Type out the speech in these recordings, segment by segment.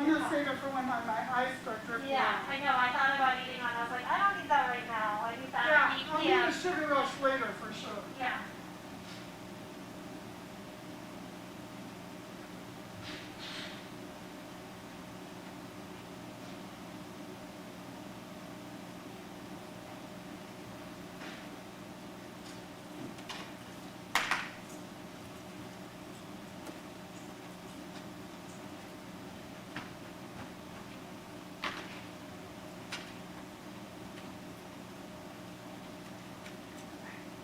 I'm gonna save it for when my eyes start drifting. Yeah, I know. I thought about eating one. I was like, I don't need that right now. I need that Yeah, at 8 I'll p.m. need a sugar rush later for sure. Yeah.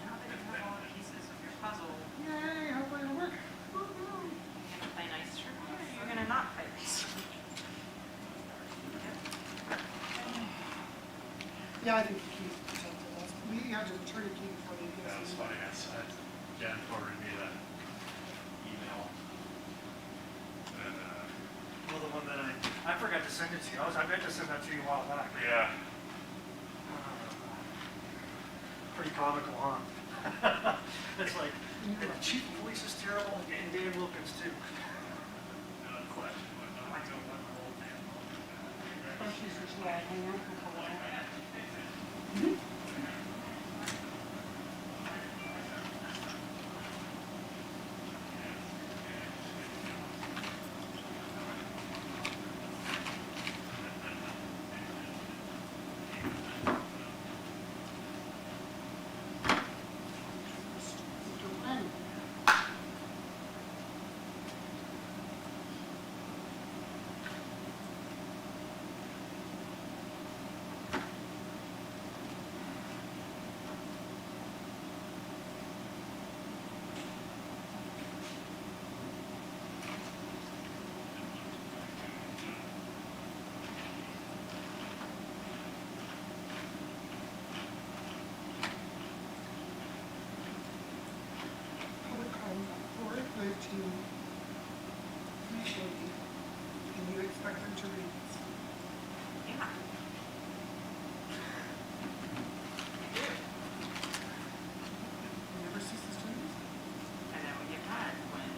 Now that you have all the pieces of your puzzle, Yay, hopefully it'll work. you're gonna play nice or you're gonna not play nice. Yeah, I think the keys protected us. We had to return a key before they gave us. That was funny. Jen forwarded me that email. And, Well, the one that I forgot to send it to you. I meant to send that to you a while back. yeah. Pretty comical, huh? It's like, and the chief of police is terrible, and Dan Wilkins too. No question. I don't want the whole damn Oh, she's just like, hang on. Public comment on 419, and you expect them to read this? Yeah. You never ceases to read? And then we get mad when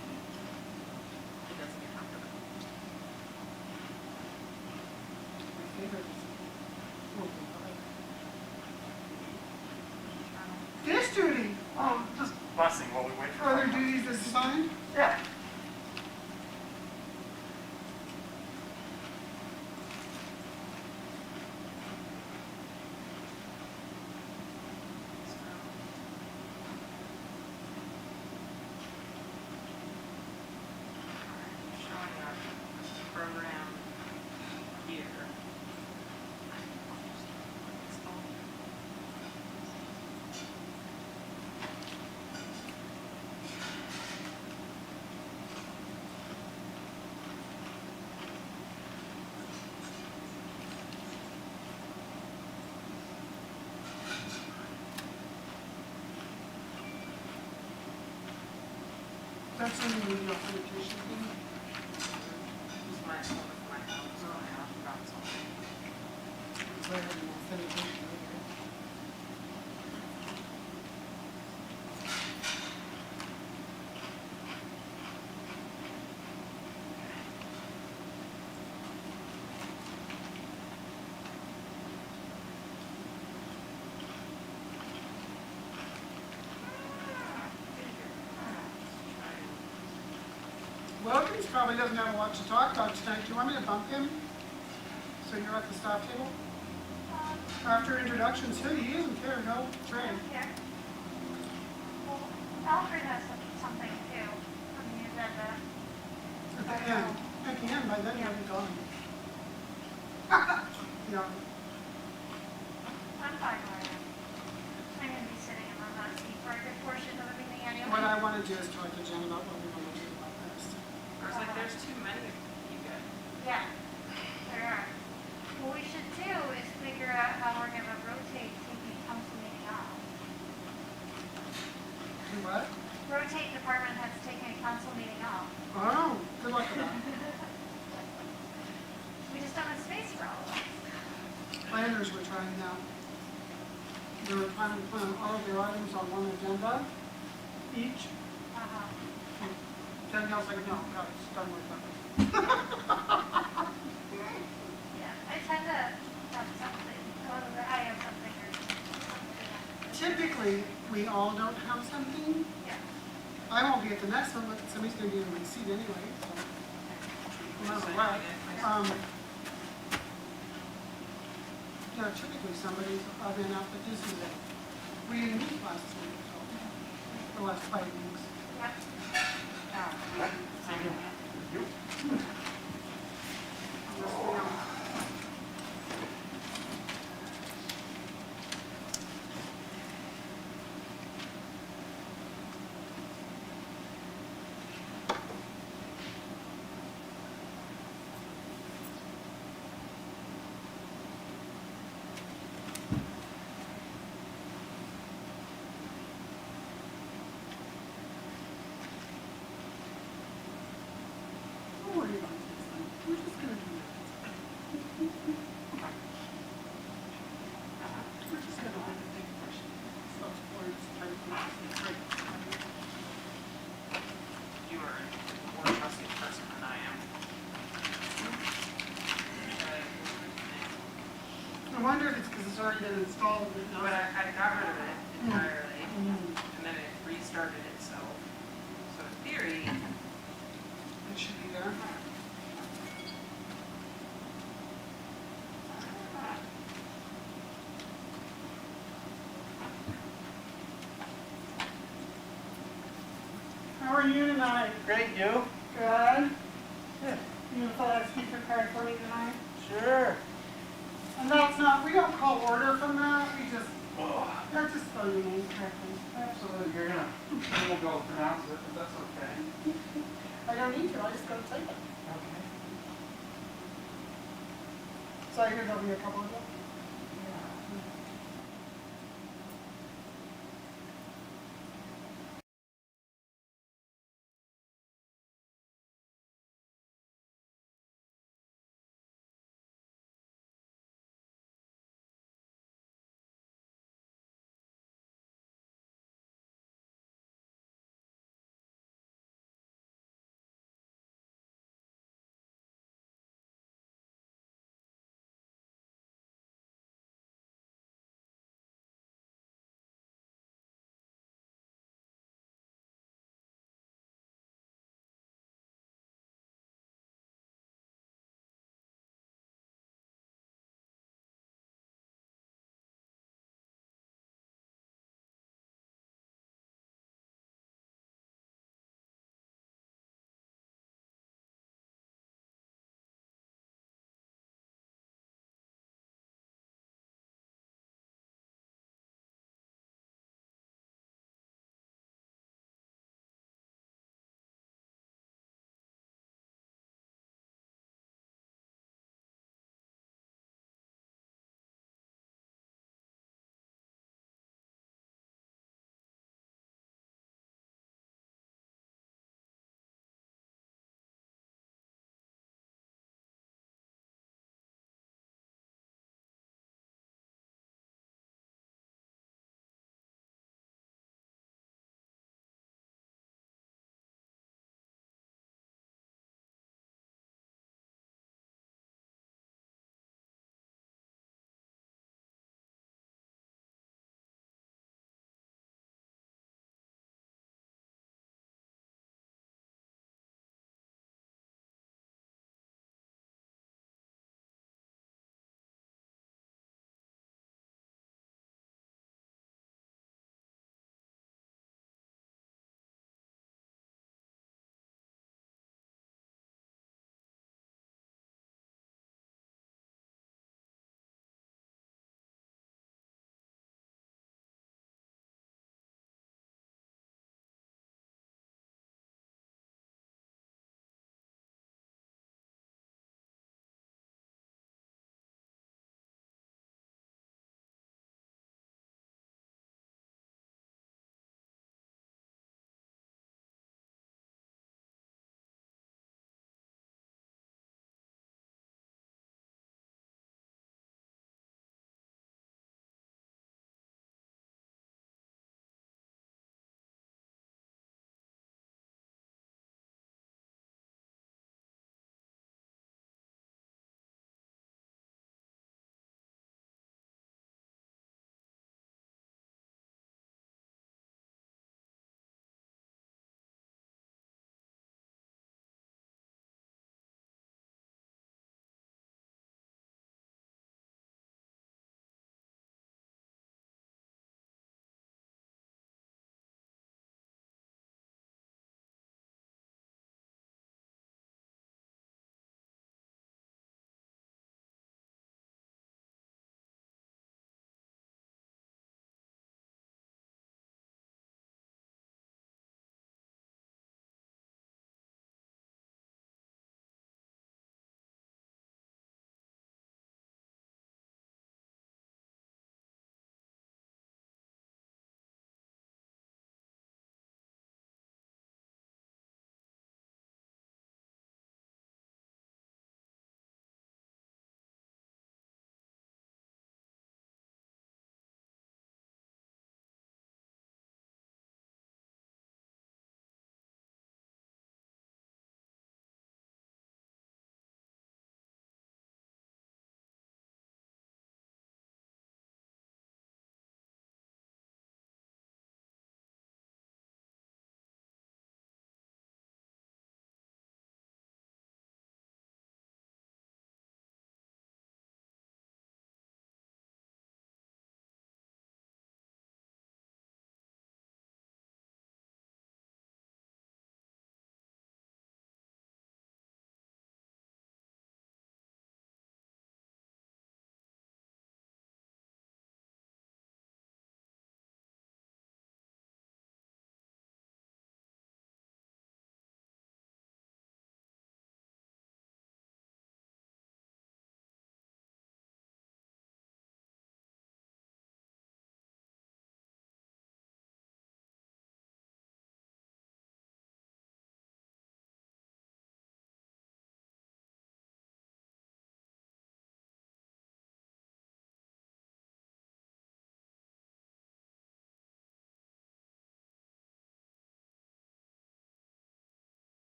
it doesn't get comfortable. My favorite is open fire. This duty! Oh, just bussing while we wait for Other duties as assigned? Yeah. Showing our program here. That's when you need the authentication thing. This is my phone with my phone, so I forgot something. Because I have an authentication over here. Wilkins probably doesn't have a lot to talk about tonight. Do you want me to bump him? So you're at the staff table? After introductions, he doesn't care, no, Trey. Here. Well, Alfred has something too on the agenda. At the end. At the end, by then he'll be gone. Yeah. I'm fine with it. I'm going to be sitting in my hot seat for a good portion of the meeting anyway. What I want to do is talk to Jen about what we want to do about this. I was like, there's too many of you guys. Yeah, there are. What we should do is figure out how we're going to rotate taking council meeting off. Do what? Rotate department heads taking a council meeting off. Oh, good luck with that. We just don't have space for all of us. Planners were trying that. They were trying to plan all of their items on one agenda, each. Uh-huh. Danielle's like, no, it's done with that. just had to have something, I have something or something. Typically, we all don't have something. Yeah. I won't be at the next one, but somebody's gonna be in my seat anyway, so. No matter what. Yeah, typically somebody's been out, but this is it. We didn't meet last week, so, the last 5 weeks. Yeah. Unless we don't. Don't worry about this one. We're just gonna do it. We're just gonna do the big question. Stuff words, type words, great. You are a more trusting person than I am. I wonder if it's because it's already been installed. But I got rid of it entirely, Mm. and then it restarted itself. So in theory, It should be there. How are you tonight? Great, you? Good. Yeah. You gonna fill out a speaker card for me tonight? Sure. And that's not, we don't call order from that, we just, Oh, that's just spell your name correctly. absolutely. You're gonna, you won't be able to pronounce it, but that's okay. I don't need to, I just gotta type it. Okay. So I hear there'll be a couple of them.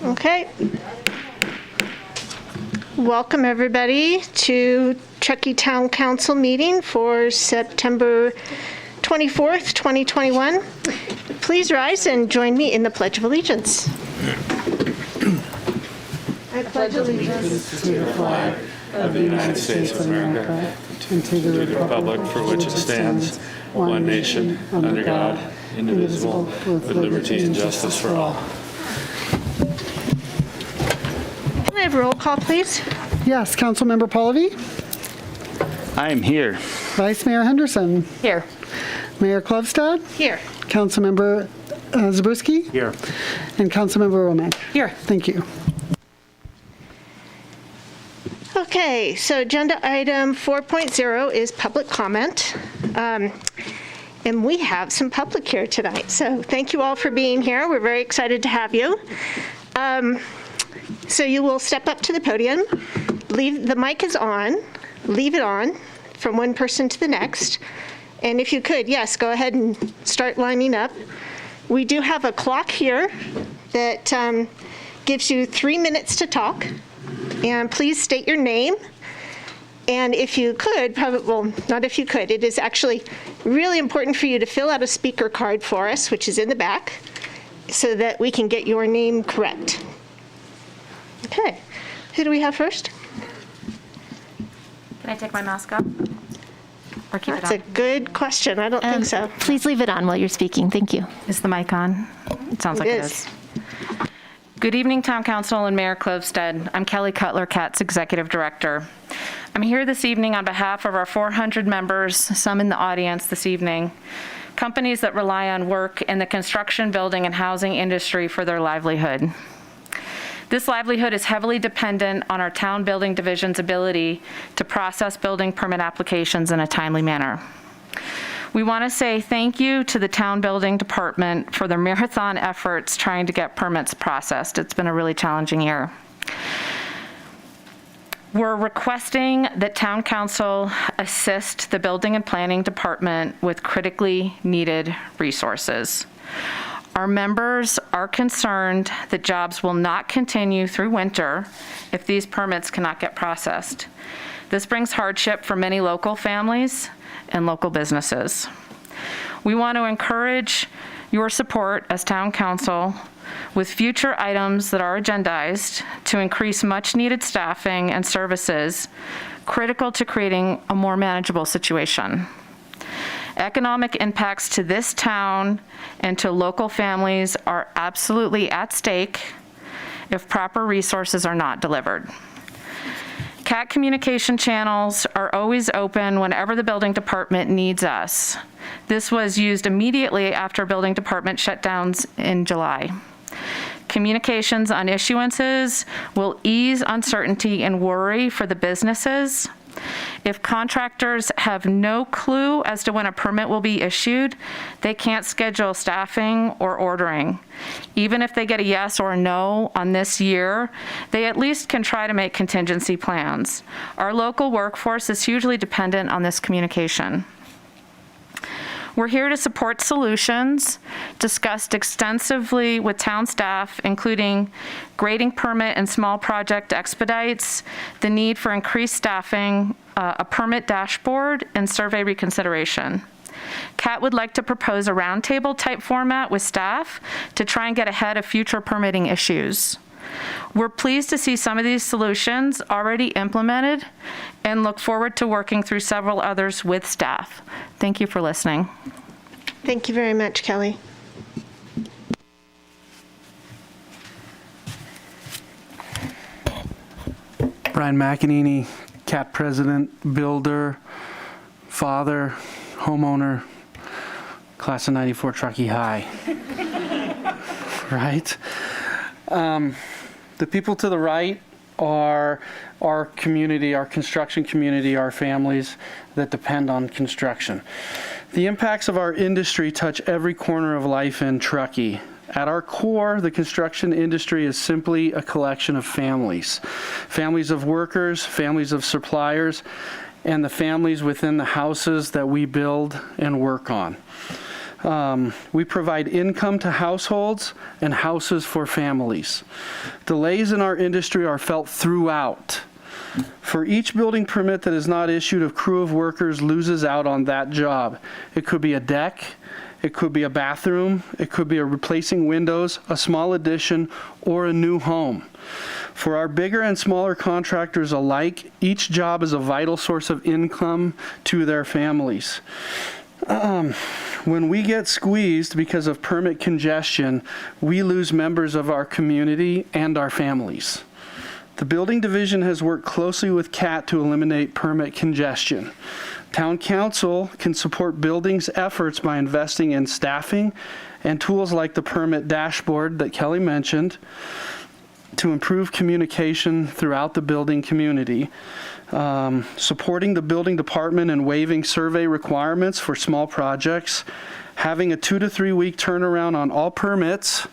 Okay. Welcome, everybody, to Truckee Town Council meeting for September 24th, 2021. Please rise and join me in the Pledge of Allegiance. I pledge allegiance To the flag of the United States of America and to the republic for which it stands, one nation, under God, indivisible, with liberty and justice for all. Can I have a roll call, please? Yes, Councilmember Pallavi, I am here. Vice Mayor Henderson, Here. Mayor Klubstad, Here. Councilmember Zabriskie, Here. and Councilmember Romack. Here. Thank you. Okay, so agenda item 4.0 is public comment. And we have some public here tonight. So thank you all for being here. We're very excited to have you. So you will step up to the podium. The mic is on. Leave it on from one person to the next. And if you could, yes, go ahead and start lining up. We do have a clock here that gives you 3 minutes to talk. And please state your name. And if you could, well, not if you could, it is actually really important for you to fill out a speaker card for us, which is in the back, so that we can get your name correct. Okay, who do we have first? Can I take my mask off? Or keep That's it a on? good question. I don't think so. Please leave it on while you're speaking. Thank you. Is the mic on? It sounds like it is. Good evening, Town Council and Mayor Klobstad. I'm Kelly Cutler, CAT's Executive Director. I'm here this evening on behalf of our 400 members, some in the audience this evening, companies that rely on work in the construction, building, and housing industry for their livelihood. This livelihood is heavily dependent on our town building division's ability to process building permit applications in a timely manner. We want to say thank you to the town building department for their marathon efforts trying to get permits processed. It's been a really challenging year. We're requesting that town council assist the building and planning department with critically needed resources. Our members are concerned that jobs will not continue through winter if these permits cannot get processed. This brings hardship for many local families and local businesses. We want to encourage your support as town council with future items that are agendized to increase much needed staffing and services critical to creating a more manageable situation. Economic impacts to this town and to local families are absolutely at stake if proper resources are not delivered. CAT communication channels are always open whenever the building department needs us. This was used immediately after building department shutdowns in July. Communications on issuances will ease uncertainty and worry for the businesses. If contractors have no clue as to when a permit will be issued, they can't schedule staffing or ordering. Even if they get a yes or a no on this year, they at least can try to make contingency plans. Our local workforce is hugely dependent on this communication. We're here to support solutions discussed extensively with town staff, including grading permit and small project expedites, the need for increased staffing, a permit dashboard, and survey reconsideration. CAT would like to propose a roundtable type format with staff to try and get ahead of future permitting issues. We're pleased to see some of these solutions already implemented and look forward to working through several others with staff. Thank you for listening. Thank you very much, Kelly. Brian McEnany, CAT president, builder, father, homeowner, class of 94 Truckee High. Right? The people to the right are our community, our construction community, our families that depend on construction. The impacts of our industry touch every corner of life in Truckee. At our core, the construction industry is simply a collection of families. Families of workers, families of suppliers, and the families within the houses that we build and work on. We provide income to households and houses for families. Delays in our industry are felt throughout. For each building permit that is not issued, a crew of workers loses out on that job. It could be a deck, it could be a bathroom, it could be a replacing windows, a small addition, or a new home. For our bigger and smaller contractors alike, each job is a vital source of income to their families. When we get squeezed because of permit congestion, we lose members of our community and our families. The building division has worked closely with CAT to eliminate permit congestion. Town council can support buildings' efforts by investing in staffing and tools like the permit dashboard that Kelly mentioned to improve communication throughout the building community. Supporting the building department and waiving survey requirements for small projects, having a 2 to 3 week turnaround on all permits,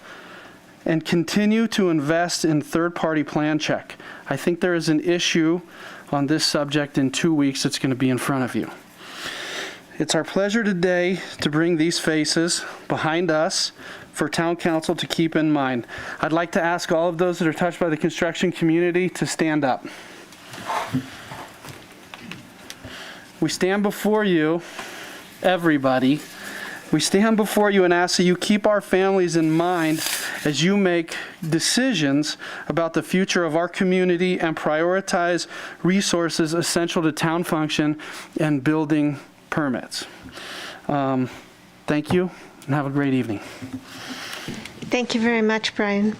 and continue to invest in third-party plan check. I think there is an issue on this subject in 2 weeks that's going to be in front of you. It's our pleasure today to bring these faces behind us for town council to keep in mind. I'd like to ask all of those that are touched by the construction community to stand up. We stand before you, everybody. We stand before you and ask that you keep our families in mind as you make decisions about the future of our community and prioritize resources essential to town function and building permits. Thank you and have a great evening. Thank you very much, Brian.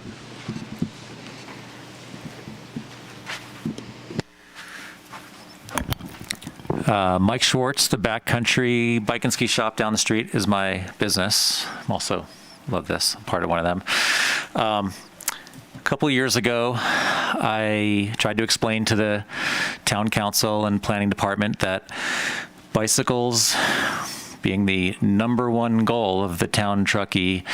Mike Schwartz, the Backcountry Bike and Ski Shop down the street is my business. I'm also, love this, I'm part of one of them. A couple of years ago, I tried to explain to the town council and planning department that bicycles, being the #1 goal of the town Truckee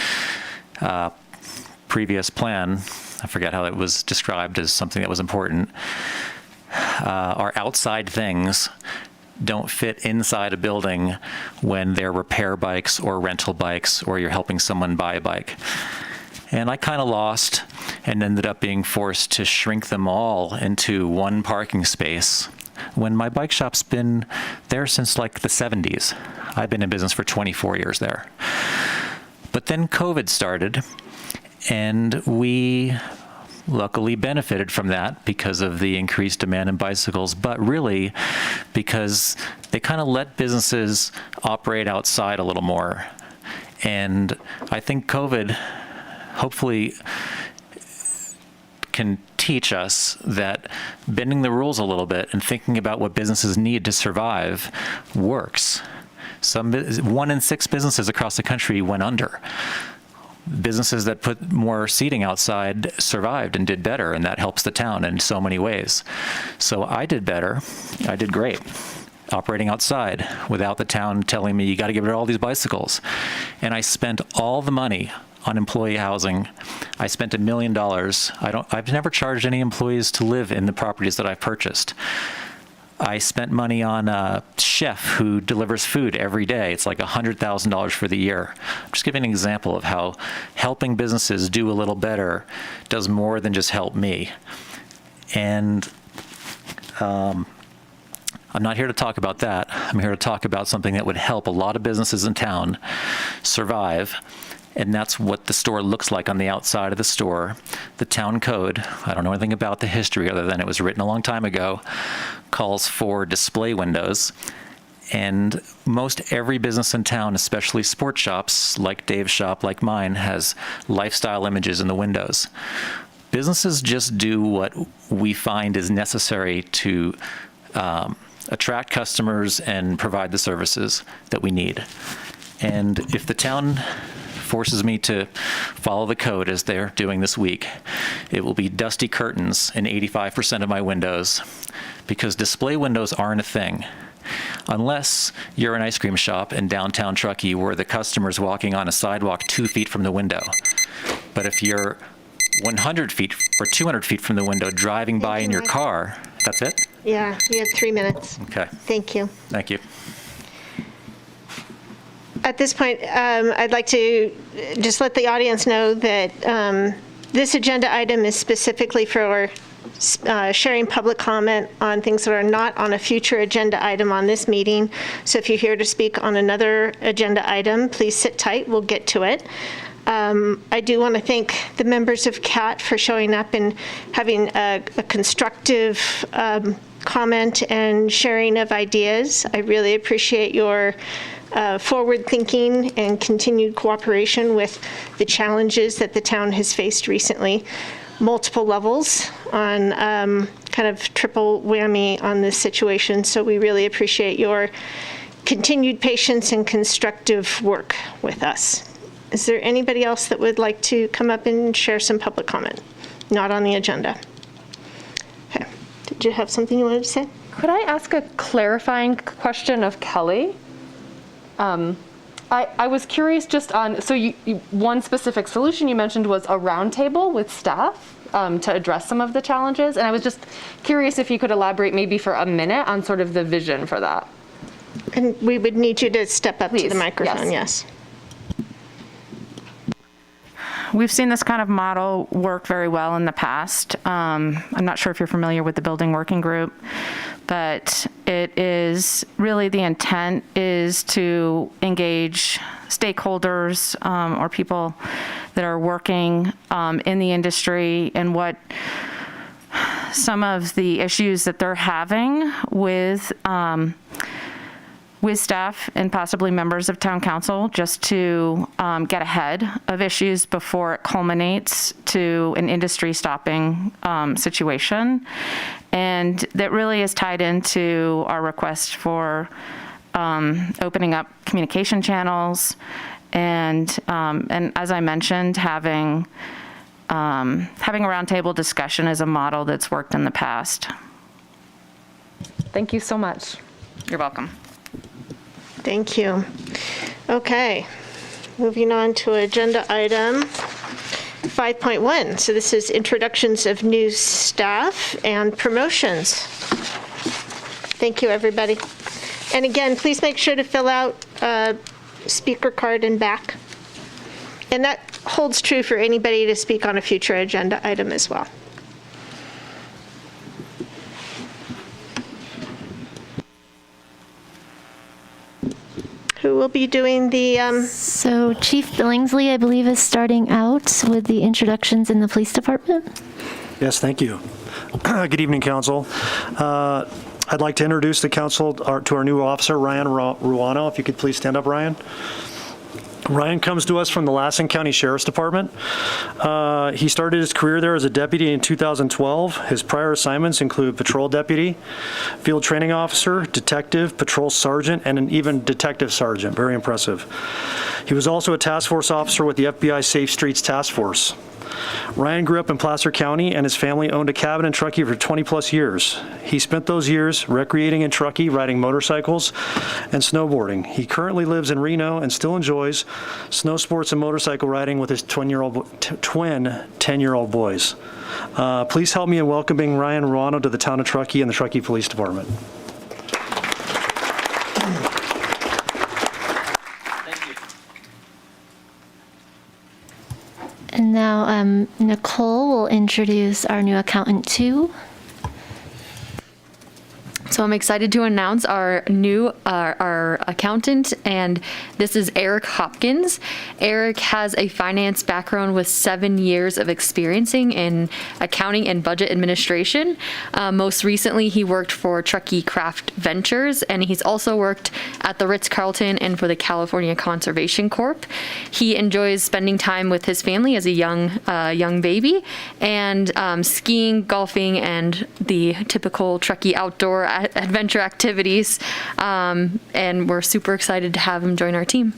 previous plan, I forget how it was described as something that was important, are outside things, don't fit inside a building when they're repair bikes or rental bikes or you're helping someone buy a bike. And I kind of lost and ended up being forced to shrink them all into one parking space when my bike shop's been there since like the 70s. I've been in business for 24 years there. But then COVID started and we luckily benefited from that because of the increased demand in bicycles, but really because they kind of let businesses operate outside a little more. And I think COVID hopefully can teach us that bending the rules a little bit and thinking about what businesses need to survive works. 1 in 6 businesses across the country went under. Businesses that put more seating outside survived and did better, and that helps the town in so many ways. So I did better. I did great operating outside without the town telling me, you got to get rid of all these bicycles. And I spent all the money on employee housing. I spent $1 million. I've never charged any employees to live in the properties that I've purchased. I spent money on a chef who delivers food every day. It's like $100,000 for the year. I'm just giving an example of how helping businesses do a little better does more than just help me. And I'm not here to talk about that. I'm here to talk about something that would help a lot of businesses in town survive. And that's what the store looks like on the outside of the store. The town code, I don't know anything about the history other than it was written a long time ago, calls for display windows. And most every business in town, especially sports shops like Dave's shop, like mine, has lifestyle images in the windows. Businesses just do what we find is necessary to attract customers and provide the services that we need. And if the town forces me to follow the code as they're doing this week, it will be dusty curtains in 85% of my windows, because display windows aren't a thing. Unless you're an ice cream shop in downtown Truckee where the customer's walking on a sidewalk 2 feet from the window. But if you're 100 feet or 200 feet from the window driving by in your car, that's it? Yeah, you have 3 minutes. Okay. Thank you. Thank you. At this point, I'd like to just let the audience know that this agenda item is specifically for sharing public comment on things that are not on a future agenda item on this meeting. So if you're here to speak on another agenda item, please sit tight. We'll get to it. I do want to thank the members of CAT for showing up and having a constructive comment and sharing of ideas. I really appreciate your forward thinking and continued cooperation with the challenges that the town has faced recently. Multiple levels on kind of triple whammy on this situation. So we really appreciate your continued patience and constructive work with us. Is there anybody else that would like to come up and share some public comment? Not on the agenda. Okay. Did you have something you wanted to say? Could I ask a clarifying question of Kelly? I was curious just on, so one specific solution you mentioned was a roundtable with staff to address some of the challenges. And I was just curious if you could elaborate maybe for a minute on sort of the vision for that. And we would need you to step up to the microphone, yes. We've seen this kind of model work very well in the past. I'm not sure if you're familiar with the building working group, but it is really the intent is to engage stakeholders or people that are working in the industry and what some of the issues that they're having with staff and possibly members of town council, just to get ahead of issues before it culminates to an industry stopping situation. And that really is tied into our request for opening up communication channels and as I mentioned, having a roundtable discussion is a model that's worked in the past. Thank you so much. You're welcome. Thank you. Okay, moving on to agenda item 5.1. So this is introductions of new staff and promotions. Thank you, everybody. And again, please make sure to fill out a speaker card and back. And that holds true for anybody to speak on a future agenda item as well. Who will be doing the... So Chief Billingsley, I believe, is starting out with the introductions in the police department. Yes, thank you. Good evening, council. I'd like to introduce the council to our new officer, Ryan Ruano. If you could please stand up, Ryan. Ryan comes to us from the Lassen County Sheriff's Department. He started his career there as a deputy in 2012. His prior assignments include patrol deputy, field training officer, detective, patrol sergeant, and even detective sergeant. Very impressive. He was also a task force officer with the FBI Safe Streets Task Force. Ryan grew up in Placer County, and his family owned a cabin in Truckee for 20 plus years. He spent those years recreating in Truckee, riding motorcycles and snowboarding. He currently lives in Reno and still enjoys snow sports and motorcycle riding with his twin 10-year-old boys. Please help me in welcoming Ryan Ruano to the town of Truckee and the Truckee Police Department. And now Nicole will introduce our new accountant too. So I'm excited to announce our new our accountant, and this is Eric Hopkins. Eric has a finance background with 7 years of experience in accounting and budget administration. Most recently, he worked for Truckee Craft Ventures, and he's also worked at the Ritz-Carlton and for the California Conservation Corp. He enjoys spending time with his family as a young baby, and skiing, golfing, and the typical Truckee outdoor adventure activities, and we're super excited to have him join our team.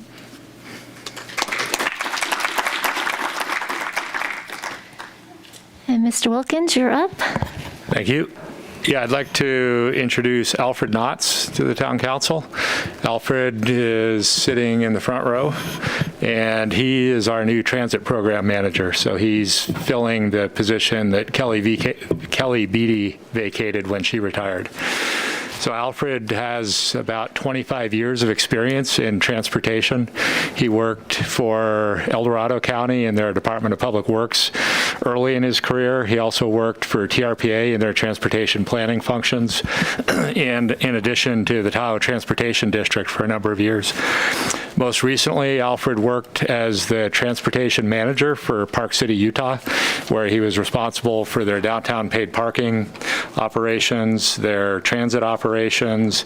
And Mr. Wilkins, you're up. Thank you. Yeah, I'd like to introduce Alfred Knotts to the town council. Alfred is sitting in the front row, and he is our new transit program manager. So he's filling the position that Kelly Beatty vacated when she retired. So Alfred has about 25 years of experience in transportation. He worked for El Dorado County in their Department of Public Works early in his career. He also worked for TRPA in their transportation planning functions, and in addition to the Tahoe Transportation District for a number of years. Most recently, Alfred worked as the transportation manager for Park City, Utah, where he was responsible for their downtown paid parking operations, their transit operations,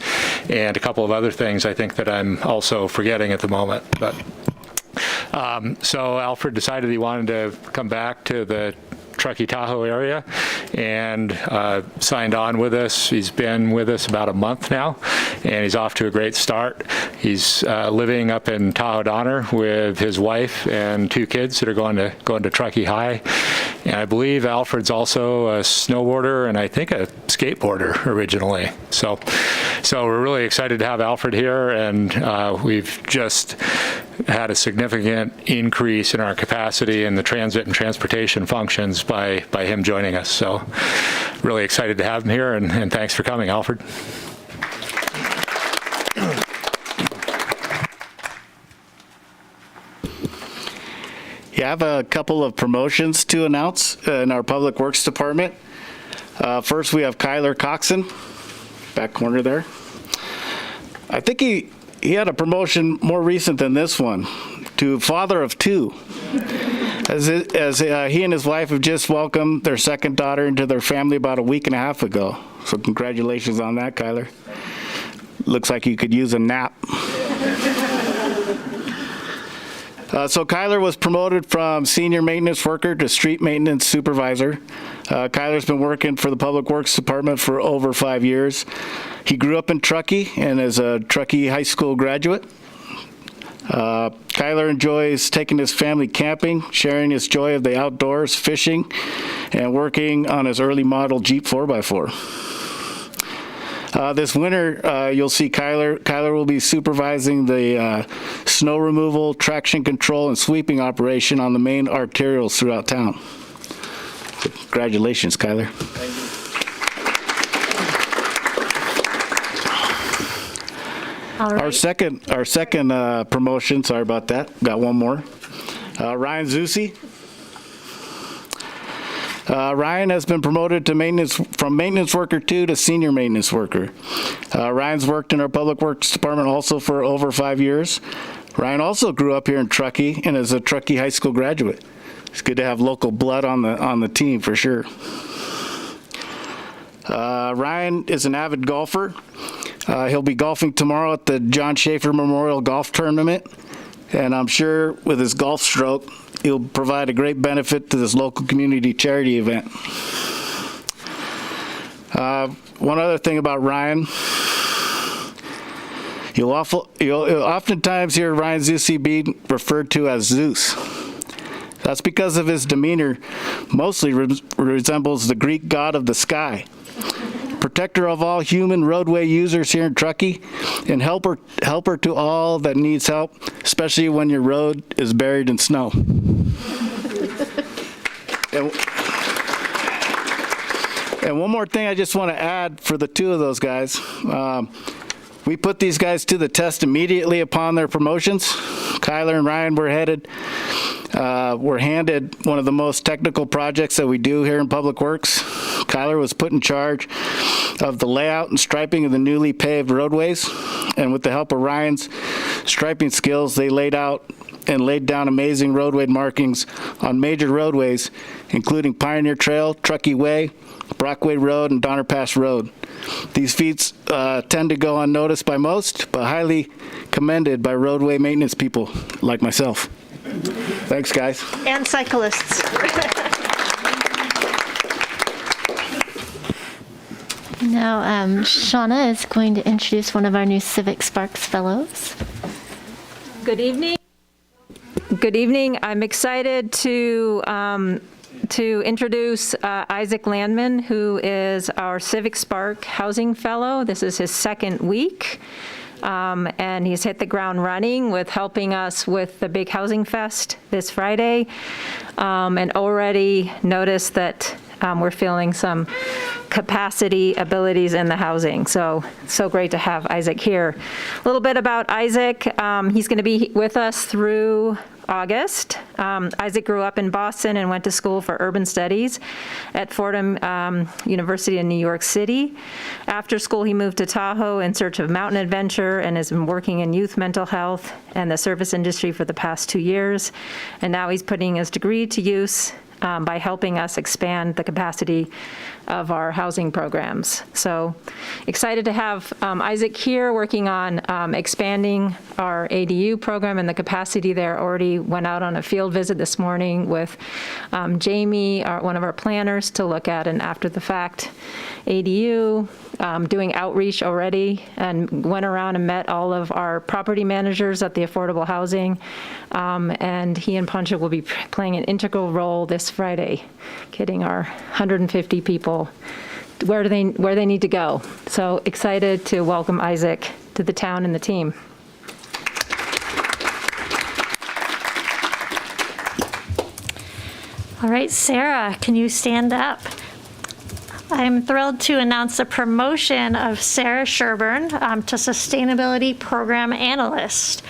and a couple of other things I think that I'm also forgetting at the moment. But so Alfred decided he wanted to come back to the Truckee, Tahoe area, and signed on with us. He's been with us about a month now, and he's off to a great start. He's living up in Tahoe Donner with his wife and 2 kids that are going to Truckee High. And I believe Alfred's also a snowboarder and I think a skateboarder originally. So we're really excited to have Alfred here, and we've just had a significant increase in our capacity in the transit and transportation functions by him joining us. So really excited to have him here, and thanks for coming, Alfred. Yeah, I have a couple of promotions to announce in our Public Works Department. First, we have Kyler Coxon, back corner there. I think he had a promotion more recent than this one, to father of 2. As he and his wife have just welcomed their second daughter into their family about a week and a half ago. So congratulations on that, Kyler. Looks like you could use a nap. So Kyler was promoted from senior maintenance worker to street maintenance supervisor. Kyler's been working for the Public Works Department for over 5 years. He grew up in Truckee and is a Truckee High School graduate. Kyler enjoys taking his family camping, sharing his joy of the outdoors, fishing, and working on his early model Jeep 4x4. This winter, you'll see Kyler. Kyler will be supervising the snow removal, traction control, and sweeping operation on the main arterials throughout town. So congratulations, Kyler. Thank you. Our second promotion, sorry about that, got one more. Ryan Zusi. Ryan has been promoted to from maintenance worker 2 to senior maintenance worker. Ryan's worked in our Public Works Department also for over 5 years. Ryan also grew up here in Truckee and is a Truckee High School graduate. It's good to have local blood on the team for sure. Ryan is an avid golfer. He'll be golfing tomorrow at the John Schaefer Memorial Golf Tournament, and I'm sure with his golf stroke, he'll provide a great benefit to this local community charity event. One other thing about Ryan, you'll oftentimes hear Ryan Zusi being referred to as Zeus. That's because of his demeanor mostly resembles the Greek god of the sky. Protector of all human roadway users here in Truckee, and helper to all that needs help, especially when your road is buried in snow. And one more thing I just want to add for the 2 of those guys. We put these guys to the test immediately upon their promotions. Kyler and Ryan were handed one of the most technical projects that we do here in Public Works. Kyler was put in charge of the layout and striping of the newly paved roadways, and with the help of Ryan's striping skills, they laid down amazing roadway markings on major roadways, including Pioneer Trail, Truckee Way, Brockway Road, and Donner Pass Road. These feats tend to go unnoticed by most, but highly commended by roadway maintenance people like myself. Thanks, guys. And cyclists. Now, Shauna is going to introduce one of our new Civic Sparks Fellows. Good evening. Good evening. I'm excited to introduce Isaac Landman, who is our Civic Spark Housing Fellow. This is his 2nd week. And he's hit the ground running with helping us with the big Housing Fest this Friday, and already noticed that we're feeling some capacity abilities in the housing. So great to have Isaac here. A little bit about Isaac. He's going to be with us through August. Isaac grew up in Boston and went to school for urban studies at Fordham University in New York City. After school, he moved to Tahoe in search of mountain adventure and has been working in youth mental health and the service industry for the past 2 years. And now he's putting his degree to use by helping us expand the capacity of our housing programs. So excited to have Isaac here working on expanding our ADU program and the capacity there. Already went out on a field visit this morning with Jamie, one of our planners, to look at an after-the-fact ADU, doing outreach already, and went around and met all of our property managers at the affordable housing. And he and Pancho will be playing an integral role this Friday, getting our 150 people where they need to go. So excited to welcome Isaac to the town and the team. All right, Sarah, can you stand up? I'm thrilled to announce the promotion of Sarah Sherburne to Sustainability Program Analyst.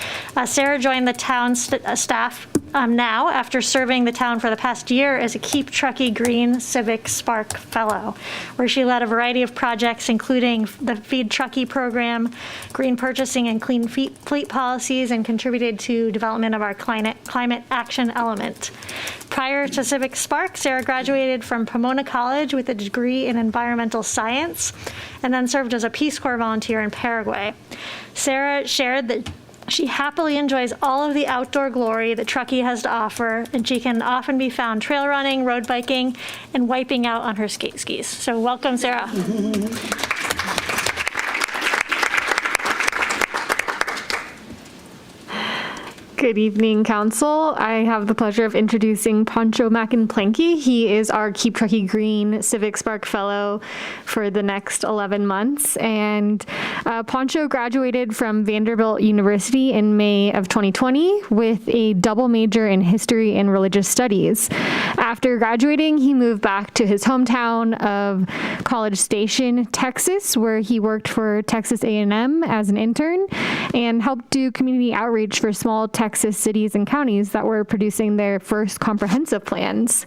Sarah joined the town staff now after serving the town for the past year as a Keep Truckee Green Civic Spark Fellow, where she led a variety of projects, including the Feed Truckee program, green purchasing and clean fleet policies, and contributed to development of our climate action element. Prior to Civic Spark, Sarah graduated from Pomona College with a degree in environmental science and then served as a Peace Corps volunteer in Paraguay. Sarah shared that she happily enjoys all of the outdoor glory that Truckee has to offer, and she can often be found trail running, road biking, and wiping out on her skate skis. So welcome, Sarah. Good evening, Council. I have the pleasure of introducing Pancho Mackenplanky. He is our Keep Truckee Green Civic Spark Fellow for the next 11 months. And Pancho graduated from Vanderbilt University in May of 2020 with a double major in history and religious studies. After graduating, he moved back to his hometown of College Station, Texas, where he worked for Texas A&M as an intern and helped do community outreach for small Texas cities and counties that were producing their first comprehensive plans.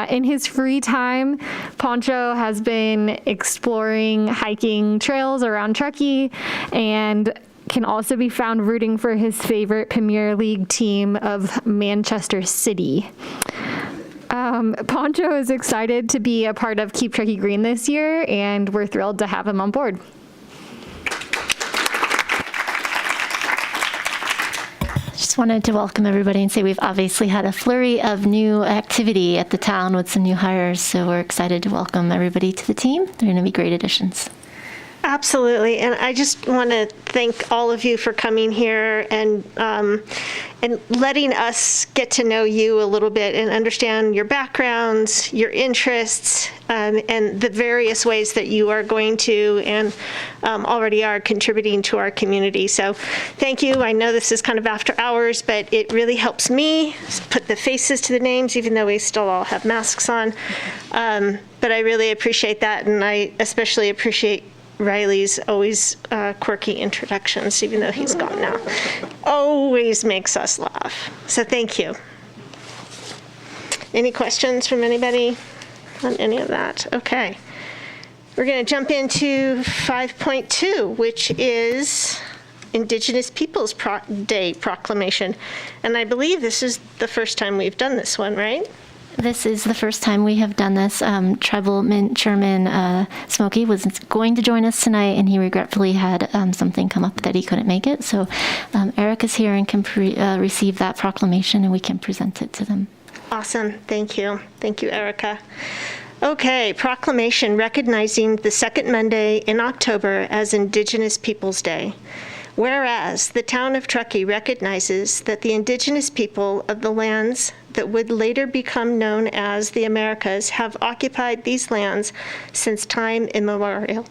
In his free time, Pancho has been exploring hiking trails around Truckee and can also be found rooting for his favorite Premier League team of Manchester City. Pancho is excited to be a part of Keep Truckee Green this year, and we're thrilled to have him on board. Just wanted to welcome everybody and say we've obviously had a flurry of new activity at the town with some new hires, so we're excited to welcome everybody to the team. They're going to be great additions. Absolutely, and I just want to thank all of you for coming here and letting us get to know you a little bit and understand your backgrounds, your interests, and the various ways that you are going to and already are contributing to our community. So thank you. I know this is kind of after hours, but it really helps me put the faces to the names, even though we still all have masks on. But I really appreciate that, and I especially appreciate Riley's always quirky introductions, even though he's gone now. Always makes us laugh. So thank you. Any questions from anybody on any of that? Okay. We're going to jump into 5.2, which is Indigenous Peoples Day Proclamation. And I believe this is the first time we've done this one, right? This is the first time we have done this. Tribal Chairman Smokey was going to join us tonight, and he regretfully had something come up that he couldn't make it. So Eric is here and can receive that proclamation, and we can present it to them. Awesome. Thank you. Thank you, Erica. Okay, proclamation recognizing the second Monday in October as Indigenous Peoples Day. Whereas the town of Truckee recognizes that the indigenous people of the lands that would later become known as the Americas have occupied these lands since time immemorial.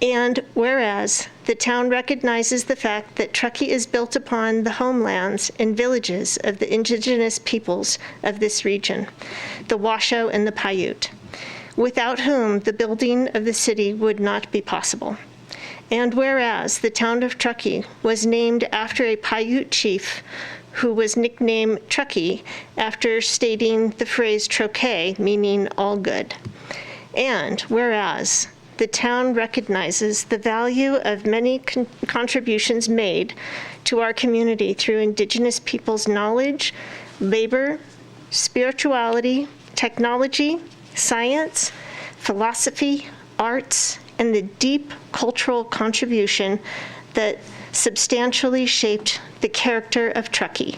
And whereas the town recognizes the fact that Truckee is built upon the homelands and villages of the indigenous peoples of this region, the Washoe and the Paiute. without whom the building of the city would not be possible. And whereas the town of Truckee was named after a Paiute chief who was nicknamed Truckee after stating the phrase Truckee, meaning all good. And whereas the town recognizes the value of many contributions made to our community through Indigenous peoples' knowledge, labor, spirituality, technology, science, philosophy, arts, and the deep cultural contribution that substantially shaped the character of Truckee.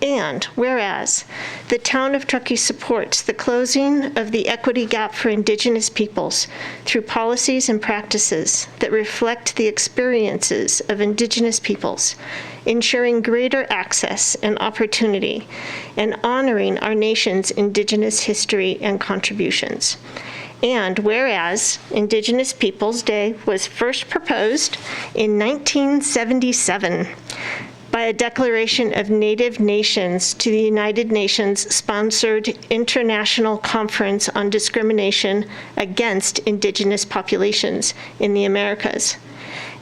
And whereas the town of Truckee supports the closing of the equity gap for Indigenous peoples through policies and practices that reflect the experiences of Indigenous peoples, ensuring greater access and opportunity, and honoring our nation's Indigenous history and contributions. And whereas Indigenous Peoples Day was first proposed in 1977 by a declaration of Native Nations to the United Nations-sponsored International Conference on Discrimination Against Indigenous Populations in the Americas.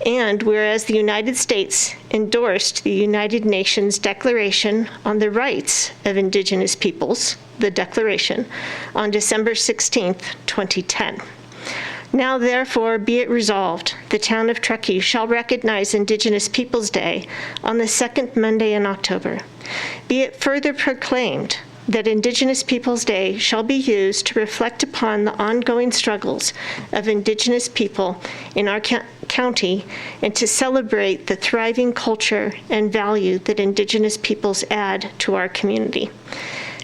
And whereas the United States endorsed the United Nations Declaration on the Rights of Indigenous Peoples, the Declaration, on December 16th, 2010. Now therefore be it resolved, the town of Truckee shall recognize Indigenous Peoples Day on the second Monday in October. Be it further proclaimed that Indigenous Peoples Day shall be used to reflect upon the ongoing struggles of Indigenous people in our county and to celebrate the thriving culture and value that Indigenous peoples add to our community.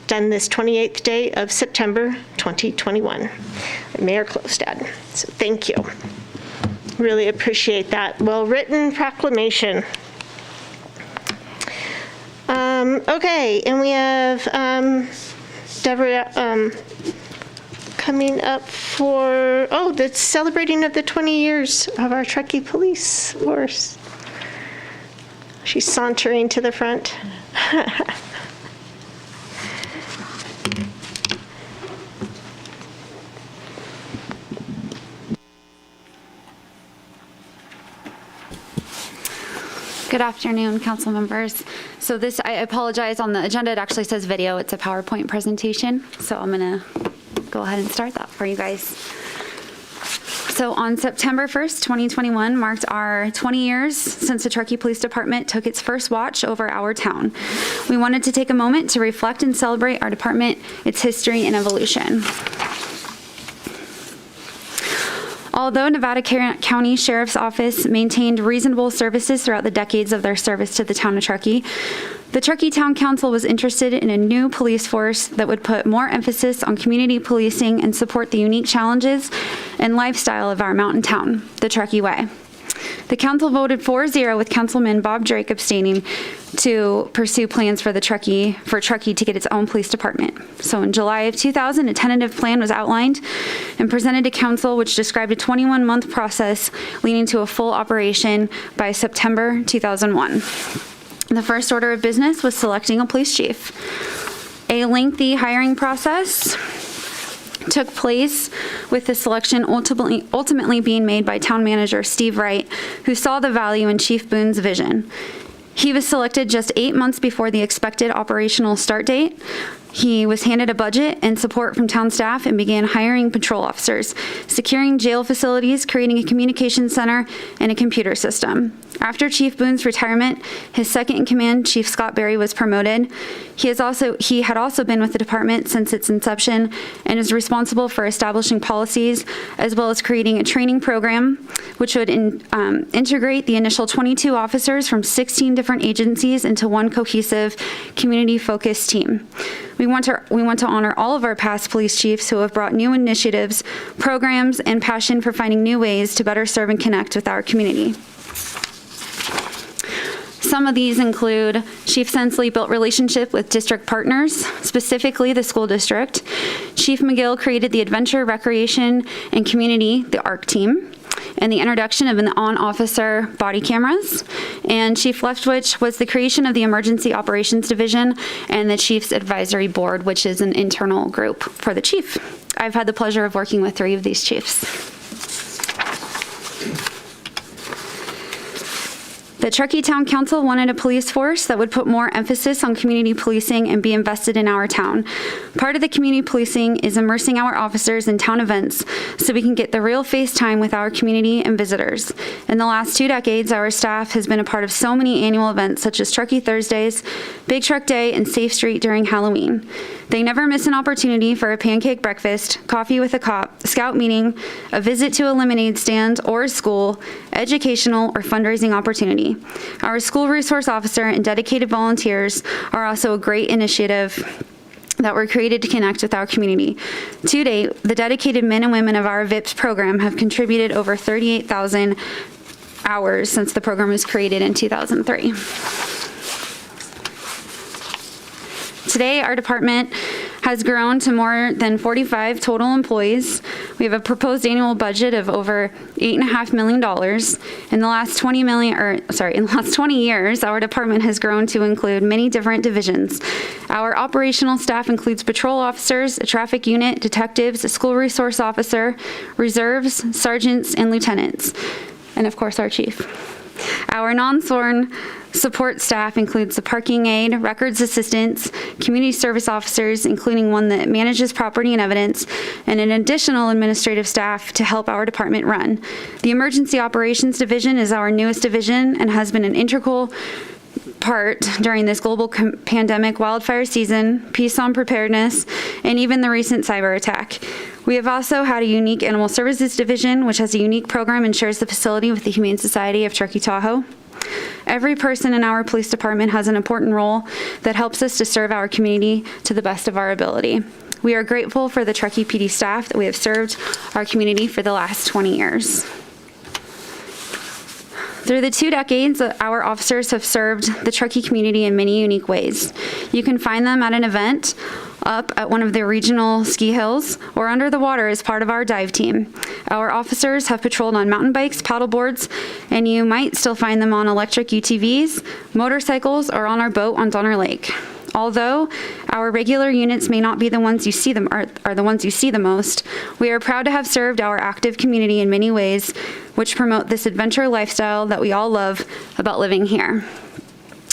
Done this 28th day of September 2021. Mayor Klostad. So thank you. Really appreciate that well-written proclamation. Okay, and we have Deborah coming up for, the celebrating of the 20 years of our Truckee Police Force. She's sauntering to the front. Good afternoon, council members. So this, I apologize, on the agenda it actually says video. It's a PowerPoint presentation. So I'm gonna go ahead and start that for you guys. So on September 1st, 2021 marked our 20 years since the Truckee Police Department took its first watch over our town. We wanted to take a moment to reflect and celebrate our department, its history and evolution. Although Nevada County Sheriff's Office maintained reasonable services throughout the decades of their service to the town of Truckee, the Truckee Town Council was interested in a new police force that would put more emphasis on community policing and support the unique challenges and lifestyle of our mountain town, the Truckee Way. The council voted 4-0 with Councilman Bob Drake abstaining to pursue plans for Truckee to get its own police department. So in July of 2000, a tentative plan was outlined and presented to council, which described a 21-month process leading to a full operation by September 2001. The first order of business was selecting a police chief. A lengthy hiring process took place, with the selection ultimately being made by town manager Steve Wright, who saw the value in Chief Boone's vision. He was selected just 8 months before the expected operational start date. He was handed a budget and support from town staff and began hiring patrol officers, securing jail facilities, creating a communication center, and a computer system. After Chief Boone's retirement, his second in command, Chief Scott Berry, was promoted. He had also been with the department since its inception and is responsible for establishing policies as well as creating a training program which would integrate the initial 22 officers from 16 different agencies into one cohesive, community-focused team. We want to honor all of our past police chiefs who have brought new initiatives, programs, and passion for finding new ways to better serve and connect with our community. Some of these include Chief Sensley built relationship with district partners, specifically the school district. Chief McGill created the Adventure, Recreation, and Community, the ARC team, and the introduction of an on-officer body cameras. And Chief Leftwich was the creation of the Emergency Operations Division and the Chief's Advisory Board, which is an internal group for the chief. I've had the pleasure of working with 3 of these chiefs. The Truckee Town Council wanted a police force that would put more emphasis on community policing and be invested in our town. Part of the community policing is immersing our officers in town events so we can get the real face time with our community and visitors. In the last 2 decades, our staff has been a part of so many annual events such as Truckee Thursdays, Big Truck Day, and Safe Street during Halloween. They never miss an opportunity for a pancake breakfast, coffee with a cop, scout meeting, a visit to a lemonade stand or a school, educational or fundraising opportunity. Our school resource officer and dedicated volunteers are also a great initiative that were created to connect with our community. To date, the dedicated men and women of our VIPS program have contributed over 38,000 hours since the program was created in 2003. Today, our department has grown to more than 45 total employees. We have a proposed annual budget of over $8.5 million. In the last 20 years, our department has grown to include many different divisions. Our operational staff includes patrol officers, a traffic unit, detectives, a school resource officer, reserves, sergeants, and lieutenants, and of course, our chief. Our non-sworn support staff includes the parking aide, records assistants, community service officers, including one that manages property and evidence, and an additional administrative staff to help our department run. The Emergency Operations Division is our newest division and has been an integral part during this global pandemic, wildfire season, peace on preparedness, and even the recent cyber attack. We have also had a unique Animal Services Division, which has a unique program and shares the facility with the Humane Society of Truckee Tahoe. Every person in our police department has an important role that helps us to serve our community to the best of our ability. We are grateful for the Truckee PD staff that we have served our community for the last 20 years. Through the 2 decades, our officers have served the Truckee community in many unique ways. You can find them at an event, up at one of the regional ski hills, or under the water as part of our dive team. Our officers have patrolled on mountain bikes, paddle boards, and you might still find them on electric UTVs, motorcycles, or on our boat on Donner Lake. Although our regular units may not be the ones you see are the ones you see the most, we are proud to have served our active community in many ways, which promote this adventure lifestyle that we all love about living here.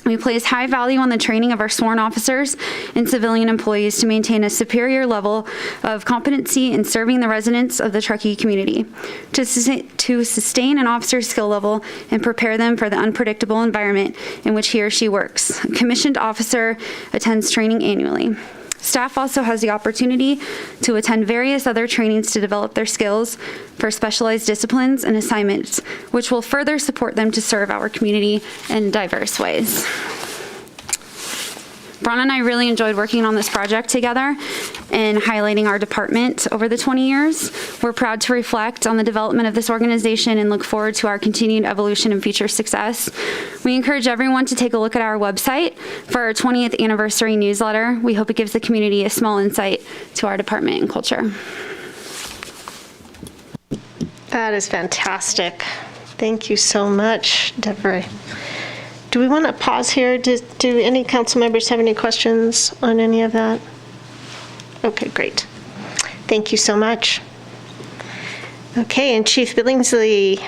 We place high value on the training of our sworn officers and civilian employees to maintain a superior level of competency in serving the residents of the Truckee community, to sustain an officer's skill level and prepare them for the unpredictable environment in which he or she works. A commissioned officer attends training annually. Staff also has the opportunity to attend various other trainings to develop their skills for specialized disciplines and assignments, which will further support them to serve our community in diverse ways. Bron and I really enjoyed working on this project together and highlighting our department over the 20 years. We're proud to reflect on the development of this organization and look forward to our continued evolution and future success. We encourage everyone to take a look at our website for our 20th anniversary newsletter. We hope it gives the community a small insight to our department and culture. That is fantastic. Thank you so much, Deborah. Do we want to pause here? Do any council members have any questions on any of that? Okay, great. Thank you so much. Okay, and Chief Billingsley,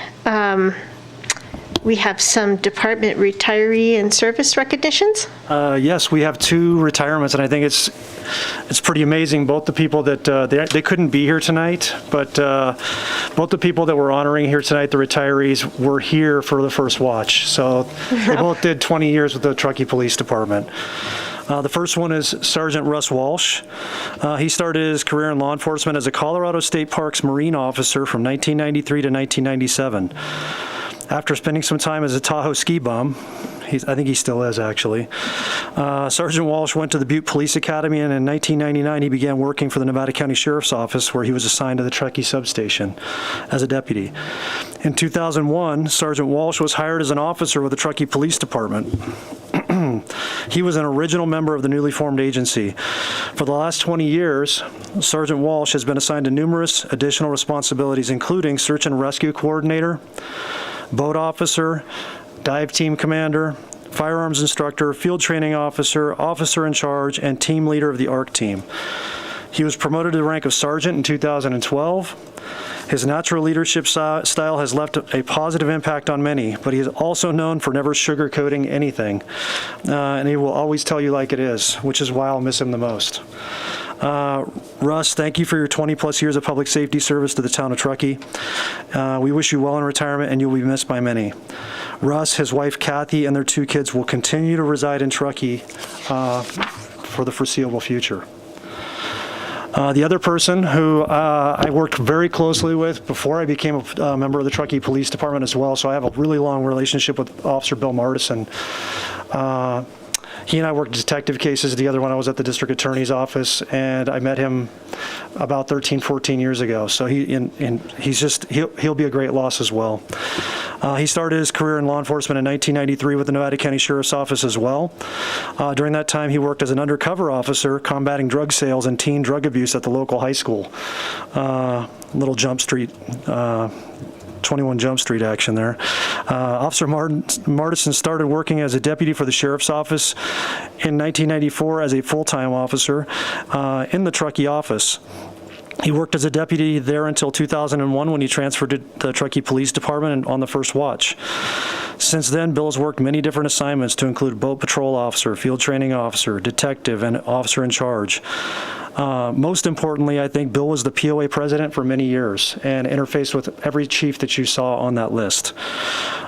we have some department retiree and service recognitions? Yes, we have 2 retirements, and I think it's pretty amazing. Both the people that, they couldn't be here tonight, but both the people that we're honoring here tonight, the retirees, were here for the first watch. So they both did 20 years with the Truckee Police Department. The first one is Sergeant Russ Walsh. He started his career in law enforcement as a Colorado State Parks Marine officer from 1993 to 1997. After spending some time as a Tahoe ski bum, I think he still is actually, Sergeant Walsh went to the Butte Police Academy, and in 1999 he began working for the Nevada County Sheriff's Office, where he was assigned to the Truckee substation as a deputy. In 2001, Sergeant Walsh was hired as an officer with the Truckee Police Department. He was an original member of the newly formed agency. For the last 20 years, Sergeant Walsh has been assigned to numerous additional responsibilities, including search and rescue coordinator, boat officer, dive team commander, firearms instructor, field training officer, officer in charge, and team leader of the ARC team. He was promoted to the rank of sergeant in 2012. His natural leadership style has left a positive impact on many, but he is also known for never sugarcoating anything. And he will always tell you like it is, which is why I'll miss him the most. Russ, thank you for your 20-plus years of public safety service to the town of Truckee. We wish you well in retirement, and you'll be missed by many. Russ, his wife Kathy, and their 2 kids will continue to reside in Truckee for the foreseeable future. The other person who I worked very closely with before I became a member of the Truckee Police Department as well, so I have a really long relationship with Officer Bill Martison. He and I worked detective cases together when I was at the district attorney's office, and I met him about 13, 14 years ago. So he'll be a great loss as well. He started his career in law enforcement in 1993 with the Nevada County Sheriff's Office as well. During that time, he worked as an undercover officer combating drug sales and teen drug abuse at the local high school. Little Jump Street 21 Jump Street action there. Officer Martison started working as a deputy for the Sheriff's Office in 1994 as a full-time officer in the Truckee office. He worked as a deputy there until 2001 when he transferred to the Truckee Police Department and on the first watch. Since then, Bill has worked many different assignments to include boat patrol officer, field training officer, detective, and officer in charge. Most importantly, I think Bill was the POA president for many years and interfaced with every chief that you saw on that list.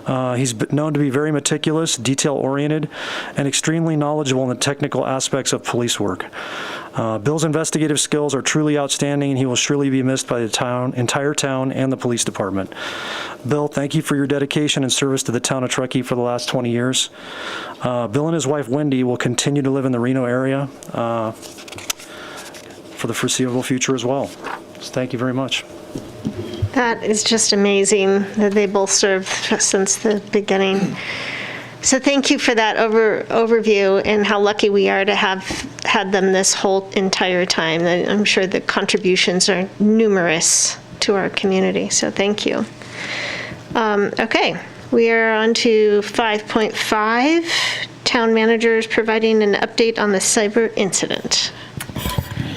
He's known to be very meticulous, detail-oriented, and extremely knowledgeable in the technical aspects of police work. Bill's investigative skills are truly outstanding, and he will surely be missed by the entire town and the police department. Bill, thank you for your dedication and service to the town of Truckee for the last 20 years. Bill and his wife, Wendy, will continue to live in the Reno area for the foreseeable future as well. So thank you very much. That is just amazing that they both served since the beginning. So thank you for that overview and how lucky we are to have had them this whole entire time. I'm sure the contributions are numerous to our community, so thank you. Okay, we are on to 5.5, town managers providing an update on the cyber incident.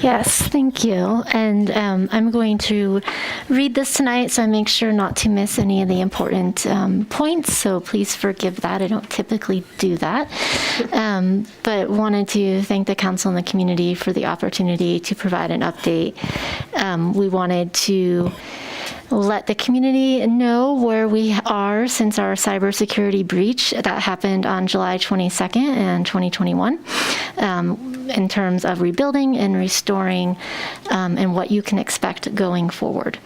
Yes, thank you. And I'm going to read this tonight, so I make sure not to miss any of the important points. So please forgive that. I don't typically do that. But wanted to thank the council and the community for the opportunity to provide an update. We wanted to let the community know where we are since our cybersecurity breach that happened on July 22nd in 2021 in terms of rebuilding and restoring and what you can expect going forward.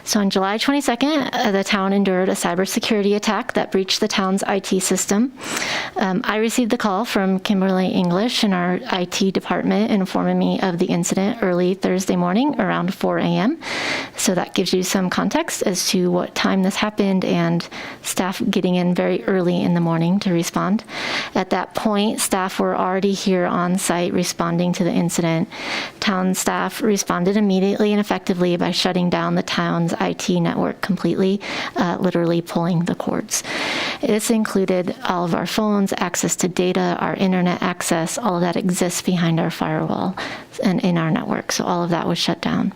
So on July 22nd, the town endured a cybersecurity attack that breached the town's IT system. I received the call from Kimberly English in our IT department informing me of the incident early Thursday morning around 4 a.m. So that gives you some context as to what time this happened and staff getting in very early in the morning to respond. At that point, staff were already here on site responding to the incident. Town staff responded immediately and effectively by shutting down the town's IT network completely, literally pulling the cords. This included all of our phones, access to data, our internet access, all of that exists behind our firewall and in our network. So all of that was shut down.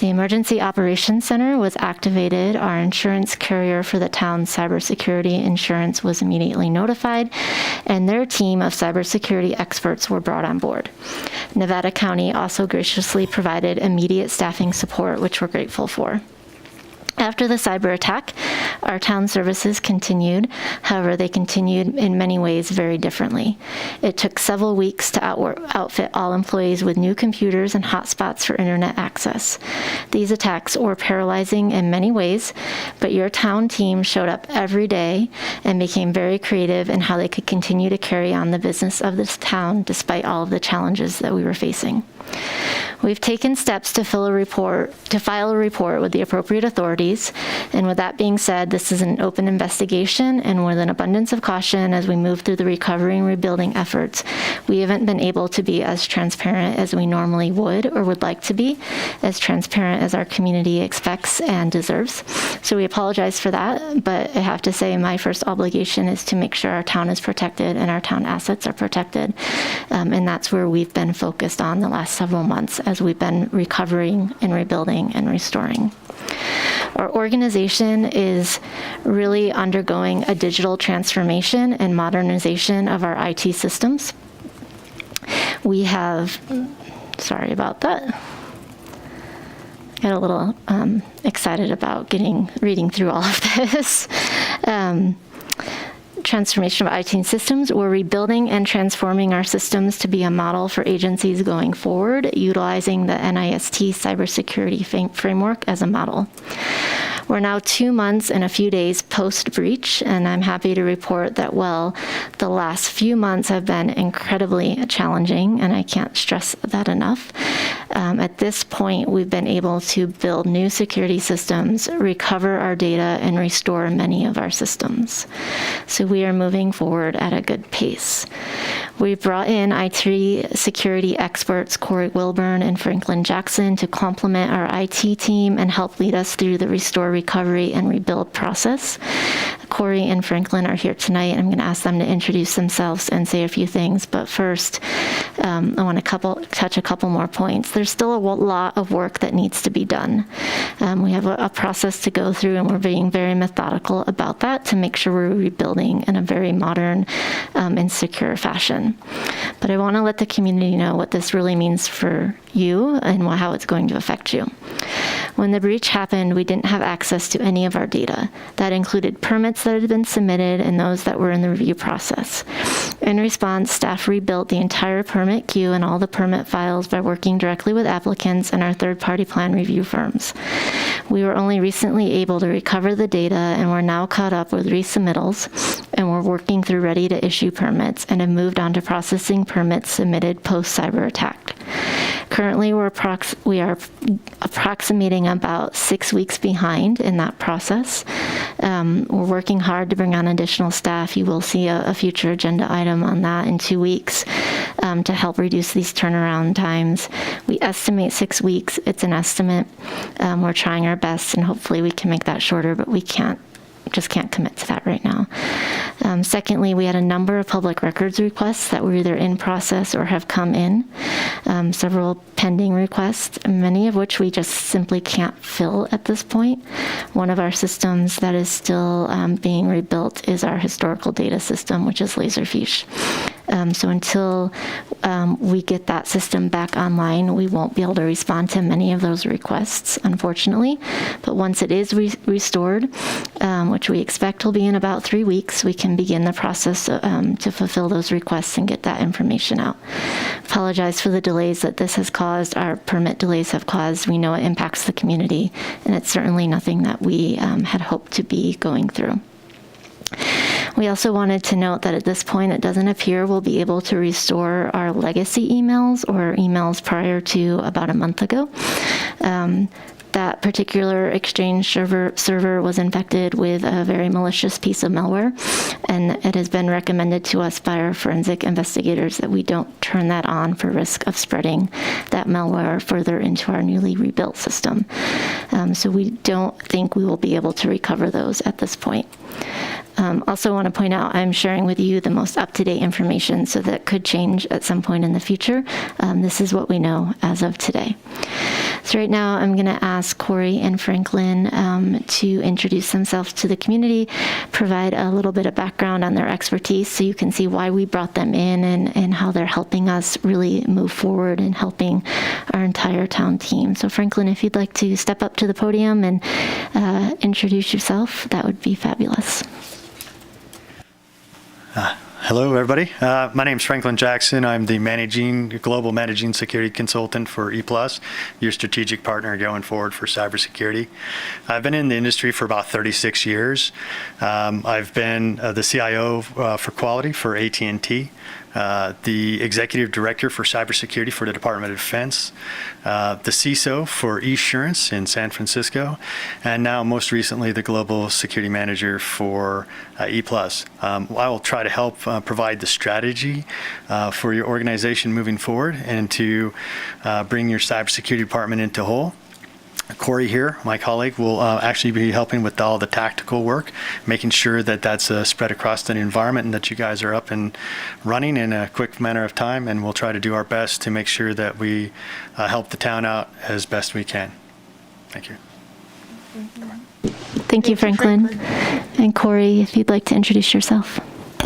The Emergency Operations Center was activated. Our insurance carrier for the town's cybersecurity insurance was immediately notified, and their team of cybersecurity experts were brought on board. Nevada County also graciously provided immediate staffing support, which we're grateful for. After the cyber attack, our town services continued. However, they continued in many ways very differently. It took several weeks to outfit all employees with new computers and hotspots for internet access. These attacks were paralyzing in many ways, but your town team showed up every day and became very creative in how they could continue to carry on the business of this town despite all of the challenges that we were facing. We've taken steps to file a report with the appropriate authorities. And with that being said, this is an open investigation, and with an abundance of caution as we move through the recovery and rebuilding efforts, we haven't been able to be as transparent as we normally would or would like to be, as transparent as our community expects and deserves. So we apologize for that, but I have to say my first obligation is to make sure our town is protected and our town assets are protected. And that's where we've been focused on the last last several months as we've been recovering and rebuilding and restoring. Our organization is really undergoing a digital transformation and modernization of our IT systems. We have, sorry about that. Got a little excited about reading through all of this. Transformation of IT systems. We're rebuilding and transforming our systems to be a model for agencies going forward, utilizing the NIST cybersecurity framework as a model. We're now 2 months and a few days post-breach, and I'm happy to report that, well, the last few months have been incredibly challenging, and I can't stress that enough. At this point, we've been able to build new security systems, recover our data, and restore many of our systems. So we are moving forward at a good pace. We've brought in IT security experts Corey Wilburn and Franklin Jackson to complement our IT team and help lead us through the restore, recovery, and rebuild process. Corey and Franklin are here tonight, and I'm going to ask them to introduce themselves and say a few things. But first, I want to touch a couple more points. There's still a lot of work that needs to be done. We have a process to go through, and we're being very methodical about that to make sure we're rebuilding in a very modern and secure fashion. But I want to let the community know what this really means for you and how it's going to affect you. When the breach happened, we didn't have access to any of our data. That included permits that had been submitted and those that were in the review process. In response, staff rebuilt the entire permit queue and all the permit files by working directly with applicants and our third-party plan review firms. We were only recently able to recover the data, and we're now caught up with resubmittals, and we're working through ready to issue permits and have moved on to processing permits submitted post-cyber attack. Currently, we are approximating about 6 weeks behind in that process. We're working hard to bring on additional staff. You will see a future agenda item on that in 2 weeks to help reduce these turnaround times. We estimate 6 weeks. It's an estimate. We're trying our best, and hopefully we can make that shorter, but we just can't commit to that right now. Secondly, we had a number of public records requests that were either in process or have come in, several pending requests, many of which we just simply can't fill at this point. One of our systems that is still being rebuilt is our historical data system, which is Laserfiche. So until we get that system back online, we won't be able to respond to many of those requests, unfortunately. But once it is restored, which we expect will be in about 3 weeks, we can begin the process to fulfill those requests and get that information out. Apologize for the delays that this has caused, our permit delays have caused. We know it impacts the community, and it's certainly nothing that we had hoped to be going through. We also wanted to note that at this point, it doesn't appear we'll be able to restore our legacy emails or emails prior to about a month ago. That particular Exchange server was infected with a very malicious piece of malware, and it has been recommended to us by our forensic investigators that we don't turn that on for risk of spreading that malware further into our newly rebuilt system. So we don't think we will be able to recover those at this point. Also want to point out, I'm sharing with you the most up-to-date information, so that could change at some point in the future. This is what we know as of today. So right now, I'm going to ask Corey and Franklin to introduce themselves to the community, provide a little bit of background on their expertise so you can see why we brought them in and how they're helping us really move forward and helping our entire town team. So Franklin, if you'd like to step up to the podium and introduce yourself, that would be fabulous. Hello, everybody. My name is Franklin Jackson. I'm the global managing security consultant for E+, your strategic partner going forward for cybersecurity. I've been in the industry for about 36 years. I've been the CIO for quality for AT&T. The executive director for cybersecurity for the Department of Defense, the CISO for Esurance in San Francisco, and now most recently the global security manager for E+. I will try to help provide the strategy for your organization moving forward and to bring your cybersecurity department into whole. Corey here, my colleague, will actually be helping with all the tactical work, making sure that that's spread across the environment and that you guys are up and running in a quick manner of time, and we'll try to do our best to make sure that we help the town out as best we can. Thank you. Thank you, Franklin. And Corey, if you'd like to introduce yourself.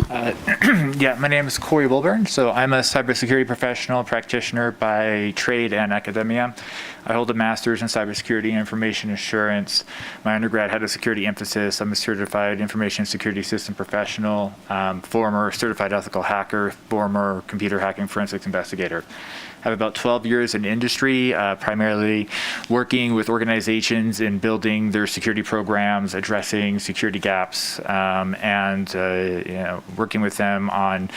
Yeah, my name is Corey Wilburn. So I'm a cybersecurity professional practitioner by trade and academia. I hold a master's in cybersecurity and information assurance. My undergrad had a security emphasis. I'm a certified information security system professional, former certified ethical hacker, former computer hacking forensics investigator. I have about 12 years in industry, primarily working with organizations in building their security programs, addressing security gaps, and working with them on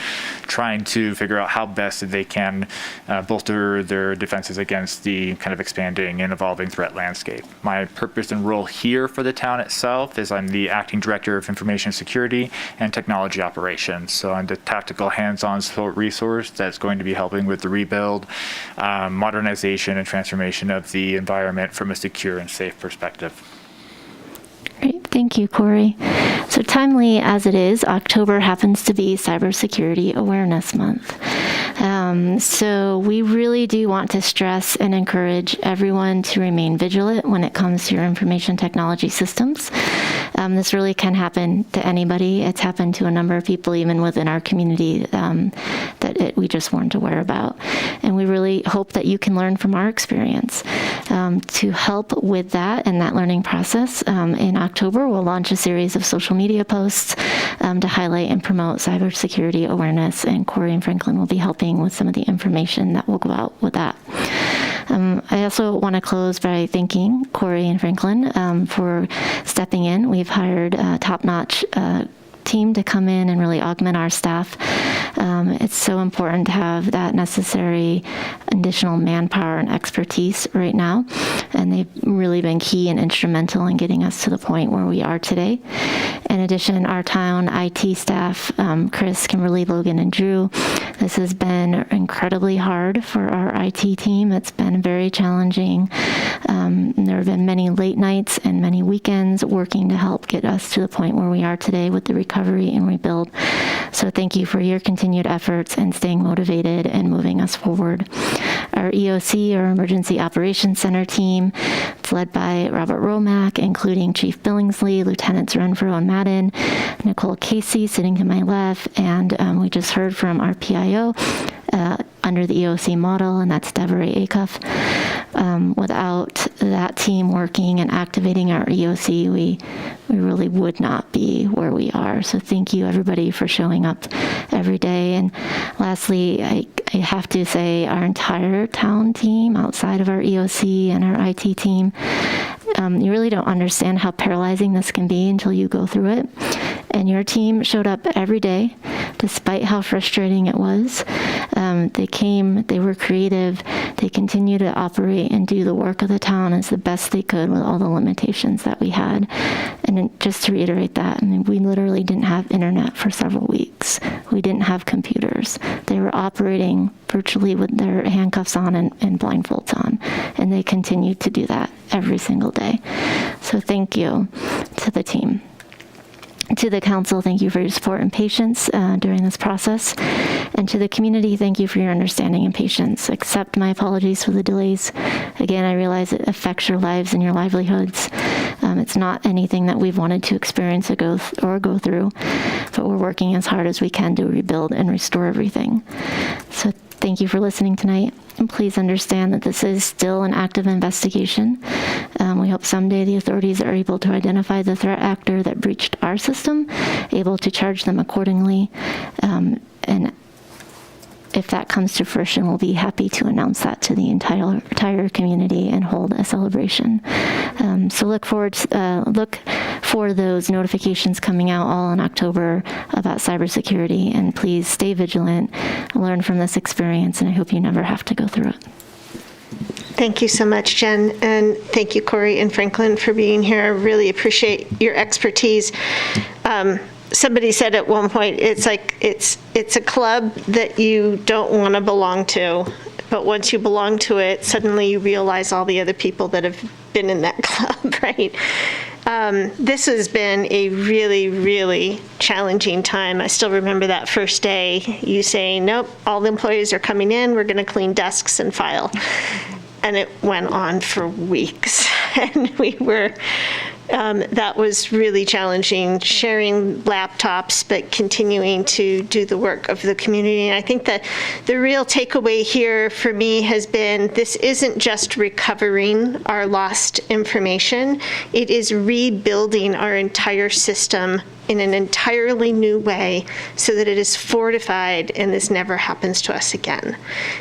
trying to figure out how best they can bolster their defenses against the kind of expanding and evolving threat landscape. My purpose and role here for the town itself is I'm the acting director of information security and technology operations. So I'm the tactical hands-on support resource that's going to be helping with the rebuild, modernization and transformation of the environment from a secure and safe perspective. Great, thank you, Corey. So timely as it is, October happens to be Cybersecurity Awareness Month. So we really do want to stress and encourage everyone to remain vigilant when it comes to your information technology systems. This really can happen to anybody. It's happened to a number of people even within our community we just weren't aware about. And we really hope that you can learn from our experience. To help with that and that learning process, in October, we'll launch a series of social media posts to highlight and promote cybersecurity awareness, and Corey and Franklin will be helping with some of the information that will go out with that. I also want to close by thanking Corey and Franklin for stepping in. We've hired a top-notch team to come in and really augment our staff. It's so important to have that necessary additional manpower and expertise right now, and they've really been key and instrumental in getting us to the point where we are today. In addition, our town IT staff, Chris, Kimberly, Logan, and Drew, this has been incredibly hard for our IT team. It's been very challenging. There have been many late nights and many weekends working to help get us to the point where we are today with the recovery and rebuild. So thank you for your continued efforts and staying motivated and moving us forward. Our EOC, our Emergency Operations Center team, it's led by Robert Romack, including Chief Billingsley, Lieutenants Renfro and Madden, Nicole Casey sitting to my left, and we just heard from our PIO under the EOC model, and that's Deborah Acuff. Without that team working and activating our EOC, we really would not be where we are. So thank you, everybody, for showing up every day. And lastly, I have to say our entire town team, outside of our EOC and our IT team, you really don't understand how paralyzing this can be until you go through it. And your team showed up every day, despite how frustrating it was. They came, they were creative, they continue to operate and do the work of the town as the best they could with all the limitations that we had. And just to reiterate that, I mean, we literally didn't have internet for several weeks. We didn't have computers. They were operating virtually with their handcuffs on and blindfolds on. And they continued to do that every single day. So thank you to the team. To the council, thank you for your support and patience during this process. And to the community, thank you for your understanding and patience. Accept my apologies for the delays. Again, I realize it affects your lives and your livelihoods. It's not anything that we've wanted to experience or go through, but we're working as hard as we can to rebuild and restore everything. So thank you for listening tonight. And please understand that this is still an active investigation. We hope someday the authorities are able to identify the threat actor that breached our system, able to charge them accordingly. And if that comes to fruition, we'll be happy to announce that to the entire community and hold a celebration. So look for those notifications coming out all in October about cybersecurity, and please stay vigilant, learn from this experience, and I hope you never have to go through it. Thank you so much, Jen, and thank you, Corey and Franklin, for being here. I really appreciate your expertise. Somebody said at one point, it's like it's a club that you don't want to belong to, but once you belong to it, suddenly you realize all the other people that have been in that club, right? This has been a really, really challenging time. I still remember that first day, you saying, nope, all the employees are coming in, we're gonna clean desks and file. And it went on for weeks. And we were, that was really challenging, sharing laptops, but continuing to do the work of the community. And I think that the real takeaway here for me has been, this isn't just recovering our lost information, it is rebuilding our entire system in an entirely new way so that it is fortified and this never happens to us again.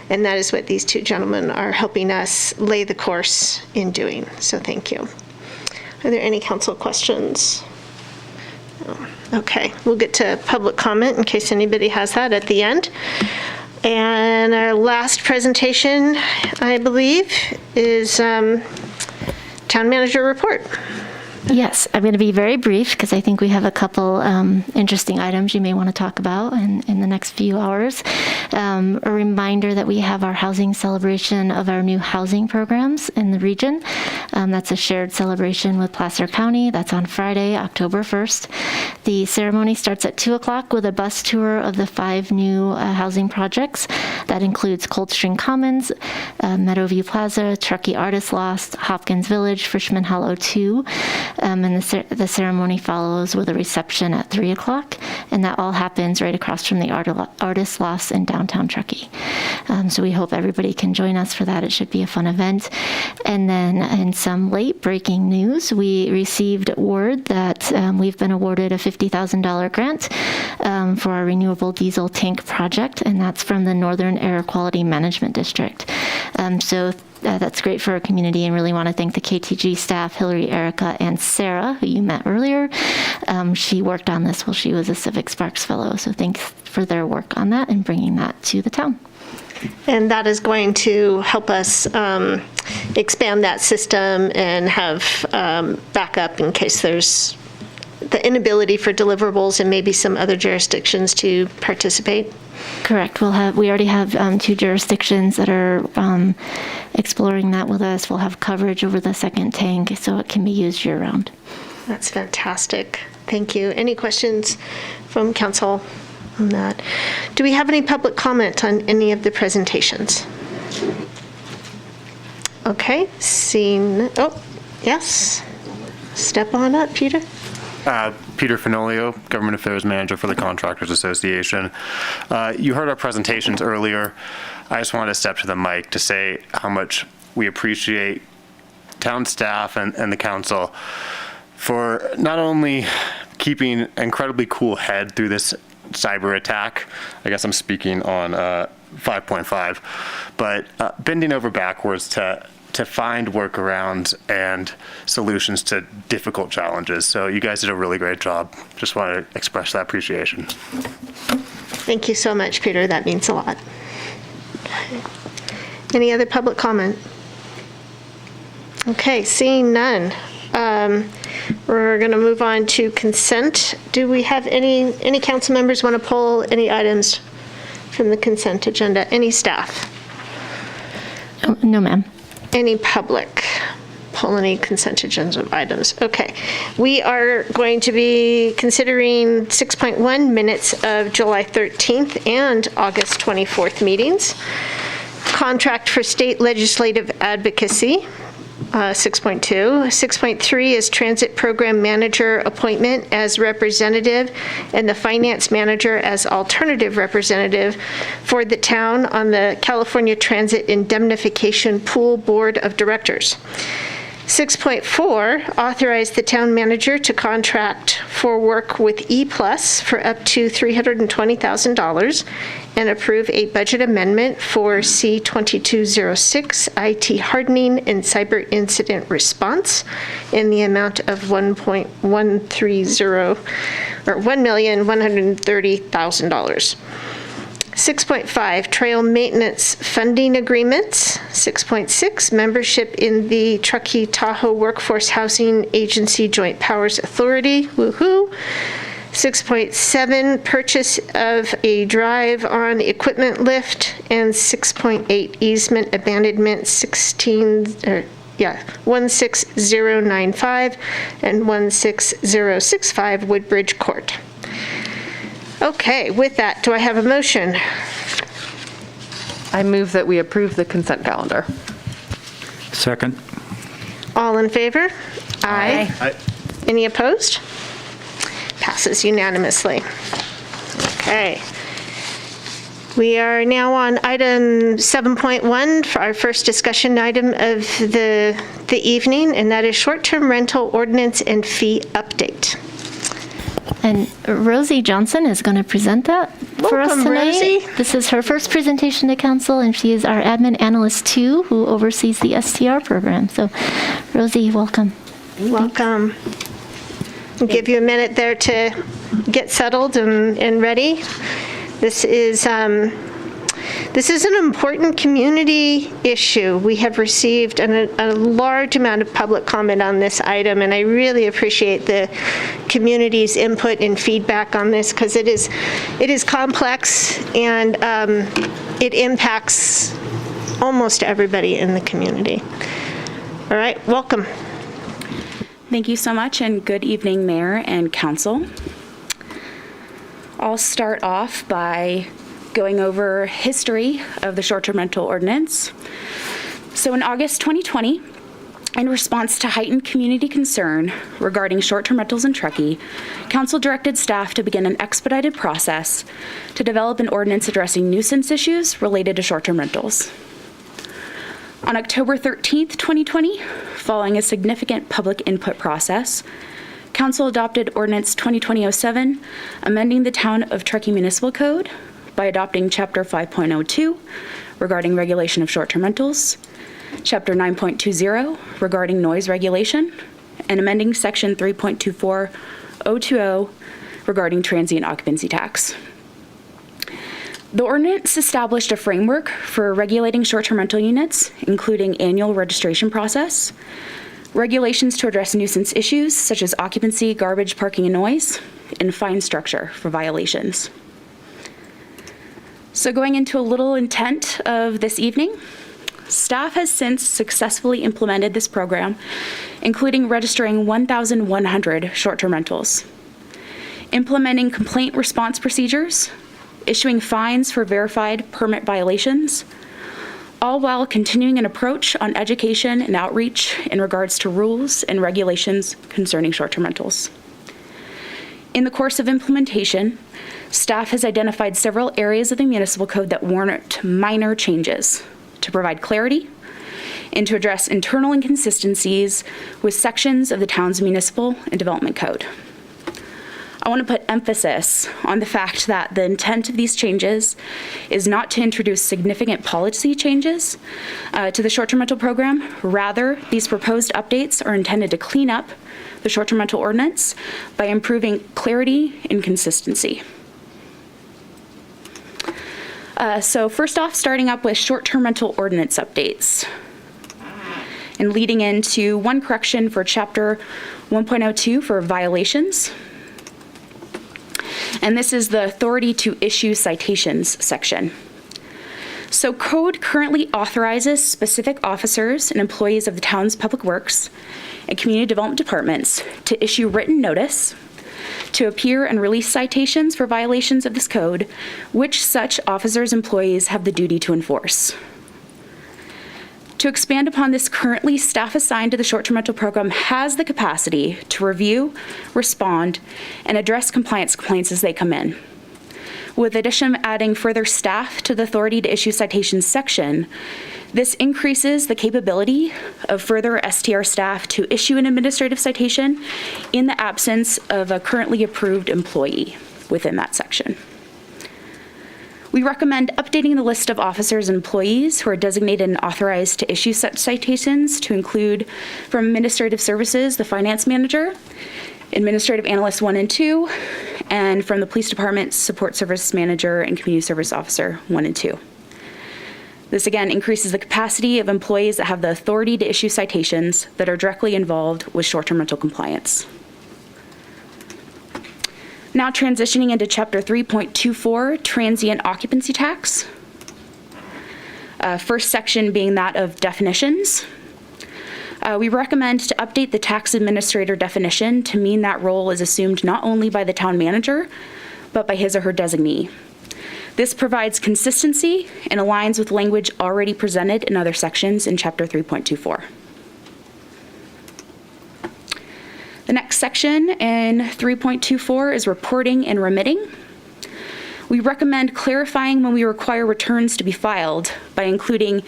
And that is what these two gentlemen are helping us lay the course in doing. So thank you. Are there any council questions? No. Okay, we'll get to public comment in case anybody has that at the end. And our last presentation, I believe, is Town Manager Report. Yes, I'm going to be very brief because I think we have a couple interesting items you may want to talk about in the next few hours. A reminder that we have our housing celebration of our new housing programs in the region. That's a shared celebration with Placer County. That's on Friday, October 1st. The ceremony starts at 2 o'clock with a bus tour of the 5 new housing projects. That includes Coldstream Commons, Meadowview Plaza, Truckee Artist Loft, Hopkins Village, Frischman Hollow 2. And the ceremony follows with a reception at 3 o'clock, and that all happens right across from the Artist Lofts in downtown Truckee. So we hope everybody can join us for that. It should be a fun event. And then in some late breaking news, we received word that we've been awarded a $50,000 grant for our renewable diesel tank project, and that's from the Northern Air Quality Management District. That's great for our community, and really want to thank the KTG staff, Hillary, Erica, and Sarah, who you met earlier. She worked on this while she was a Civic Sparks Fellow, so thanks for their work on that and bringing that to the town. And that is going to help us expand that system and have backup in case there's the inability for deliverables and maybe some other jurisdictions to participate. Correct. We already have 2 jurisdictions that are exploring that with us. We'll have coverage over the second tank, so it can be used year-round. That's fantastic. Thank you. Any questions from council on that? Do we have any public comment on any of the presentations? Okay, seeing, oh, yes. Step on up, Peter. Peter Finolio, Government Affairs Manager for the Contractors Association. You heard our presentations earlier. I just wanted to step to the mic to say how much we appreciate town staff and the council for not only keeping an incredibly cool head through this cyber attack. I guess I'm speaking on 5.5, but bending over backwards to find workarounds and solutions to difficult challenges. So you guys did a really great job. Just want to express that appreciation. Thank you so much, Peter. That means a lot. Any other public comment? Okay, seeing none. We're going to move on to consent. Do we have any council members want to pull any items from the consent agenda? Any staff? No, ma'am. Any public pull any consent agenda items? Okay. We are going to be considering 6.1 minutes of July 13th and August 24th meetings. Contract for state legislative advocacy. 6.2. 6.3 is transit program manager appointment as representative and the finance manager as alternative representative for the town on the California Transit Indemnification Pool Board of Directors. 6.4, authorize the town manager to contract for work with E+ for up to $320,000 and approve a budget amendment for C2206 IT hardening and cyber incident response in the amount of $1,130,000. 6.5, trail maintenance funding agreements. 6.6, membership in the Truckee Tahoe Workforce Housing Agency Joint Powers Authority. Woohoo! 6.7, purchase of a drive-on equipment lift. And 6.8, easement abandonment 16095 and 16065 Woodbridge Court. Okay, with that, do I have a motion? I move that we approve the consent calendar. Second. All in favor? Aye. Aye. Any opposed? Passes unanimously. Okay. We are now on item 7.1 for our first discussion item of the evening, and that is short-term rental ordinance and fee update. And Rosie Johnson is going to present that for us Welcome, tonight. Rosie. This is her first presentation to council, and she is our admin analyst too, who oversees the STR program. So, Rosie, welcome. Welcome. I'll give you a minute there to get settled and ready. This is an important community issue. We have received a large amount of public comment on this item, and I really appreciate the community's input and feedback on this because it is complex and it impacts almost everybody in the community. All right, welcome. Thank you so much, and good evening, Mayor and Council. I'll start off by going over history of the short-term rental ordinance. So in August 2020, in response to heightened community concern regarding short-term rentals in Truckee, Council directed staff to begin an expedited process to develop an ordinance addressing nuisance issues related to short-term rentals. On October 13th, 2020, following a significant public input process, Council adopted Ordinance 2020-07, amending the Town of Truckee Municipal Code by adopting Chapter 5.02 regarding regulation of short-term rentals, Chapter 9.20 regarding noise regulation, and amending Section 3.24020 regarding transient occupancy tax. The ordinance established a framework for regulating short-term rental units, including annual registration process, regulations to address nuisance issues such as occupancy, garbage, parking, and noise, and fine structure for violations. So going into a little intent of this evening, staff has since successfully implemented this program, including registering 1,100 short-term rentals, implementing complaint response procedures, issuing fines for verified permit violations, all while continuing an approach on education and outreach in regards to rules and regulations concerning short-term rentals. In the course of implementation, staff has identified several areas of the municipal code that warrant minor changes to provide clarity and to address internal inconsistencies with sections of the town's municipal and development code. I want to put emphasis on the fact that the intent of these changes is not to introduce significant policy changes to the short-term rental program. Rather, these proposed updates are intended to clean up the short-term rental ordinance by improving clarity and consistency. So first off, starting up with short-term rental ordinance updates and leading into one correction for Chapter 1.02 for violations. And this is the authority to issue citations section. So code currently authorizes specific officers and employees of the town's public works and community development departments to issue written notice, to appear and release citations for violations of this code, which such officers' employees have the duty to enforce. To expand upon this, currently staff assigned to the short-term rental program has the capacity to review, respond, and address compliance complaints as they come in. With addition adding further staff to the authority to issue citations section, this increases the capability of further STR staff to issue an administrative citation in the absence of a currently approved employee within that section. We recommend updating the list of officers and employees who are designated and authorized to issue such citations to include from Administrative Services, the Finance Manager, Administrative Analyst 1 and 2, and from the Police Department, Support Service Manager and Community Service Officer 1 and 2. This again increases the capacity of employees that have the authority to issue citations that are directly involved with short-term rental compliance. Now transitioning into Chapter 3.24, Transient Occupancy Tax. First section being that of definitions. We recommend to update the tax administrator definition to mean that role is assumed not only by the town manager, but by his or her designee. This provides consistency and aligns with language already presented in other sections in Chapter 3.24. The next section in 3.24 is reporting and remitting. We recommend clarifying when we require returns to be filed by including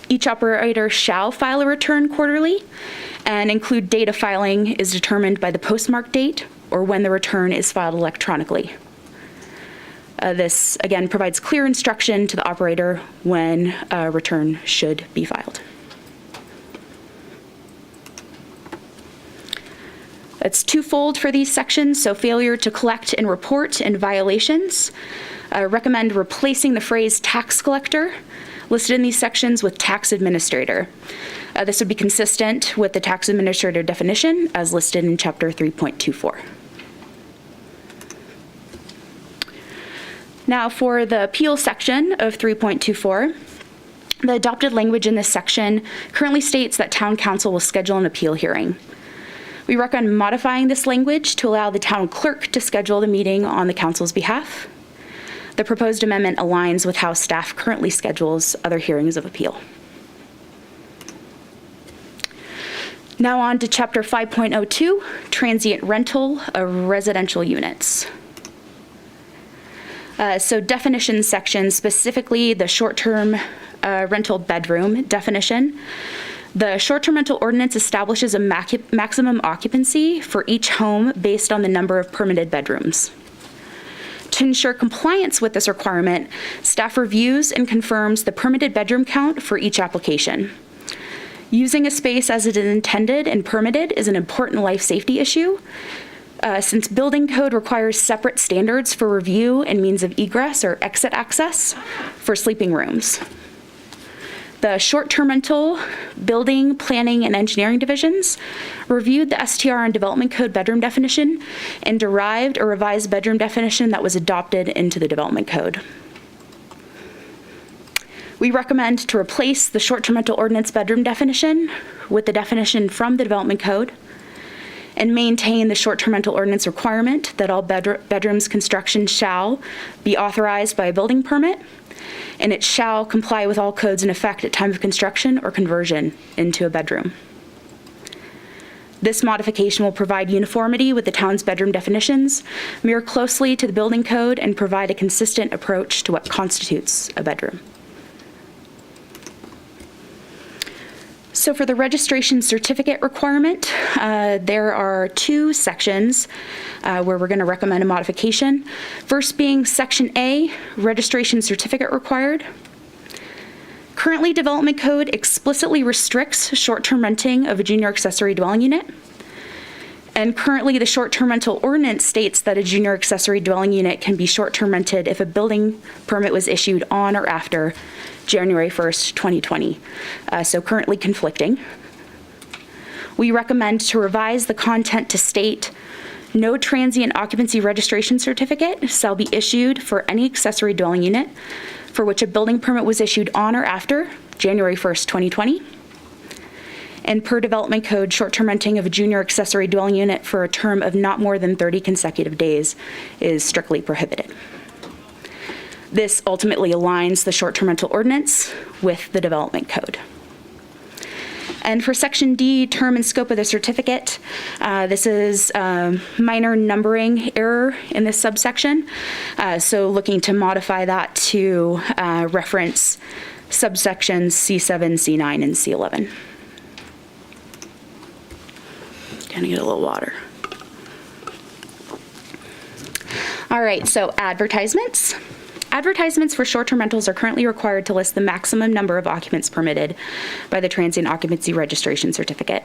each operator shall file a return quarterly, and include data filing is determined by the postmark date or when the return is filed electronically. This, again, provides clear instruction to the operator when a return should be filed. It's twofold for these sections, so failure to collect and report and violations. Recommend replacing the phrase tax collector listed in these sections with tax administrator. This would be consistent with the tax administrator definition as listed in Chapter 3.24. Now for the appeal section of 3.24, the adopted language in this section currently states that town council will schedule an appeal hearing. We recommend modifying this language to allow the town clerk to schedule the meeting on the council's behalf. The proposed amendment aligns with how staff currently schedules other hearings of appeal. Now on to Chapter 5.02, transient rental of residential units. So definition section, specifically the short-term rental bedroom definition. The short-term rental ordinance establishes a maximum occupancy for each home based on the number of permitted bedrooms. To ensure compliance with this requirement, staff reviews and confirms the permitted bedroom count for each application. Using a space as it is intended and permitted is an important life safety issue, since building code requires separate standards for review and means of egress or exit access for sleeping rooms. The short-term rental, building, planning, and engineering divisions reviewed the STR and development code bedroom definition and derived a revised bedroom definition that was adopted into the development code. We recommend to replace the short-term rental ordinance bedroom definition with the definition from the development code and maintain the short-term rental ordinance requirement that all bedrooms construction shall be authorized by a building permit, and it shall comply with all codes in effect at time of construction or conversion into a bedroom. This modification will provide uniformity with the town's bedroom definitions, mirror closely to the building code, and provide a consistent approach to what constitutes a bedroom. So for the registration certificate requirement, there are two sections where we're going to recommend a modification. First being Section A, registration certificate required. Currently, development code explicitly restricts short-term renting of a junior accessory dwelling unit. And currently, the short-term rental ordinance states that a junior accessory dwelling unit can be short-term rented if a building permit was issued on or after January 1st, 2020. So currently conflicting. We recommend to revise the content to state, no transient occupancy registration certificate shall be issued for any accessory dwelling unit for which a building permit was issued on or after January 1st, 2020. And per development code, short-term renting of a junior accessory dwelling unit for a term of not more than 30 consecutive days is strictly prohibited. This ultimately aligns the short-term rental ordinance with the development code. And for Section D, term and scope of the certificate, this is a minor numbering error in this subsection. So looking to modify that to reference subsections C7, C9, and C11. Gonna get a little water. All right, so advertisements. Advertisements for short-term rentals are currently required to list the maximum number of occupants permitted by the transient occupancy registration certificate.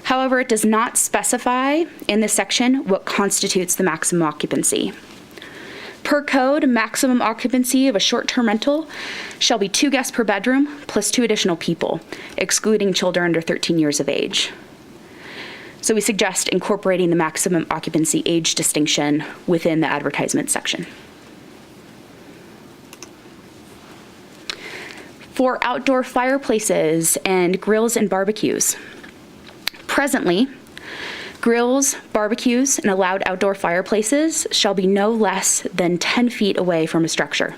However, it does not specify in this section what constitutes the maximum occupancy. Per code, maximum occupancy of a short-term rental shall be 2 guests per bedroom plus 2 additional people, excluding children under 13 years of age. So we suggest incorporating the maximum occupancy age distinction within the advertisement section. For outdoor fireplaces and grills and barbecues, Presently, grills, barbecues, and allowed outdoor fireplaces shall be no less than 10 feet away from a structure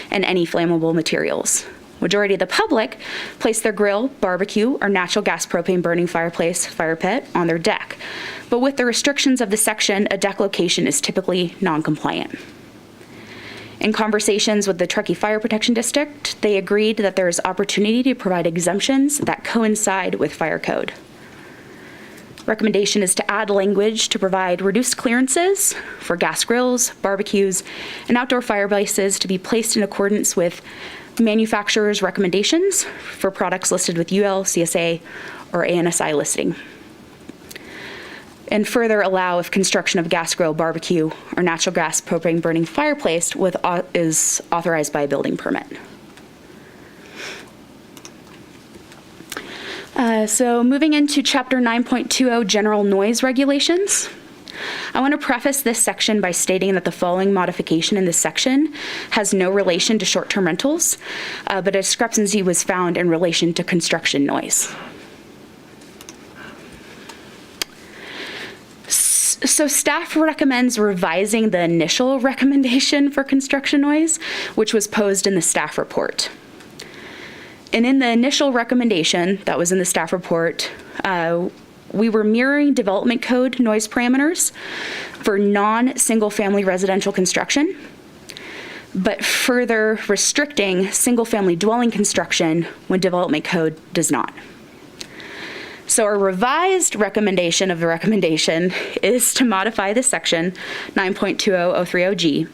and any flammable materials. Majority of the public place their grill, barbecue, or natural gas propane burning fireplace, fire pit on their deck. But with the restrictions of the section, a deck location is typically non-compliant. In conversations with the Truckee Fire Protection District, they agreed that there is opportunity to provide exemptions that coincide with fire code. Recommendation is to add language to provide reduced clearances for gas grills, barbecues, and outdoor fireplaces to be placed in accordance with manufacturer's recommendations for products listed with UL, CSA, or ANSI listing. And further allow if construction of gas grill, barbecue, or natural gas propane burning fireplace is authorized by a building permit. So moving into Chapter 9.20, General Noise Regulations. I want to preface this section by stating that the following modification in this section has no relation to short-term rentals, but a discrepancy was found in relation to construction noise. So staff recommends revising the initial recommendation for construction noise, which was posed in the staff report. And in the initial recommendation that was in the staff report, we were mirroring development code noise parameters for non-single family residential construction, but further restricting single family dwelling construction when development code does not. So our revised recommendation of the recommendation is to modify the section 9.20030G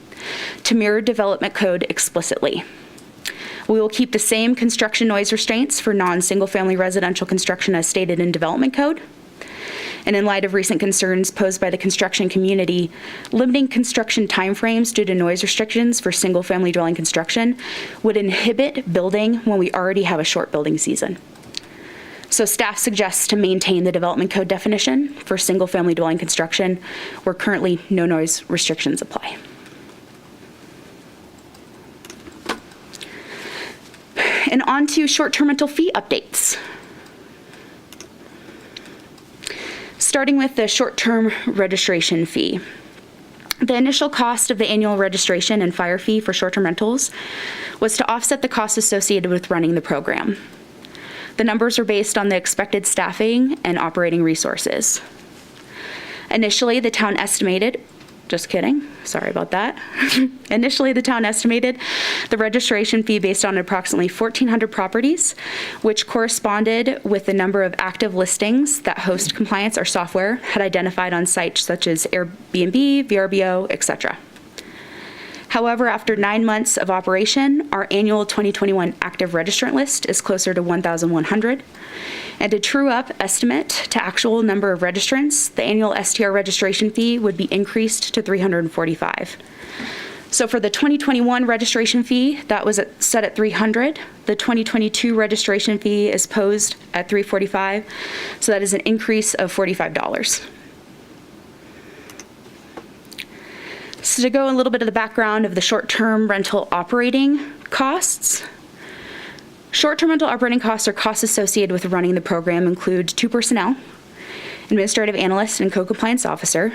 to mirror development code explicitly. We will keep the same construction noise restraints for non-single family residential construction as stated in development code. And in light of recent concerns posed by the construction community, limiting construction timeframes due to noise restrictions for single family dwelling construction would inhibit building when we already have a short building season. So staff suggests to maintain the development code definition for single family dwelling construction where currently no noise restrictions apply. And on to short-term rental fee updates. Starting with the short-term registration fee. The initial cost of the annual registration and fire fee for short-term rentals was to offset the costs associated with running the program. The numbers are based on the expected staffing and operating resources. Initially, the town estimated, just kidding, sorry about that. Initially, the town estimated the registration fee based on approximately 1,400 properties, which corresponded with the number of active listings that host compliance or software had identified on sites such as Airbnb, VRBO, etc. However, after 9 months of operation, our annual 2021 active registrant list is closer to 1,100. And a true-up estimate to actual number of registrants, the annual STR registration fee would be increased to $345. So for the 2021 registration fee, that was set at $300. The 2022 registration fee is posed at $345. So that is an increase of $45. So to go a little bit of the background of the short-term rental operating costs. Short-term rental operating costs or costs associated with running the program include 2 personnel, administrative analyst and co-compliance officer,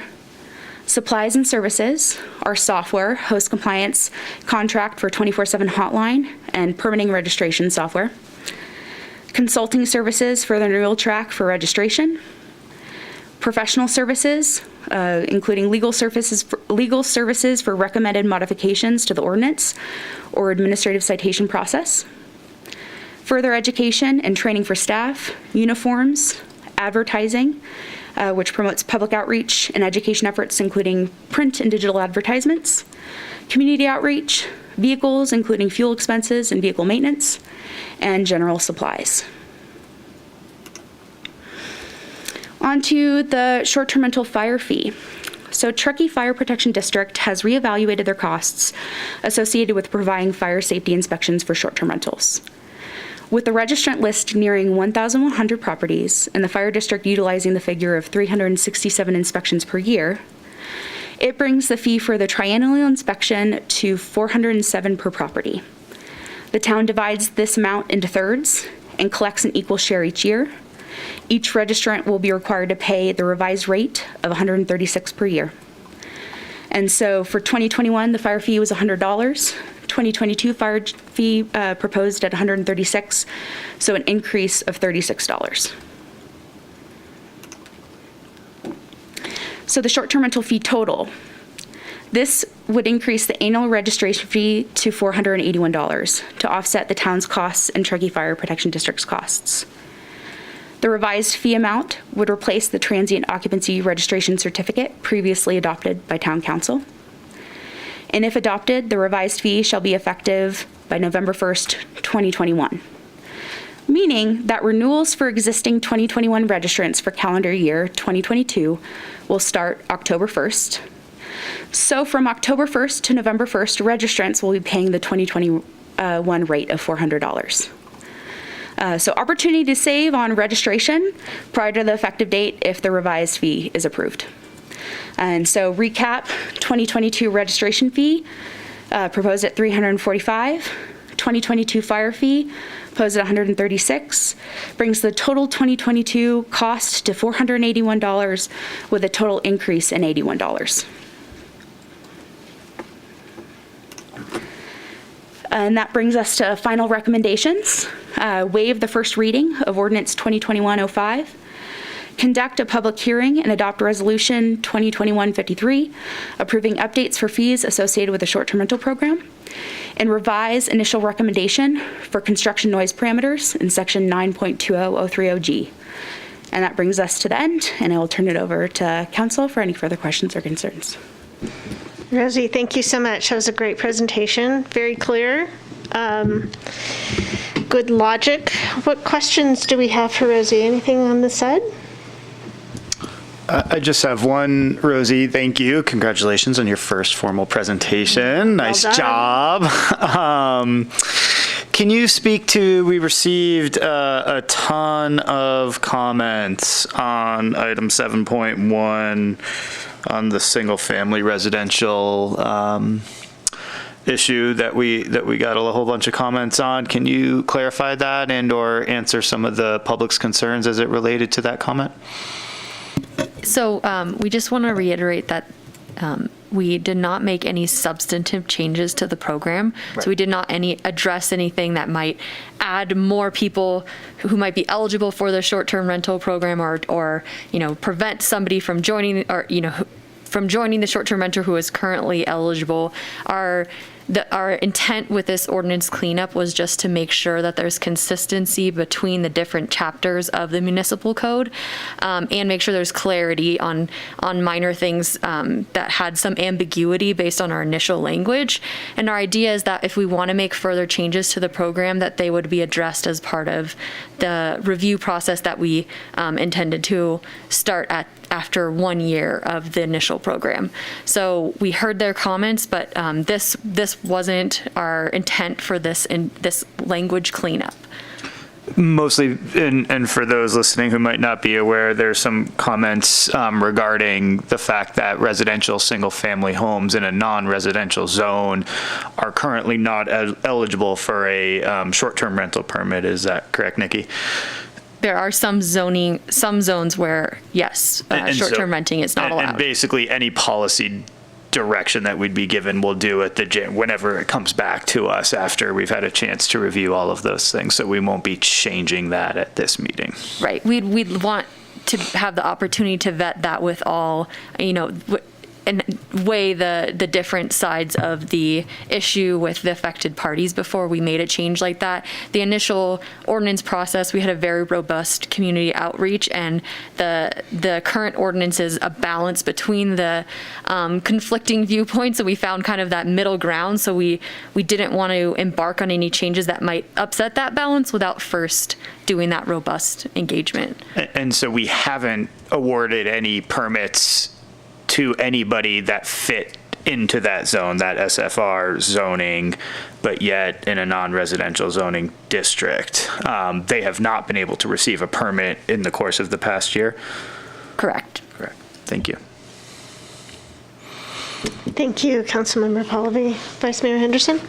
supplies and services, our software, host compliance, contract for 24/7 hotline, and permitting registration software, consulting services for the renewal track for registration, professional services, including legal services for recommended modifications to the ordinance or administrative citation process, further education and training for staff, uniforms, advertising, which promotes public outreach and education efforts, including print and digital advertisements, community outreach, vehicles, including fuel expenses and vehicle maintenance, and general supplies. On to the short-term rental fire fee. So Truckee Fire Protection District has reevaluated their costs associated with providing fire safety inspections for short-term rentals. With the registrant list nearing 1,100 properties and the fire district utilizing the figure of 367 inspections per year, it brings the fee for the triennial inspection to $407 per property. The town divides this amount into thirds and collects an equal share each year. Each registrant will be required to pay the revised rate of $136 per year. And so for 2021, the fire fee was $100. 2022 fire fee proposed at $136, so an increase of $36. So the short-term rental fee total. This would increase the annual registration fee to $481 to offset the town's costs and Truckee Fire Protection District's costs. The revised fee amount would replace the transient occupancy registration certificate previously adopted by Town Council. And if adopted, the revised fee shall be effective by November 1st, 2021. Meaning that renewals for existing 2021 registrants for calendar year 2022 will start October 1st. So from October 1st to November 1st, registrants will be paying the 2021 rate of $400. So opportunity to save on registration prior to the effective date if the revised fee is approved. And so recap, 2022 registration fee proposed at $345, 2022 fire fee proposed at $136, brings the total 2022 cost to $481 with a total increase in $81. And that brings us to final recommendations. Waive the first reading of Ordinance 2021-05. Conduct a public hearing and adopt Resolution 2021-53, approving updates for fees associated with the short-term rental program. And revise initial recommendation for construction noise parameters in Section 9.20030G. And that brings us to the end, and I will turn it over to Council for any further questions or concerns. Rosie, thank you so much. That was a great presentation. Very clear. Good logic. What questions do we have for Rosie? Anything on this side? I just have one, Rosie. Thank you. Congratulations on your first formal presentation. Nice job. Can you speak to, we received a ton of comments on item 7.1 on the single family residential issue that we got a whole bunch of comments on. Can you clarify that and or answer some of the public's concerns as it related to that comment? So we just want to reiterate that we did not make any substantive changes to the program. Right. So we did not address anything that might add more people who might be eligible for the short-term rental program or prevent somebody from joining from joining the short-term renter who is currently eligible. Our intent with this ordinance cleanup was just to make sure that there's consistency between the different chapters of the municipal code and make sure there's clarity on minor things that had some ambiguity based on our initial language. And our idea is that if we want to make further changes to the program, that they would be addressed as part of the review process that we intended to start after 1 year of the initial program. So we heard their comments, but this wasn't our intent for this language cleanup. Mostly, and for those listening who might not be aware, there's some comments regarding the fact that residential single-family homes in a non-residential zone are currently not eligible for a short-term rental permit. Is that correct, Nikki? There are some zones where, yes, short-term renting is not allowed. And basically any policy direction that we'd be given, we'll do at whenever it comes back to us after we've had a chance to review all of those things. So we won't be changing that at this meeting. Right. We'd want to have the opportunity to vet that with all, and weigh the different sides of the issue with the affected parties before we made a change like that. The initial ordinance process, we had a very robust community outreach, and the current ordinance is a balance between the conflicting viewpoints, so we found kind of that middle ground. So we didn't want to embark on any changes that might upset that balance without first doing that robust engagement. And so we haven't awarded any permits to anybody that fit into that zone, that SFR zoning, but yet in a non-residential zoning district. They have not been able to receive a permit in the course of the past year? Correct. Correct. Thank you. Thank you, Councilmember Pallavi. Vice Mayor Henderson?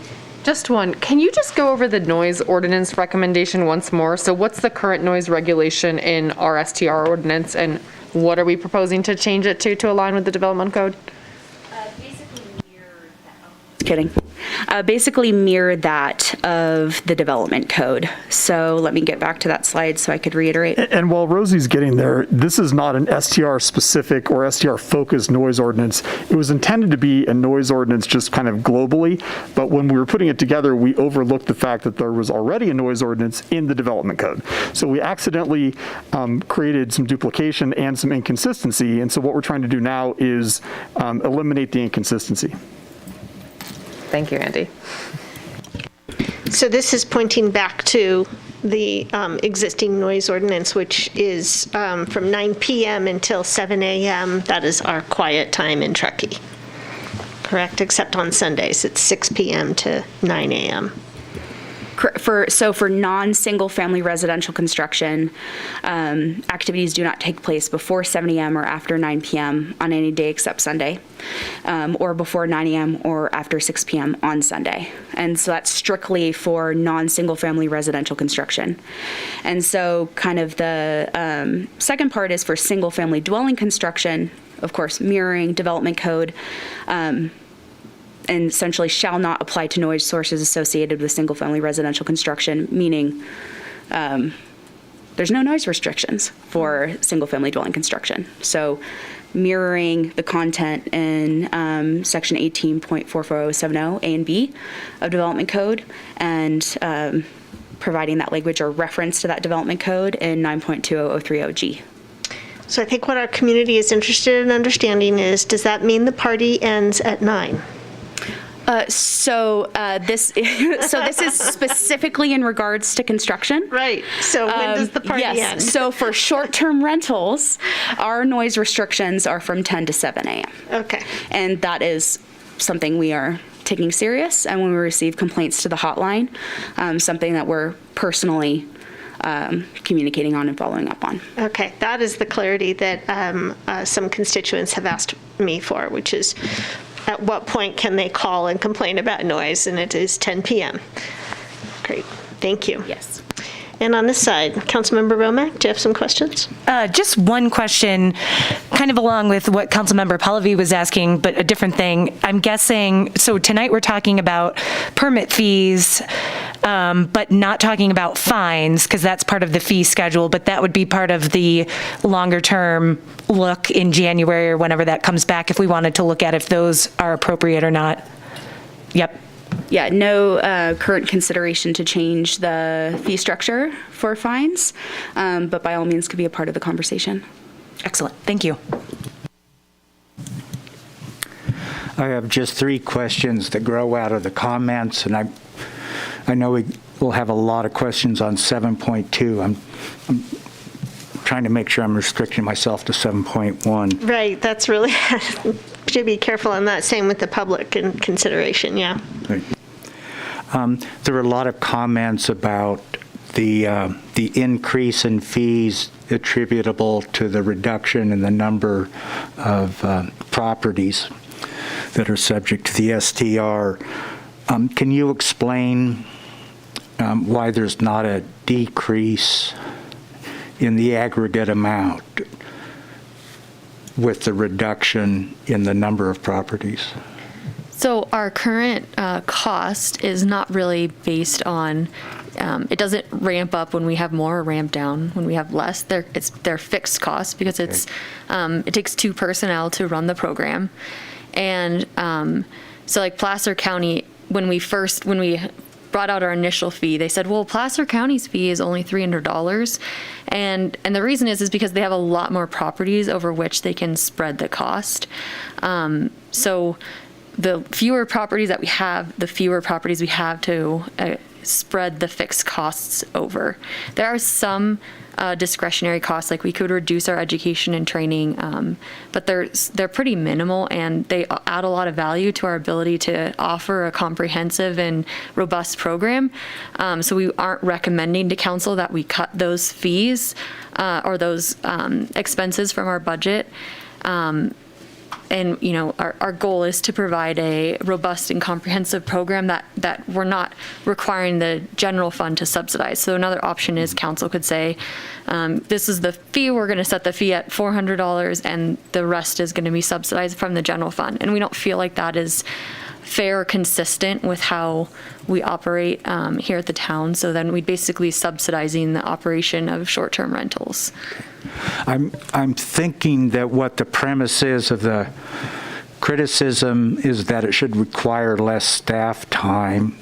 Just one. Can you just go over the noise ordinance recommendation once more? So what's the current noise regulation in our STR ordinance, and what are we proposing to change it to align with the development code? Basically mirror that of the development code. So let me get back to that slide so I could reiterate. And while Rosie's getting there, this is not an STR-specific or STR-focused noise ordinance. It was intended to be a noise ordinance just kind of globally, but when we were putting it together, we overlooked the fact that there was already a noise ordinance in the development code. So we accidentally created some duplication and some inconsistency, and so what we're trying to do now is eliminate the inconsistency. Thank you, Andy. So this is pointing back to the existing noise ordinance, which is from 9 p.m. until 7 a.m. That is our quiet time in Truckee. Correct, except on Sundays, it's 6 p.m. to 9 a.m. For non-single family residential construction, activities do not take place before 7 a.m. or after 9 p.m. on any day except Sunday, or before 9 a.m. or after 6 p.m. on Sunday. And so that's strictly for non-single family residential construction. And so kind of the second part is for single family dwelling construction, of course, mirroring development code, and essentially shall not apply to noise sources associated with single-family residential construction, meaning there's no noise restrictions for single-family dwelling construction. So mirroring the content in section 18.44070 A and B of development code, and providing that language or reference to that development code in 9.20030G. So I think what our community is interested in understanding is, does that mean the party ends at 9? So this is specifically in regards to construction. Right. So when does the party end? So for short-term rentals, our noise restrictions are from 10 to 7 a.m. Okay. And that is something we are taking serious. And when we receive complaints to the hotline, something that we're personally communicating on and following up on. Okay, that is the clarity that some constituents have asked me for, which is at what point can they call and complain about noise, and it is 10 p.m. Great, thank you. Yes. And on this side, Councilmember Romack, do you have some questions? Just one question, kind of along with what Councilmember Pallavi was asking, but a different thing. I'm guessing, so tonight we're talking about permit fees, but not talking about fines, because that's part of the fee schedule, but that would be part of the longer term look in January or whenever that comes back, if we wanted to look at if those are appropriate or not. Yep. Yeah, no current consideration to change the fee structure for fines, but by all means could be a part of the conversation. Excellent, thank you. I have just 3 questions that grow out of the comments, and I know we will have a lot of questions on 7.2. I'm trying to make sure I'm restricting myself to 7.1. Right, that's really, should be careful on that, same with the public in consideration, yeah. Right. There were a lot of comments about the increase in fees attributable to the reduction in the number of properties that are subject to the STR. Can you explain why there's not a decrease in the aggregate amount with the reduction in the number of properties? So our current cost is not really based on, it doesn't ramp up when we have more or ramp down when we have less. They're fixed costs because it's it takes 2 personnel to run the program. And so like Placer County, when we brought out our initial fee, they said, well, Placer County's fee is only $300. And the reason is because they have a lot more properties over which they can spread the cost. So the fewer properties that we have, the fewer properties we have to spread the fixed costs over. There are some discretionary costs, like we could reduce our education and training, but they're pretty minimal, and they add a lot of value to our ability to offer a comprehensive and robust program. So we aren't recommending to council that we cut those fees or those expenses from our budget. and, you know, our goal is to provide a robust and comprehensive program that we're not requiring the general fund to subsidize. So another option is council could say, this is the fee, we're going to set the fee at $400 and the rest is going to be subsidized from the general fund. And we don't feel like that is fair or consistent with how we operate here at the town. So then we'd basically subsidizing the operation of short-term rentals. I'm thinking that what the premise is of the criticism is that it should require less staff time,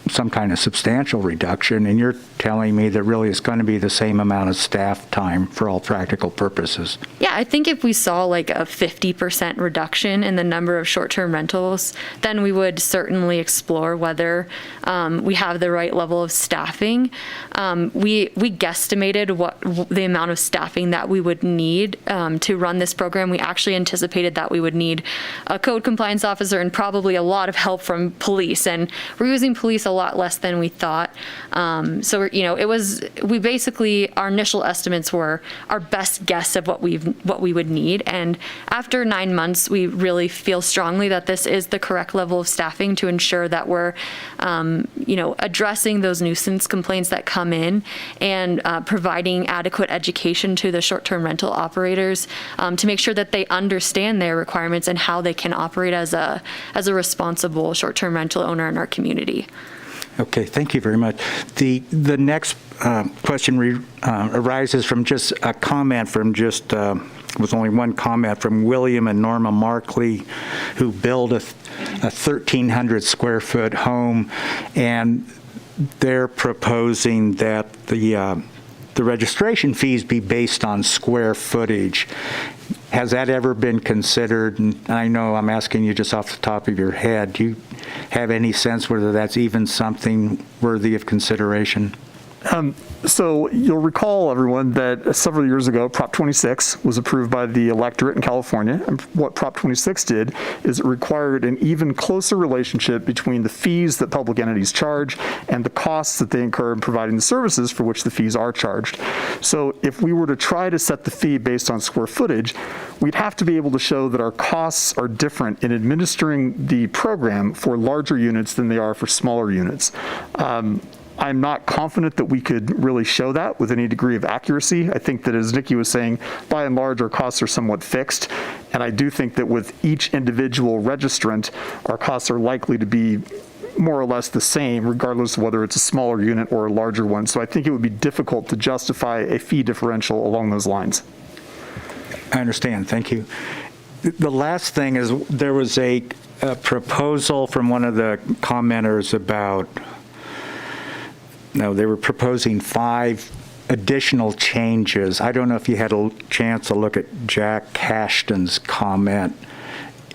some kind of substantial reduction, and you're telling me that really it's going to be the same amount of staff time for all practical purposes. Yeah, I think if we saw like a 50% reduction in the number of short-term rentals, then we would certainly explore whether we have the right level of staffing. We guesstimated what the amount of staffing that we would need to run this program. We actually anticipated that we would need a code compliance officer and probably a lot of help from police, and we're using police a lot less than we thought. So we're, you know, we basically, our initial estimates were our best guess of what we would need. And after 9 months, we really feel strongly that this is the correct level of staffing to ensure that we're, you know, addressing those nuisance complaints that come in and providing adequate education to the short-term rental operators to make sure that they understand their requirements and how they can operate as a responsible short-term rental owner in our community. Okay, thank you very much. The next question arises from just a comment from was only one comment from William and Norma Markley, who built a 1,300 square foot home, and they're proposing that the registration fees be based on square footage. Has that ever been considered? And I know I'm asking you just off the top of your head. Do you have any sense whether that's even something worthy of consideration? So you'll recall, everyone, that several years ago, Prop 26 was approved by the electorate in California. And what Prop 26 did is it required an even closer relationship between the fees that public entities charge and the costs that they incur in providing the services for which the fees are charged. So if we were to try to set the fee based on square footage, we'd have to be able to show that our costs are different in administering the program for larger units than they are for smaller units. I'm not confident that we could really show that with any degree of accuracy. I think that, as Nikki was saying, by and large, our costs are somewhat fixed. And I do think that with each individual registrant, our costs are likely to be more or less the same, regardless of whether it's a smaller unit or a larger one. So I think it would be difficult to justify a fee differential along those lines. I understand. Thank you. The last thing is there was a proposal from one of the commenters about they were proposing 5 additional changes. I don't know if you had a chance to look at Jack Cashton's comment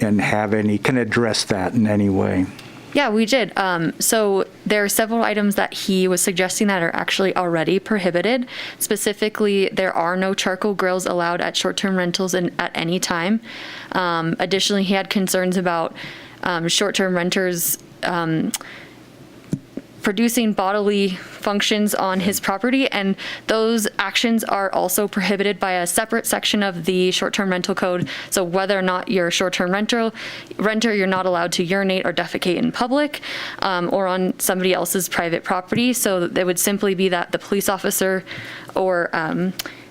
and can address that in any way. Yeah, we did. So there are several items that he was suggesting that are actually already prohibited. Specifically, there are no charcoal grills allowed at short-term rentals at any time. Additionally, he had concerns about short-term renters producing bodily functions on his property, and those actions are also prohibited by a separate section of the short-term rental code. So whether or not you're a short-term renter, you're not allowed to urinate or defecate in public or on somebody else's private property. So it would simply be that the police officer or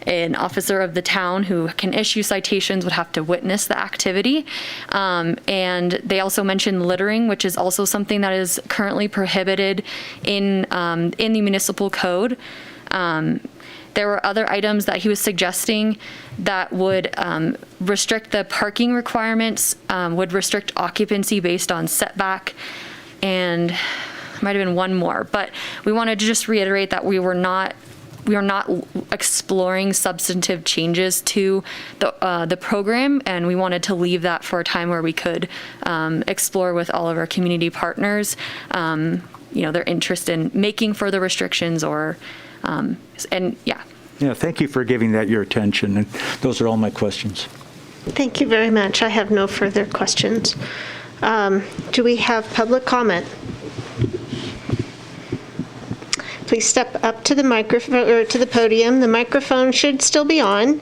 an officer of the town who can issue citations would have to witness the activity. And they also mentioned littering, which is also something that is currently prohibited in the municipal code. There were other items that he was suggesting that would restrict the parking requirements, would restrict occupancy based on setback, and might have been one more. But we wanted to just reiterate that we are not exploring substantive changes to the program, and we wanted to leave that for a time where we could explore with all of our community partners, their interest in making further restrictions or, Yeah, thank you for giving that your attention, and those are all my questions. Thank you very much. I have no further questions. Do we have public comment? please step up to the microphone or to the podium. The microphone should still be on.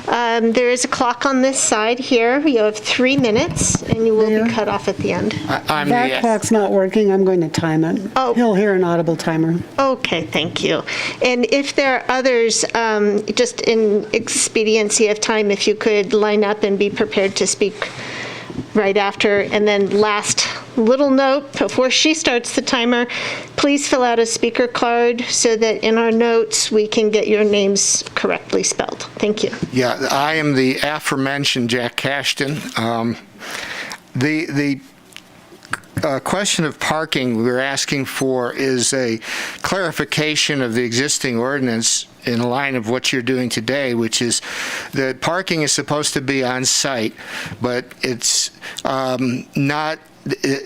There is a clock on this side here. You have 3 minutes, and you will be cut off at the end. That clock's not working. I'm going to time it. Oh. He'll hear an audible timer. Okay, thank you. And if there are others, just in expediency of time, if you could line up and be prepared to speak right after. And then last little note before she starts the timer, please fill out a speaker card so that in our notes we can get your names correctly spelled. Thank you. Yeah, I am the aforementioned Jack Cashton. The question of parking we're asking for is a clarification of the existing ordinance in line of what you're doing today, which is that parking is supposed to be on site, but it's not.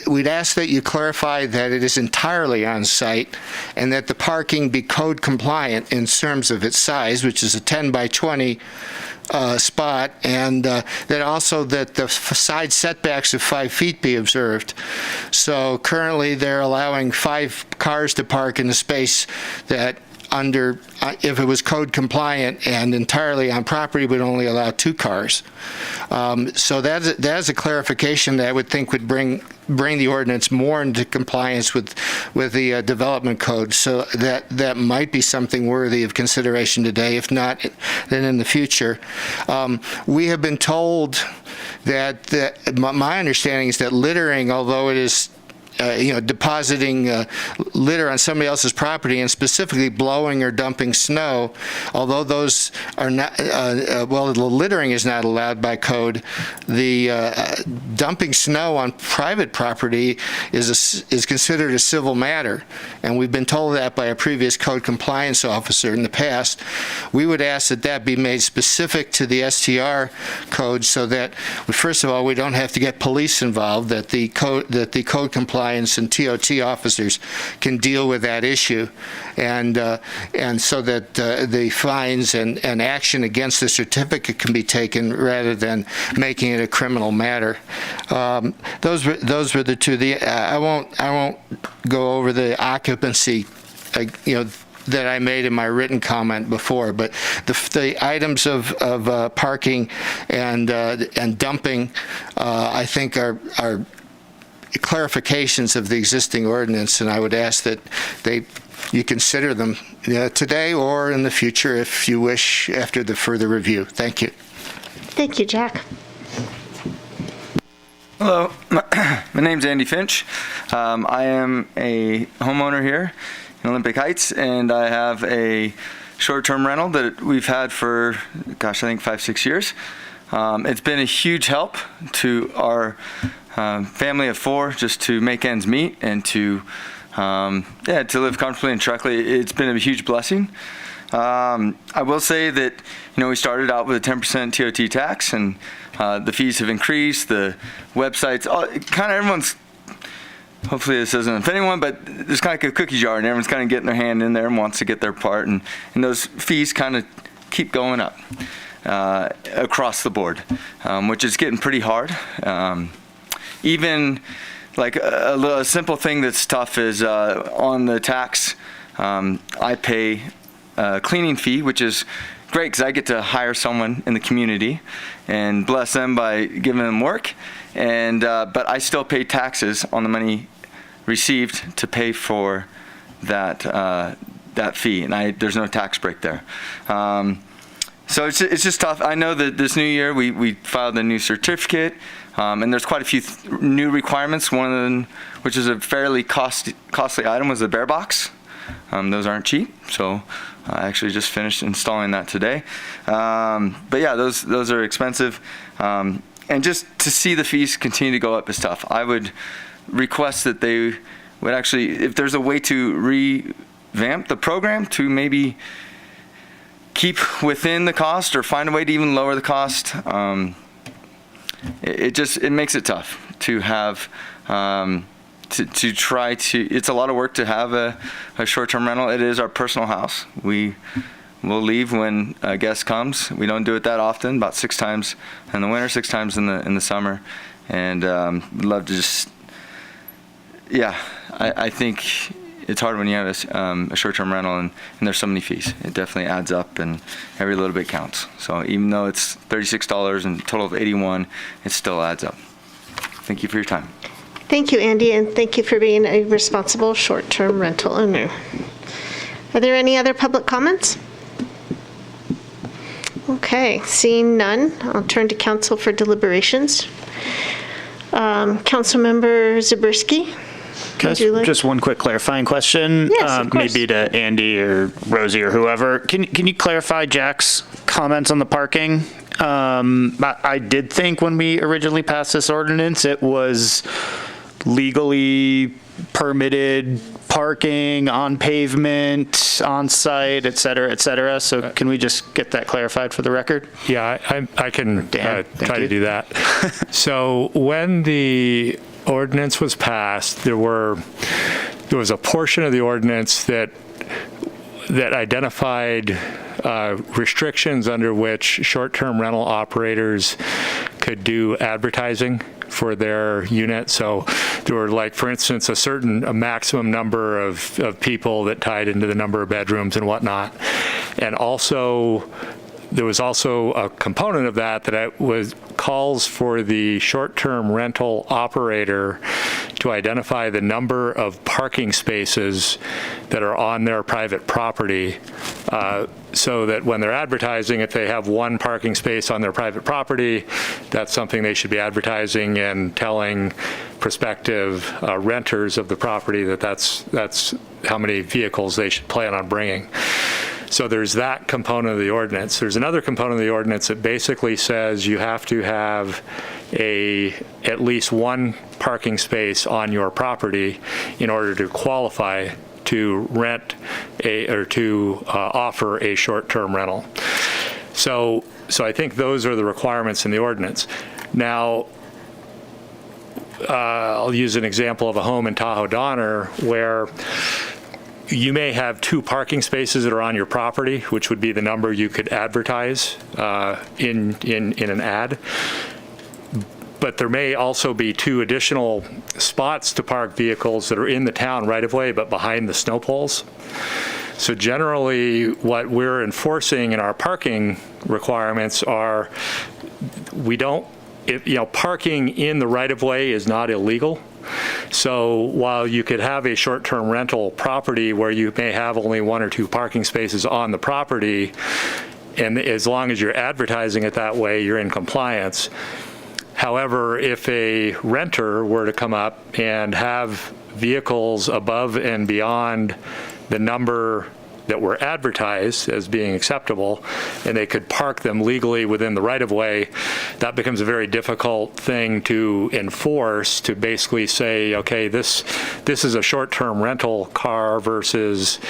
We'd ask that you clarify that it is entirely on site and that the parking be code compliant in terms of its size, which is a 10 by 20 spot, and that also that the side setbacks of 5 feet be observed. So currently they're allowing 5 cars to park in a space that under, if it was code compliant and entirely on property, would only allow 2 cars. So that's a clarification that I would think would bring the ordinance more into compliance with the development code. So that might be something worthy of consideration today. If not, then in the future. We have been told that my understanding is that littering, although it is depositing litter on somebody else's property and specifically blowing or dumping snow, although those are not, the littering is not allowed by code, the dumping snow on private property is considered a civil matter. And we've been told that by a previous code compliance officer in the past. We would ask that that be made specific to the STR code so that, first of all, we don't have to get police involved, that the code compliance and TOT officers can deal with that issue, and so that the fines and action against the certificate can be taken rather than making it a criminal matter. Those were the two. I won't go over the occupancy, that I made in my written comment before, but the items of parking and dumping, I think are clarifications of the existing ordinance, and I would ask that you consider them today or in the future if you wish after the further review. Thank you. Thank you, Jack. Hello, my name's Andy Finch. I am a homeowner here in Olympic Heights, and I have a short-term rental that we've had for, I think 5-6 years. It's been a huge help to our family of 4 just to make ends meet and to live comfortably in Truckee. It's been a huge blessing. I will say that, we started out with a 10% TOT tax, and the fees have increased, the websites, kind of everyone's, hopefully this doesn't offend anyone, but there's kind of like a cookie jar, and everyone's kind of getting their hand in there and wants to get their part, and those fees kind of keep going up across the board, which is getting pretty hard. Even like a simple thing that's tough is on the tax, I pay a cleaning fee, which is great because I get to hire someone in the community and bless them by giving them work, but I still pay taxes on the money received to pay for that fee, and there's no tax break there. So it's just tough. I know that this new year we filed a new certificate, and there's quite a few new requirements. One of them, which is a fairly costly item, was the bear box. Those aren't cheap, so I actually just finished installing that today. But yeah, those are expensive, and just to see the fees continue to go up is tough. I would request that they would actually, if there's a way to revamp the program to maybe keep within the cost or find a way to even lower the cost. It makes it tough to have to try to. It's a lot of work to have a short-term rental. It is our personal house. We will leave when a guest comes. We don't do it that often. About 6 times in the winter, 6 times in the summer, and we'd love to just. Yeah, I think it's hard when you have a short-term rental and there's so many fees. It definitely adds up, and every little bit counts. So even though it's $36 and a total of $81, it still adds up. Thank you for your time. Thank you, Andy, and thank you for being a responsible short-term rental owner. Are there any other public comments? Okay, seeing none, I'll turn to council for deliberations. Councilmember Zabriskie? Just one quick clarifying question. Yes, of course. Maybe to Andy or Rosie or whoever. Can you clarify Jack's comments on the parking? I did think when we originally passed this ordinance, it was legally permitted parking on pavement, on site, et cetera, et cetera. So can we just get that clarified for the record? Yeah, I can try to do that. So when the ordinance was passed, there was a portion of the ordinance that identified restrictions under which short-term rental operators could do advertising for their unit. So there were, like, for instance, a maximum number of people that tied into the number of bedrooms and whatnot. And also, there was also a component of that calls for the short-term rental operator to identify the number of parking spaces that are on their private property, so that when they're advertising, if they have one parking space on their private property, that's something they should be advertising and telling prospective renters of the property that's how many vehicles they should plan on bringing. So there's that component of the ordinance. There's another component of the ordinance that basically says you have to have at least one parking space on your property in order to qualify to rent or to offer a short-term rental. So I think those are the requirements in the ordinance. Now, I'll use an example of a home in Tahoe Donner where you may have 2 parking spaces that are on your property, which would be the number you could advertise in an ad. But there may also be 2 additional spots to park vehicles that are in the town right of way, but behind the snow poles. So generally, what we're enforcing in our parking requirements are, parking in the right of way is not illegal. So while you could have a short-term rental property where you may have only 1 or 2 parking spaces on the property, and as long as you're advertising it that way, you're in compliance. However, if a renter were to come up and have vehicles above and beyond the number that were advertised as being acceptable, and they could park them legally within the right-of-way, that becomes a very difficult thing to enforce, to basically say, okay, this is a short-term rental car versus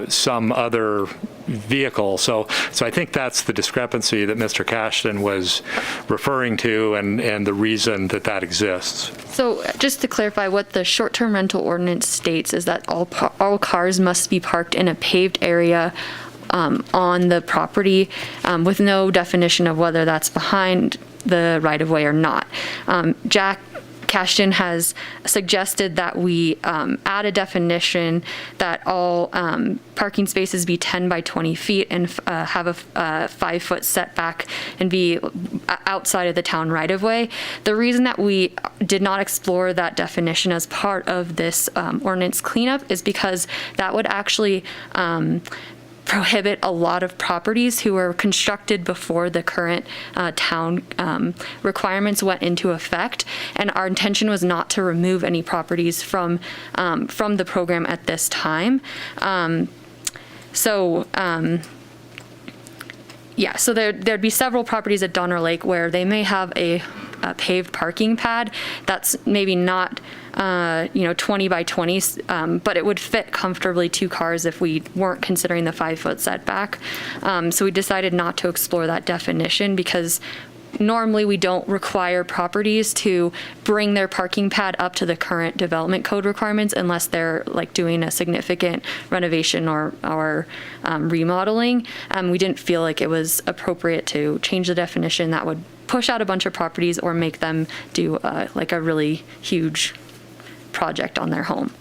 some other vehicle. So I think that's the discrepancy that Mr. Cashton was referring to, and the reason that exists. So just to clarify, what the short-term rental ordinance states is that all cars must be parked in a paved area on the property, with no definition of whether that's behind the right-of-way or not. Jack Cashton has suggested that we add a definition that all parking spaces be 10 by 20 feet and have a 5-foot setback and be outside of the town right-of-way. The reason that we did not explore that definition as part of this ordinance cleanup is because that would actually prohibit a lot of properties who were constructed before the current town requirements went into effect, and our intention was not to remove any properties from the program at this time. So there'd be several properties at Donner Lake where they may have a paved parking pad that's maybe not 20 by 20, but it would fit comfortably 2 cars if we weren't considering the 5-foot setback. So we decided not to explore that definition because normally we don't require properties to bring their parking pad up to the current development code requirements unless they're like doing a significant renovation or remodeling. We didn't feel like it was appropriate to change the definition. That would push out a bunch of properties or make them do like a really huge project on their home.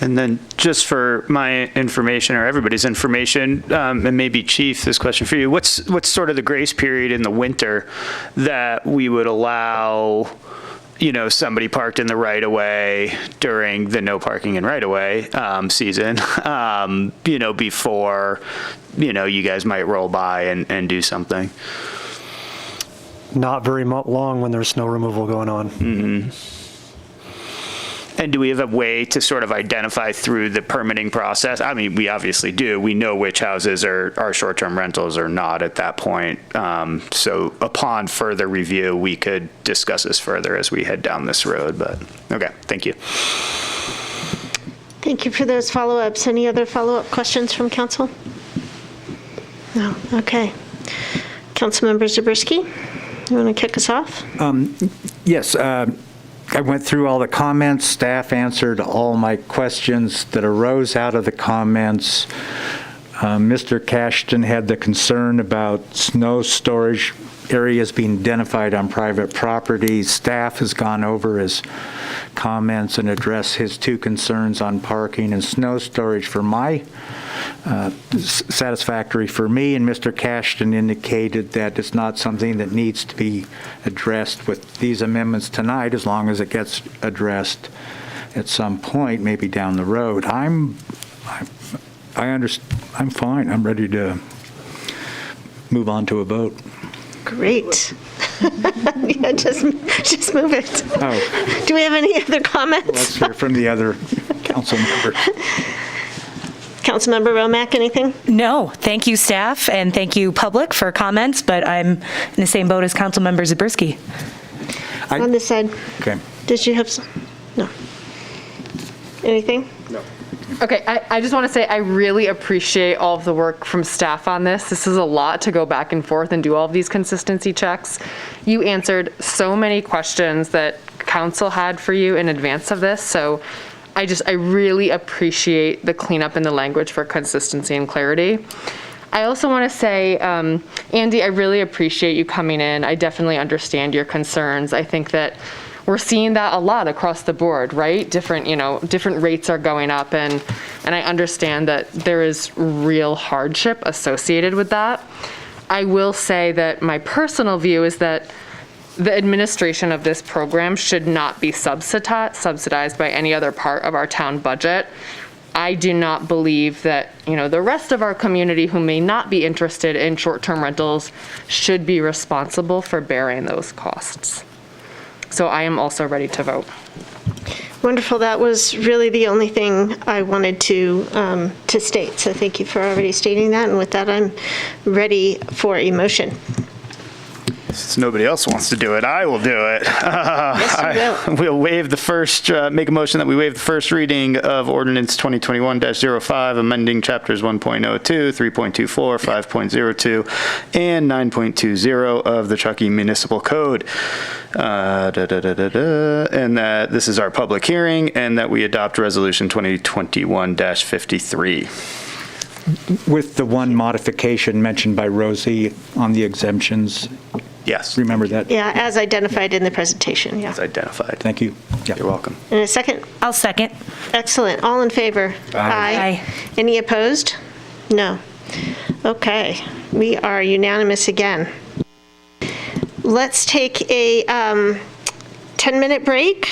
And then just for my information or everybody's information, and maybe Chief, this question for you, what's sort of the grace period in the winter that we would allow, somebody parked in the right of way during the no parking in right of way season, before, you guys might roll by and do something? Not very long when there's snow removal going on. Mm-hmm. And do we have a way to sort of identify through the permitting process? I mean, we obviously do. We know which houses are short-term rentals or not at that point. So upon further review, we could discuss this further as we head down this road. But okay, thank you. Thank you for those follow-ups. Any other follow-up questions from council? No. Okay. Councilmember Zabriskie, you want to kick us off? Yes. I went through all the comments. Staff answered all my questions that arose out of the comments. Mr. Cashton had the concern about snow storage areas being identified on private property. Staff has gone over his comments and addressed his two concerns on parking and snow storage for my satisfactory for me, and Mr. Cashton indicated that it's not something that needs to be addressed with these amendments tonight, as long as it gets addressed at some point, maybe down the road. I'm fine. I'm ready to move on to a vote. Great. Yeah, just move it. Oh. Do we have any other comments? Let's hear from the other council members. Councilmember Romack, anything? No, thank you, staff, and thank you, public, for comments, but I'm in the same boat as Councilmember Zabriskie. On this side. Okay. Did you have some? No. Anything? No. Okay, I just want to say I really appreciate all of the work from staff on this. This is a lot to go back and forth and do all of these consistency checks. You answered so many questions that council had for you in advance of this, so I really appreciate the cleanup in the language for consistency and clarity. I also want to say, Andy, I really appreciate you coming in. I definitely understand your concerns. I think that we're seeing that a lot across the board, right? Different rates are going up, and I understand that there is real hardship associated with that. I will say that my personal view is that the administration of this program should not be subsidized by any other part of our town budget. I do not believe that, the rest of our community who may not be interested in short-term rentals should be responsible for bearing those costs. So I am also ready to vote. Wonderful. That was really the only thing I wanted to state. So thank you for already stating that. And with that, I'm ready for a motion. Since nobody else wants to do it, I will do it. Yes, you will. We'll waive the first, make a motion that we waive the first reading of ordinance 2021-05, amending chapters 1.02, 3.24, 5.02, and 9.20 of the Truckee Municipal Code. And that this is our public hearing, and that we adopt resolution 2021-53. With the one modification mentioned by Rosie on the exemptions. Yes. Remember that? Yeah, as identified in the presentation, yeah. As identified. Thank you. Yeah. You're welcome. And a second? I'll second. Excellent. All in favor? Aye. Any opposed? No. Okay. We are unanimous again. Let's take a 10-minute break,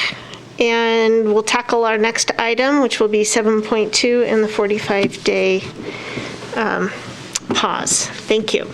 and we'll tackle our next item, which will be 7.2 and the 45-day pause. Thank you.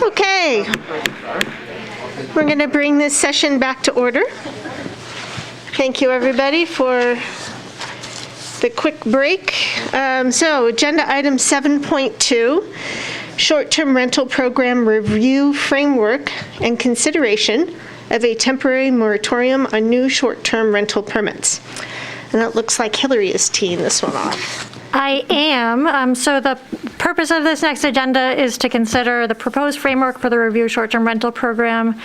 Okay. We're going to bring this session back to order. Thank you, everybody, for the quick break. So, agenda item 7.2, short-term rental program review framework and consideration of a temporary moratorium on new short-term rental permits. And it looks like Hillary is teeing this one off. I am. So the purpose of this next agenda is to consider the proposed framework for the review short-term rental program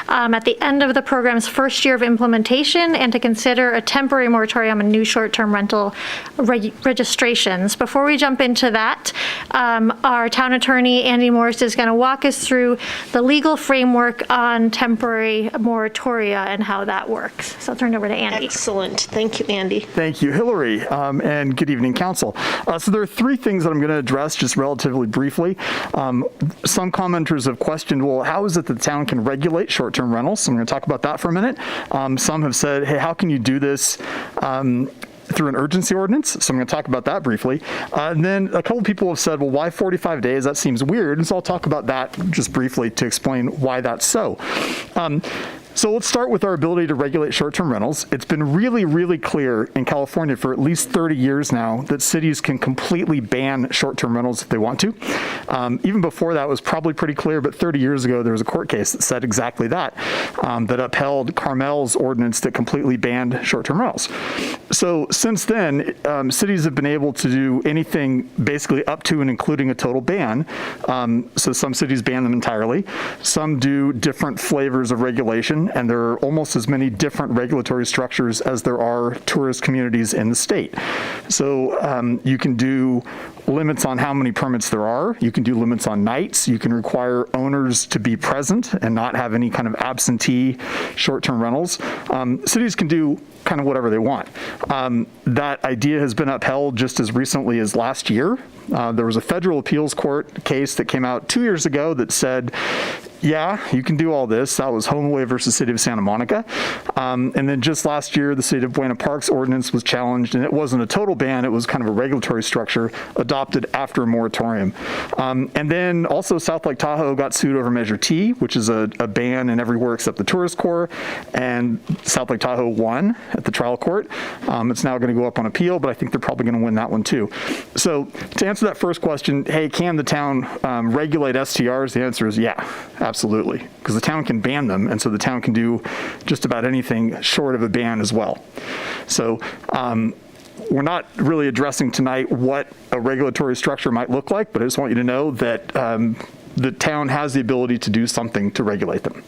at the end of the program's first year of implementation, and to consider a temporary moratorium on new short-term rental registrations. Before we jump into that, our town attorney, Andy Morris, is going to walk us through the legal framework on temporary moratoria and how that works. So I'll turn it over to Andy. Excellent. Thank you, Andy. Thank you, Hillary, and good evening, Council. So there are three things that I'm going to address just relatively briefly. Some commenters have questioned, well, how is it that the town can regulate short-term rentals? So I'm going to talk about that for a minute. Some have said, hey, how can you do this through an urgency ordinance? So I'm going to talk about that briefly. And then a couple people have said, well, why 45 days? That seems weird. And so I'll talk about that just briefly to explain why that's so. So let's start with our ability to regulate short-term rentals. It's been really, really clear in California for at least 30 years now that cities can completely ban short-term rentals if they want to. Even before that was probably pretty clear, but 30 years ago there was a court case that said exactly that, that upheld Carmel's ordinance that completely banned short-term rentals. So since then, cities have been able to do anything basically up to and including a total ban. So some cities ban them entirely. Some do different flavors of regulation, and there are almost as many different regulatory structures as there are tourist communities in the state. So you can do limits on how many permits there are. You can do limits on nights. You can require owners to be present and not have any kind of absentee short-term rentals. Cities can do kind of whatever they want. That idea has been upheld just as recently as last year. There was a federal appeals court case that came out 2 years ago that said, yeah, you can do all this. That was Homeaway versus City of Santa Monica. And then just last year, the City of Buena Park's ordinance was challenged, and it wasn't a total ban. It was kind of a regulatory structure adopted after a moratorium. And then also South Lake Tahoe got sued over Measure T, which is a ban in everywhere except the tourist core. And South Lake Tahoe won at the trial court. It's now going to go up on appeal, but I think they're probably going to win that one too. So to answer that first question, hey, can the town regulate STRs? The answer is yeah, absolutely, because the town can ban them, and so the town can do just about anything short of a ban as well. So we're not really addressing tonight what a regulatory structure might look like, but I just want you to know that the town has the ability to do something to regulate them.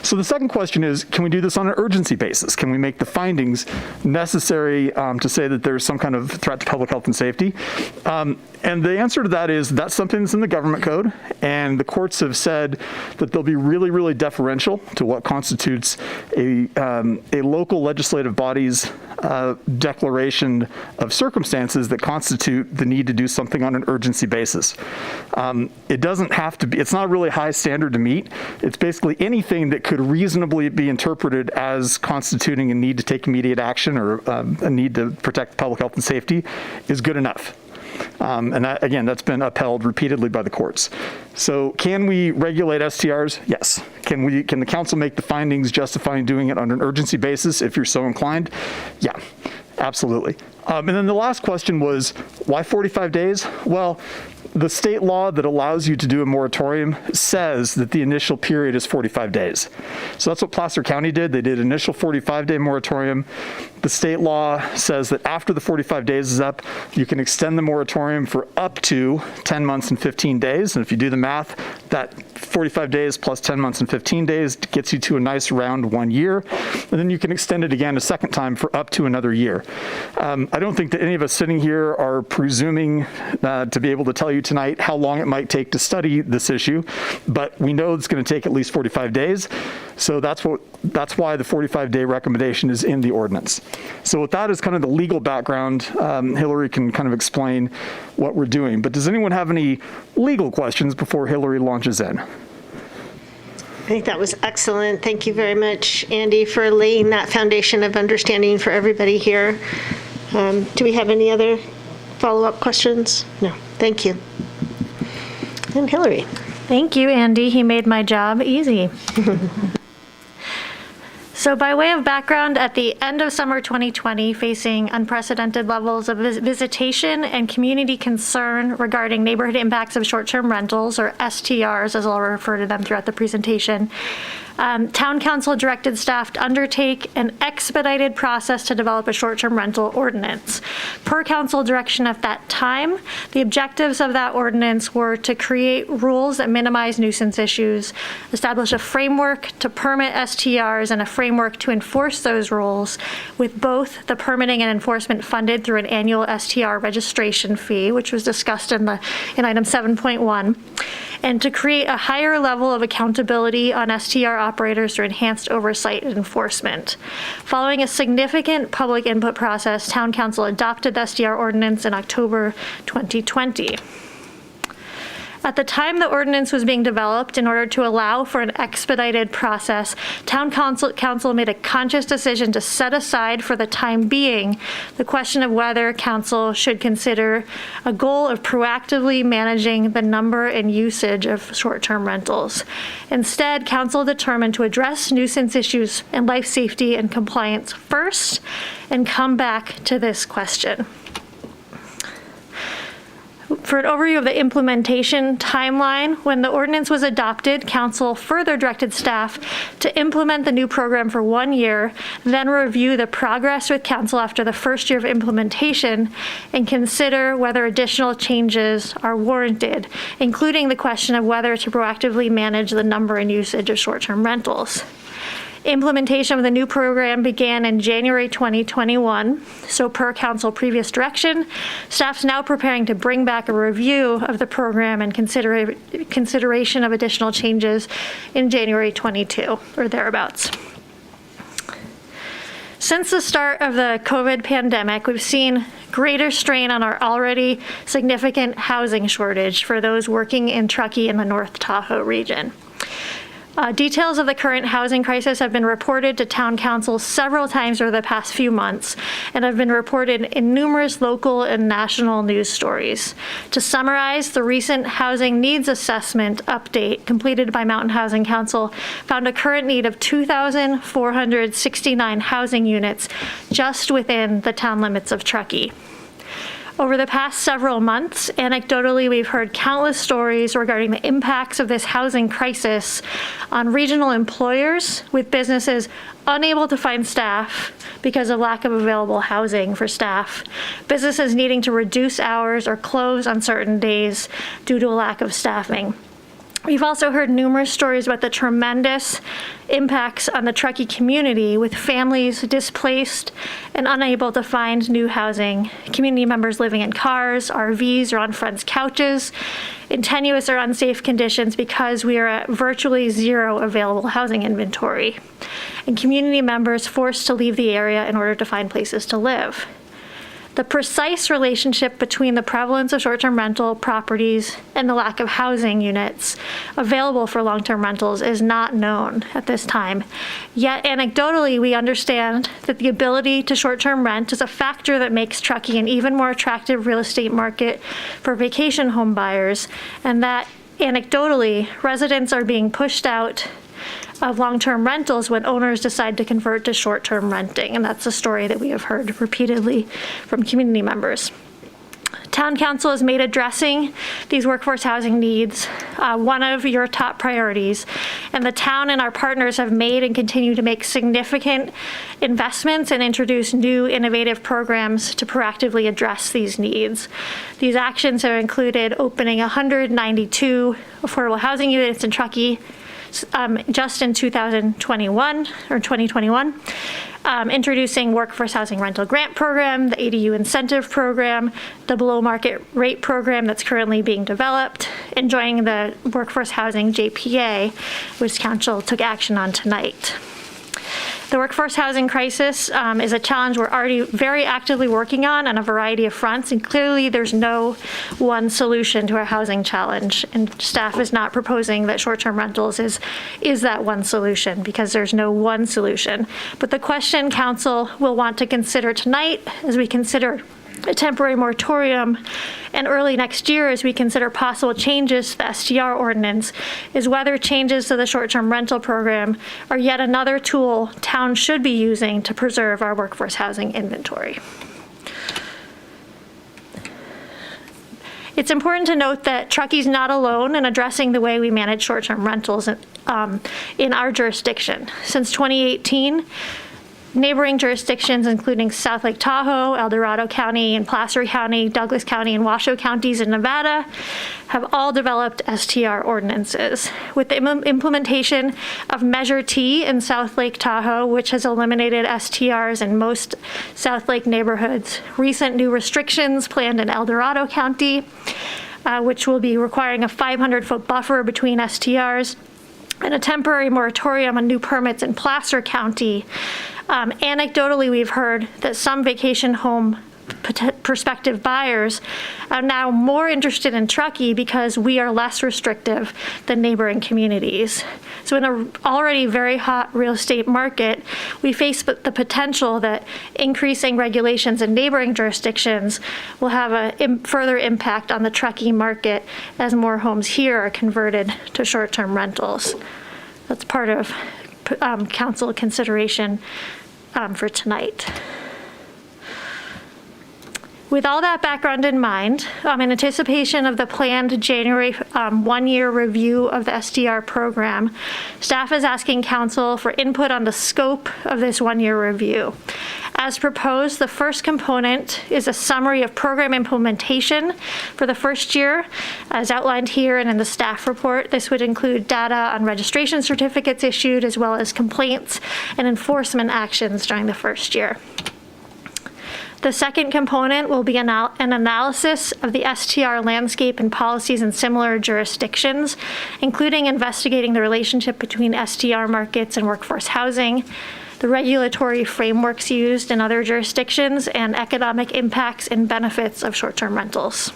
So the second question is, can we do this on an urgency basis? Can we make the findings necessary to say that there's some kind of threat to public health and safety? And the answer to that is that's something that's in the government code, and the courts have said that they'll be really, really deferential to what constitutes a local legislative body's declaration of circumstances that constitute the need to do something on an urgency basis. It doesn't have to be, it's not a really high standard to meet. It's basically anything that could reasonably be interpreted as constituting a need to take immediate action or a need to protect public health and safety is good enough. And that, again, that's been upheld repeatedly by the courts. So can we regulate STRs? Yes. Can the council make the findings justifying doing it on an urgency basis if you're so inclined? Yeah, absolutely. And then the last question was, why 45 days? Well, the state law that allows you to do a moratorium says that the initial period is 45 days. So that's what Placer County did. They did initial 45-day moratorium. The state law says that after the 45 days is up, you can extend the moratorium for up to 10 months and 15 days. And if you do the math, that 45 days plus 10 months and 15 days gets you to a nice round 1 year. And then you can extend it again a second time for up to another year. I don't think that any of us sitting here are presuming to be able to tell you tonight how long it might take to study this issue, but we know it's going to take at least 45 days. So that's why the 45-day recommendation is in the ordinance. So with that as kind of the legal background, Hillary can kind of explain what we're doing. But does anyone have any legal questions before Hillary launches in? I think that was excellent. Thank you very much, Andy, for laying that foundation of understanding for everybody here. Do we have any other follow-up questions? No. Thank you. And Hillary. Thank you, Andy. He made my job easy. So by way of background, at the end of summer 2020, facing unprecedented levels of visitation and community concern regarding neighborhood impacts of short-term rentals, or STRs, as I'll refer to them throughout the presentation, Town Council directed staff to undertake an expedited process to develop a short-term rental ordinance. Per council direction at that time, the objectives of that ordinance were to create rules that minimize nuisance issues, establish a framework to permit STRs, and a framework to enforce those rules, with both the permitting and enforcement funded through an annual STR registration fee, which was discussed in item 7.1, and to create a higher level of accountability on STR operators through enhanced oversight and enforcement. Following a significant public input process, Town Council adopted the STR ordinance in October 2020. At the time the ordinance was being developed, in order to allow for an expedited process, Town Council made a conscious decision to set aside for the time being the question of whether Council should consider a goal of proactively managing the number and usage of short-term rentals. Instead, Council determined to address nuisance issues and life safety and compliance first, and come back to this question. For an overview of the implementation timeline, when the ordinance was adopted, Council further directed staff to implement the new program for 1 year, then review the progress with Council after the first year of implementation, and consider whether additional changes are warranted, including the question of whether to proactively manage the number and usage of short-term rentals. Implementation of the new program began in January 2021, so per Council previous direction, staff's now preparing to bring back a review of the program and consideration of additional changes in January 22 or thereabouts. Since the start of the COVID pandemic, we've seen greater strain on our already significant housing shortage for those working in Truckee and the North Tahoe region. Details of the current housing crisis have been reported to Town Council several times over the past few months and have been reported in numerous local and national news stories. To summarize, the recent housing needs assessment update completed by Mountain Housing Council found a current need of 2,469 housing units just within the town limits of Truckee. Over the past several months, anecdotally, we've heard countless stories regarding the impacts of this housing crisis on regional employers, with businesses unable to find staff because of lack of available housing for staff, businesses needing to reduce hours or close on certain days due to a lack of staffing. We've also heard numerous stories about the tremendous impacts on the Truckee community, with families displaced and unable to find new housing, community members living in cars, RVs, or on friends' couches, in tenuous or unsafe conditions because we are at virtually zero available housing inventory, and community members forced to leave the area in order to find places to live. The precise relationship between the prevalence of short-term rental properties and the lack of housing units available for long-term rentals is not known at this time. Yet anecdotally, we understand that the ability to short-term rent is a factor that makes Truckee an even more attractive real estate market for vacation home buyers, and that anecdotally, residents are being pushed out of long-term rentals when owners decide to convert to short-term renting. And that's a story that we have heard repeatedly from community members. Town Council has made addressing these workforce housing needs one of your top priorities, and the town and our partners have made and continue to make significant investments and introduce new innovative programs to proactively address these needs. These actions have included opening 192 affordable housing units in Truckee just in 2021, introducing workforce housing rental grant program, the ADU incentive program, the below market rate program that's currently being developed, and joining the workforce housing JPA, which Council took action on tonight. The workforce housing crisis is a challenge we're already very actively working on a variety of fronts, and clearly there's no one solution to our housing challenge, and staff is not proposing that short-term rentals is that one solution, because there's no one solution. But the question Council will want to consider tonight, as we consider a temporary moratorium and early next year, as we consider possible changes to the STR ordinance, is whether changes to the short-term rental program are yet another tool towns should be using to preserve our workforce housing inventory. It's important to note that Truckee's not alone in addressing the way we manage short-term rentals in our jurisdiction. Since 2018, neighboring jurisdictions, including South Lake Tahoe, El Dorado County, and Placer County, Douglas County, and Washoe counties in Nevada, have all developed STR ordinances. With the implementation of Measure T in South Lake Tahoe, which has eliminated STRs in most South Lake neighborhoods, recent new restrictions planned in El Dorado County, which will be requiring a 500-foot buffer between STRs, and a temporary moratorium on new permits in Placer County. Anecdotally, we've heard that some vacation home prospective buyers are now more interested in Truckee because we are less restrictive than neighboring communities. So in an already very hot real estate market, we face the potential that increasing regulations in neighboring jurisdictions will have a further impact on the Truckee market as more homes here are converted to short-term rentals. That's part of council consideration for tonight. With all that background in mind, in anticipation of the planned January one-year review of the STR program, staff is asking council for input on the scope of this one-year review. As proposed, the first component is a summary of program implementation for the first year, as outlined here and in the staff report. This would include data on registration certificates issued, as well as complaints and enforcement actions during the first year. The second component will be an analysis of the STR landscape and policies in similar jurisdictions, including investigating the relationship between STR markets and workforce housing, the regulatory frameworks used in other jurisdictions, and economic impacts and benefits of short-term rentals.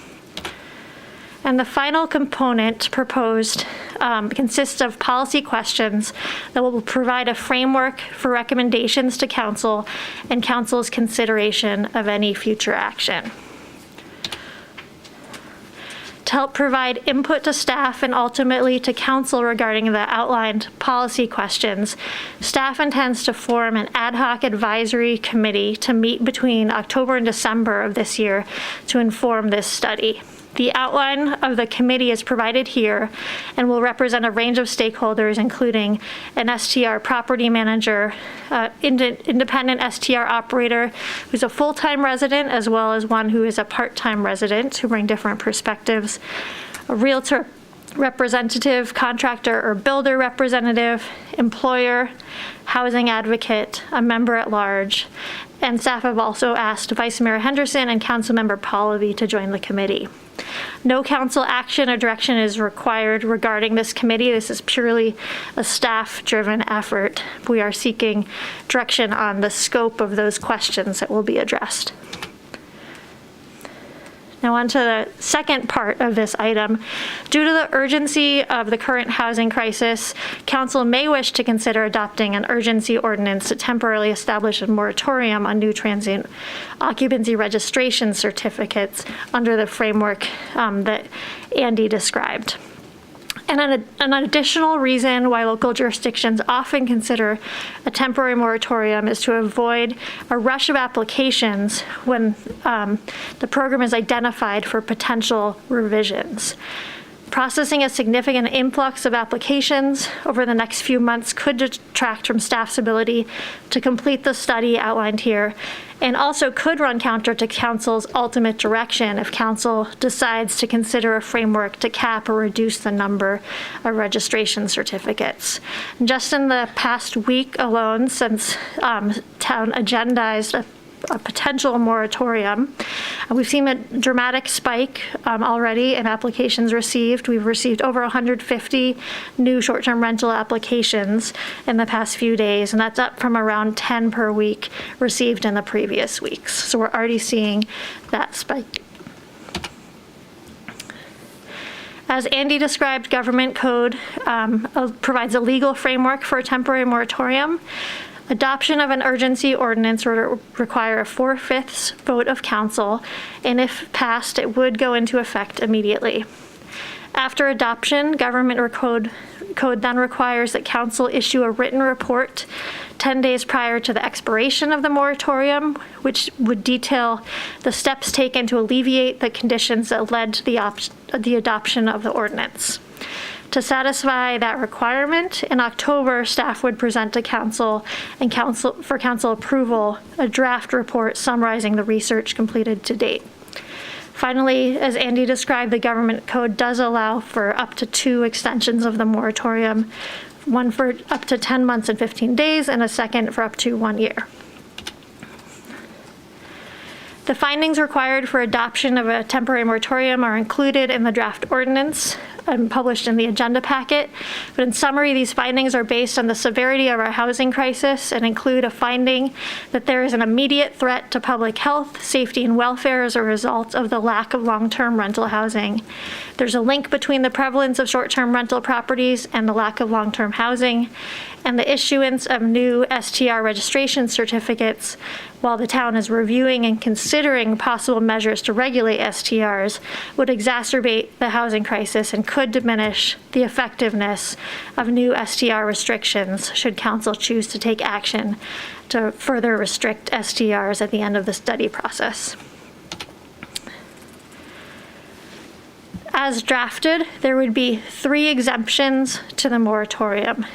And the final component proposed consists of policy questions that will provide a framework for recommendations to council and council's consideration of any future action. To help provide input to staff and ultimately to council regarding the outlined policy questions, staff intends to form an ad hoc advisory committee to meet between October and December of this year to inform this study. The outline of the committee is provided here and will represent a range of stakeholders, including an STR property manager, independent STR operator who's a full-time resident, as well as one who is a part-time resident, who bring different perspectives, a realtor representative, contractor or builder representative, employer, housing advocate, a member at large, and staff have also asked Vice Mayor Henderson and Councilmember Pallavi to join the committee. No council action or direction is required regarding this committee. This is purely a staff-driven effort. We are seeking direction on the scope of those questions that will be addressed. Now on to the second part of this item. Due to the urgency of the current housing crisis, council may wish to consider adopting an urgency ordinance to temporarily establish a moratorium on new transient occupancy registration certificates under the framework that Andy described. And an additional reason why local jurisdictions often consider a temporary moratorium is to avoid a rush of applications when the program is identified for potential revisions. Processing a significant influx of applications over the next few months could detract from staff's ability to complete the study outlined here, and also could run counter to council's ultimate direction if council decides to consider a framework to cap or reduce the number of registration certificates. And just in the past week alone, since town agendized a potential moratorium, we've seen a dramatic spike already in applications received. We've received over 150 new short-term rental applications in the past few days, and that's up from around 10 per week received in the previous weeks. So we're already seeing that spike. As Andy described, government code provides a legal framework for a temporary moratorium. Adoption of an urgency ordinance would require a 4/5 vote of council, and if passed, it would go into effect immediately. After adoption, government code then requires that council issue a written report 10 days prior to the expiration of the moratorium, which would detail the steps taken to alleviate the conditions that led to the adoption of the ordinance. To satisfy that requirement, in October, staff would present to council and for council approval a draft report summarizing the research completed to date. Finally, as Andy described, the government code does allow for up to 2 extensions of the moratorium, one for up to 10 months and 15 days, and a second for up to 1 year. The findings required for adoption of a temporary moratorium are included in the draft ordinance and published in the agenda packet. But in summary, these findings are based on the severity of our housing crisis and include a finding that there is an immediate threat to public health, safety, and welfare as a result of the lack of long-term rental housing. There's a link between the prevalence of short-term rental properties and the lack of long-term housing, and the issuance of new STR registration certificates while the town is reviewing and considering possible measures to regulate STRs would exacerbate the housing crisis and could diminish the effectiveness of new STR restrictions should council choose to take action to further restrict STRs at the end of the study process. As drafted, there would be 3 exemptions to the moratorium.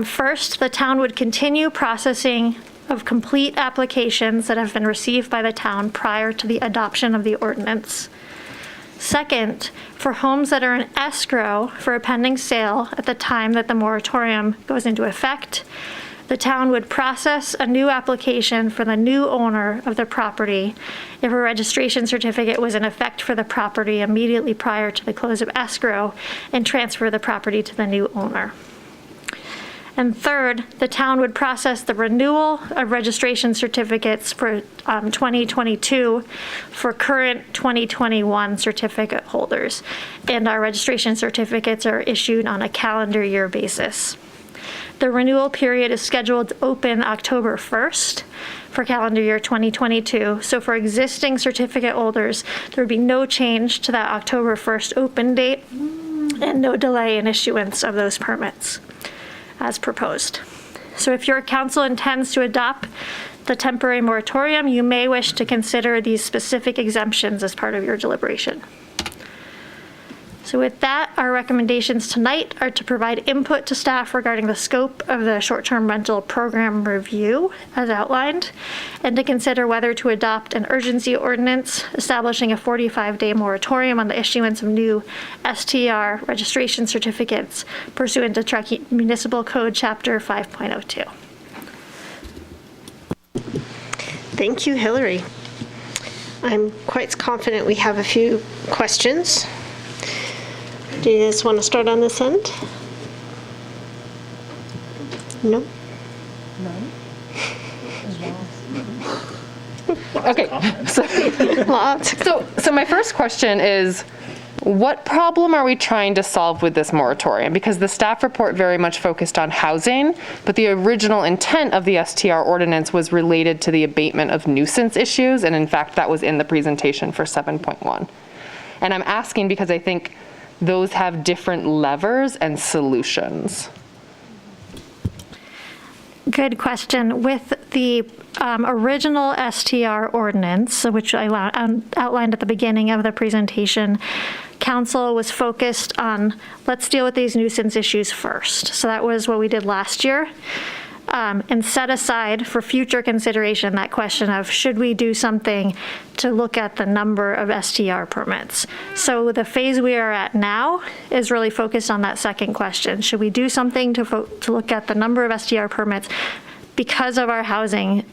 First, the town would continue processing of complete applications that have been received by the town prior to the adoption of the ordinance. Second, for homes that are in escrow for a pending sale at the time that the moratorium goes into effect, the town would process a new application for the new owner of the property if a registration certificate was in effect for the property immediately prior to the close of escrow and transfer the property to the new owner. And third, the town would process the renewal of registration certificates for 2022 for current 2021 certificate holders. And our registration certificates are issued on a calendar year basis. The renewal period is scheduled to open October 1st for calendar year 2022. So for existing certificate holders, there would be no change to that October 1st open date and no delay in issuance of those permits as proposed. So if your council intends to adopt the temporary moratorium, you may wish to consider these specific exemptions as part of your deliberation. So with that, our recommendations tonight are to provide input to staff regarding the scope of the short-term rental program review as outlined, and to consider whether to adopt an urgency ordinance establishing a 45-day moratorium on the issuance of new STR registration certificates pursuant to Truckee Municipal Code Chapter 5.02. Thank you, Hillary. I'm quite confident we have a few questions. Do you guys want to start on this end? No? Okay. So my first question is, what problem are we trying to solve with this moratorium? Because the staff report very much focused on housing, but the original intent of the STR ordinance was related to the abatement of nuisance issues, and in fact, that was in the presentation for 7.1. And I'm asking because I think those have different levers and solutions. Good question. With the original STR ordinance, which I outlined at the beginning of the presentation, council was focused on, let's deal with these nuisance issues first. So that was what we did last year. And set aside for future consideration that question of should we do something to look at the number of STR permits. So the phase we are at now is really focused on that second question. Should we do something to look at the number of STR permits because of our housing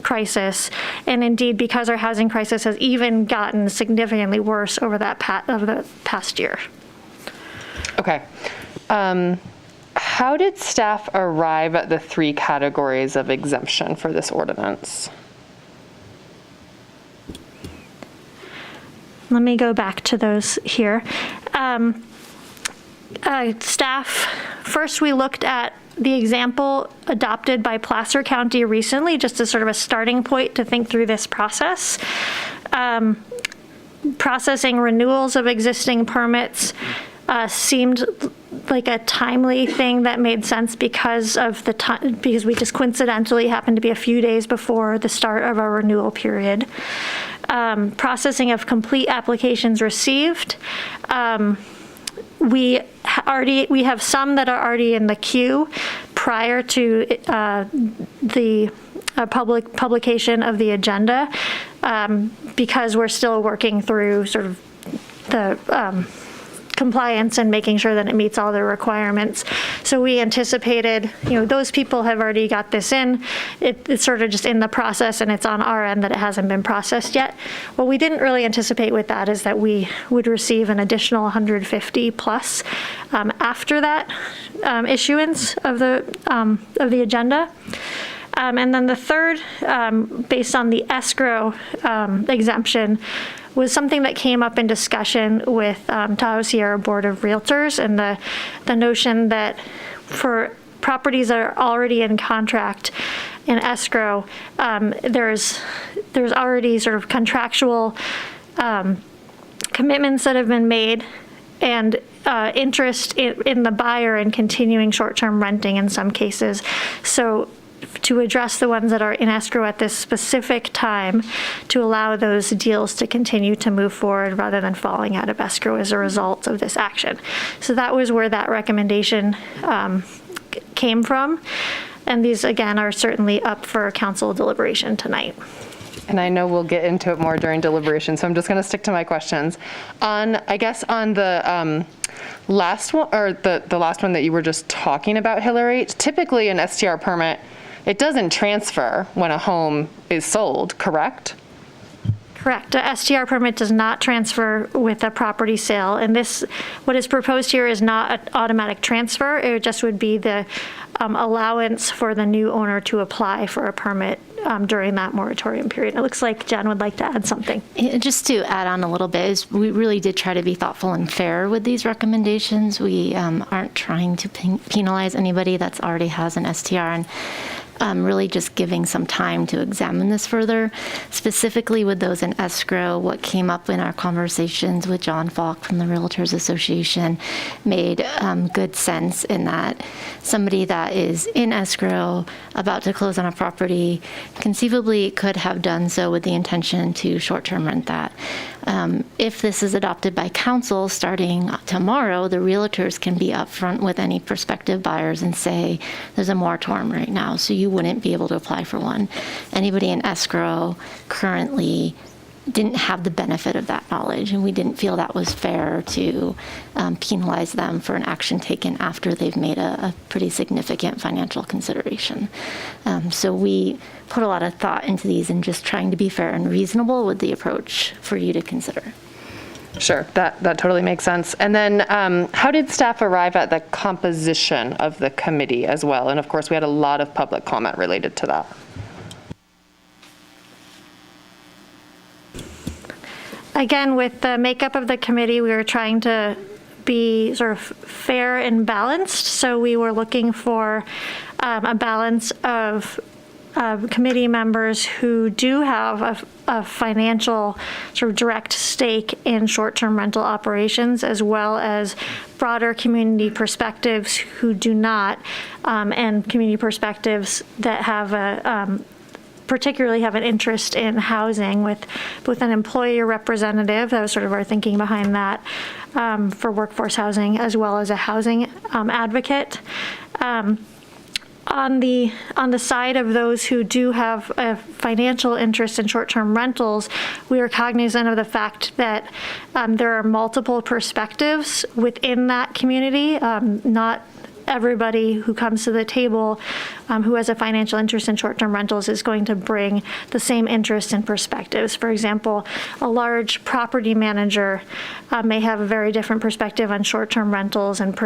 crisis, and indeed because our housing crisis has even gotten significantly worse over that the past year. Okay. How did staff arrive at the 3 categories of exemption for this ordinance? Let me go back to those here. Staff First, we looked at the example adopted by Placer County recently, just as sort of a starting point to think through this process. Processing renewals of existing permits seemed like a timely thing that made sense because of the time, because we just coincidentally happened to be a few days before the start of our renewal period. Processing of complete applications received. We have some that are already in the queue prior to the publication of the agenda, because we're still working through sort of the compliance and making sure that it meets all the requirements. So we anticipated, those people have already got this in. It's sort of just in the process, and it's on our end that it hasn't been processed yet. What we didn't really anticipate with that is that we would receive an additional 150 plus after that issuance of the agenda. And then the third, based on the escrow exemption, was something that came up in discussion with Tahoe Sierra Board of Realtors, and the notion that for properties that are already in contract in escrow, there's already sort of contractual commitments that have been made, and interest in the buyer in continuing short-term renting in some cases. So to address the ones that are in escrow at this specific time, to allow those deals to continue to move forward rather than falling out of escrow as a result of this action. So that was where that recommendation came from. And these, again, are certainly up for council deliberation tonight. And I know we'll get into it more during deliberation, so I'm just going to stick to my questions. On the last one, or the last one that you were just talking about, Hillary, typically an STR permit, it doesn't transfer when a home is sold, correct? Correct. A STR permit does not transfer with a property sale. And this, what is proposed here is not an automatic transfer. It just would be the allowance for the new owner to apply for a permit during that moratorium period. It looks like Jen would like to add something. Just to add on a little bit, we really did try to be thoughtful and fair with these recommendations. We aren't trying to penalize anybody that already has an STR, and really just giving some time to examine this further. Specifically with those in escrow, what came up in our conversations with John Falk from the Realtors Association made good sense, in that somebody that is in escrow about to close on a property conceivably could have done so with the intention to short-term rent that. If this is adopted by council starting tomorrow, the realtors can be upfront with any prospective buyers and say, there's a moratorium right now, so you wouldn't be able to apply for one. Anybody in escrow currently didn't have the benefit of that knowledge, and we didn't feel that was fair to penalize them for an action taken after they've made a pretty significant financial consideration. So we put a lot of thought into these and just trying to be fair and reasonable with the approach for you to consider. Sure, that totally makes sense. And then how did staff arrive at the composition of the committee as well? And of course, we had a lot of public comment related to that. Again, with the makeup of the committee, we were trying to be sort of fair and balanced. So we were looking for a balance of committee members who do have a financial sort of direct stake in short-term rental operations, as well as broader community perspectives who do not, and community perspectives that have particularly have an interest in housing, with an employer representative. That was sort of our thinking behind that, for workforce housing, as well as a housing advocate. On the side of those who do have a financial interest in short-term rentals, we are cognizant of the fact that there are multiple perspectives within that community. Not everybody who comes to the table who has a financial interest in short-term rentals is going to bring the same interest and perspectives. For example, a large property manager may have a very different perspective on short-term rentals and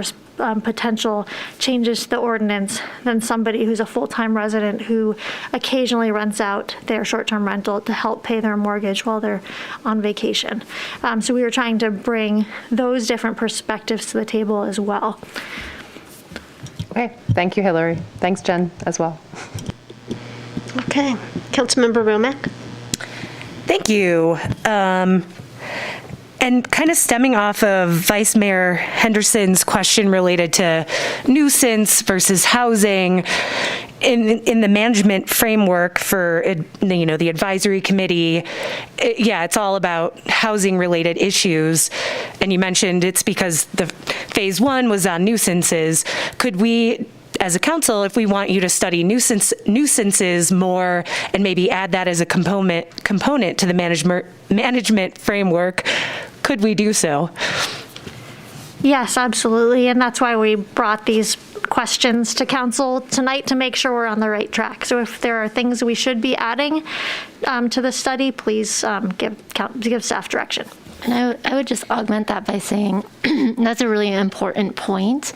potential changes to the ordinance than somebody who's a full-time resident who occasionally rents out their short-term rental to help pay their mortgage while they're on vacation. So we were trying to bring those different perspectives to the table as well. Okay, thank you, Hillary. Thanks, Jen, as well. Okay, Councilmember Romack. Thank you. And kind of stemming off of Vice Mayor Henderson's question related to nuisance versus housing, in the management framework for, the advisory committee, it's all about housing related issues. And you mentioned it's because the phase one was on nuisances. Could we, as a council, if we want you to study nuisances more and maybe add that as a component to the management framework, could we do so? Yes, absolutely. And that's why we brought these questions to council tonight, to make sure we're on the right track. So if there are things we should be adding to the study, please give staff direction. And I would just augment that by saying that's a really important point,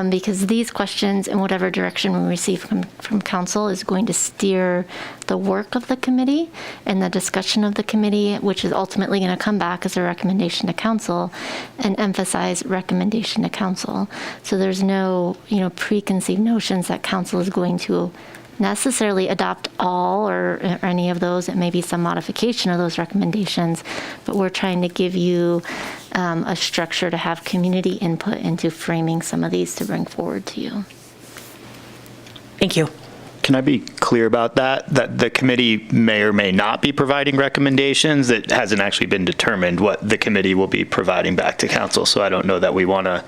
because these questions and whatever direction we receive from council is going to steer the work of the committee and the discussion of the committee, which is ultimately going to come back as a recommendation to council and emphasize recommendation to council. So there's no, preconceived notions that council is going to necessarily adopt all or any of those. It may be some modification of those recommendations, but we're trying to give you a structure to have community input into framing some of these to bring forward to you. Thank you. Can I be clear about that the committee may or may not be providing recommendations? It hasn't actually been determined what the committee will be providing back to council, so I don't know that we want to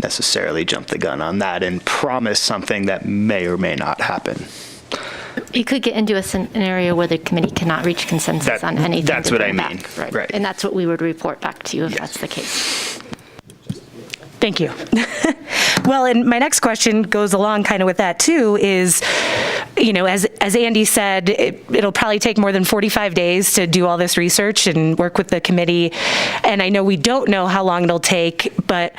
necessarily jump the gun on that and promise something that may or may not happen. You could get into a scenario where the committee cannot reach consensus on anything. That's what I mean. Back. Right. And that's what we would report back to you if that's the case. Thank you. Well, and my next question goes along kind of with that too, is, as Andy said, it'll probably take more than 45 days to do all this research and work with the committee. And I know we don't know how long it'll take, but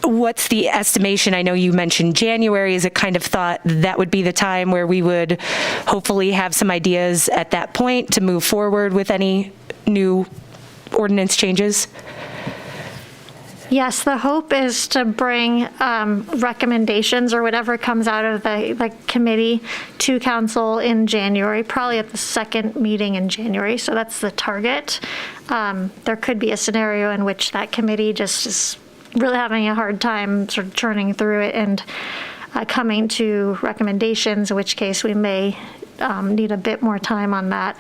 what's the estimation? I know you mentioned January. Is it kind of thought that would be the time where we would hopefully have some ideas at that point to move forward with any new ordinance changes? Yes, the hope is to bring recommendations or whatever comes out of the committee to council in January, probably at the second meeting in January. So that's the target. There could be a scenario in which that committee just is really having a hard time sort of churning through it and coming to recommendations, in which case we may need a bit more time on that.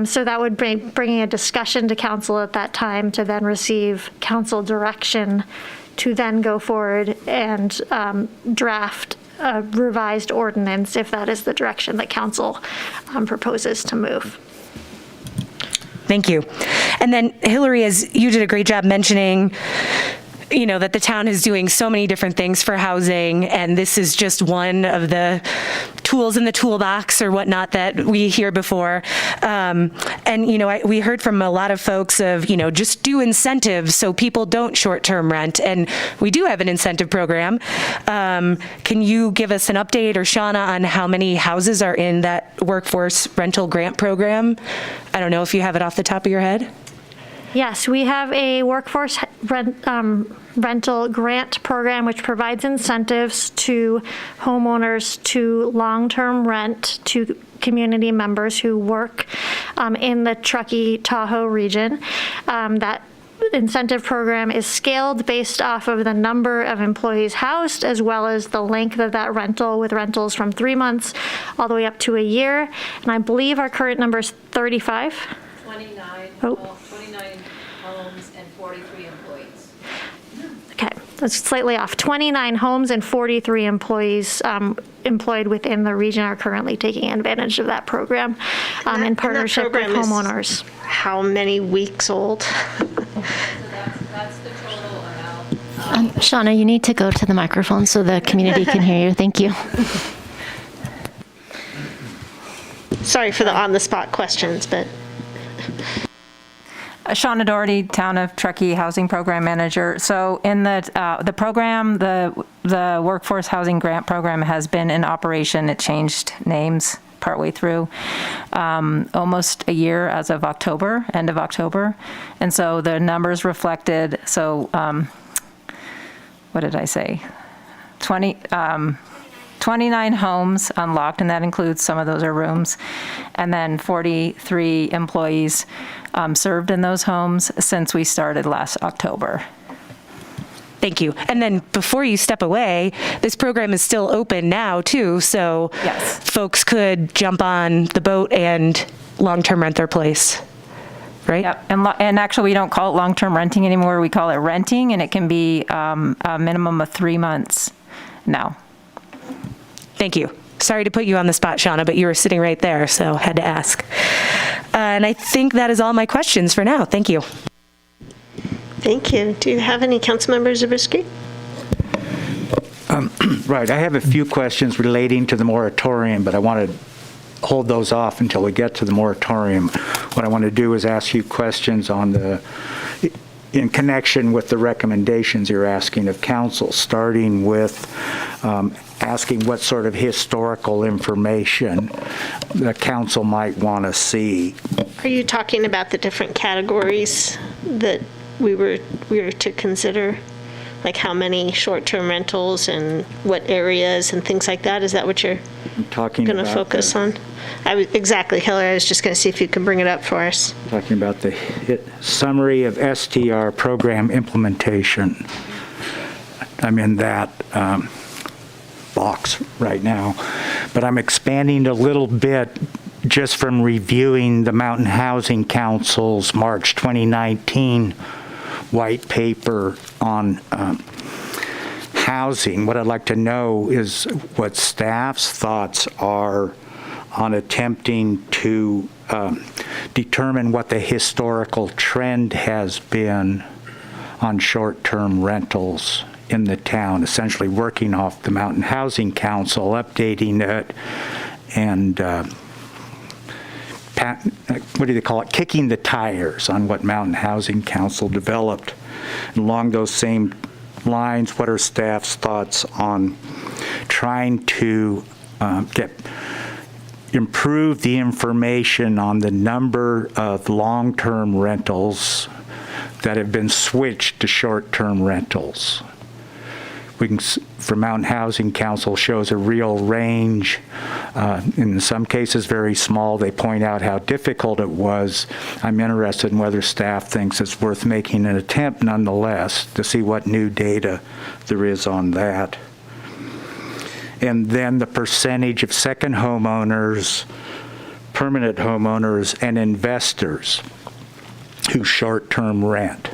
So that would bringing a discussion to council at that time to then receive council direction to then go forward and draft a revised ordinance if that is the direction that council proposes to move. Thank you. And then Hillary, as you did a great job mentioning, that the town is doing so many different things for housing, and this is just one of the tools in the toolbox or whatnot that we hear before. We heard from a lot of folks of, just do incentives so people don't short-term rent, and we do have an incentive program. Can you give us an update, or Shauna, on how many houses are in that workforce rental grant program? I don't know if you have it off the top of your head. Yes, we have a workforce rental grant program which provides incentives to homeowners to long-term rent to community members who work in the Truckee, Tahoe region. That incentive program is scaled based off of the number of employees housed, as well as the length of that rental, with rentals from 3 months all the way up to a year. And I believe our current number is 35. 29 homes and 43 employees. Okay, that's slightly off. 29 homes and 43 employees employed within the region are currently taking advantage of that program in partnership with homeowners. How many weeks old? So that's the total amount. Shauna, you need to go to the microphone so the community can hear you. Thank you. Sorry for the on-the-spot questions, but... Shauna Doherty, Town of Truckee Housing Program Manager. So in the program, the Workforce Housing Grant Program has been in operation. It changed names partway through, almost a year as of October, end of October. And so the numbers reflected, what did I say? 29 homes unlocked, and that includes some of those are rooms, and then 43 employees served in those homes since we started last October. Thank you. And then before you step away, this program is still open now too, so yes, folks could jump on the boat and long-term rent their place, right? Yep. And actually, we don't call it long-term renting anymore. We call it renting, and it can be a minimum of 3 months now. Thank you. Sorry to put you on the spot, Shauna, but you were sitting right there, so had to ask. And I think that is all my questions for now. Thank you. Thank you. Do you have any council members, Zabriskie? Right, I have a few questions relating to the moratorium, but I want to hold those off until we get to the moratorium. What I want to do is ask you questions in connection with the recommendations you're asking of council, starting with asking what sort of historical information the council might want to see. Are you talking about the different categories that we were to consider? Like how many short-term rentals and what areas and things like that? Is that what you're going to focus on? Exactly, Hillary. I was just going to see if you could bring it up for us. Talking about the summary of STR program implementation. I'm in that box right now, but I'm expanding a little bit just from reviewing the Mountain Housing Council's March 2019 white paper on housing. What I'd like to know is what staff's thoughts are on attempting to determine what the historical trend has been on short-term rentals in the town, essentially working off the Mountain Housing Council, updating it, and what do they call it, kicking the tires on what Mountain Housing Council developed. And along those same lines, what are staff's thoughts on trying to improve the information on the number of long-term rentals that have been switched to short-term rentals? For Mountain Housing Council shows a real range, in some cases very small. They point out how difficult it was. I'm interested in whether staff thinks it's worth making an attempt nonetheless to see what new data there is on that. And then the percentage of second homeowners, permanent homeowners, and investors who short-term rent.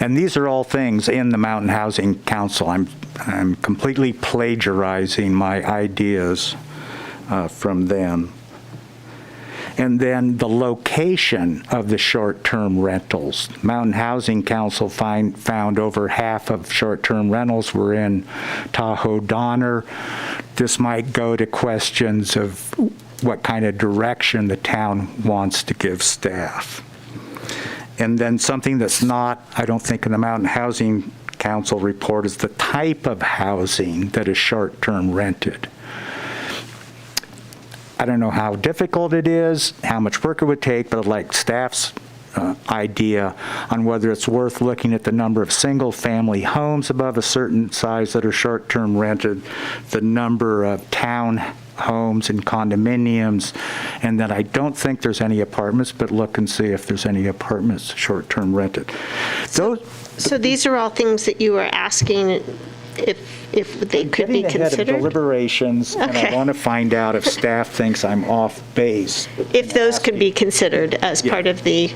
And these are all things in the Mountain Housing Council. I'm completely plagiarizing my ideas from them. And then the location of the short-term rentals. Mountain Housing Council found over half of short-term rentals were in Tahoe Donner. This might go to questions of what kind of direction the town wants to give staff. And then something that's not, I don't think, in the Mountain Housing Council report is the type of housing that is short-term rented. I don't know how difficult it is, how much work it would take, but I'd like staff's idea on whether it's worth looking at the number of single-family homes above a certain size that are short-term rented, the number of town homes and condominiums, and then I don't think there's any apartments, but look and see if there's any apartments short-term rented. So these are all things that you were asking if they could be considered? Ahead of deliberations, and I want to find out if staff thinks I'm off base. If those could be considered as part of the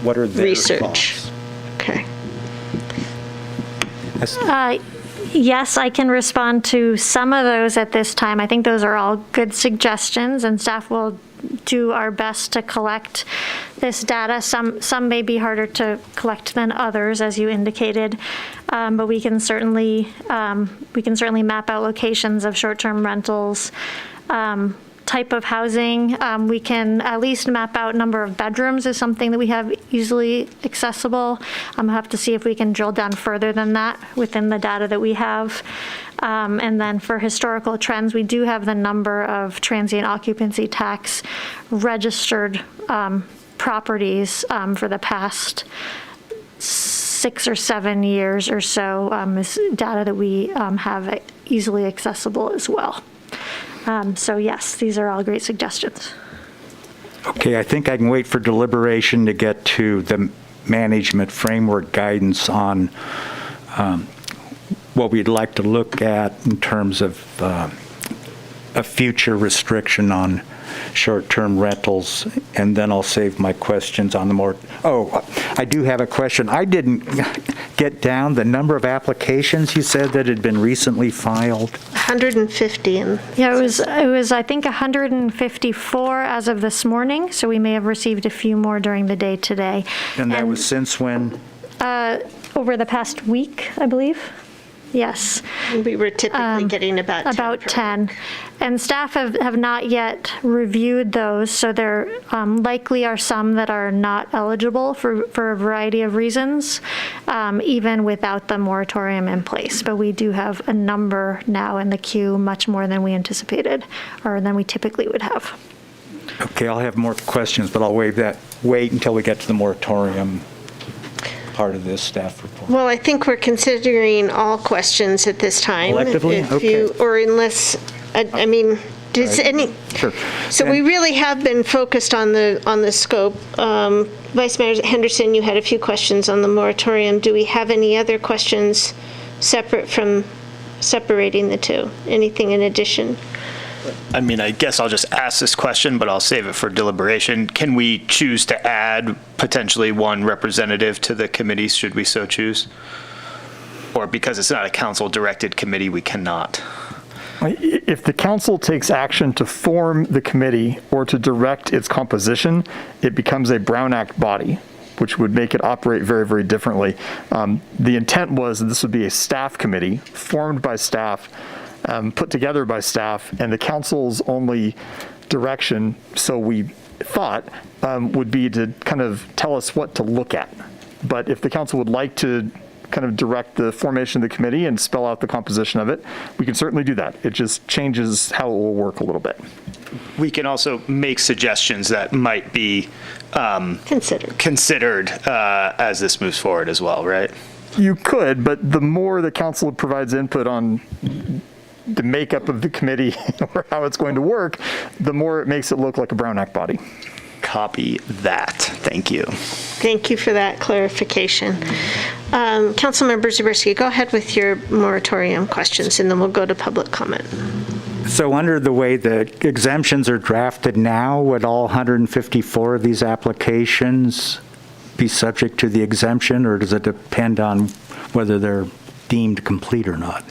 what are their research. Thoughts? Okay. Yes, I can respond to some of those at this time. I think those are all good suggestions, and staff will do our best to collect this data. Some may be harder to collect than others, as you indicated, but we can certainly map out locations of short-term rentals. Type of housing, we can at least map out number of bedrooms is something that we have easily accessible. I'll have to see if we can drill down further than that within the data that we have. And then for historical trends, we do have the number of transient occupancy tax registered properties for the past 6 or 7 years or so is data that we have easily accessible as well. So yes, these are all great suggestions. Okay, I think I can wait for deliberation to get to the management framework guidance on what we'd like to look at in terms of a future restriction on short-term rentals, and then I'll save my questions on the more. Oh, I do have a question. I didn't get down the number of applications you said that had been recently filed. 150. Yeah, it was I think 154 as of this morning, so we may have received a few more during the day today. And that was since when? Over the past week, I believe. Yes. We were typically getting about 10. And staff have not yet reviewed those, so there likely are some that are not eligible for a variety of reasons, even without the moratorium in place. But we do have a number now in the queue, much more than we anticipated, or than we typically would have. Okay, I'll have more questions, but I'll wait until we get to the moratorium part of this staff report. Well, I think we're considering all questions at this time. Collectively? Okay. Or unless, I mean, does any? Sure. So we really have been focused on the scope. Vice Mayor Henderson, you had a few questions on the moratorium. Do we have any other questions separate from separating the two? Anything in addition? I mean, I guess I'll just ask this question, but I'll save it for deliberation. Can we choose to add potentially one representative to the committee, should we so choose? Or because it's not a council-directed committee, we cannot? If the council takes action to form the committee or to direct its composition, it becomes a Brown Act body, which would make it operate very, very differently. The intent was that this would be a staff committee formed by staff, put together by staff, and the council's only direction, so we thought, would be to kind of tell us what to look at. But if the council would like to kind of direct the formation of the committee and spell out the composition of it, we can certainly do that. It just changes how it will work a little bit. We can also make suggestions that might be considered as this moves forward as well, right? You could, but the more the council provides input on the makeup of the committee or how it's going to work, the more it makes it look like a Brown Act body. Copy that. Thank you. Thank you for that clarification. Councilmember Zabriskie, go ahead with your moratorium questions, and then we'll go to public comment. So under the way the exemptions are drafted now, would all 154 of these applications be subject to the exemption, or does it depend on whether they're deemed complete or not?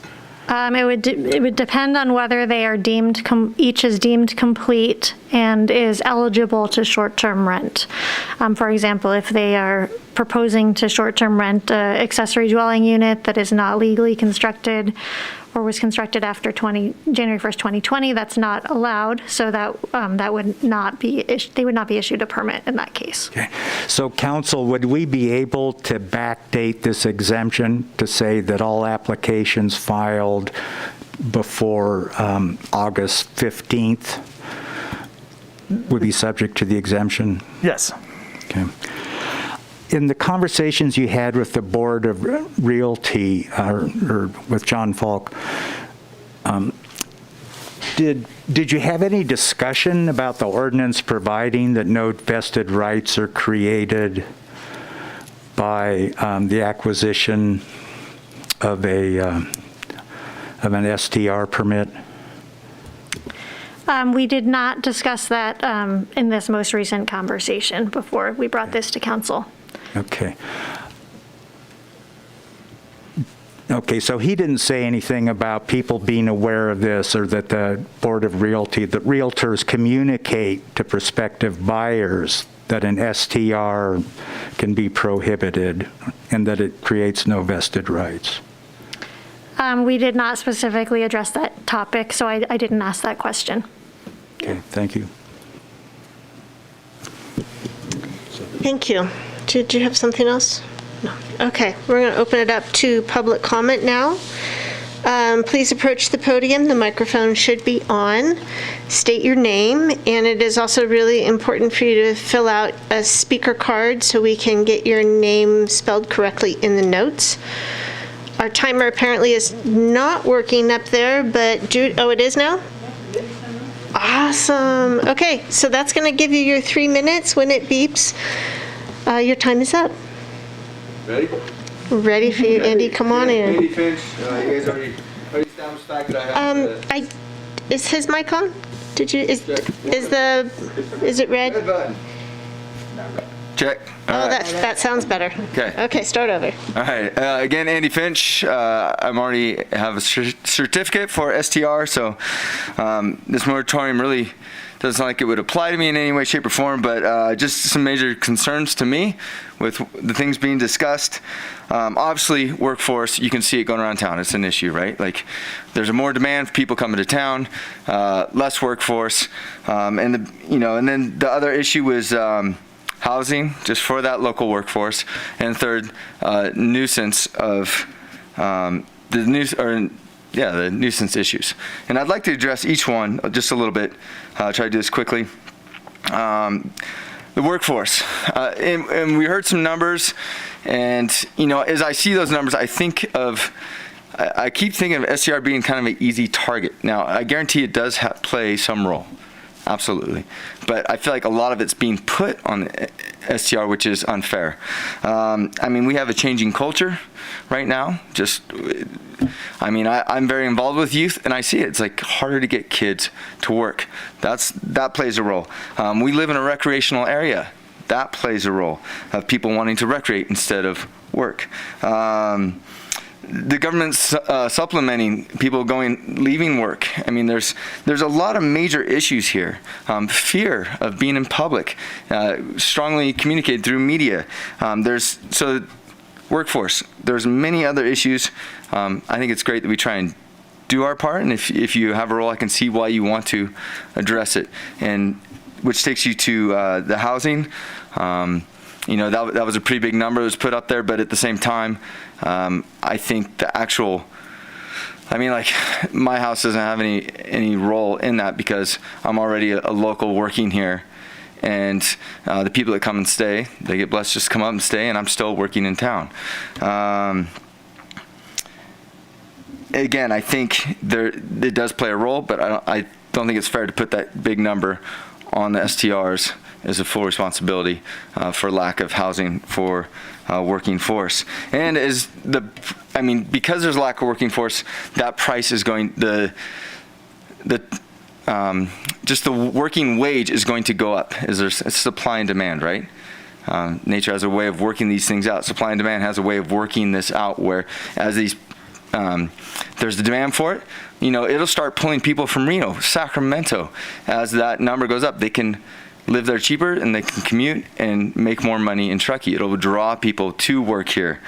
It would depend on whether they are each is deemed complete and is eligible to short-term rent. For example, if they are proposing to short-term rent an accessory dwelling unit that is not legally constructed or was constructed after January 1st, 2020, that's not allowed. So that would not be they would not be issued a permit in that case. Okay. So council, would we be able to backdate this exemption to say that all applications filed before August 15th would be subject to the exemption? Yes. Okay. In the conversations you had with the Board of Realty, or with John Falk, did you have any discussion about the ordinance providing that no vested rights are created by the acquisition of an STR permit? We did not discuss that in this most recent conversation before we brought this to council. Okay. Okay, so he didn't say anything about people being aware of this, or that the Board of Realty, that realtors communicate to prospective buyers that an STR can be prohibited and that it creates no vested rights. We did not specifically address that topic, so I didn't ask that question. Okay, thank you. Thank you. Did you have something else? No. Okay, we're going to open it up to public comment now. please approach the podium. The microphone should be on. State your name, and it is also really important for you to fill out a speaker card so we can get your name spelled correctly in the notes. Our timer apparently is not working up there, but oh, it is now? Awesome. Okay, so that's going to give you your 3 minutes. When it beeps, your time is up. Ready? Ready for you, Andy. Come on in. Andy Finch, you guys already established the fact that I have Is his mic on? Did you, is it red? red button. Check. Oh, that sounds better. Okay. Okay, start over. All right. Again, Andy Finch. I'm already have a certificate for STR, so this moratorium really doesn't like it would apply to me in any way, shape, or form, but just some major concerns to me with the things being discussed. Obviously, workforce, you can see it going around town. It's an issue, right? Like, there's more demand for people coming to town, less workforce, and then the other issue is housing, just for that local workforce, and third, nuisance of the nuisance issues. And I'd like to address each one just a little bit. Try to do this quickly. The workforce, and we heard some numbers, and as I see those numbers, I keep thinking of SCR being kind of an easy target. Now, I guarantee it does play some role. Absolutely. But I feel like a lot of it's being put on STR, which is unfair. We have a changing culture right now. I'm very involved with youth, and I see it. It's like harder to get kids to work. That plays a role. We live in a recreational area. That plays a role of people wanting to recreate instead of work. The government's supplementing people leaving work. There's a lot of major issues here. Fear of being in public, strongly communicated through media. Workforce. There's many other issues. I think it's great that we try and do our part, and if you have a role, I can see why you want to address it. And which takes you to the housing. That was a pretty big number that was put up there, but at the same time, I think the actual, my house doesn't have any role in that because I'm already a local working here, and the people that come and stay, they get blessed just to come up and stay, and I'm still working in town. Again, I think it does play a role, but I don't think it's fair to put that big number on the STRs as a full responsibility for lack of housing for working force. And because there's a lack of working force, that price is going, just the working wage is going to go up. It's supply and demand, right? Nature has a way of working these things out. Supply and demand has a way of working this out where as there's the demand for it, it'll start pulling people from Reno, Sacramento. As that number goes up, they can live there cheaper and they can commute and make more money in Truckee. It'll draw people to work here.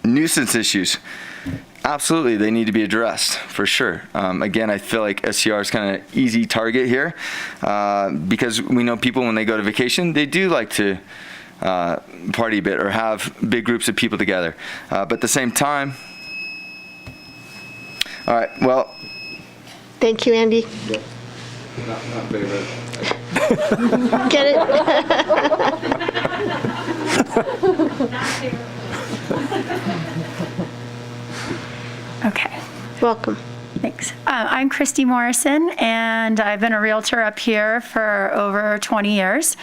Nuisance issues. Absolutely, they need to be addressed, for sure. Again, I feel like SCR is kind of easy target here because we know people when they go to vacation, they do like to party a bit or have big groups of people together. But at the same time, all right, well. Thank you, Andy. Yeah. Not favorite. Get it? Okay. Welcome. Thanks. I'm Christy Morrison, and I've been a realtor up here for over 20 years.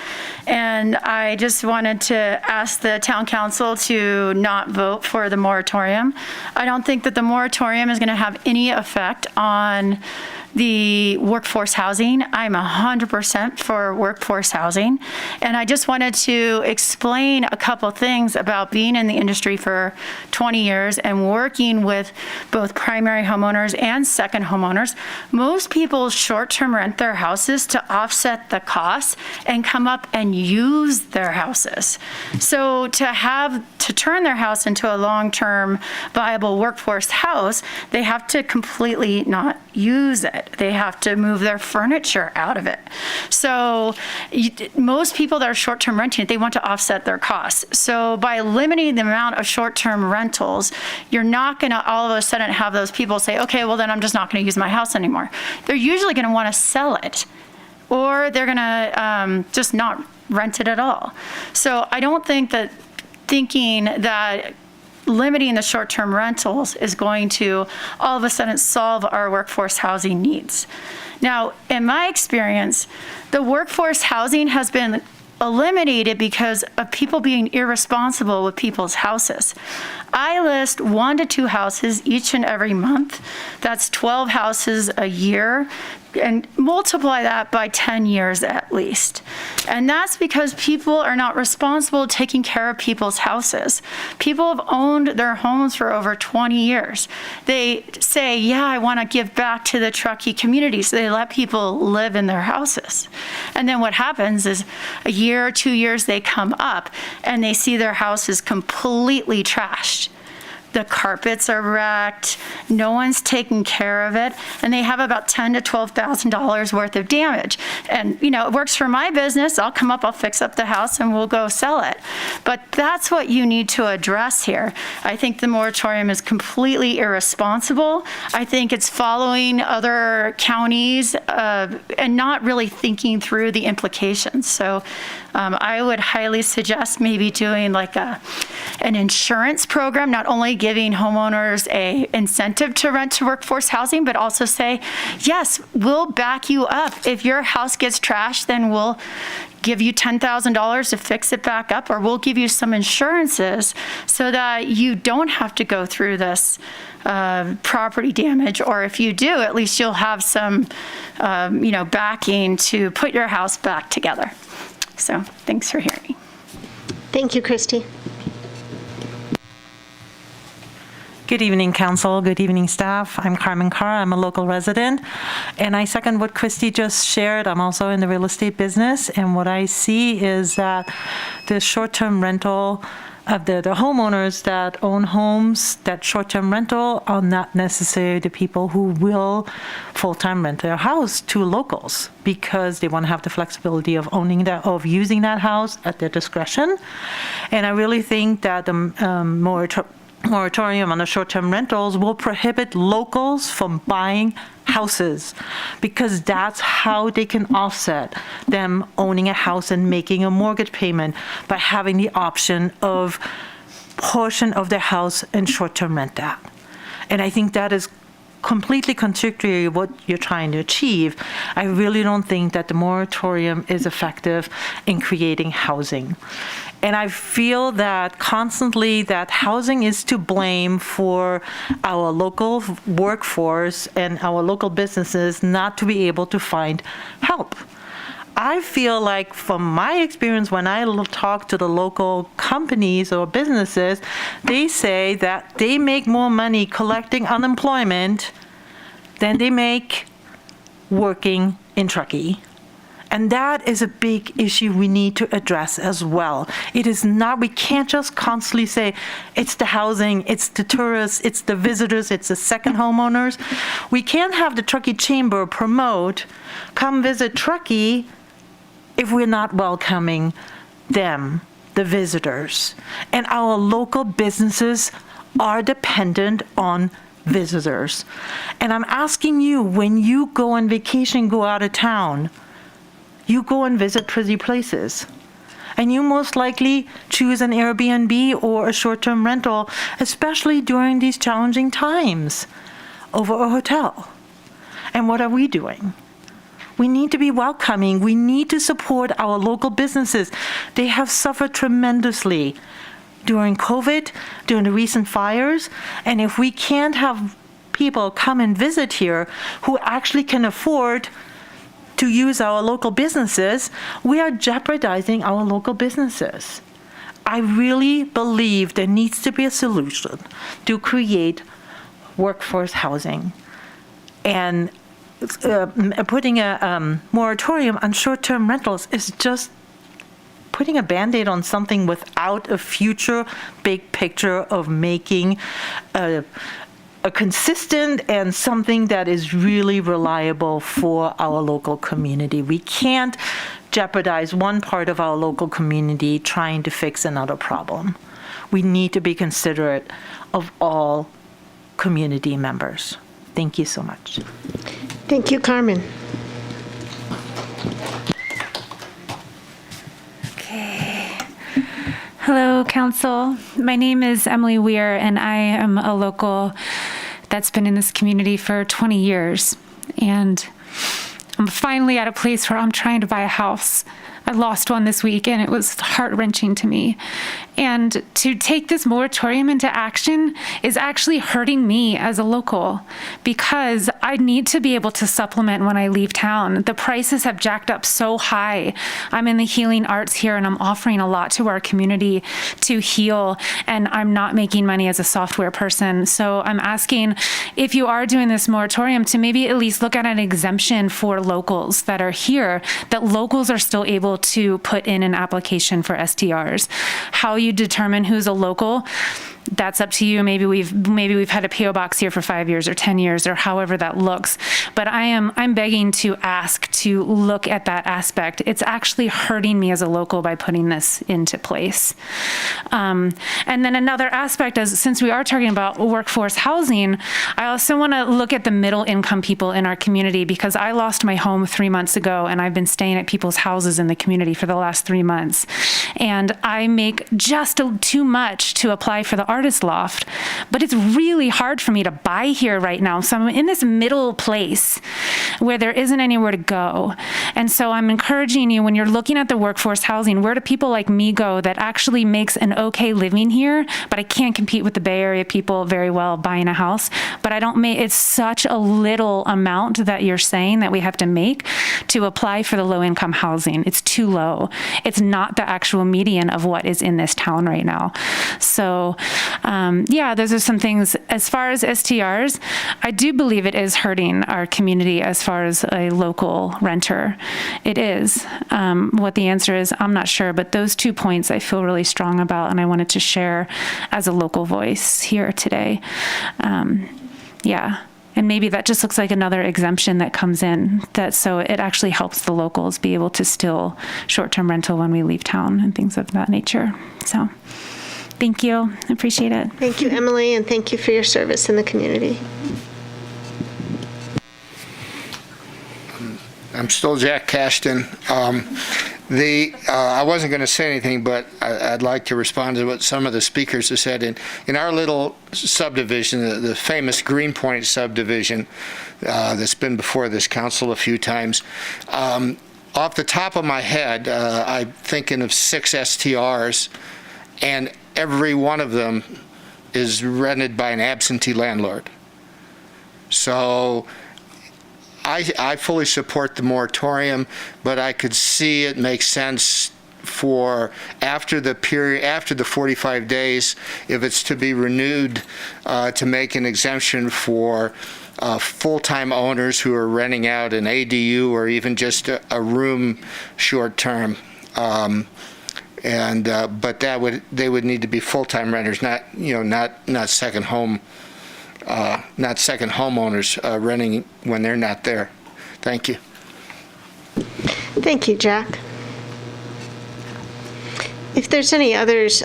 And I just wanted to ask the town council to not vote for the moratorium. I don't think that the moratorium is going to have any effect on the workforce housing. I'm 100% for workforce housing. And I just wanted to explain a couple things about being in the industry for 20 years and working with both primary homeowners and second homeowners. Most people short-term rent their houses to offset the costs and come up and use their houses. So to turn their house into a long-term viable workforce house, they have to completely not use it. it. They have to move their furniture out of it. So most people that are short-term renting, they want to offset their costs. So by limiting the amount of short-term rentals, you're not going to all of a sudden have those people say, okay, well then I'm just not going to use my house anymore. They're usually going to want to sell it, or they're going to just not rent it at all. So I don't think that thinking that limiting the short-term rentals is going to all of a sudden solve our workforce housing needs. Now, in my experience, the workforce housing has been eliminated because of people being irresponsible with people's houses. I list 1 to 2 houses each and every month. That's 12 houses a year, and multiply that by 10 years at least. And that's because people are not responsible taking care of people's houses. People have owned their homes for over 20 years. They say, yeah, I want to give back to the Truckee community, so they let people live in their houses. And then what happens is a year or 2 years they come up and they see their house is completely trashed. The carpets are wrecked, no one's taking care of it, and they have about $10,000 to $12,000 worth of damage. And, you know, it works for my business. I'll come up, I'll fix up the house, and we'll go sell it. But that's what you need to address here. I think the moratorium is completely irresponsible. I think it's following other counties and not really thinking through the implications. So I would highly suggest maybe doing like an insurance program, not only giving homeowners a incentive to rent to workforce housing, but also say, yes, we'll back you up. If your house gets trashed, then we'll give you $10,000 to fix it back up, or we'll give you some insurances so that you don't have to go through this property damage, or if you do, at least you'll have some, backing to put your house back together. So thanks for hearing me. Thank you, Christy. Good evening, Council. Good evening, staff. I'm Carmen Carr. I'm a local resident, and I second what Christy just shared. I'm also in the real estate business, and what I see is that the short-term rental of the homeowners that own homes, that short-term rental are not necessarily the people who will full-time rent their house to locals, because they want to have the flexibility of using that house at their discretion. And I really think that the moratorium on the short-term rentals will prohibit locals from buying houses, because that's how they can offset them owning a house and making a mortgage payment, by having the option of portion of their house and short-term rent that. And I think that is completely contradictory to what you're trying to achieve. I really don't think that the moratorium is effective in creating housing. And I feel that constantly that housing is to blame for our local workforce and our local businesses not to be able to find help. I feel like from my experience, when I talk to the local companies or businesses, they say that they make more money collecting unemployment than they make working in Truckee. And that is a big issue we need to address as well. It is not, we can't just constantly say, it's the housing, it's the tourists, it's the visitors, it's the second homeowners. We can't have the Truckee Chamber promote, come visit Truckee, if we're not welcoming them, the visitors. And our local businesses are dependent on visitors. And I'm asking you, when you go on vacation, go out of town, you go and visit pretty places. And you most likely choose an Airbnb or a short-term rental, especially during these challenging times, over a hotel. And what are we doing? We need to be welcoming. We need to support our local businesses. They have suffered tremendously during COVID, during the recent fires. And if we can't have people come and visit here who actually can afford to use our local businesses, we are jeopardizing our local businesses. I really believe there needs to be a solution to create workforce housing. And putting a moratorium on short-term rentals is just putting a Band-Aid on something without a future big picture of making a consistent and something that is really reliable for our local community. We can't jeopardize one part of our local community trying to fix another problem. We need to be considerate of all community members. Thank you so much. Thank you, Carmen. Hello, Council. My name is Emily Weir, and I am a local that's been in this community for 20 years. And I'm finally at a place where I'm trying to buy a house. I lost one this week, and it was heart-wrenching to me. And to take this moratorium into action is actually hurting me as a local, because I need to be able to supplement when I leave town. The prices have jacked up so high. I'm in the healing arts here, and I'm offering a lot to our community to heal, and I'm not making money as a software person. So I'm asking, if you are doing this moratorium, to maybe at least look at an exemption for locals that are here, that locals are still able to put in an application for STRs. How you determine who's a local, that's up to you. Maybe we've had a PO box here for 5 years or 10 years or however that looks. But I'm begging to ask to look at that aspect. It's actually hurting me as a local by putting this into place. And then another aspect is, since we are talking about workforce housing, I also want to look at the middle income people in our community, because I lost my home 3 months ago, and I've been staying at people's houses in the community for the last 3 months. And I make just too much to apply for the artist loft, but it's really hard for me to buy here right now. So I'm in this middle place where there isn't anywhere to go. And so I'm encouraging you, when you're looking at the workforce housing, where do people like me go that actually makes an okay living here, but I can't compete with the Bay Area people very well buying a house, but I don't make, it's such a little amount that you're saying that we have to make to apply for the low income housing. It's too low. It's not the actual median of what is in this town right now. So yeah, those are some things. As far as STRs, I do believe it is hurting our community as far as a local renter. It is. What the answer is, I'm not sure, but those 2 points I feel really strong about, and I wanted to share as a local voice here today. Yeah. And maybe that just looks like another exemption that comes in, that so it actually helps the locals be able to still short-term rental when we leave town and things of that nature. So thank you. I appreciate it. Thank you, Emily, and thank you for your service in the community. I'm still Jack Cashton. I wasn't going to say anything, but I'd like to respond to what some of the speakers have said. In our little subdivision, the famous Greenpoint subdivision that's been before this council a few times, off the top of my head, I'm thinking of 6 STRs, and every one of them is rented by an absentee landlord. So I fully support the moratorium, but I could see it makes sense for after the 45 days, if it's to be renewed, to make an exemption for full-time owners who are renting out an ADU or even just a room short-term. But they would need to be full-time renters, not second home. Not second homeowners renting when they're not there. Thank you. Thank you, Jack. If there's any others,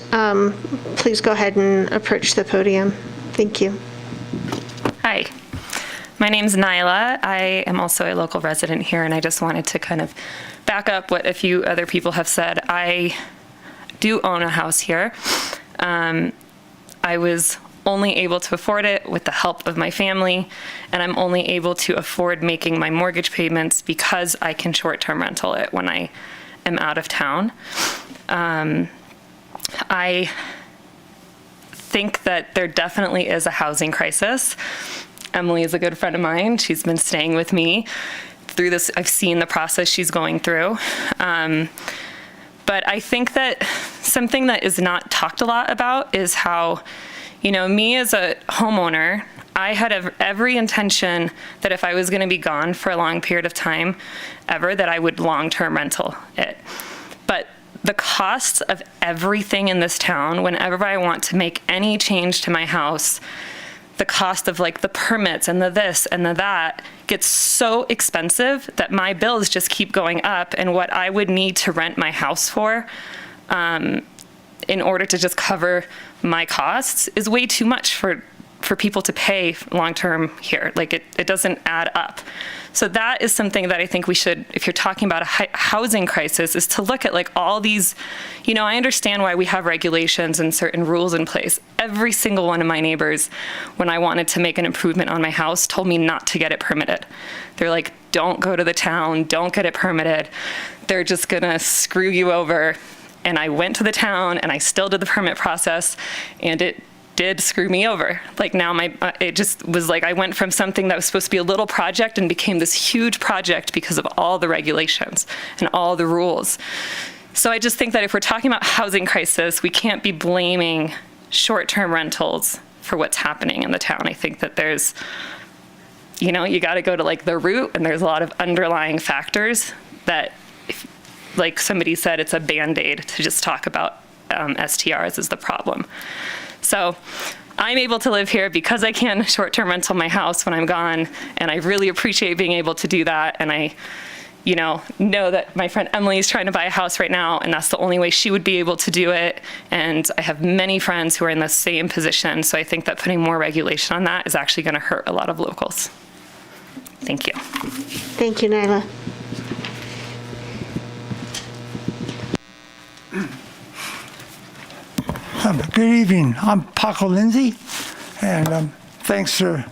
please go ahead and approach the podium. Thank you. Hi, my name's Nyla. I am also a local resident here, and I just wanted to kind of back up what a few other people have said. I do own a house here. I was only able to afford it with the help of my family, and I'm only able to afford making my mortgage payments because I can short-term rental it when I am out of town. I think that there definitely is a housing crisis. Emily is a good friend of mine. She's been staying with me through this. I've seen the process she's going through. But I think that something that is not talked a lot about is how, me as a homeowner, I had every intention that if I was going to be gone for a long period of time ever, that I would long-term rental it. But the costs of everything in this town, whenever I want to make any change to my house, the cost of like the permits and the this and the that gets so expensive that my bills just keep going up, and what I would need to rent my house for in order to just cover my costs is way too much for people to pay long-term here. Like it doesn't add up. So that is something that I think we should, if you're talking about a housing crisis, is to look at like all these, I understand why we have regulations and certain rules in place. Every single one of my neighbors, when I wanted to make an improvement on my house, told me not to get it permitted. They're like, don't go to the town, don't get it permitted. They're just gonna screw you over. And I went to the town and I still did the permit process, and it did screw me over. Like now it just was like I went from something that was supposed to be a little project and became this huge project because of all the regulations and all the rules. So I just think that if we're talking about housing crisis, we can't be blaming short-term rentals for what's happening in the town. I think that there's, you got to go to like the root, and there's a lot of underlying factors that, like somebody said, it's a Band-Aid to just talk about STRs as the problem. So I'm able to live here because I can short-term rental my house when I'm gone, and I really appreciate being able to do that. And I, know that my friend Emily is trying to buy a house right now, and that's the only way she would be able to do it. And I have many friends who are in the same position, so I think that putting more regulation on that is actually going to hurt a lot of locals. Thank you. Thank you, Nyla. Good evening. I'm Paco Lindsay, and thanks to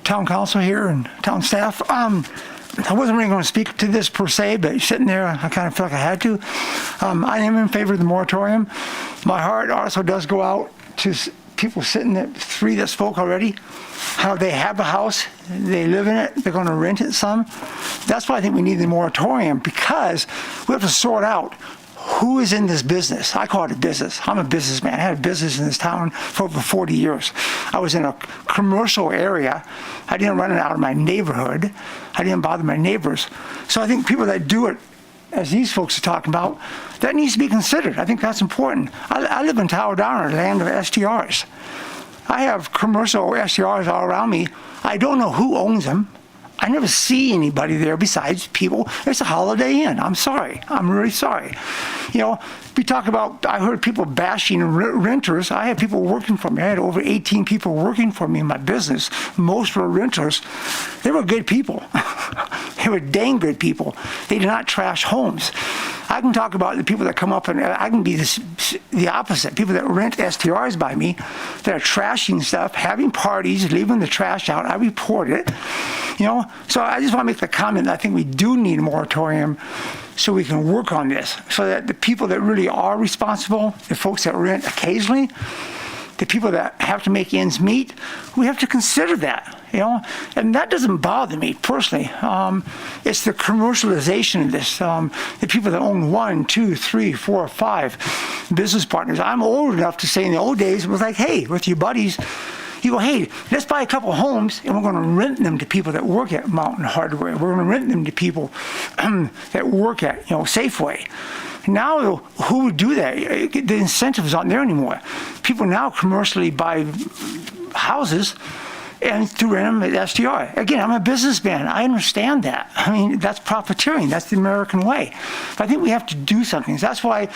town council here and town staff. I wasn't really going to speak to this per se, but sitting there, I kind of felt like I had to. I am in favor of the moratorium. My heart also does go out to people sitting there, 3 that spoke already, how they have a house, they live in it, they're going to rent it some. That's why I think we need the moratorium, because we have to sort out who is in this business. I call it a business. I'm a businessman. I had a business in this town for over 40 years. I was in a commercial area. I didn't run it out of my neighborhood. I didn't bother my neighbors. So I think people that do it, as these folks are talking about, that needs to be considered. I think that's important. I live in Tower Downer, land of STRs. I have commercial STRs all around me. I don't know who owns them. I never see anybody there besides people. It's a Holiday Inn. I'm sorry. I'm really sorry. We talk about, I heard people bashing renters. I had people working for me. I had over 18 people working for me in my business. Most were renters. They were good people. They were dang good people. They did not trash homes. I can talk about the people that come up, and I can be the opposite. People that rent STRs by me, that are trashing stuff, having parties, leaving the trash out. I report it. So I just want to make the comment that I think we do need a moratorium so we can work on this, so that the people that really are responsible, the folks that rent occasionally, the people that have to make ends meet, we have to consider that, and that doesn't bother me personally. It's the commercialization of this, the people that own 1, 2, 3, 4, 5 business partners. I'm old enough to say in the old days, it was like, hey, with your buddies, you go, hey, let's buy a couple homes, and we're going to rent them to people that work at Mountain Hardware. We're going to rent them to people that work at, Safeway. Now, who would do that? The incentives aren't there anymore. People now commercially buy houses and to rent them at STR. Again, I'm a businessman. I understand that. I mean, that's profiteering. That's the American way. But I think we have to do something. So that's why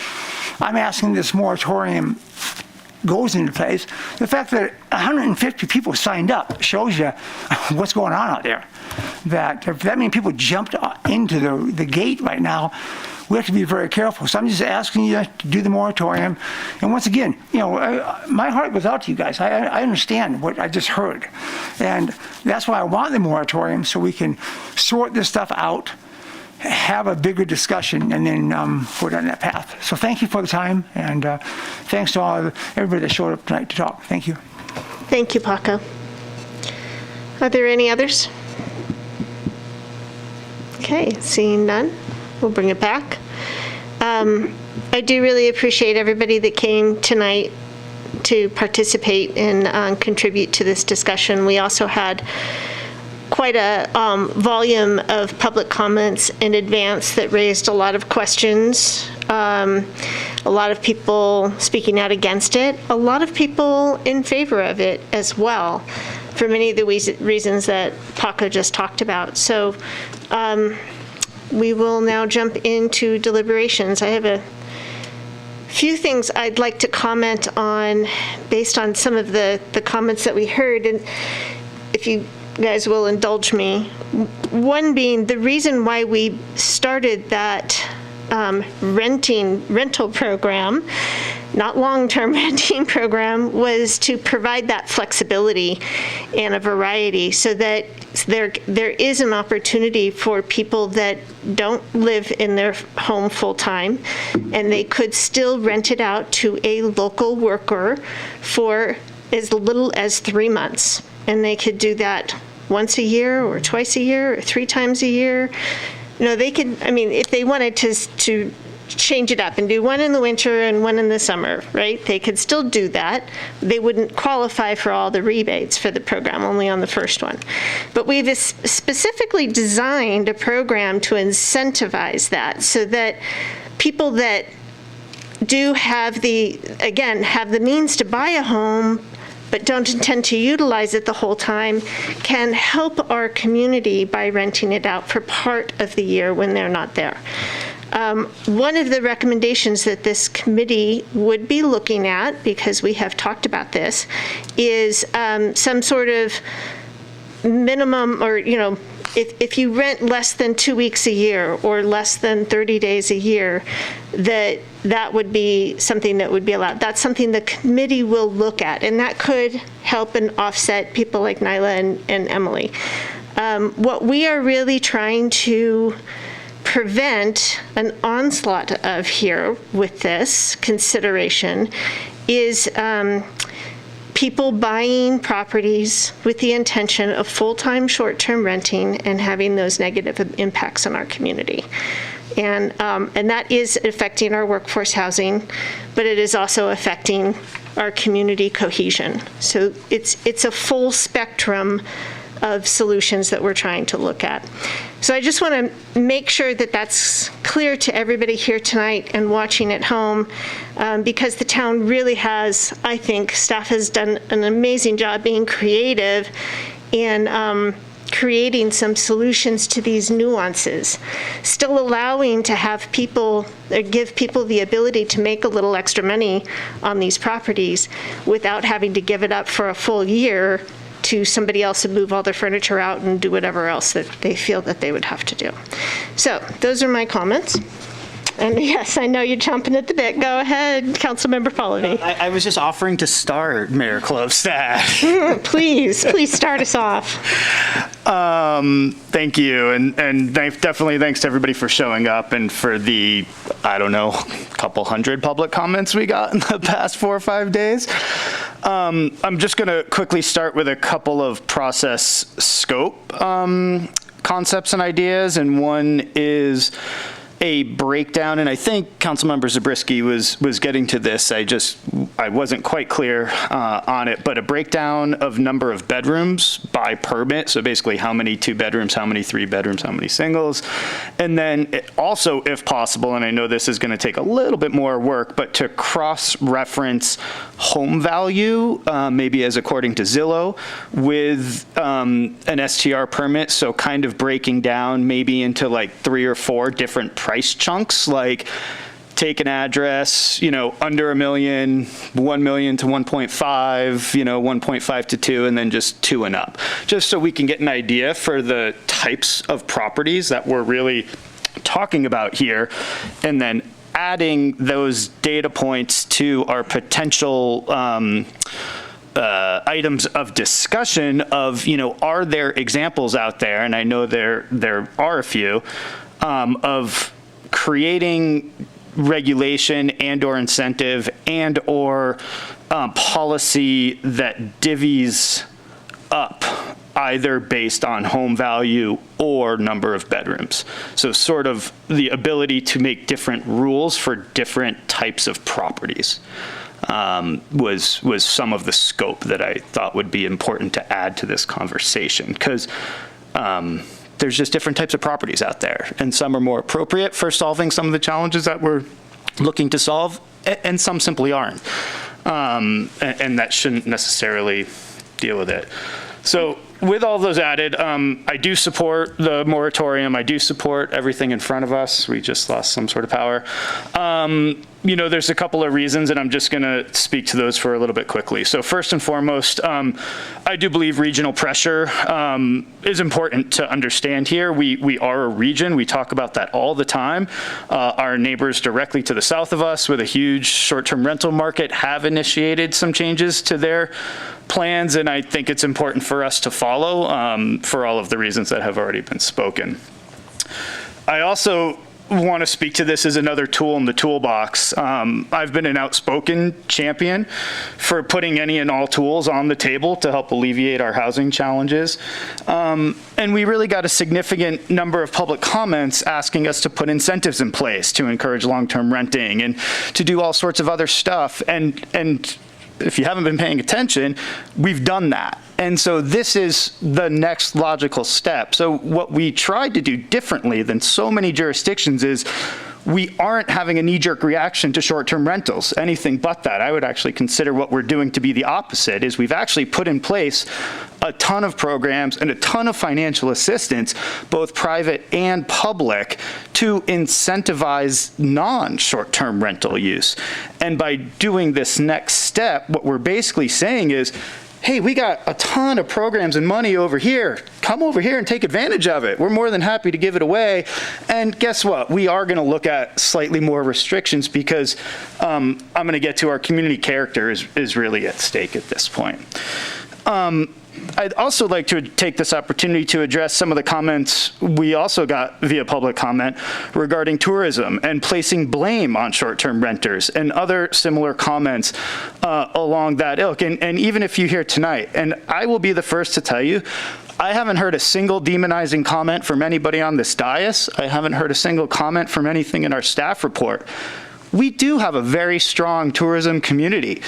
I'm asking this moratorium goes into place. The fact that 150 people signed up shows you what's going on out there. That if that many people jumped into the gate right now, we have to be very careful. So I'm just asking you to do the moratorium. And once again, my heart goes out to you guys. I understand what I just heard. And that's why I want the moratorium, so we can sort this stuff out, have a bigger discussion, and then put it on that path. So thank you for the time, and thanks to everybody that showed up tonight to talk. Thank you. Thank you, Paco. Are there any others? Okay, seeing none, we'll bring it back. I do really appreciate everybody that came tonight to participate and contribute to this discussion. We also had quite a volume of public comments in advance that raised a lot of questions. a lot of people speaking out against it, a lot of people in favor of it as well, for many of the reasons that Paco just talked about. So we will now jump into deliberations. I have a few things I'd like to comment on based on some of the comments that we heard, and if you guys will indulge me. One being the reason why we started that rental program, not long-term renting program, was to provide that flexibility and a variety so that there is an opportunity for people that don't live in their home full-time, and they could still rent it out to a local worker for as little as 3 months. And they could do that once a year or twice a year or 3 times a year. They could, if they wanted to change it up and do one in the winter and one in the summer, right? They could still do that. They wouldn't qualify for all the rebates for the program, only on the first one. But we've specifically designed a program to incentivize that so that people that do have the means to buy a home but don't intend to utilize it the whole time, can help our community by renting it out for part of the year when they're not there. One of the recommendations that this committee would be looking at, because we have talked about this, is some sort of minimum, or if you rent less than 2 weeks a year or less than 30 days a year, that would be something that would be allowed. That's something the committee will look at, and that could help and offset people like Nyla and Emily. What we are really trying to prevent an onslaught of here with this consideration is people buying properties with the intention of full-time short-term renting and having those negative impacts on our community. And that is affecting our workforce housing, but it is also affecting our community cohesion. So it's a full spectrum of solutions that we're trying to look at. So I just want to make sure that that's clear to everybody here tonight and watching at home, because the town really has, I think, staff has done an amazing job being creative and creating some solutions to these nuances, still allowing to have people, give people the ability to make a little extra money on these properties without having to give it up for a full year to somebody else and move all their furniture out and do whatever else that they feel that they would have to do. So those are my comments. And yes, I know you're chomping at the bit. Go ahead, Councilmember Pallavi. I was just offering to start, Mayor Klobstad. Please start us off. Thank you, and definitely thanks to everybody for showing up and for the, couple hundred public comments we got in the past 4 or 5 days. I'm just going to quickly start with a couple of process scope concepts and ideas, and one is a breakdown, and I think Councilmember Zabriskie was getting to this. I wasn't quite clear on it, but a breakdown of number of bedrooms by permit. So basically how many 2 bedrooms, how many 3 bedrooms, how many singles. And then also, if possible, and I know this is going to take a little bit more work, but to cross-reference home value, maybe as according to Zillow, with an STR permit. So kind of breaking down maybe into like 3 or 4 different price chunks, like take an address, under $1 million, 1 million to 1.5, 1.5 to 2, and then just 2 and up. Just so we can get an idea for the types of properties that we're really talking about here, and then adding those data points to our potential items of discussion of, are there examples out there, and I know there are a few, of creating regulation and or incentive and or policy that divvies up either based on home value or number of bedrooms. So sort of the ability to make different rules for different types of properties was some of the scope that I thought would be important to add to this conversation, because there's just different types of properties out there, and some are more appropriate for solving some of the challenges that we're looking to solve, and some simply aren't. And that shouldn't necessarily deal with it. So with all those added, I do support the moratorium. I do support everything in front of us. We just lost some sort of power. There's a couple of reasons, and I'm just going to speak to those for a little bit quickly. So first and foremost, I do believe regional pressure is important to understand here. We are a region. We talk about that all the time. Our neighbors directly to the south of us with a huge short-term rental market have initiated some changes to their plans, and I think it's important for us to follow for all of the reasons that have already been spoken. I also want to speak to this as another tool in the toolbox. I've been an outspoken champion for putting any and all tools on the table to help alleviate our housing challenges. And we really got a significant number of public comments asking us to put incentives in place to encourage long-term renting and to do all sorts of other stuff. And if you haven't been paying attention, we've done that. And so this is the next logical step. So what we tried to do differently than so many jurisdictions is we aren't having a knee-jerk reaction to short-term rentals, anything but that. I would actually consider what we're doing to be the opposite, is we've actually put in place a ton of programs and a ton of financial assistance, both private and public, to incentivize non-short-term rental use. And by doing this next step, what we're basically saying is, hey, we got a ton of programs and money over here. Come over here and take advantage of it. We're more than happy to give it away. And guess what? We are going to look at slightly more restrictions because I'm going to get to our community character is really at stake at this point. I'd also like to take this opportunity to address some of the comments we also got via public comment regarding tourism and placing blame on short-term renters and other similar comments along that ilk. And even if you hear tonight, and I will be the first to tell you, I haven't heard a single demonizing comment from anybody on this dais. I haven't heard a single comment from anything in our staff report. We do have a very strong tourism community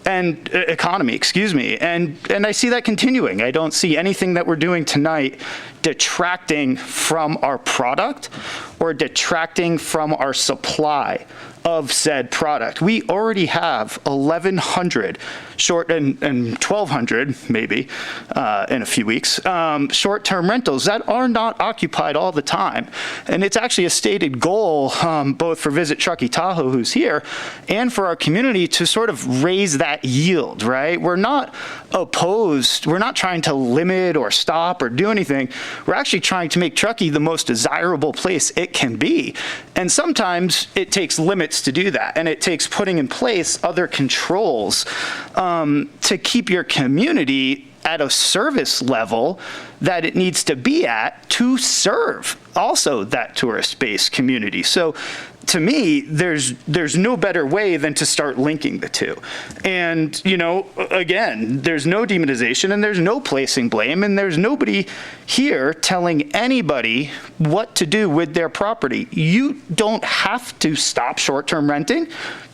and economy, excuse me, and I see that continuing. I don't see anything that we're doing tonight detracting from our product or detracting from our supply of said product. We already have 1,100 short and 1,200 maybe in a few weeks short-term rentals that are not occupied all the time. And it's actually a stated goal both for Visit Truckee Tahoe, who's here, and for our community to sort of raise that yield, right? We're not opposed. We're not trying to limit or stop or do anything. We're actually trying to make Truckee the most desirable place it can be. And sometimes it takes limits to do that, and it takes putting in place other controls to keep your community at a service level that it needs to be at to serve also that tourist-based community. So to me, there's no better way than to start linking the two. And, again, there's no demonization and there's no placing blame and there's nobody here telling anybody what to do with their property. You don't have to stop short-term renting.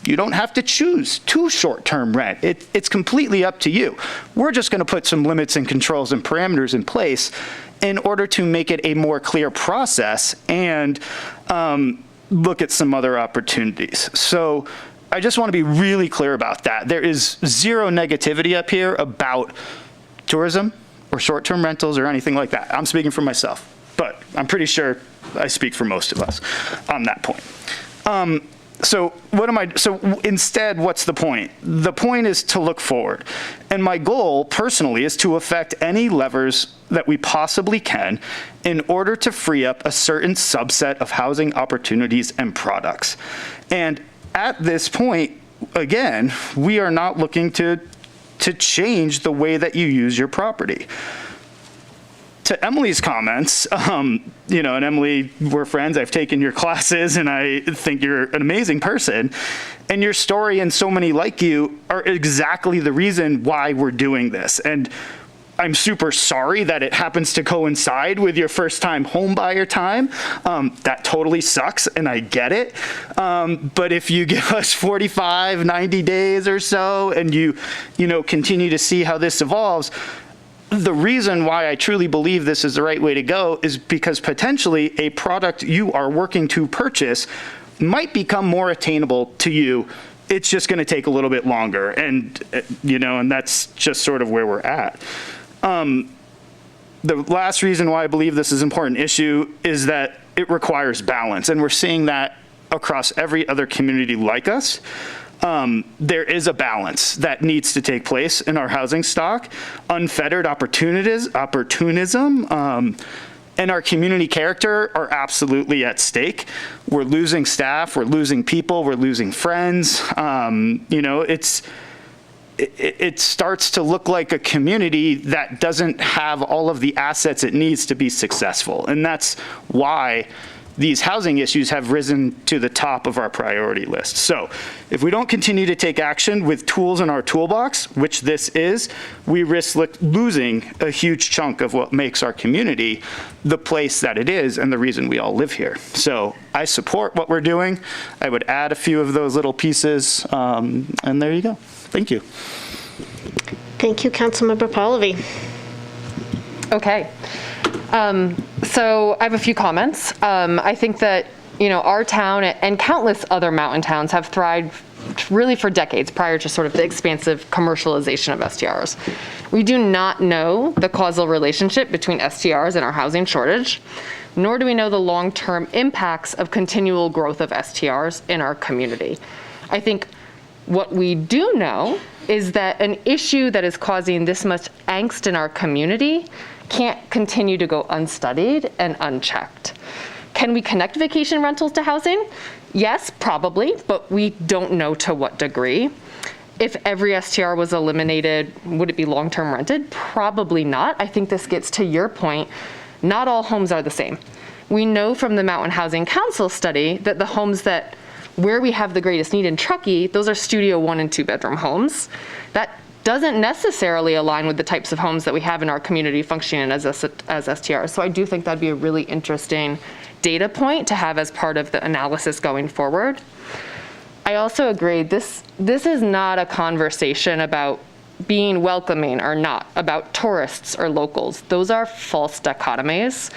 You don't have to choose to short-term rent. It's completely up to you. We're just going to put some limits and controls and parameters in place in order to make it a more clear process and look at some other opportunities. So I just want to be really clear about that. There is zero negativity up here about tourism or short-term rentals or anything like that. I'm speaking for myself, but I'm pretty sure I speak for most of us on that point. So instead, what's the point? The point is to look forward. And my goal personally is to affect any levers that we possibly can in order to free up a certain subset of housing opportunities and products. And at this point, again, we are not looking to change the way that you use your property. To Emily's comments, and Emily, we're friends, I've taken your classes, and I think you're an amazing person. And your story and so many like you are exactly the reason why we're doing this. And I'm super sorry that it happens to coincide with your first time home buyer time. That totally sucks, and I get it. But if you give us 45, 90 days or so, and you continue to see how this evolves, the reason why I truly believe this is the right way to go is because potentially a product you are working to purchase might become more attainable to you. It's just going to take a little bit longer. And, and that's just sort of where we're at. The last reason why I believe this is an important issue is that it requires balance. And we're seeing that across every other community like us. There is a balance that needs to take place in our housing stock. Unfettered opportunism, and our community character are absolutely at stake. We're losing staff, we're losing people, we're losing friends. It starts to look like a community that doesn't have all of the assets it needs to be successful. And that's why these housing issues have risen to the top of our priority list. So if we don't continue to take action with tools in our toolbox, which this is, we risk losing a huge chunk of what makes our community the place that it is and the reason we all live here. So I support what we're doing. I would add a few of those little pieces, and there you go. Thank you. Thank you, Councilmember Pallavi. Okay. So I have a few comments. I think that, our town and countless other mountain towns have thrived really for decades prior to sort of the expansive commercialization of STRs. We do not know the causal relationship between STRs and our housing shortage, nor do we know the long-term impacts of continual growth of STRs in our community. I think what we do know is that an issue that is causing this much angst in our community can't continue to go unstudied and unchecked. Can we connect vacation rentals to housing? Yes, probably, but we don't know to what degree. If every STR was eliminated, would it be long-term rented? Probably not. I think this gets to your point. Not all homes are the same. We know from the Mountain Housing Council study that the homes where we have the greatest need in Truckee, those are studio 1 and 2 bedroom homes. That doesn't necessarily align with the types of homes that we have in our community functioning as STRs. So I do think that'd be a really interesting data point to have as part of the analysis going forward. I also agree, this is not a conversation about being welcoming or not, about tourists or locals. Those are false dichotomies.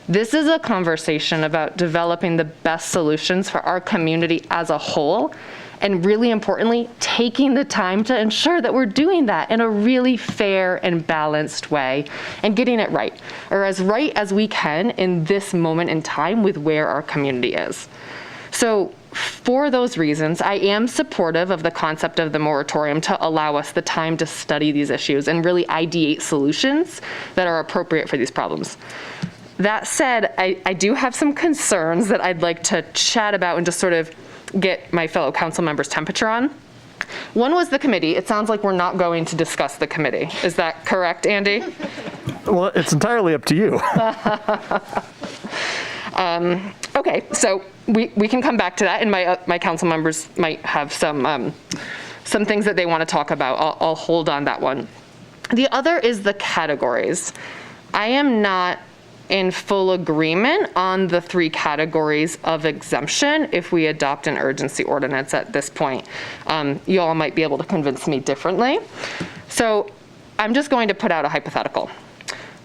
This is a conversation about developing the best solutions for our community as a whole, and really importantly, taking the time to ensure that we're doing that in a really fair and balanced way and getting it right, or as right as we can in this moment in time with where our community is. So for those reasons, I am supportive of the concept of the moratorium to allow us the time to study these issues and really ideate solutions that are appropriate for these problems. That said, I do have some concerns that I'd like to chat about and just sort of get my fellow council members' temperature on. One was the committee. It sounds like we're not going to discuss the committee. Is that correct, Andy? Well, it's entirely up to you. Okay, so we can come back to that, and my council members might have some things that they want to talk about. I'll hold on that one. The other is the categories. I am not in full agreement on the 3 categories of exemption if we adopt an urgency ordinance at this point. You all might be able to convince me differently. So I'm just going to put out a hypothetical.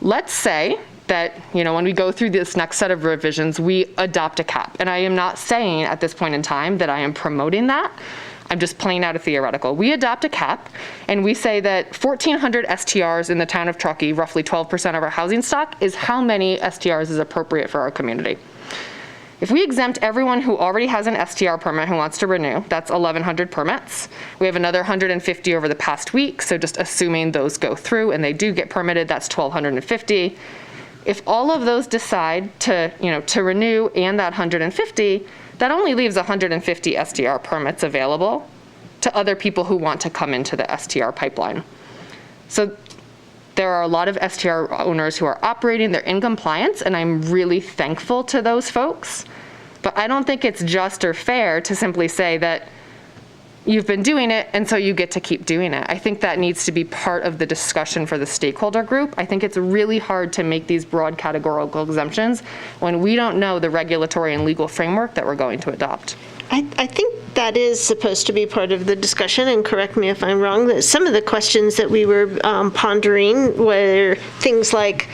Let's say that, when we go through this next set of revisions, we adopt a cap. And I am not saying at this point in time that I am promoting that. I'm just playing out a theoretical. We adopt a cap, and we say that 1,400 STRs in the town of Truckee, roughly 12% of our housing stock, is how many STRs is appropriate for our community. If we exempt everyone who already has an STR permit who wants to renew, that's 1,100 permits. We have another 150 over the past week, so just assuming those go through and they do get permitted, that's 1,250. If all of those decide to renew and that 150, that only leaves 150 STR permits available to other people who want to come into the STR pipeline. So there are a lot of STR owners who are operating, they're in compliance, and I'm really thankful to those folks. But I don't think it's just or fair to simply say that you've been doing it, and so you get to keep doing it. I think that needs to be part of the discussion for the stakeholder group. I think it's really hard to make these broad categorical exemptions when we don't know the regulatory and legal framework that we're going to adopt. I think that is supposed to be part of the discussion, and correct me if I'm wrong, that some of the questions that we were pondering were things like,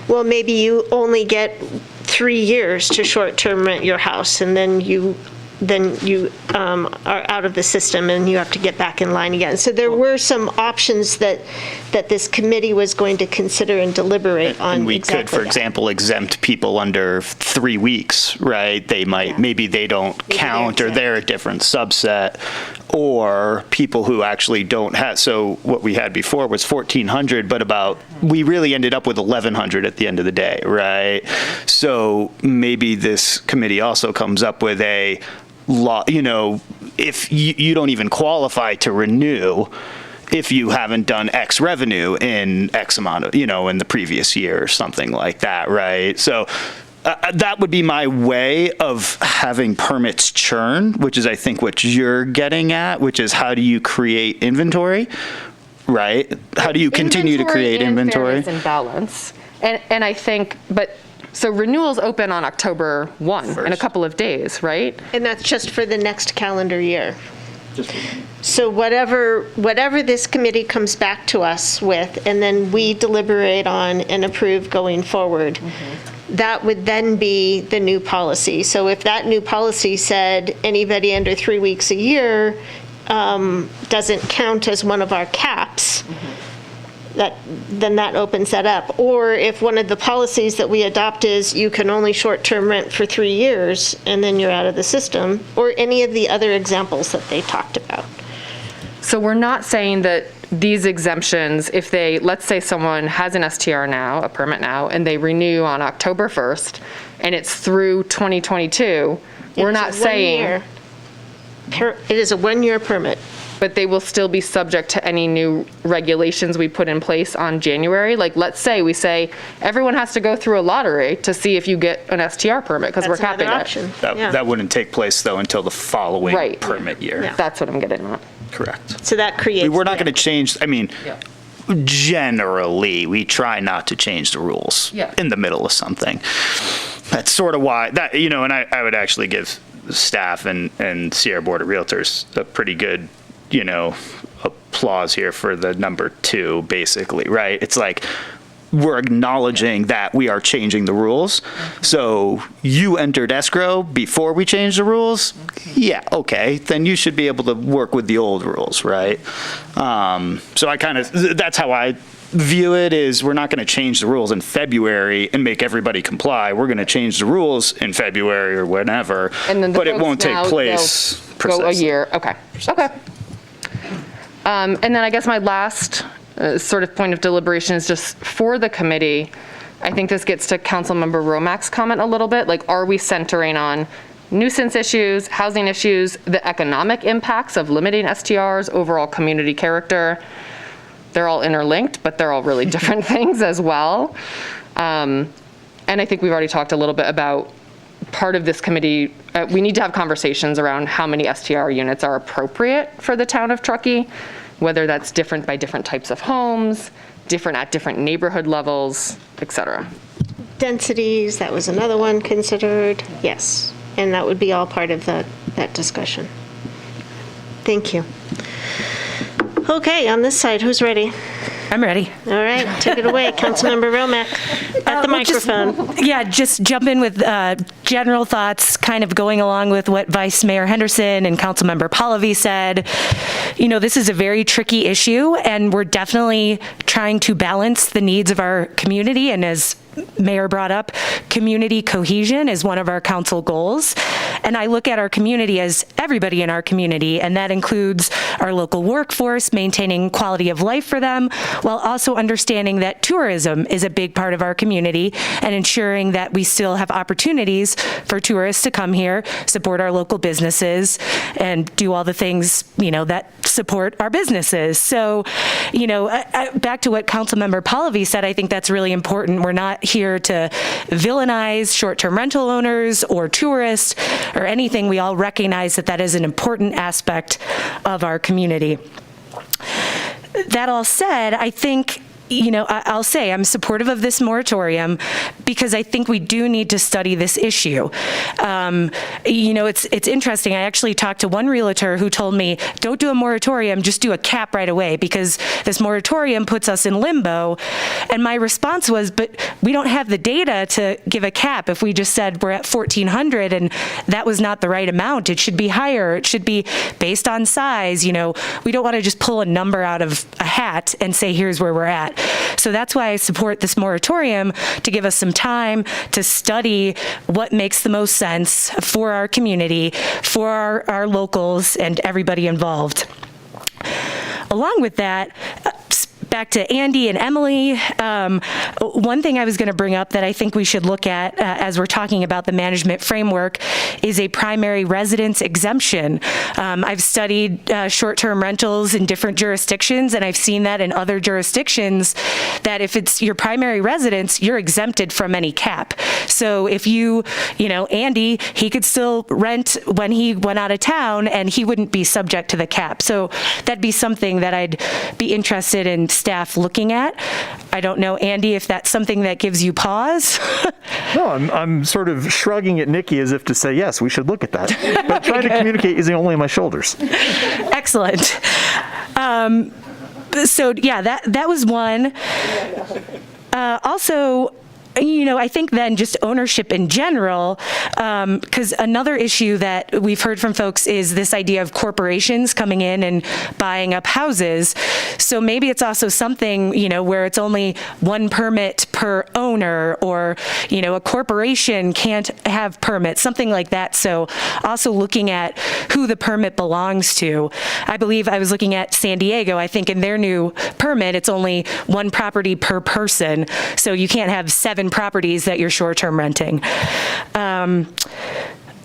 well, maybe you only get 3 years to short-term rent your house, and then you then you are out of the system and you have to get back in line again. So there were some options that this committee was going to consider and deliberate on. And we exactly could, for that. example, exempt people under 3 weeks, right? They might, maybe they don't count, or they're a different subset, or people who actually don't have, so what we had before was 1,400, but we really ended up with 1,100 at the end of the day, right? So maybe this committee also comes up with a law, if you don't even qualify to renew if you haven't done X revenue in X amount of, in the previous year or something like that, right? So that would be my way of having permits churn, which is, I think, what you're getting at, which is how do you create inventory, right? How do you continue to create inventory? And fairness and balance. And I think, so renewals open on October 1 in a couple of days, right? And that's just for the next calendar year. So whatever this committee comes back to us with, and then we deliberate on and approve going forward, that would then be the new policy. So if that new policy said anybody under 3 weeks a year doesn't count as one of our caps, then that opens that up. Or if one of the policies that we adopt is you can only short-term rent for 3 years and then you're out of the system, or any of the other examples that they talked about. So we're not saying that these exemptions, if let's say someone has an STR now, a permit now, and they renew on October 1st, and it's through 2022, we're not saying. It is a 1-year permit. But they will still be subject to any new regulations we put in place on January. Like, let's say we say everyone has to go through a lottery to see if you get an STR permit because we're capping it. That wouldn't take place, though, until the following permit year. Yeah. That's what I'm getting at. Correct. So that creates. We're not going to change, generally, we try not to change the rules in the middle of something. That's sort of why, and I would actually give staff and Sierra Board of Realtors a pretty good applause here for the number 2, basically, right? It's like we're acknowledging that we are changing the rules. So you entered escrow before we changed the rules? Yeah, okay. Then you should be able to work with the old rules, right? So that's how I view it, is we're not going to change the rules in February and make everybody comply. We're going to change the rules in February or whenever, but it won't take place go a year. Okay. Okay. And then I guess my last sort of point of deliberation is just for the committee. I think this gets to Councilmember Romack's comment a little bit. Like, are we centering on nuisance issues, housing issues, the economic impacts of limiting STRs, overall community character? They're all interlinked, but they're all really different things as well. And I think we've already talked a little bit about part of this committee. We need to have conversations around how many STR units are appropriate for the town of Truckee, whether that's different by different types of homes, different at different neighborhood levels, et cetera. Densities, that was another one considered. Yes, and that would be all part of that discussion. Thank you. Okay, on this side, who's ready? I'm ready. All right, take it away, Councilmember Romack, at the microphone. Just jump in with general thoughts, kind of going along with what Vice Mayor Henderson and Councilmember Pallavi said. This is a very tricky issue, and we're definitely trying to balance the needs of our community, and as Mayor brought up, community cohesion is one of our council goals. And I look at our community as everybody in our community, and that includes our local workforce, maintaining quality of life for them, while also understanding that tourism is a big part of our community and ensuring that we still have opportunities for tourists to come here, support our local businesses, and do all the things, that support our businesses. So, back to what Councilmember Pallavi said, I think that's really important. We're not here to villainize short-term rental owners or tourists or anything. We all recognize that is an important aspect of our community. That all said, I think I'll say I'm supportive of this moratorium because I think we do need to study this issue. It's interesting. I actually talked to one realtor who told me, don't do a moratorium, just do a cap right away because this moratorium puts us in limbo. And my response was, but we don't have the data to give a cap. If we just said we're at 1,400 and that was not the right amount, it should be higher. It should be based on size. We don't want to just pull a number out of a hat and say, here's where we're at. So that's why I support this moratorium, to give us some time to study what makes the most sense for our community, for our locals, and everybody involved. Along with that, back to Andy and Emily, one thing I was going to bring up that I think we should look at as we're talking about the management framework is a primary residence exemption. I've studied short-term rentals in different jurisdictions, and I've seen that in other jurisdictions, that if it's your primary residence, you're exempted from any cap. So if Andy, he could still rent when he went out of town, and he wouldn't be subject to the cap. So that'd be something that I'd be interested in staff looking at. I don't know, Andy, if that's something that gives you pause. No, I'm sort of shrugging at Nikki as if to say, yes, we should look at that. But trying to communicate using only my shoulders. Excellent. So yeah, that was one. Also, I think then just ownership in general, because another issue that we've heard from folks is this idea of corporations coming in and buying up houses. So maybe it's also something, where it's only one permit per owner, or, a corporation can't have permits, something like that. So also looking at who the permit belongs to. I believe I was looking at San Diego. I think in their new permit, it's only one property per person. So you can't have 7 properties that you're short-term renting.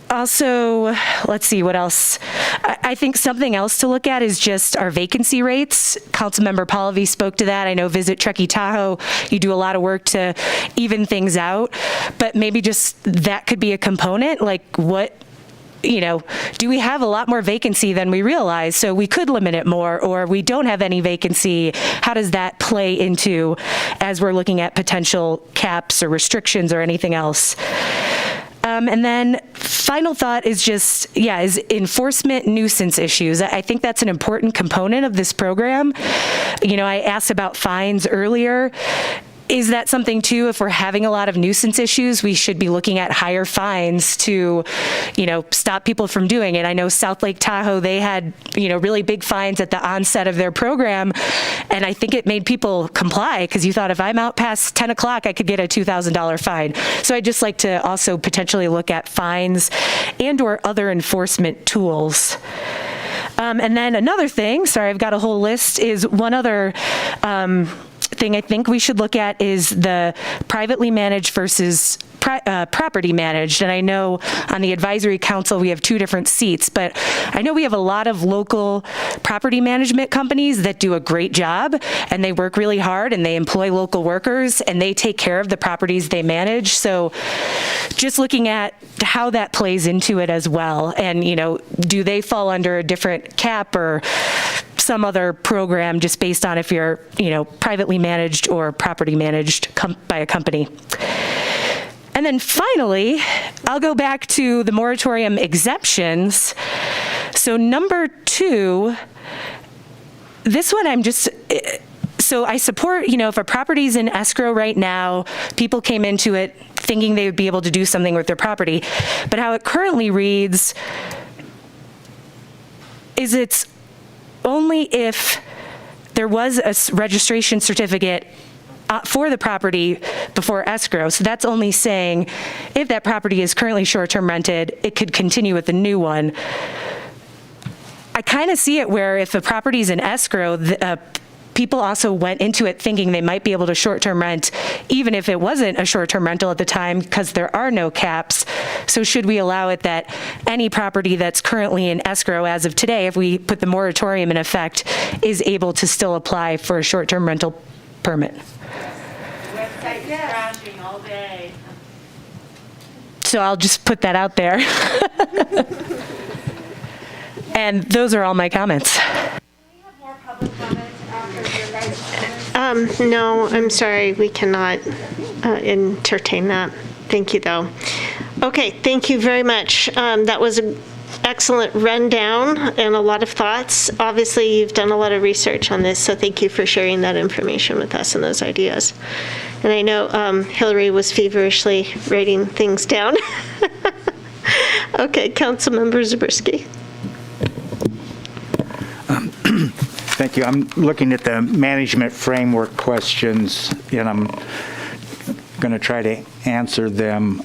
Also, let's see what else. I think something else to look at is just our vacancy rates. Councilmember Pallavi spoke to that. I know Visit Truckee Tahoe, you do a lot of work to even things out, but maybe just that could be a component. Like do we have a lot more vacancy than we realize? So we could limit it more, or we don't have any vacancy. How does that play into as we're looking at potential caps or restrictions or anything else? And then final thought is is enforcement nuisance issues. I think that's an important component of this program. I asked about fines earlier. Is that something too, if we're having a lot of nuisance issues, we should be looking at higher fines to, stop people from doing it? I know South Lake Tahoe, they had, really big fines at the onset of their program. And I think it made people comply because you thought if I'm out past 10 o'clock, I could get a $2,000 fine. So I'd just like to also potentially look at fines and or other enforcement tools. And then another thing, sorry, I've got a whole list, is one other thing I think we should look at is the privately managed versus property managed. And I know on the advisory council we have 2 different seats, but I know we have a lot of local property management companies that do a great job, and they work really hard, and they employ local workers, and they take care of the properties they manage. So just looking at how that plays into it as well, and do they fall under a different cap or some other program just based on if you're privately managed or property managed by a company. And then finally, I'll go back to the moratorium exemptions. So number 2, this one so I support, if a property's in escrow right now, people came into it thinking they would be able to do something with their property. But how it currently reads is it's only if there was a registration certificate for the property before escrow. So that's only saying if that property is currently short-term rented, it could continue with the new one. I kind of see it where if a property is in escrow, people also went into it thinking they might be able to short-term rent, even if it wasn't a short-term rental at the time, because there are no caps. So should we allow it that any property that's currently in escrow as of today, if we put the moratorium in effect, is able to still apply for a short-term rental permit? Website is crashing all day. So I'll just put that out there. And those are all my comments. We have more public comments after your guys' No, I'm sorry, we cannot entertain that. Thank you, though. Okay, thank you very much. That was an excellent rundown and a lot of thoughts. Obviously, you've done a lot of research on this, so thank you for sharing that information with us and those ideas. And I know Hillary was feverishly writing things down. Okay, Councilmember Zabriskie. Thank you. I'm looking at the management framework questions, and I'm going to try to answer them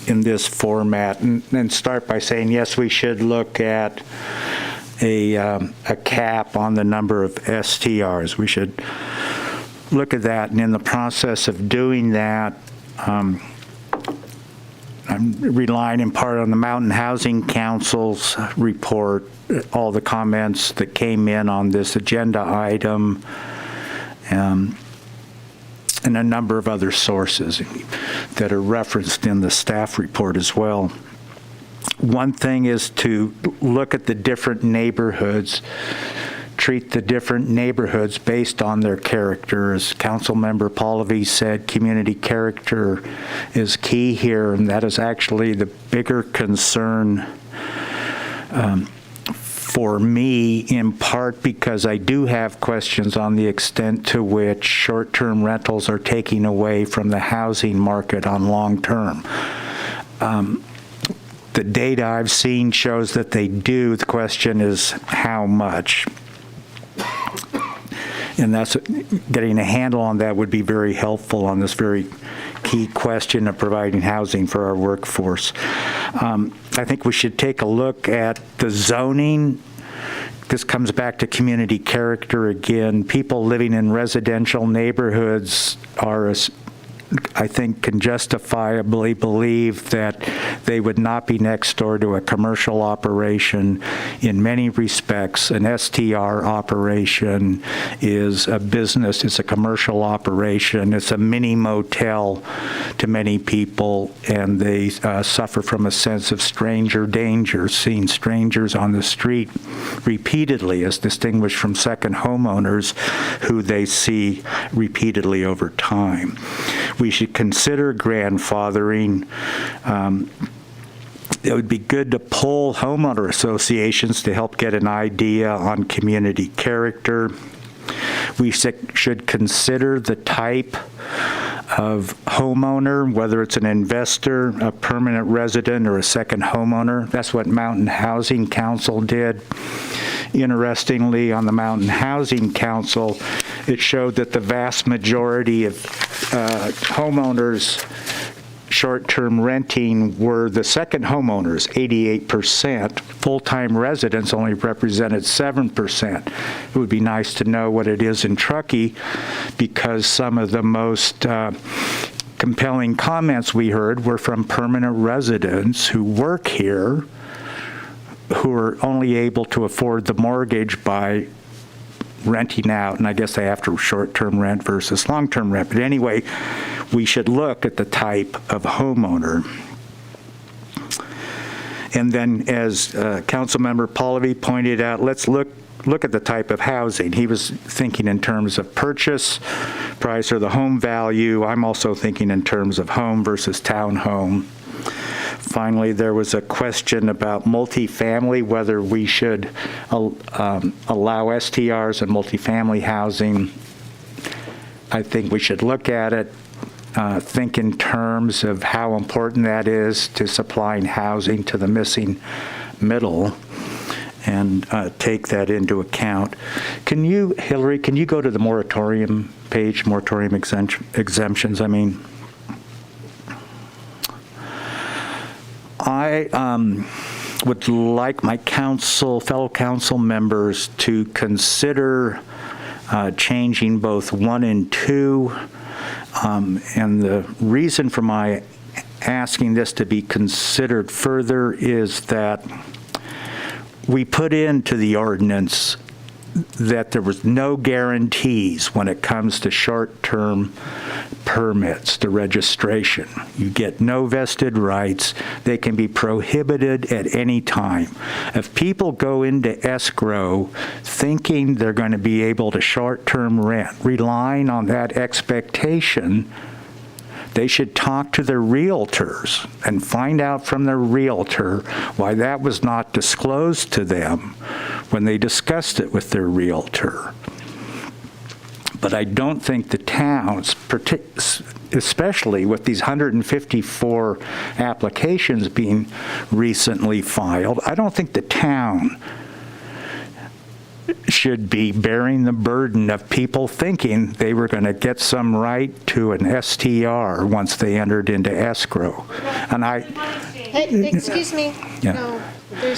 in this format, and start by saying, yes, we should look at a cap on the number of STRs. We should look at that, and in the process of doing that, I'm relying in part on the Mountain Housing Council's report, all the comments that came in on this agenda item, and a number of other sources that are referenced in the staff report as well. One thing is to look at the different neighborhoods, treat the different neighborhoods based on their character. As Councilmember Pallavi said, community character is key here, and that is actually the bigger concern for me, in part because I do have questions on the extent to which short-term rentals are taking away from the housing market on long-term. The data I've seen shows that they do. The question is how much. And that's getting a handle on that would be very helpful on this very key question of providing housing for our workforce. I think we should take a look at the zoning. This comes back to community character again. People living in residential neighborhoods are, I think, can justifiably believe that they would not be next door to a commercial operation. In many respects, an STR operation is a business, it's a commercial operation, it's a mini motel to many people, and they suffer from a sense of stranger danger, seeing strangers on the street repeatedly, as distinguished from second homeowners who they see repeatedly over time. We should consider grandfathering. It would be good to poll homeowner associations to help get an idea on community character. We should consider the type of homeowner, whether it's an investor, a permanent resident, or a second homeowner. That's what Mountain Housing Council did. Interestingly, on the Mountain Housing Council, it showed that the vast majority of homeowners short-term renting were the second homeowners, 88%. Full-time residents only represented 7%. It would be nice to know what it is in Truckee, because some of the most compelling comments we heard were from permanent residents who work here, who are only able to afford the mortgage by renting out, and I guess they have to short-term rent versus long-term rent. But anyway, we should look at the type of homeowner. And then, as Councilmember Pallavi pointed out, let's look at the type of housing. He was thinking in terms of purchase price or the home value. I'm also thinking in terms of home versus townhome. Finally, there was a question about multifamily, whether we should allow STRs and multifamily housing. I think we should look at it, think in terms of how important that is to supplying housing to the missing middle, and take that into account. Can you, Hillary, can you go to the moratorium page, moratorium exemptions, I mean? I would like my fellow council members to consider changing both 1 and 2. And the reason for my asking this to be considered further is that we put into the ordinance that there was no guarantees when it comes to short-term permits, the registration. You get no vested rights. They can be prohibited at any time. If people go into escrow thinking they're going to be able to short-term rent, relying on that expectation, they should talk to their realtors and find out from their realtor why that was not disclosed to them when they discussed it with their realtor. But I don't think the towns, especially with these 154 applications being recently filed, I don't think the town should be bearing the burden of people thinking they were going to get some right to an STR once they entered into escrow. And Hey, excuse me. Yeah.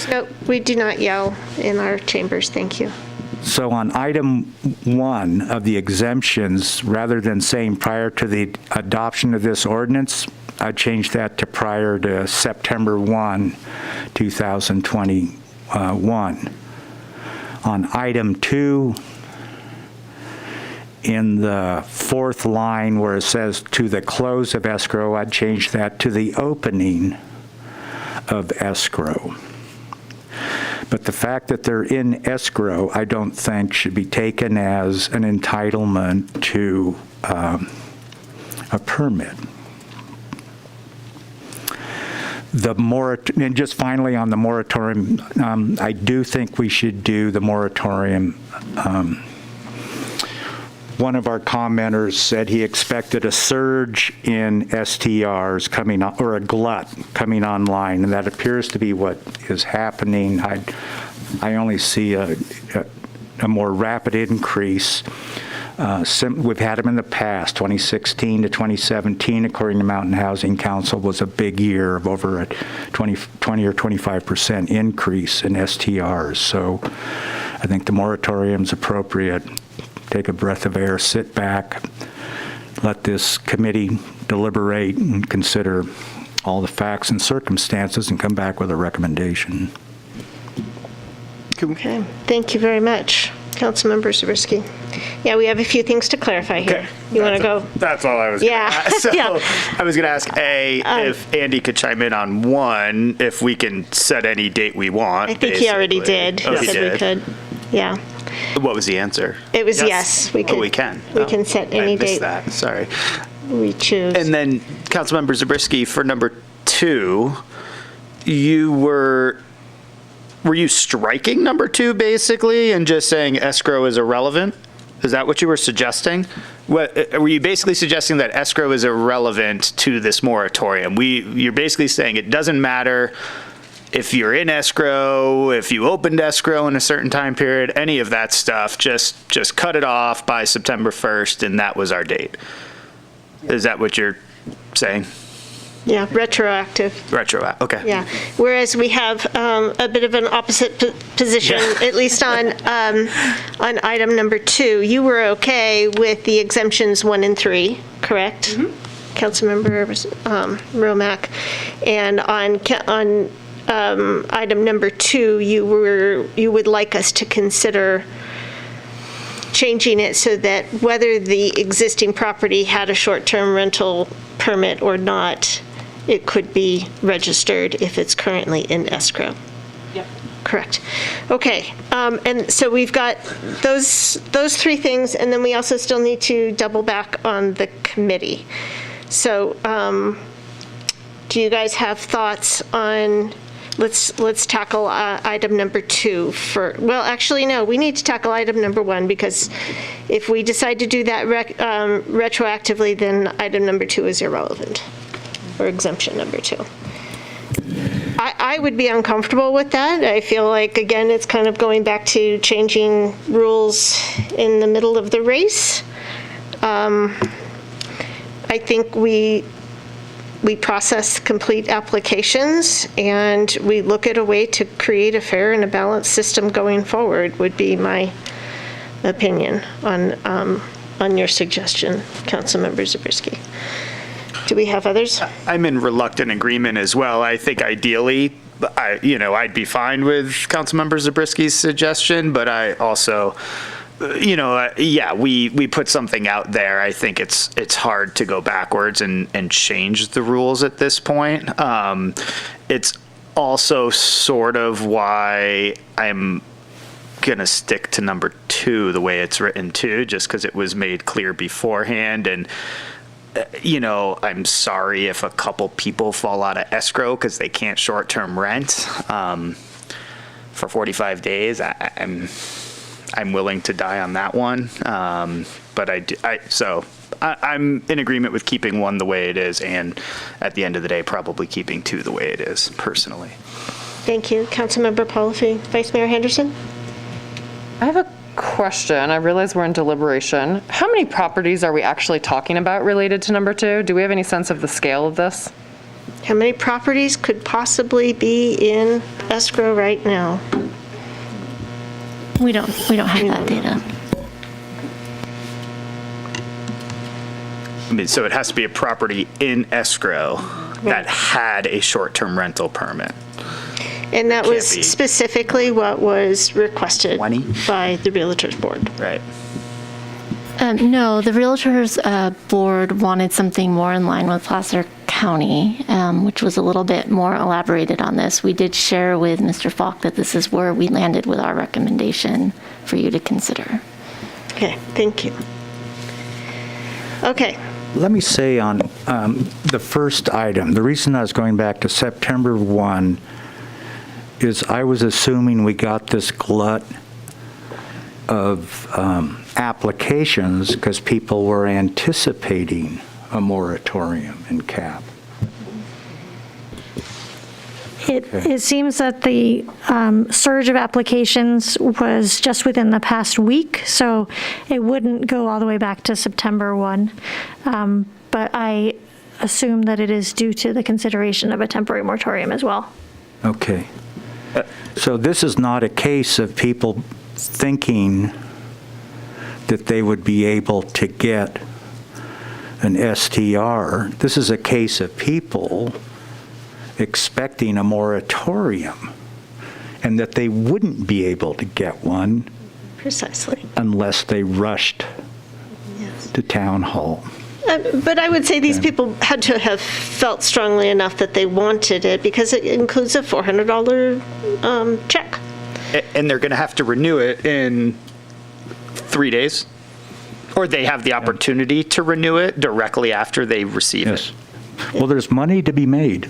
No, we do not yell in our chambers. Thank you. So on item 1 of the exemptions, rather than saying prior to the adoption of this ordinance, I'd change that to prior to September 1, 2021. On item 2, in the 4th line where it says to the close of escrow, I'd change that to the opening of escrow. But the fact that they're in escrow, I don't think should be taken as an entitlement to a permit. And just finally on the moratorium, I do think we should do the moratorium. One of our commenters said he expected a surge in STRs coming on, or a glut coming online, and that appears to be what is happening. I only see a more rapid increase. We've had them in the past. 2016 to 2017, according to Mountain Housing Council, was a big year of over a 20 or 25% increase in STRs. So I think the moratorium's appropriate. Take a breath of air, sit back, let this committee deliberate and consider all the facts and circumstances and come back with a recommendation. Okay. Thank you very much, Councilmember Zabriskie. Yeah, we have a few things to clarify here. Okay. You want to go? That's all I was going to ask. So Yeah. I was going to ask, if Andy could chime in on 1, if we can set any date we want. I think he already did. Oh, He said we could. Yeah. What was the answer? It was yes. We could. Oh, we can. We can set any I missed date that. Sorry. we choose. And then, Councilmember Zabriskie, for number 2, were you striking number 2 basically and just saying escrow is irrelevant? Is that what you were suggesting? Were you basically suggesting that escrow is irrelevant to this moratorium? You're basically saying it doesn't matter if you're in escrow, if you opened escrow in a certain time period, any of that stuff, just cut it off by September 1st, and that was our date. Is that what you're saying? Yeah, retroactive. Okay. Yeah. Whereas we have a bit of an opposite position, at least on item number 2. You were okay with the exemptions 1 and 3, correct? Mm-hmm. Councilmember Romack. And on item number 2, you would like us to consider changing it so that whether the existing property had a short-term rental permit or not, it could be registered if it's currently in escrow. Yep. Correct. Okay. And so we've got those 3 things, and then we also still need to double back on the committee. So do you guys have thoughts on, let's tackle item number 2 for, well, actually, no, we need to tackle item number 1, because if we decide to do that retroactively, then item number 2 is irrelevant, or exemption number 2. I would be uncomfortable with that. I feel like, again, it's kind of going back to changing rules in the middle of the race. I think we process complete applications, and we look at a way to create a fair and a balanced system going forward, would be my opinion on your suggestion, Councilmember Zabriskie. Do we have others? I'm in reluctant agreement as well. I think ideally, I'd be fine with Councilmember Zabriskie's suggestion, but I also yeah, we put something out there. I think it's hard to go backwards and change the rules at this point. It's also sort of why I'm gonna stick to number 2 the way it's written too, just because it was made clear beforehand. And I'm sorry if a couple people fall out of escrow because they can't short-term rent for 45 days. I'm willing to die on that one, but I'm in agreement with keeping 1 the way it is, and at the end of the day, probably keeping 2 the way it is, personally. Thank you. Councilmember Policy. Vice Mayor Henderson? I have a question. I realize we're in deliberation. How many properties are we actually talking about related to number 2? Do we have any sense of the scale of this? How many properties could possibly be in escrow right now? We don't have that data. I mean, so it has to be a property in escrow that had a short-term rental permit. And that Can't was be. specifically what was requested 20? by the Realtors Board. Right. No, the Realtors Board wanted something more in line with Placer County, which was a little bit more elaborated on this. We did share with Mr. Falk that this is where we landed with our recommendation for you to consider. Okay, thank you. Okay. Let me say on the first item, the reason I was going back to September 1 is I was assuming we got this glut of applications because people were anticipating a moratorium in cap. It seems that the surge of applications was just within the past week, so it wouldn't go all the way back to September 1. But I assume that it is due to the consideration of a temporary moratorium as well. Okay. So this is not a case of people thinking that they would be able to get an STR. This is a case of people expecting a moratorium and that they wouldn't be able to get one Precisely. unless they rushed to town hall. But I would say these people had to have felt strongly enough that they wanted it because it includes a $400 check. And they're going to have to renew it in 3 days? Or they have the opportunity to renew it directly after they receive it? Well, there's money to be made.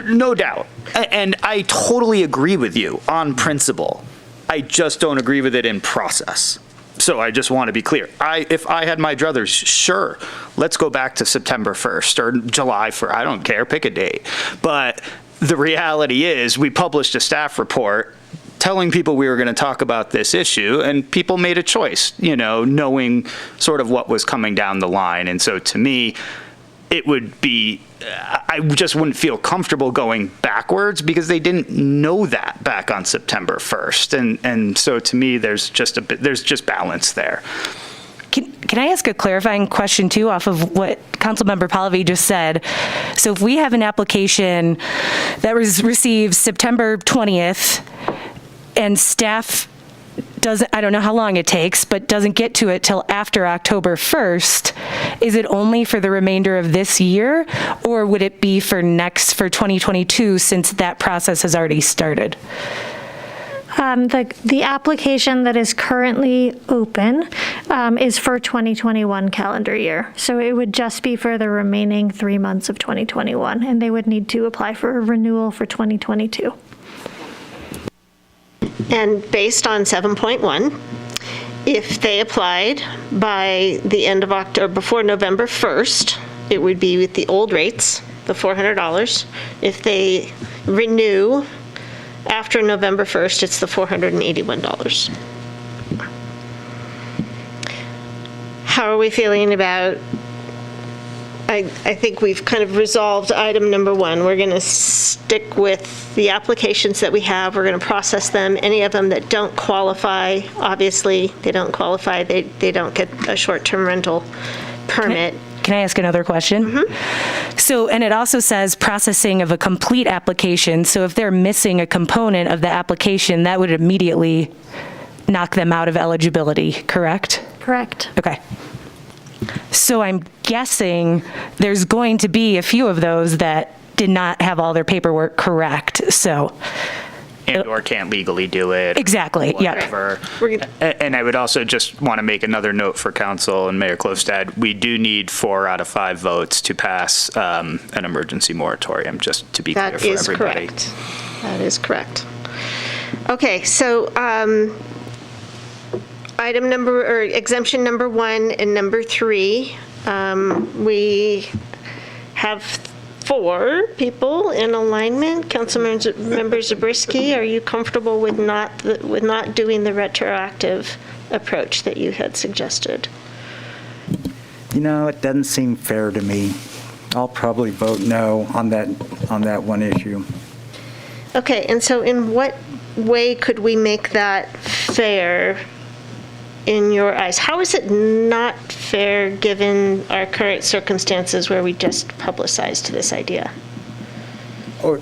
No doubt. And I totally agree with you on principle. I just don't agree with it in process. So I just want to be clear. If I had my druthers, sure, let's go back to September 1st or July 1st. I don't care. Pick a date. But the reality is we published a staff report telling people we were going to talk about this issue, and people made a choice, knowing sort of what was coming down the line. And so to me, it would be, I just wouldn't feel comfortable going backwards because they didn't know that back on September 1st. And so to me, there's just balance there. Can I ask a clarifying question too off of what Councilmember Pallavi just said? So if we have an application that was received September 20th and staff doesn't, I don't know how long it takes, but doesn't get to it till after October 1st, is it only for the remainder of this year, or would it be for 2022 since that process has already started? The application that is currently open is for 2021 calendar year. So it would just be for the remaining 3 months of 2021, and they would need to apply for a renewal for 2022. And based on 7.1, if they applied by the end of October, before November 1st, it would be with the old rates, the $400. If they renew after November 1st, it's the $481. How are we feeling about, I think we've kind of resolved item number 1. We're going to stick with the applications that we have. We're going to process them. Any of them that don't qualify, obviously, they don't qualify. They don't get a short-term rental permit. Can I ask another question? Mm-hmm. So, and it also says processing of a complete application. So if they're missing a component of the application, that would immediately knock them out of eligibility, correct? Correct. Okay. So I'm guessing there's going to be a few of those that did not have all their paperwork correct, so. And/or can't legally do it. Exactly, yeah. Whatever. And I would also just want to make another note for council and Mayor Klofstad. We do need 4 out of 5 votes to pass an emergency moratorium, just to be clear for everybody. That is correct. That is correct. Okay, so exemption number 1 and number 3, we have 4 people in alignment. Councilmember Zabriskie, are you comfortable with not doing the retroactive approach that you had suggested? You know, it doesn't seem fair to me. I'll probably vote no on that one issue. Okay, and so in what way could we make that fair in your eyes? How is it not fair given our current circumstances where we just publicized this idea? Or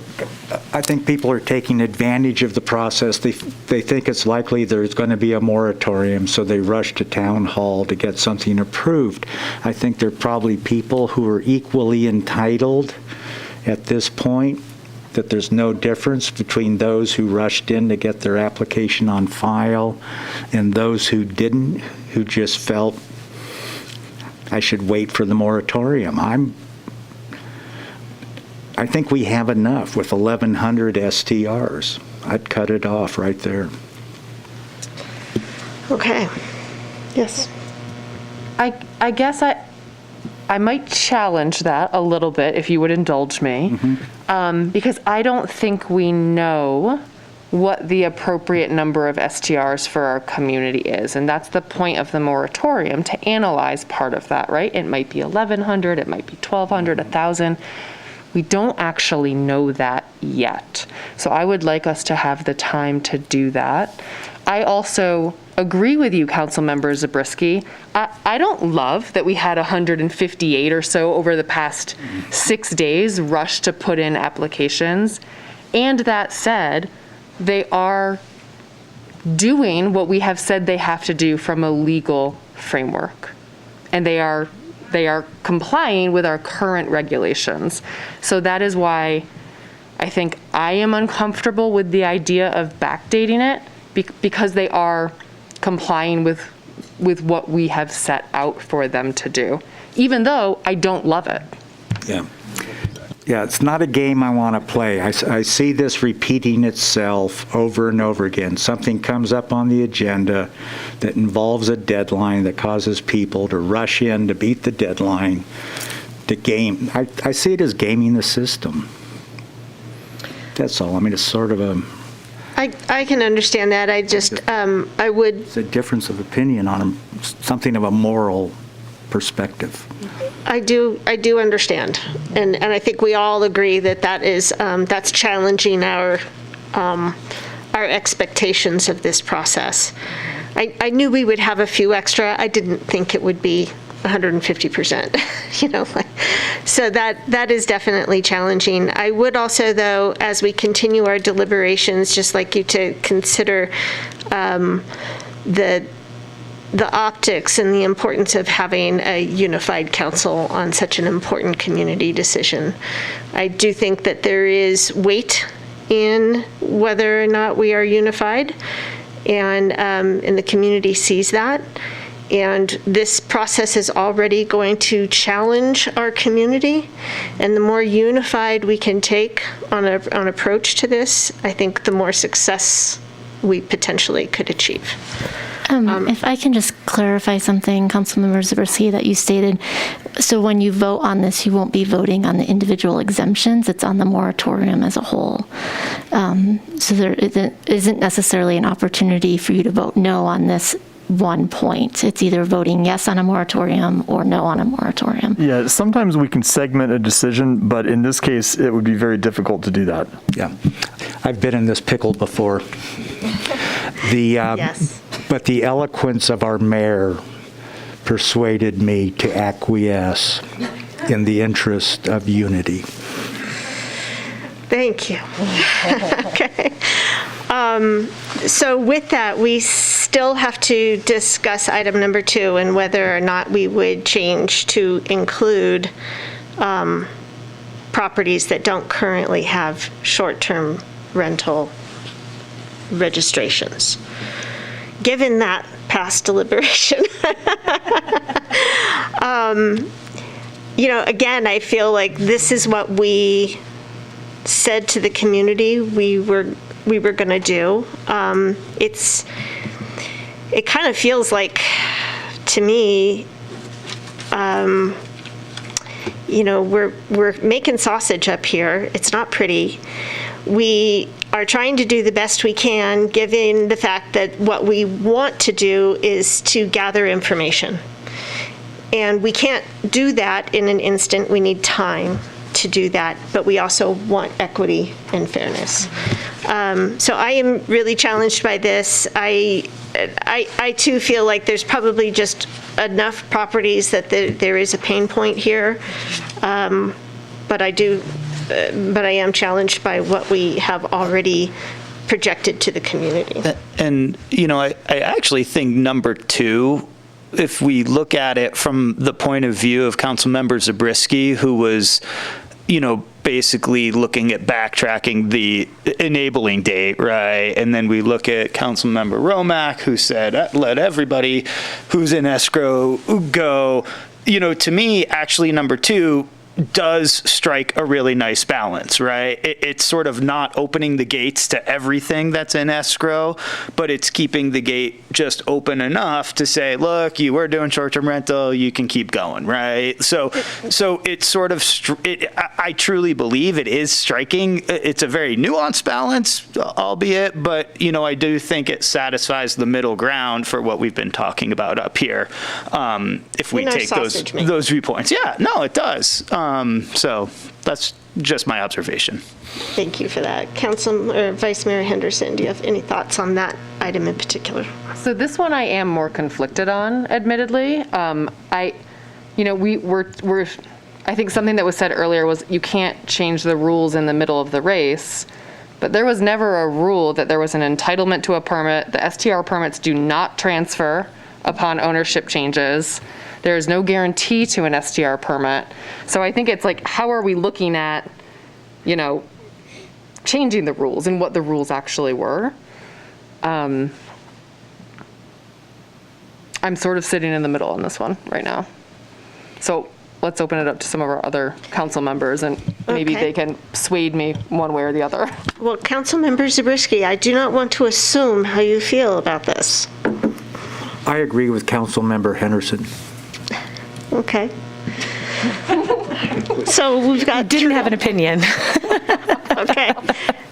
I think people are taking advantage of the process. They think it's likely there's going to be a moratorium, so they rush to town hall to get something approved. I think there are probably people who are equally entitled at this point, that there's no difference between those who rushed in to get their application on file and those who didn't, who just felt, I should wait for the moratorium. I think we have enough with 1,100 STRs. I'd cut it off right there. Okay. Yes. I guess I might challenge that a little bit, if you would indulge me, because I don't think we know what the appropriate number of STRs for our community is. And that's the point of the moratorium, to analyze part of that, right? It might be 1,100, it might be 1,200, 1,000. We don't actually know that yet. So I would like us to have the time to do that. I also agree with you, Councilmember Zabriskie. I don't love that we had 158 or so over the past 6 days rush to put in applications. And that said, they are doing what we have said they have to do from a legal framework. And they are complying with our current regulations. So that is why I think I am uncomfortable with the idea of backdating it, because they are complying with what we have set out for them to do, even though I don't love it. Yeah, it's not a game I want to play. I see this repeating itself over and over again. Something comes up on the agenda that involves a deadline that causes people to rush in to beat the deadline, to game. I see it as gaming the system. That's all. I mean, it's sort of a... I can understand that. I just, I would... It's a difference of opinion on something of a moral perspective. I do understand. And I think we all agree that that's challenging our expectations of this process. I knew we would have a few extra. I didn't think it would be 150%, you know, so that is definitely challenging. I would also, though, as we continue our deliberations, just like you to consider the optics and the importance of having a unified council on such an important community decision. I do think that there is weight in whether or not we are unified, and the community sees that. And this process is already going to challenge our community. And the more unified we can take on an approach to this, I think the more success we potentially could achieve. If I can just clarify something, Councilmember Zabriskie, that you stated. So when you vote on this, you won't be voting on the individual exemptions. It's on the moratorium as a whole. So there isn't necessarily an opportunity for you to vote no on this one point. It's either voting yes on a moratorium or no on a moratorium. Yeah, sometimes we can segment a decision, but in this case, it would be very difficult to do that. Yeah, I've been in this pickle before. Yes. But the eloquence of our mayor persuaded me to acquiesce in the interest of unity. Thank you. Okay. So with that, we still have to discuss item number 2 and whether or not we would change to include properties that don't currently have short-term rental registrations. Given that past deliberation, again, I feel like this is what we said to the community we were going to do. It kind of feels like, to me, we're making sausage up here. It's not pretty. We are trying to do the best we can, given the fact that what we want to do is to gather information. And we can't do that in an instant. We need time to do that, but we also want equity and fairness. So I am really challenged by this. I too feel like there's probably just enough properties that there is a pain point here. But I am challenged by what we have already projected to the community. And, I actually think number 2, if we look at it from the point of view of Councilmember Zabriskie, who was, basically looking at backtracking the enabling date, right? And then we look at Councilmember Romack, who said, let everybody who's in escrow go. To me, actually, number 2 does strike a really nice balance, right? It's sort of not opening the gates to everything that's in escrow, but it's keeping the gate just open enough to say, look, you were doing short-term rental, you can keep going, right? So it's sort of, I truly believe it is striking. It's a very nuanced balance, albeit, but, I do think it satisfies the middle ground for what we've been talking about up here. If we take those viewpoints. Yeah, no, it does. So that's just my observation. Thank you for that. Vice Mayor Henderson, do you have any thoughts on that item in particular? So this one I am more conflicted on, admittedly. I think something that was said earlier was you can't change the rules in the middle of the race, but there was never a rule that there was an entitlement to a permit. The STR permits do not transfer upon ownership changes. There is no guarantee to an STR permit. So I think it's like, how are we looking at, changing the rules and what the rules actually were? I'm sort of sitting in the middle on this one right now. So let's open it up to some of our other council members and maybe they can sway me one way or the other. Well, Councilmember Zabriskie, I do not want to assume how you feel about this. I agree with Councilmember Henderson. Okay. So we've got. Didn't have an opinion. Okay.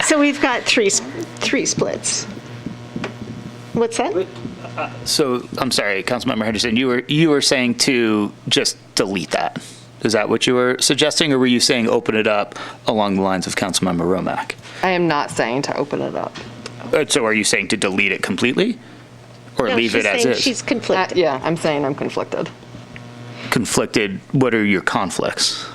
So we've got three splits. What's that? So I'm sorry, Councilmember Henderson, you were saying to just delete that. Is that what you were suggesting, or were you saying open it up along the lines of Councilmember Romack? I am not saying to open it up. So are you saying to delete it completely, or No, leave it as is? She's conflicted. Yeah, I'm saying I'm conflicted. Conflicted. What are your conflicts?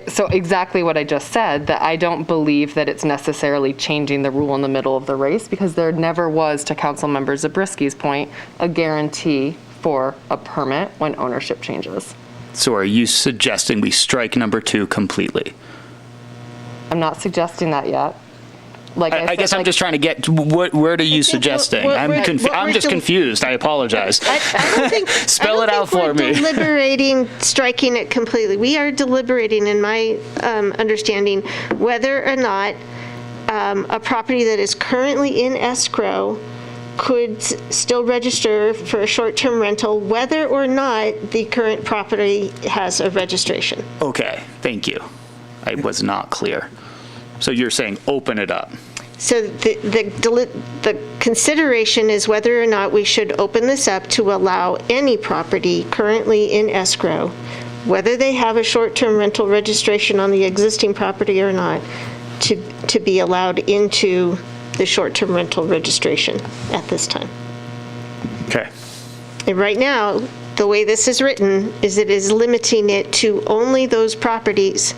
So exactly what I just said, that I don't believe that it's necessarily changing the rule in the middle of the race, because there never was, to Councilmember Zabriskie's point, a guarantee for a permit when ownership changes. So are you suggesting we strike number 2 completely? I'm not suggesting that yet. I guess I'm just trying to get, what are you suggesting? I'm just confused. I apologize. I don't think. Spell it out for me. We're deliberating striking it completely. We are deliberating, in my understanding, whether or not a property that is currently in escrow could still register for a short-term rental, whether or not the current property has a registration. Okay, thank you. I was not clear. So you're saying open it up. So the consideration is whether or not we should open this up to allow any property currently in escrow, whether they have a short-term rental registration on the existing property or not, to be allowed into the short-term rental registration at this time. Okay. And right now, the way this is written is it is limiting it to only those properties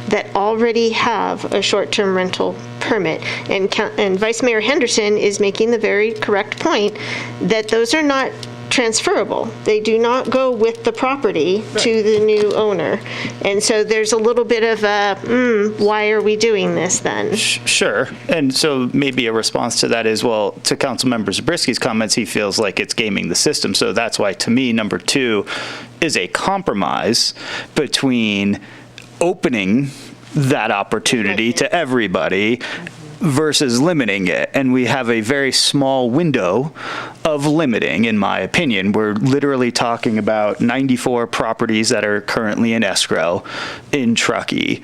that already have a short-term rental permit. And Vice Mayor Henderson is making the very correct point that those are not transferable. They do not go with the property to the new owner. And so there's a little bit of a, why are we doing this then? Sure. And so maybe a response to that is, well, to Councilmember Zabrisky's comments, he feels like it's gaming the system. So that's why, to me, number 2 is a compromise between opening that opportunity to everybody versus limiting it. And we have a very small window of limiting, in my opinion. We're literally talking about 94 properties that are currently in escrow in Truckee.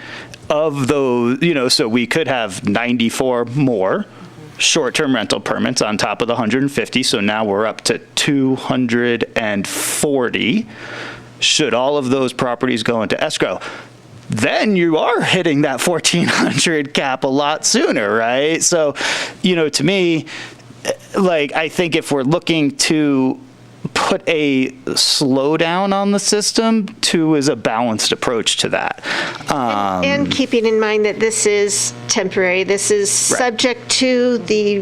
Of those, so we could have 94 more short-term rental permits on top of the 150. So now we're up to 240. Should all of those properties go into escrow, then you are hitting that 1,400 cap a lot sooner, right? So, to me, I think if we're looking to put a slowdown on the system, 2 is a balanced approach to that. And keeping in mind that this is temporary, this is subject to the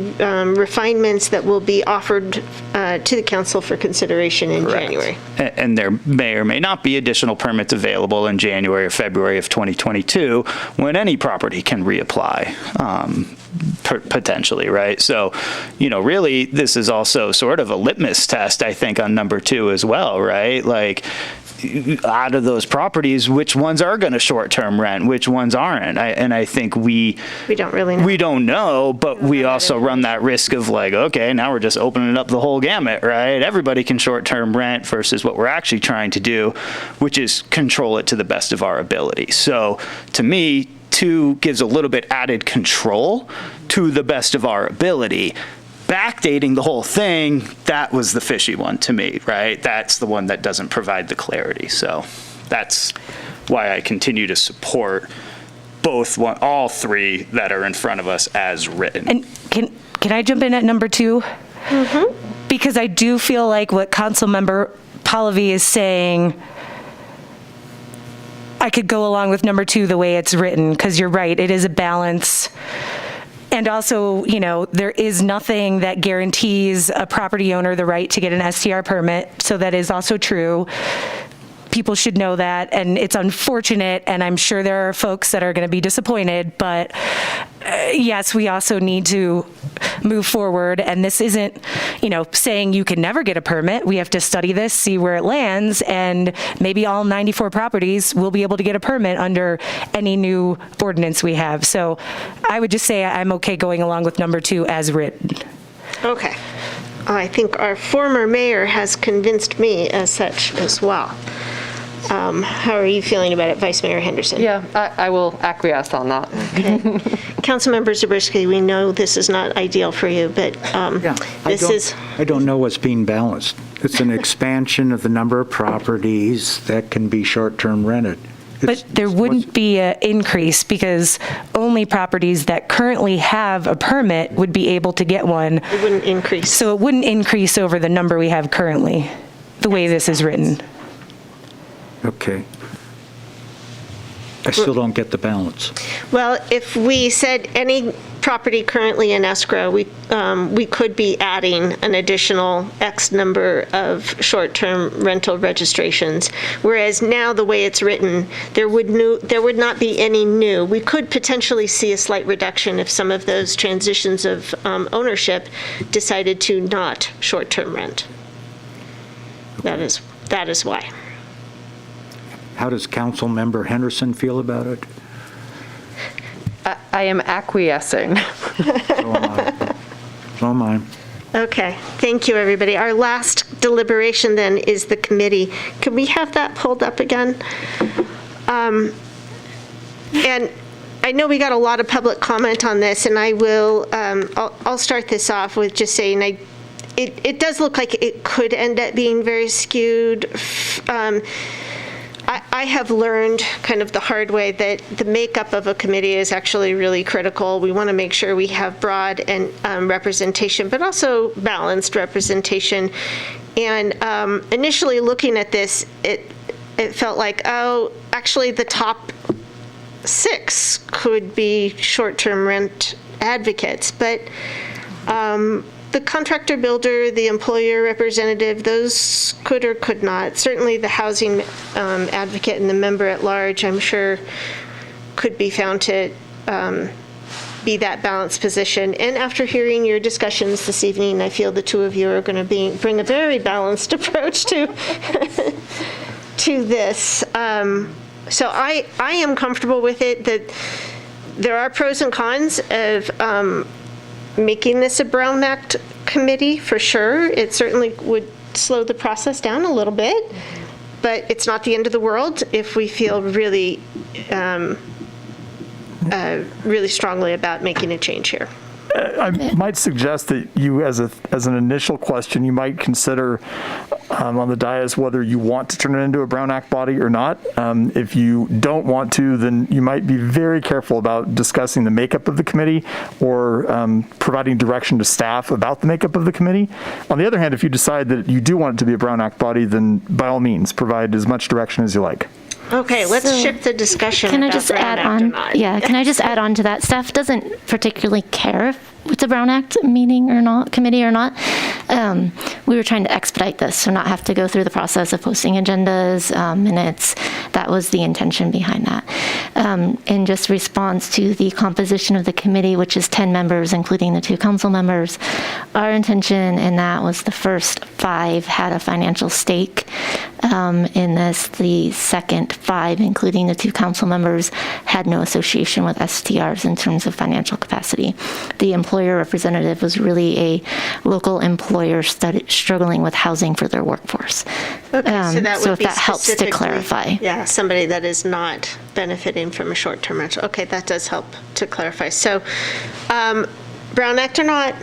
refinements that will be offered to the council for consideration in January. And there may or may not be additional permits available in January or February of 2022 when any property can reapply. Potentially, right? So, really, this is also sort of a litmus test, I think, on number 2 as well, right? Out of those properties, which ones are going to short-term rent, which ones aren't? I think we don't really know. We don't know, but we also run that risk of okay, now we're just opening up the whole gamut, right? Everybody can short-term rent versus what we're actually trying to do, which is control it to the best of our ability. So, to me, 2 gives a little bit added control to the best of our ability. Backdating the whole thing, that was the fishy one to me, right? That's the one that doesn't provide the clarity. So that's why I continue to support all 3 that are in front of us as written. And can I jump in at number 2? Mm-hmm. Because I do feel like what Councilmember Pallavi is saying, I could go along with number 2 the way it's written, because you're right, it is a balance. And also, there is nothing that guarantees a property owner the right to get an STR permit, so that is also true. People should know that, and it's unfortunate, and I'm sure there are folks that are going to be disappointed, but yes, we also need to move forward, and this isn't, saying you can never get a permit. We have to study this, see where it lands, and maybe all 94 properties will be able to get a permit under any new ordinance we have. So I would just say I'm okay going along with number 2 as written. Okay. I think our former mayor has convinced me as such as well. How are you feeling about it, Vice Mayor Henderson? Yeah, I will acquiesce on that. Okay. Councilmember Zabriskie, we know this is not ideal for you, but I don't know what's being balanced. It's an expansion of the number of properties that can be short-term rented. But there wouldn't be an increase, because only properties that currently have a permit would be able to get one. It wouldn't increase. So it wouldn't increase over the number we have currently, the way this is written. Okay. I still don't get the balance. Well, if we said any property currently in escrow, we could be adding an additional X number of short-term rental registrations. Whereas now, the way it's written, there would not be any new. We could potentially see a slight reduction if some of those transitions of ownership decided to not short-term rent. Okay. That is why. How does Councilmember Henderson feel about it? I am acquiescing. So am I. Okay, thank you, everybody. Our last deliberation then is the committee. Could we have that pulled up again? And I know we got a lot of public comment on this, and I will, I'll start this off with just saying it does look like it could end up being very skewed. I have learned kind of the hard way that the makeup of a committee is actually really critical. We want to make sure we have broad and representation, but also balanced representation. And initially looking at this, it felt like, oh, actually the top 6 could be short-term rent advocates, but the contractor builder, the employer representative, those could or could not. Certainly the housing advocate and the member at large, I'm sure, could be found to be that balanced position. And after hearing your discussions this evening, I feel the two of you are going to bring a very balanced approach to to this. So I am comfortable with it. That there are pros and cons of making this a Brown Act committee, for sure. It certainly would slow the process down a little bit, but it's not the end of the world if we feel really really strongly about making a change here. I might suggest that you, as an initial question, you might consider on the dais whether you want to turn it into a Brown Act body or not. If you don't want to, then you might be very careful about discussing the makeup of the committee or providing direction to staff about the makeup of the committee. On the other hand, if you decide that you do want it to be a Brown Act body, then by all means, provide as much direction as you like. Okay, let's shift the discussion. Can I about just Brown add Act on? or not. Yeah, can I just add on to that? Staff doesn't particularly care if it's a Brown Act meeting or not, committee or not. We were trying to expedite this, so not have to go through the process of posting agendas, minutes. That was the intention behind that. In just response to the composition of the committee, which is 10 members, including the 2 council members, our intention in that was the first 5 had a financial stake in this. The second 5, including the 2 council members, had no association with STRs in terms of financial capacity. The employer representative was really a local employer struggling with housing for their workforce. Okay, so that would if be that helps to specifically- clarify. Yeah, somebody that is not benefiting from a short-term rental. Okay, that does help to clarify. So, Brown Act or not?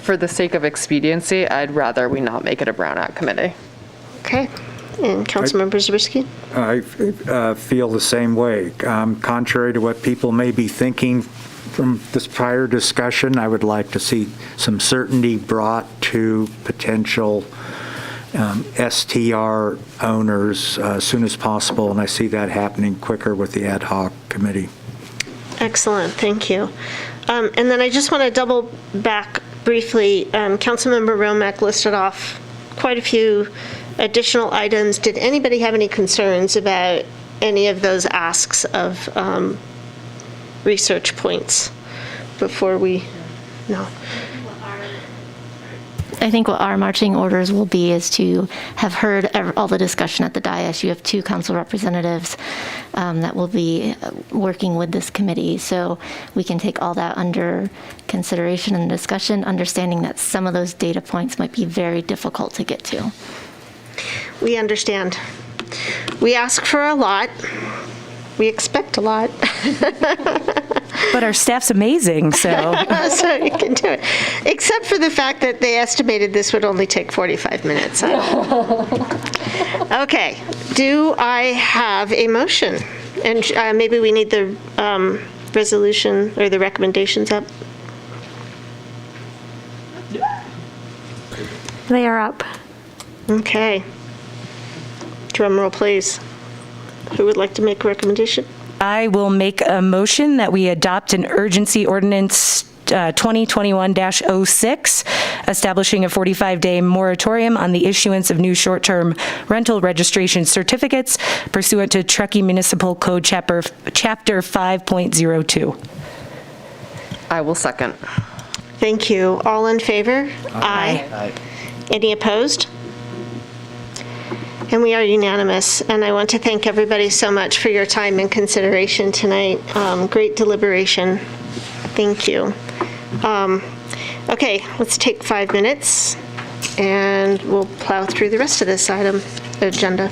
For the sake of expediency, I'd rather we not make it a Brown Act committee. Okay. And Councilmember Zabriskie? I feel the same way. Contrary to what people may be thinking from this prior discussion, I would like to see some certainty brought to potential STR owners as soon as possible, and I see that happening quicker with the ad hoc committee. Excellent, thank you. And then I just want to double back briefly. Councilmember Romack listed off quite a few additional items. Did anybody have any concerns about any of those asks of research points before we, no? I think what our marching orders will be is to have heard all the discussion at the dais. You have 2 council representatives that will be working with this committee, so we can take all that under consideration and discussion, understanding that some of those data points might be very difficult to get to. We understand. We ask for a lot. We expect a lot. But our staff's amazing, so. So you can do it. Except for the fact that they estimated this would only take 45 minutes. Okay, do I have a motion? And maybe we need the resolution or the recommendations up. They are up. Okay. Drum roll, please. Who would like to make a recommendation? I will make a motion that we adopt an urgency ordinance 2021-06, establishing a 45-day moratorium on the issuance of new short-term rental registration certificates pursuant to Truckee Municipal Code Chapter 5.02. I will second. Thank you. All in favor? Aye. Any opposed? And we are unanimous. And I want to thank everybody so much for your time and consideration tonight. Great deliberation. Thank you. Okay, let's take 5 minutes and we'll plow through the rest of this agenda.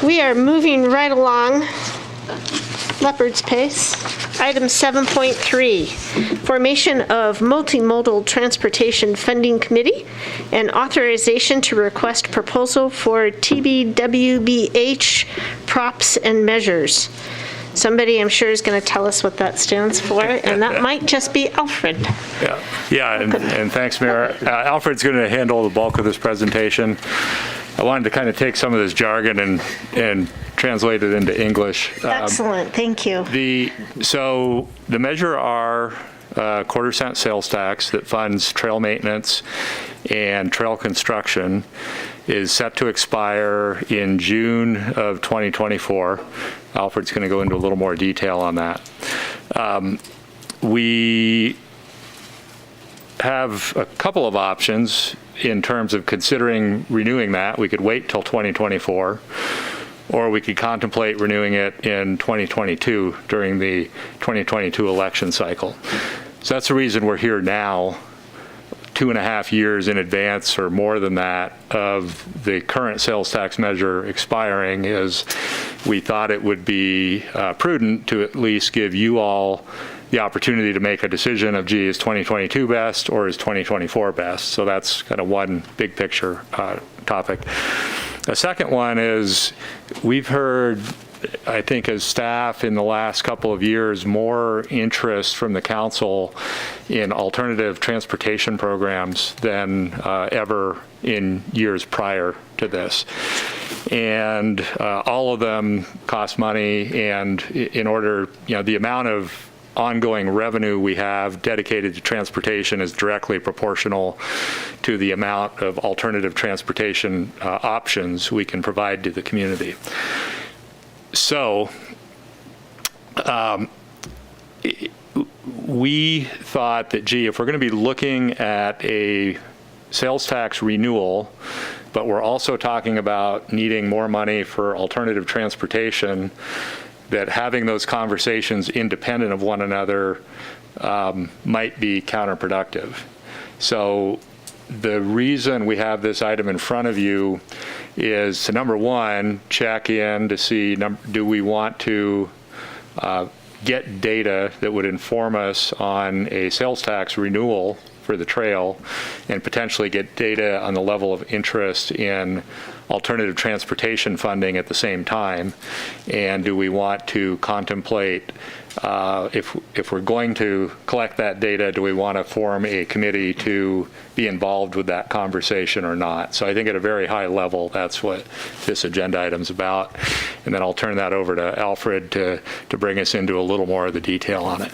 We are moving right along, leopard's pace. Item 7.3, formation of multimodal transportation funding committee and authorization to request proposal for TBWBH props and measures. Somebody, I'm sure, is going to tell us what that stands for, and that might just be Alfred. Yeah, and thanks, Mayor. Alfred's going to handle the bulk of this presentation. I wanted to kind of take some of this jargon and translate it into English. Excellent, thank you. So the Measure R quarter-cent sales tax that funds trail maintenance and trail construction is set to expire in June of 2024. Alfred's going to go into a little more detail on that. We have a couple of options in terms of considering renewing that. We could wait till 2024, or we could contemplate renewing it in 2022 during the 2022 election cycle. So that's the reason we're here now, 2.5 years in advance or more than that of the current sales tax measure expiring, is we thought it would be prudent to at least give you all the opportunity to make a decision of, gee, is 2022 best or is 2024 best? So that's kind of one big picture topic. The second one is we've heard, I think as staff in the last couple of years, more interest from the council in alternative transportation programs than ever in years prior to this. And all of them cost money, and in order, the amount of ongoing revenue we have dedicated to transportation is directly proportional to the amount of alternative transportation options we can provide to the community. So we thought that, gee, if we're going to be looking at a sales tax renewal, but we're also talking about needing more money for alternative transportation, that having those conversations independent of one another might be counterproductive. So the reason we have this item in front of you is to, number one, check in to see, do we want to get data that would inform us on a sales tax renewal for the trail, and potentially get data on the level of interest in alternative transportation funding at the same time? And do we want to contemplate, if we're going to collect that data, do we want to form a committee to be involved with that conversation or not? So I think at a very high level, that's what this agenda item's about. And then I'll turn that over to Alfred to bring us into a little more of the detail on it.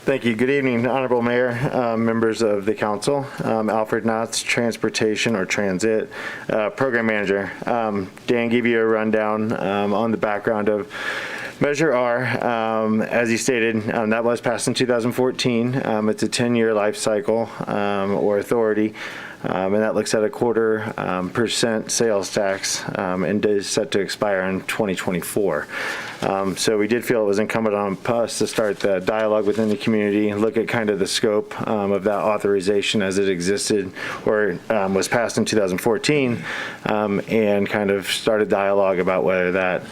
Thank you. Good evening, Honorable Mayor, members of the council. Alfred Knotts, Transportation or Transit Program Manager. Dan gave you a rundown on the background of Measure R. As he stated, that was passed in 2014. It's a 10-year life cycle or authority. And that looks at a 0.25% sales tax and is set to expire in 2024. So we did feel it was incumbent on us to start the dialogue within the community, look at kind of the scope of that authorization as it existed or was passed in 2014, and kind of start a dialogue about whether that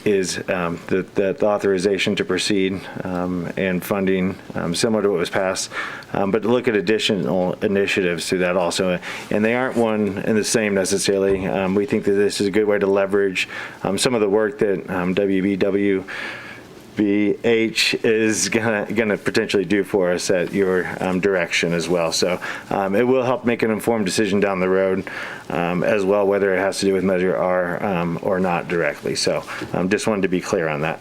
is the authorization to proceed and funding similar to what was passed, but to look at additional initiatives through that also. And they aren't one and the same necessarily. We think that this is a good way to leverage some of the work that WBH is gonna potentially do for us at your direction as well. So it will help make an informed decision down the road as well, whether it has to do with Measure R or not directly. So just wanted to be clear on that.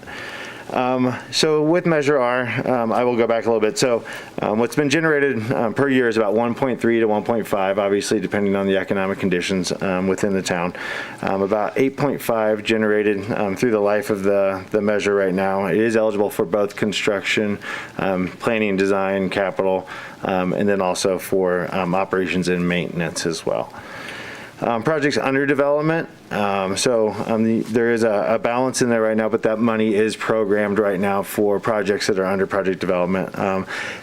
So with Measure R, I will go back a little bit. So what's been generated per year is about 1.3 to 1.5, obviously depending on the economic conditions within the town. About 8.5 generated through the life of the measure right now. It is eligible for both construction, planning, design, capital, and then also for operations and maintenance as well. Projects under development. There is a balance in there right now, but that money is programmed right now for projects that are under project development.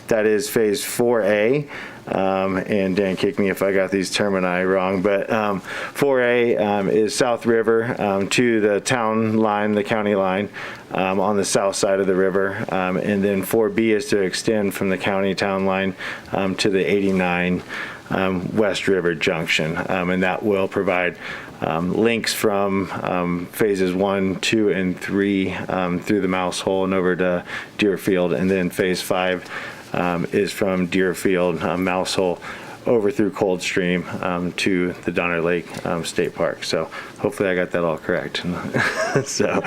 That is phase 4A. and Dan, kick me if I got these termini wrong, but 4A is South River to the town line, the county line, on the south side of the river, and then 4B is to extend from the county town line to the 89 West River Junction, and that will provide links from phases 1, 2, and 3 through the Mouse Hole and over to Deerfield, and then phase 5 is from Deerfield, Mouse Hole, over through Coldstream to the Donner Lake State Park. So hopefully I got that all correct. So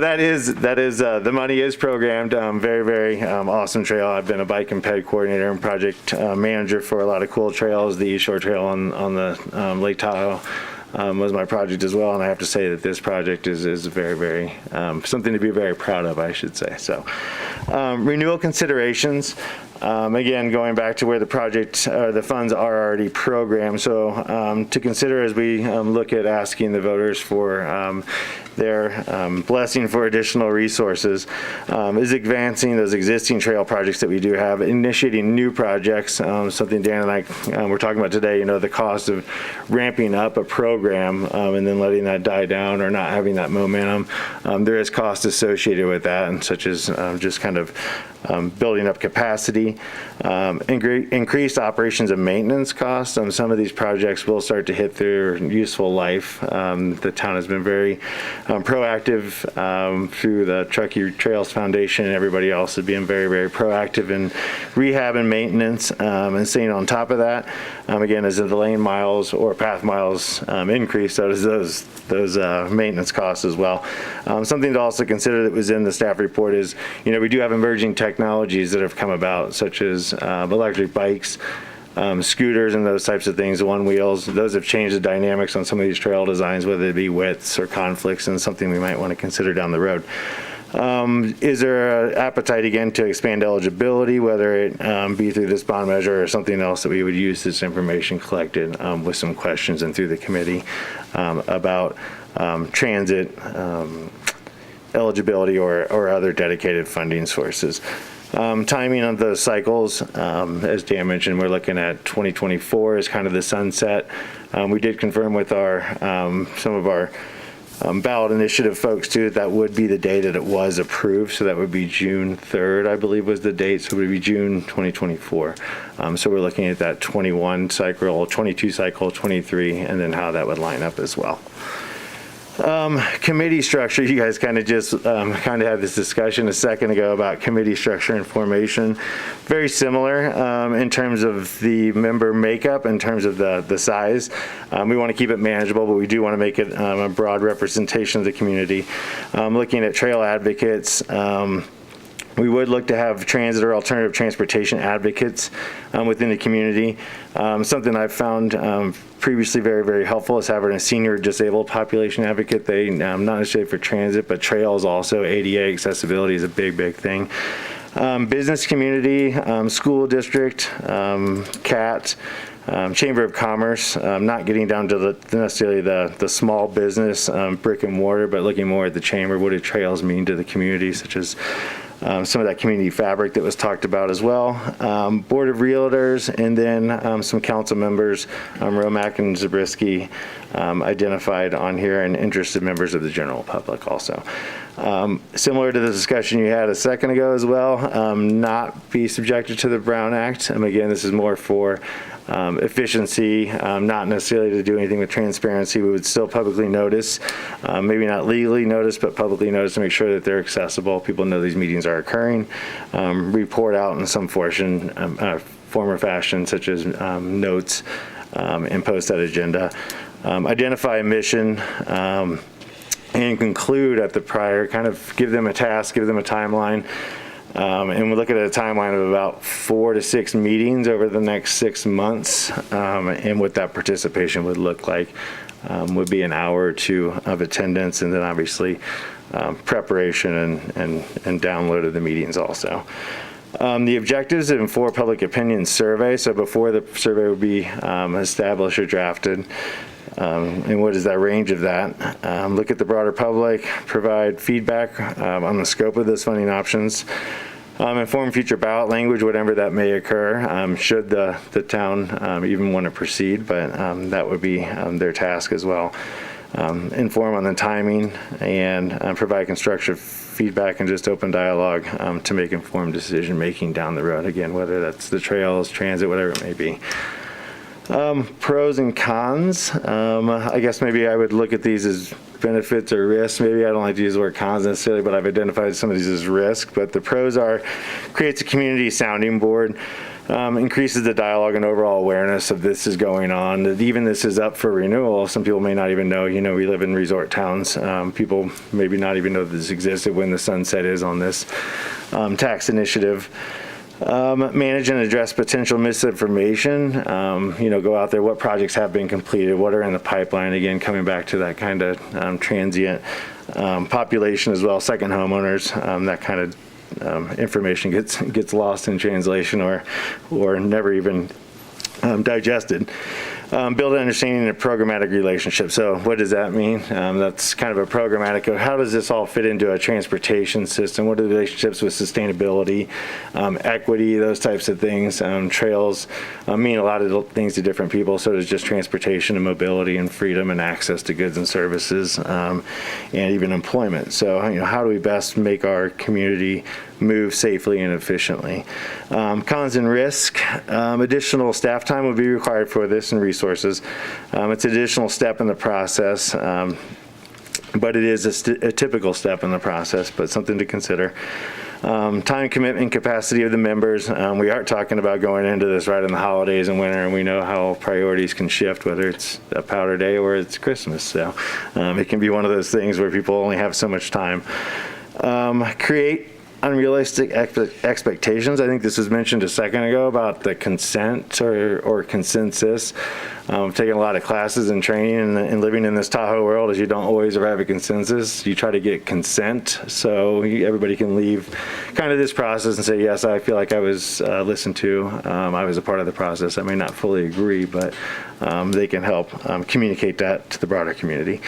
that is the money is programmed. Very awesome trail. I've been a bike and ped coordinator and project manager for a lot of cool trails. The East Shore Trail on the Lake Tahoe was my project as well, and I have to say that this project is very something to be very proud of, I should say. So renewal considerations. Again, going back to where the project, the funds are already programmed. So to consider as we look at asking the voters for their blessing for additional resources, is advancing those existing trail projects that we do have, initiating new projects, something Dan and I were talking about today, the cost of ramping up a program and then letting that die down or not having that momentum. There is cost associated with that, and such as just kind of building up capacity, increased operations and maintenance costs. Some of these projects will start to hit their useful life. The town has been very proactive through the Truckee Trails Foundation, and everybody else is being very proactive in rehab and maintenance, and staying on top of that. Again, as the lane miles or path miles increase, so does those maintenance costs as well. Something to also consider that was in the staff report is, we do have emerging technologies that have come about, such as electric bikes, scooters, and those types of things, one wheels. Those have changed the dynamics on some of these trail designs, whether it be widths or conflicts, and something we might want to consider down the road. Is there an appetite again to expand eligibility, whether it be through this bond measure or something else that we would use this information collected with some questions and through the committee about transit eligibility or other dedicated funding sources. Timing of those cycles, as Dan mentioned, we're looking at 2024 as kind of the sunset. We did confirm with some of our ballot initiative folks too that would be the day that it was approved, so that would be June 3rd, I believe was the date, so it would be June 2024. So we're looking at that 21 cycle, 22 cycle, 23, and then how that would line up as well. Committee structure, you guys kind of just had this discussion a second ago about committee structure and formation. Very similar in terms of the member makeup, in terms of the size. We want to keep it manageable, but we do want to make it a broad representation of the community. Looking at trail advocates, we would look to have transit or alternative transportation advocates within the community. Something I've found previously very helpful is having a senior disabled population advocate. They not necessarily for transit, but trails also. ADA accessibility is a big thing. Business community, school district, CAT, Chamber of Commerce, not getting down to necessarily the small business brick and mortar, but looking more at the chamber. What do trails mean to the community, such as some of that community fabric that was talked about as well. Board of Realtors, and then some council members, Romack and Zabriskie, identified on here, and interested members of the general public also. Similar to the discussion you had a second ago as well, not be subjected to the Brown Act. Again, this is more for efficiency, not necessarily to do anything with transparency. We would still publicly notice, maybe not legally notice, but publicly notice to make sure that they're accessible. People know these meetings are occurring. Report out in some form or fashion, such as notes, and post that agenda. Identify a mission, and conclude at the prior, kind of give them a task, give them a timeline. And we're looking at a timeline of about 4 to 6 meetings over the next 6 months. And what that participation would look like would be an hour or two of attendance, and then obviously preparation and download of the meetings also. The objectives and for public opinion survey. So before the survey would be established or drafted, and what is that range of that? Look at the broader public, provide feedback on the scope of those funding options, Inform future ballot language, whatever that may occur, should the town even want to proceed, but that would be their task as well. Inform on the timing and provide constructive feedback and just open dialogue to make informed decision-making down the road. Again, whether that's the trails, transit, whatever it may be. Pros and cons. I guess maybe I would look at these as benefits or risks. Maybe I don't like to use the word cons necessarily, but I've identified some of these as risk. But the pros are creates a community sounding board, increases the dialogue and overall awareness of this is going on. That even this is up for renewal. Some people may not even know. You know, we live in resort towns. People maybe not even know that this existed when the sunset is on this tax initiative. Manage and address potential misinformation. Go out there. What projects have been completed? What are in the pipeline? Again, coming back to that kind of transient population as well. Second homeowners. That kind of information gets lost in translation or never even digested. Build an understanding of programmatic relationship. So what does that mean? That's kind of a programmatic. How does this all fit into a transportation system? What are the relationships with sustainability, equity, those types of things? Trails mean a lot of things to different people. So does just transportation and mobility and freedom and access to goods and services, and even employment. So how do we best make our community move safely and efficiently? Cons and risk. Additional staff time would be required for this and resources. It's an additional step in the process, but it is a typical step in the process, but something to consider. Time commitment capacity of the members. We are talking about going into this right in the holidays and winter, and we know how priorities can shift, whether it's a powder day or it's Christmas. So it can be one of those things where people only have so much time. Create unrealistic expectations. I think this was mentioned a second ago about the consent or consensus. Taking a lot of classes and training and living in this Tahoe world is you don't always arrive at consensus. You try to get consent so everybody can leave kind of this process and say, yes, I feel like I was listened to. I was a part of the process. I may not fully agree, but they can help communicate that to the broader community.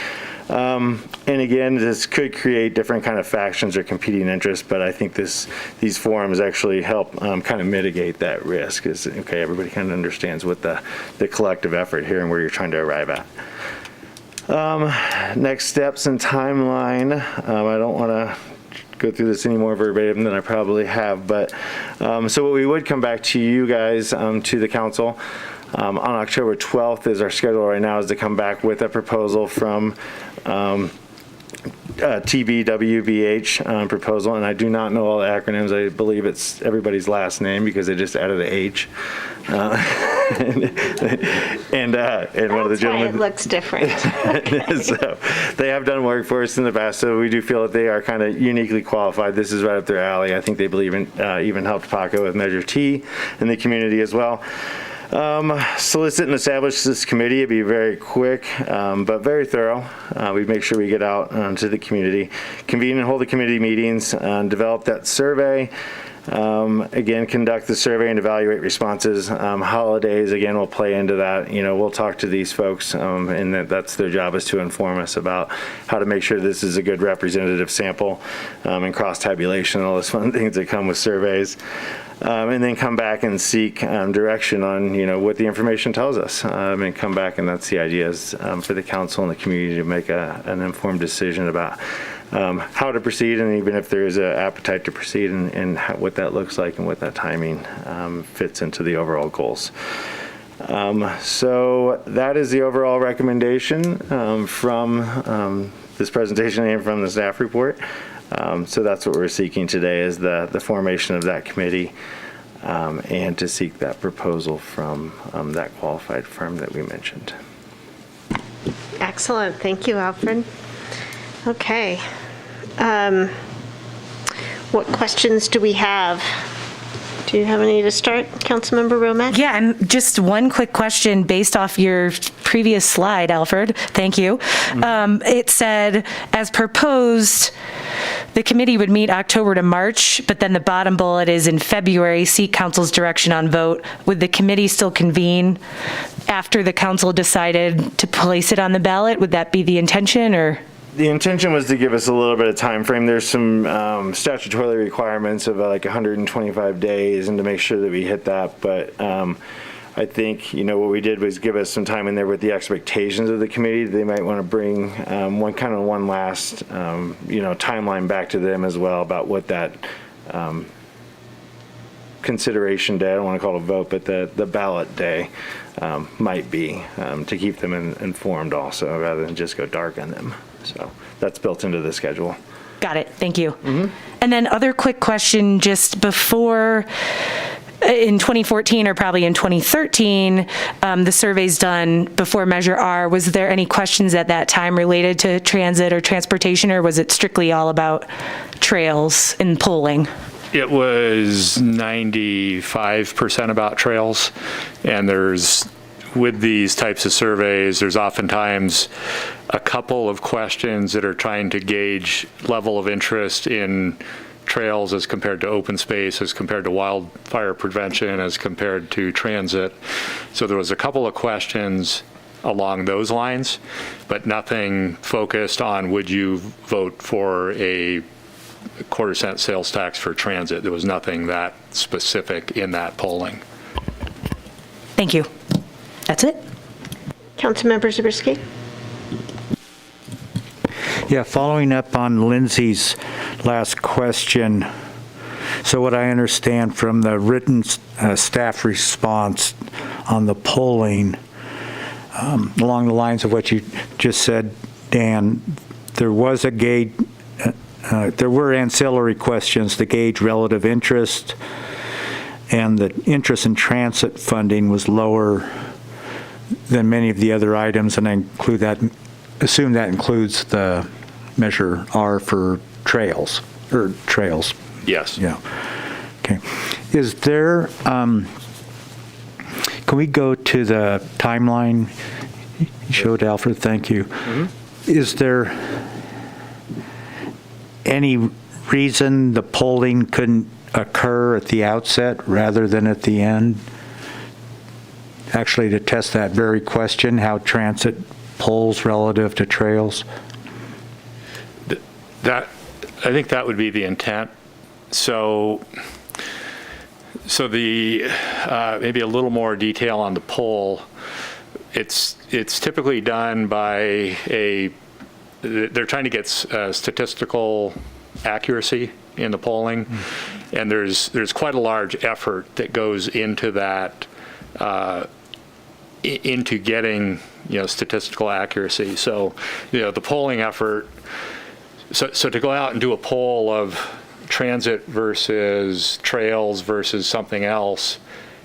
And again, this could create different kind of factions or competing interests, but I think these forums actually help kind of mitigate that risk. Is okay, everybody kind of understands what the collective effort here and where you're trying to arrive at. Next steps and timeline. I don't want to go through this any more verbatim than I probably have, but so what we would come back to you guys, to the council, on October 12th is our schedule right now, is to come back with a proposal from TBWBH proposal, and I do not know all the acronyms. I believe it's everybody's last name because they just added an H. And one of the gentlemen. It looks different. So they have done work for us in the past, so we do feel that they are kind of uniquely qualified. This is right up their alley. I think they believe in even helped Paco with Measure T in the community as well. Solicit and establish this committee. It'd be very quick, but very thorough. We make sure we get out to the community, convene and hold the committee meetings, develop that survey. Again, conduct the survey and evaluate responses. Holidays, again, will play into that. We'll talk to these folks, and that's their job, is to inform us about how to make sure this is a good representative sample, and cross-tabulation, all those fun things that come with surveys. And then come back and seek direction on, what the information tells us, and come back, and that's the idea, is for the council and the community to make an informed decision about how to proceed, and even if there is an appetite to proceed, and what that looks like and what that timing fits into the overall goals. So that is the overall recommendation from this presentation and from the staff report. So that's what we're seeking today, is the formation of that committee, and to seek that proposal from that qualified firm that we mentioned. Excellent. Thank you, Alfred. Okay. What questions do we have? Do you have any to start, Councilmember Romack? Yeah, and just one quick question based off your previous slide, Alfred. Thank you. It said, as proposed, the committee would meet October to March, but then the bottom bullet is in February, seek council's direction on vote. Would the committee still convene after the council decided to place it on the ballot? Would that be the intention, or? The intention was to give us a little bit of time frame. There's some statutory requirements of like 125 days, and to make sure that we hit that. But I think, what we did was give us some time in there with the expectations of the committee. They might want to bring one last, timeline back to them as well about what that consideration day, I don't want to call it a vote, but the ballot day might be, to keep them informed also, rather than just go dark on them. So that's built into the schedule. Got it. Thank you. And then other quick question, just before, in 2014 or probably in 2013, the surveys done before Measure R, was there any questions at that time related to transit or transportation, or was it strictly all about trails and polling? It was 95% about trails, and with these types of surveys, there's oftentimes a couple of questions that are trying to gauge level of interest in trails as compared to open space, as compared to wildfire prevention, as compared to transit. So there was a couple of questions along those lines, but nothing focused on would you vote for a quarter-cent sales tax for transit. There was nothing that specific in that polling. Thank you. That's it. Councilmember Zabriskie. Yeah, following up on Lindsay's last question. So what I understand from the written staff response on the polling, along the lines of what you just said, Dan, there was a gauge. There were ancillary questions to gauge relative interest, and the interest in transit funding was lower than many of the other items, and I assume that includes the Measure R for trails. Yes. Yeah. Okay. Is there, can we go to the timeline you showed, Alfred? Thank you. Is there any reason the polling couldn't occur at the outset rather than at the end? Actually, to test that very question, how transit polls relative to trails? I think that would be the intent. So the maybe a little more detail on the poll. It's typically done by they're trying to get statistical accuracy in the polling, and there's quite a large effort that goes into that, into getting statistical accuracy. So the polling effort. So to go out and do a poll of transit versus trails versus something else,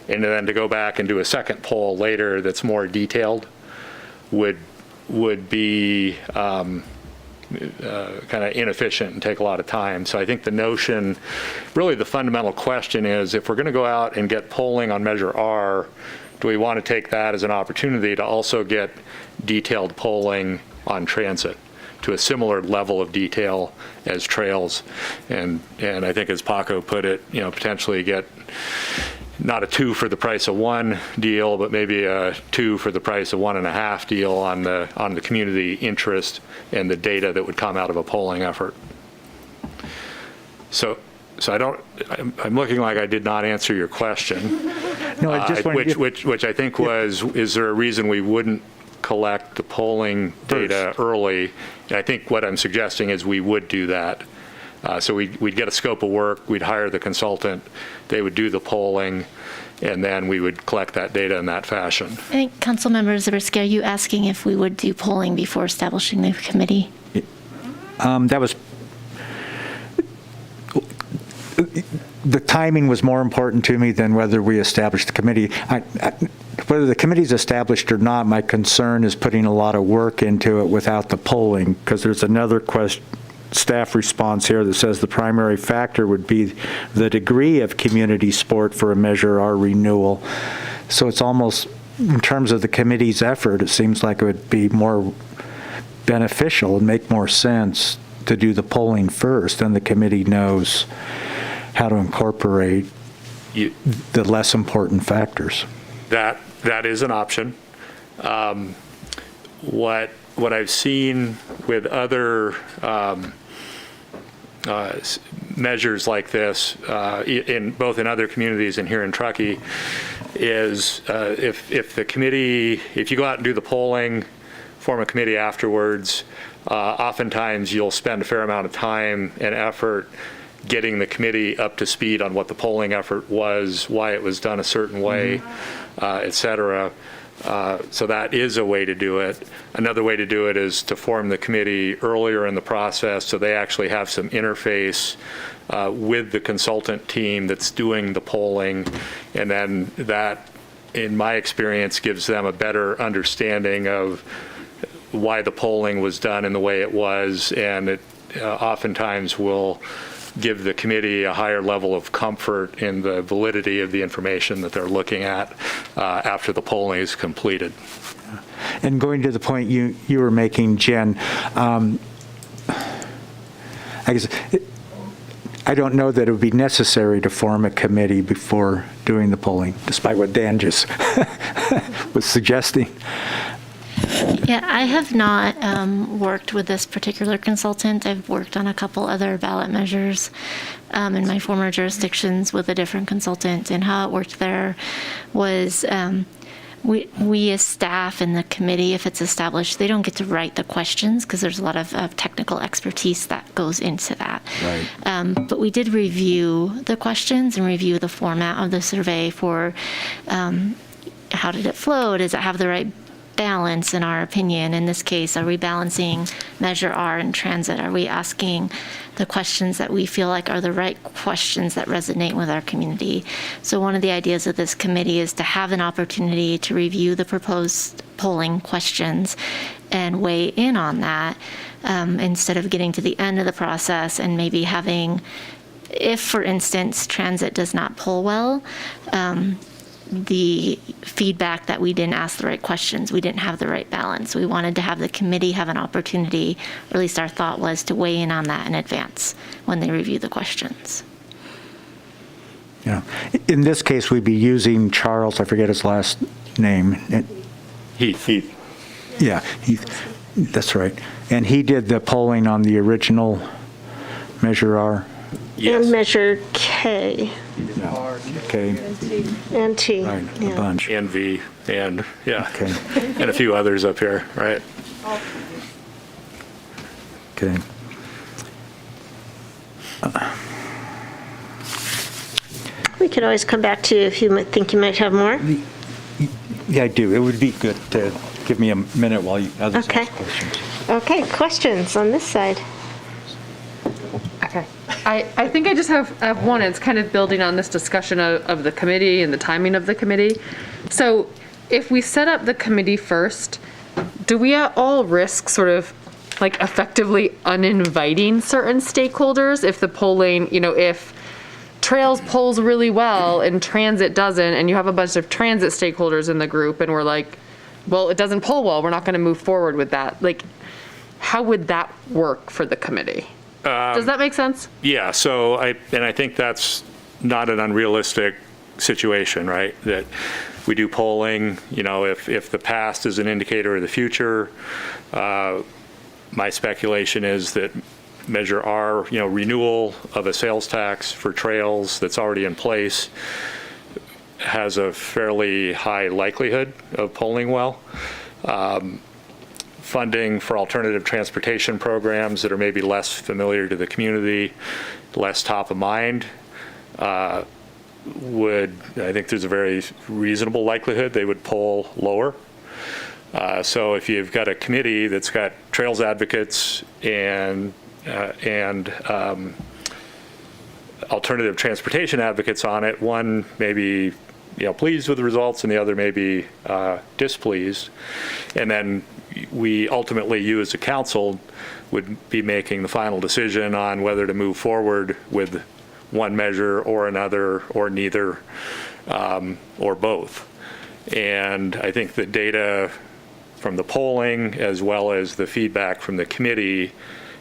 and then to go back and do a second poll later that's more detailed would be kind of inefficient and take a lot of time. So I think the notion, really the fundamental question is, if we're going to go out and get polling on Measure R, do we want to take that as an opportunity to also get detailed polling on transit to a similar level of detail as trails? And I think, as Paco put it, potentially get not a 2 for the price of 1 deal, but maybe a 2 for the price of 1.5 deal on the community interest and the data that would come out of a polling effort. So I'm looking like I did not answer your question. No, I just wanted which I think was, is there a reason we wouldn't collect the polling data early? And I think what I'm suggesting is we would do that. So we'd get a scope of work, we'd hire the consultant, they would do the polling, and then we would collect that data in that fashion. I think Councilmember Zabriskie, are you asking if we would do polling before establishing the committee? That was, the timing was more important to me than whether we established the committee. Whether the committee's established or not, my concern is putting a lot of work into it without the polling, because there's another staff response here that says the primary factor would be the degree of community support for a Measure R renewal. So it's almost, in terms of the committee's effort, it seems like it would be more beneficial and make more sense to do the polling first, then the committee knows how to incorporate the less important factors. That is an option. what I've seen with other measures like this, in both in other communities and here in Truckee, is if the committee, if you go out and do the polling, form a committee afterwards, oftentimes you'll spend a fair amount of time and effort getting the committee up to speed on what the polling effort was, why it was done a certain way, et cetera. So that is a way to do it. Another way to do it is to form the committee earlier in the process so they actually have some interface with the consultant team that's doing the polling, and then that, in my experience, gives them a better understanding of why the polling was done in the way it was, and it oftentimes will give the committee a higher level of comfort in the validity of the information that they're looking at after the polling is completed. And going to the point you were making, Jen, I guess I don't know that it would be necessary to form a committee before doing the polling, despite what Dan just was suggesting. Yeah, I have not worked with this particular consultant. I've worked on a couple other ballot measures in my former jurisdictions with a different consultant, and how it worked there was we as staff in the committee, if it's established, they don't get to write the questions because there's a lot of technical expertise that goes into that. Right. But we did review the questions and review the format of the survey for how did it flow? Does it have the right balance, in our opinion? In this case, are we balancing Measure R and transit? Are we asking the questions that we feel like are the right questions that resonate with our community? So one of the ideas of this committee is to have an opportunity to review the proposed polling questions and weigh in on that, instead of getting to the end of the process and maybe having, if, for instance, transit does not poll well, the feedback that we didn't ask the right questions, we didn't have the right balance. We wanted to have the committee have an opportunity, or at least our thought was to weigh in on that in advance when they review the questions. Yeah. In this case, we'd be using Charles, I forget his last name. Heath. Yeah, Heath. That's right. And he did the polling on the original Measure R. Yes. And Measure K. Okay. And T. Right, yeah. a bunch. And V, and yeah, Okay. and a few others up here, right? Okay. We could always come back to you if you think you might have more. Yeah, I do. It would be good to give me a minute while you others Okay. ask questions. Okay, questions on this side. Okay. I think I just have one. It's kind of building on this discussion of the committee and the timing of the committee. So if we set up the committee first, do we at all risk sort of like effectively uninviting certain stakeholders if the polling, if Trails polls really well and transit doesn't, and you have a bunch of transit stakeholders in the group and we're like, well, it doesn't poll well, we're not going to move forward with that. Like, how would that work for the committee? Does that make sense? Yeah, so I think that's not an unrealistic situation, right? That we do polling, if the past is an indicator of the future, my speculation is that Measure R, renewal of a sales tax for trails that's already in place has a fairly high likelihood of polling well. Funding for alternative transportation programs that are maybe less familiar to the community, less top of mind, I think there's a very reasonable likelihood they would poll lower. So if you've got a committee that's got trails advocates and alternative transportation advocates on it, one may be pleased with the results and the other may be displeased. And then we ultimately, you as a council, would be making the final decision on whether to move forward with one measure or another or neither, or both. And I think the data from the polling as well as the feedback from the committee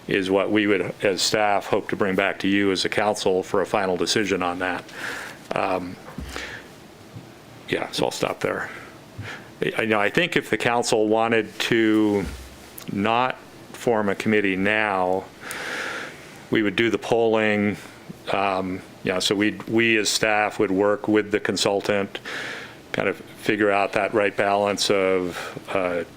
is what we would, as staff, hope to bring back to you as a council for a final decision on that. Yeah, so I'll stop there. I think if the council wanted to not form a committee now, we would do the polling. So we as staff would work with the consultant, kind of figure out that right balance of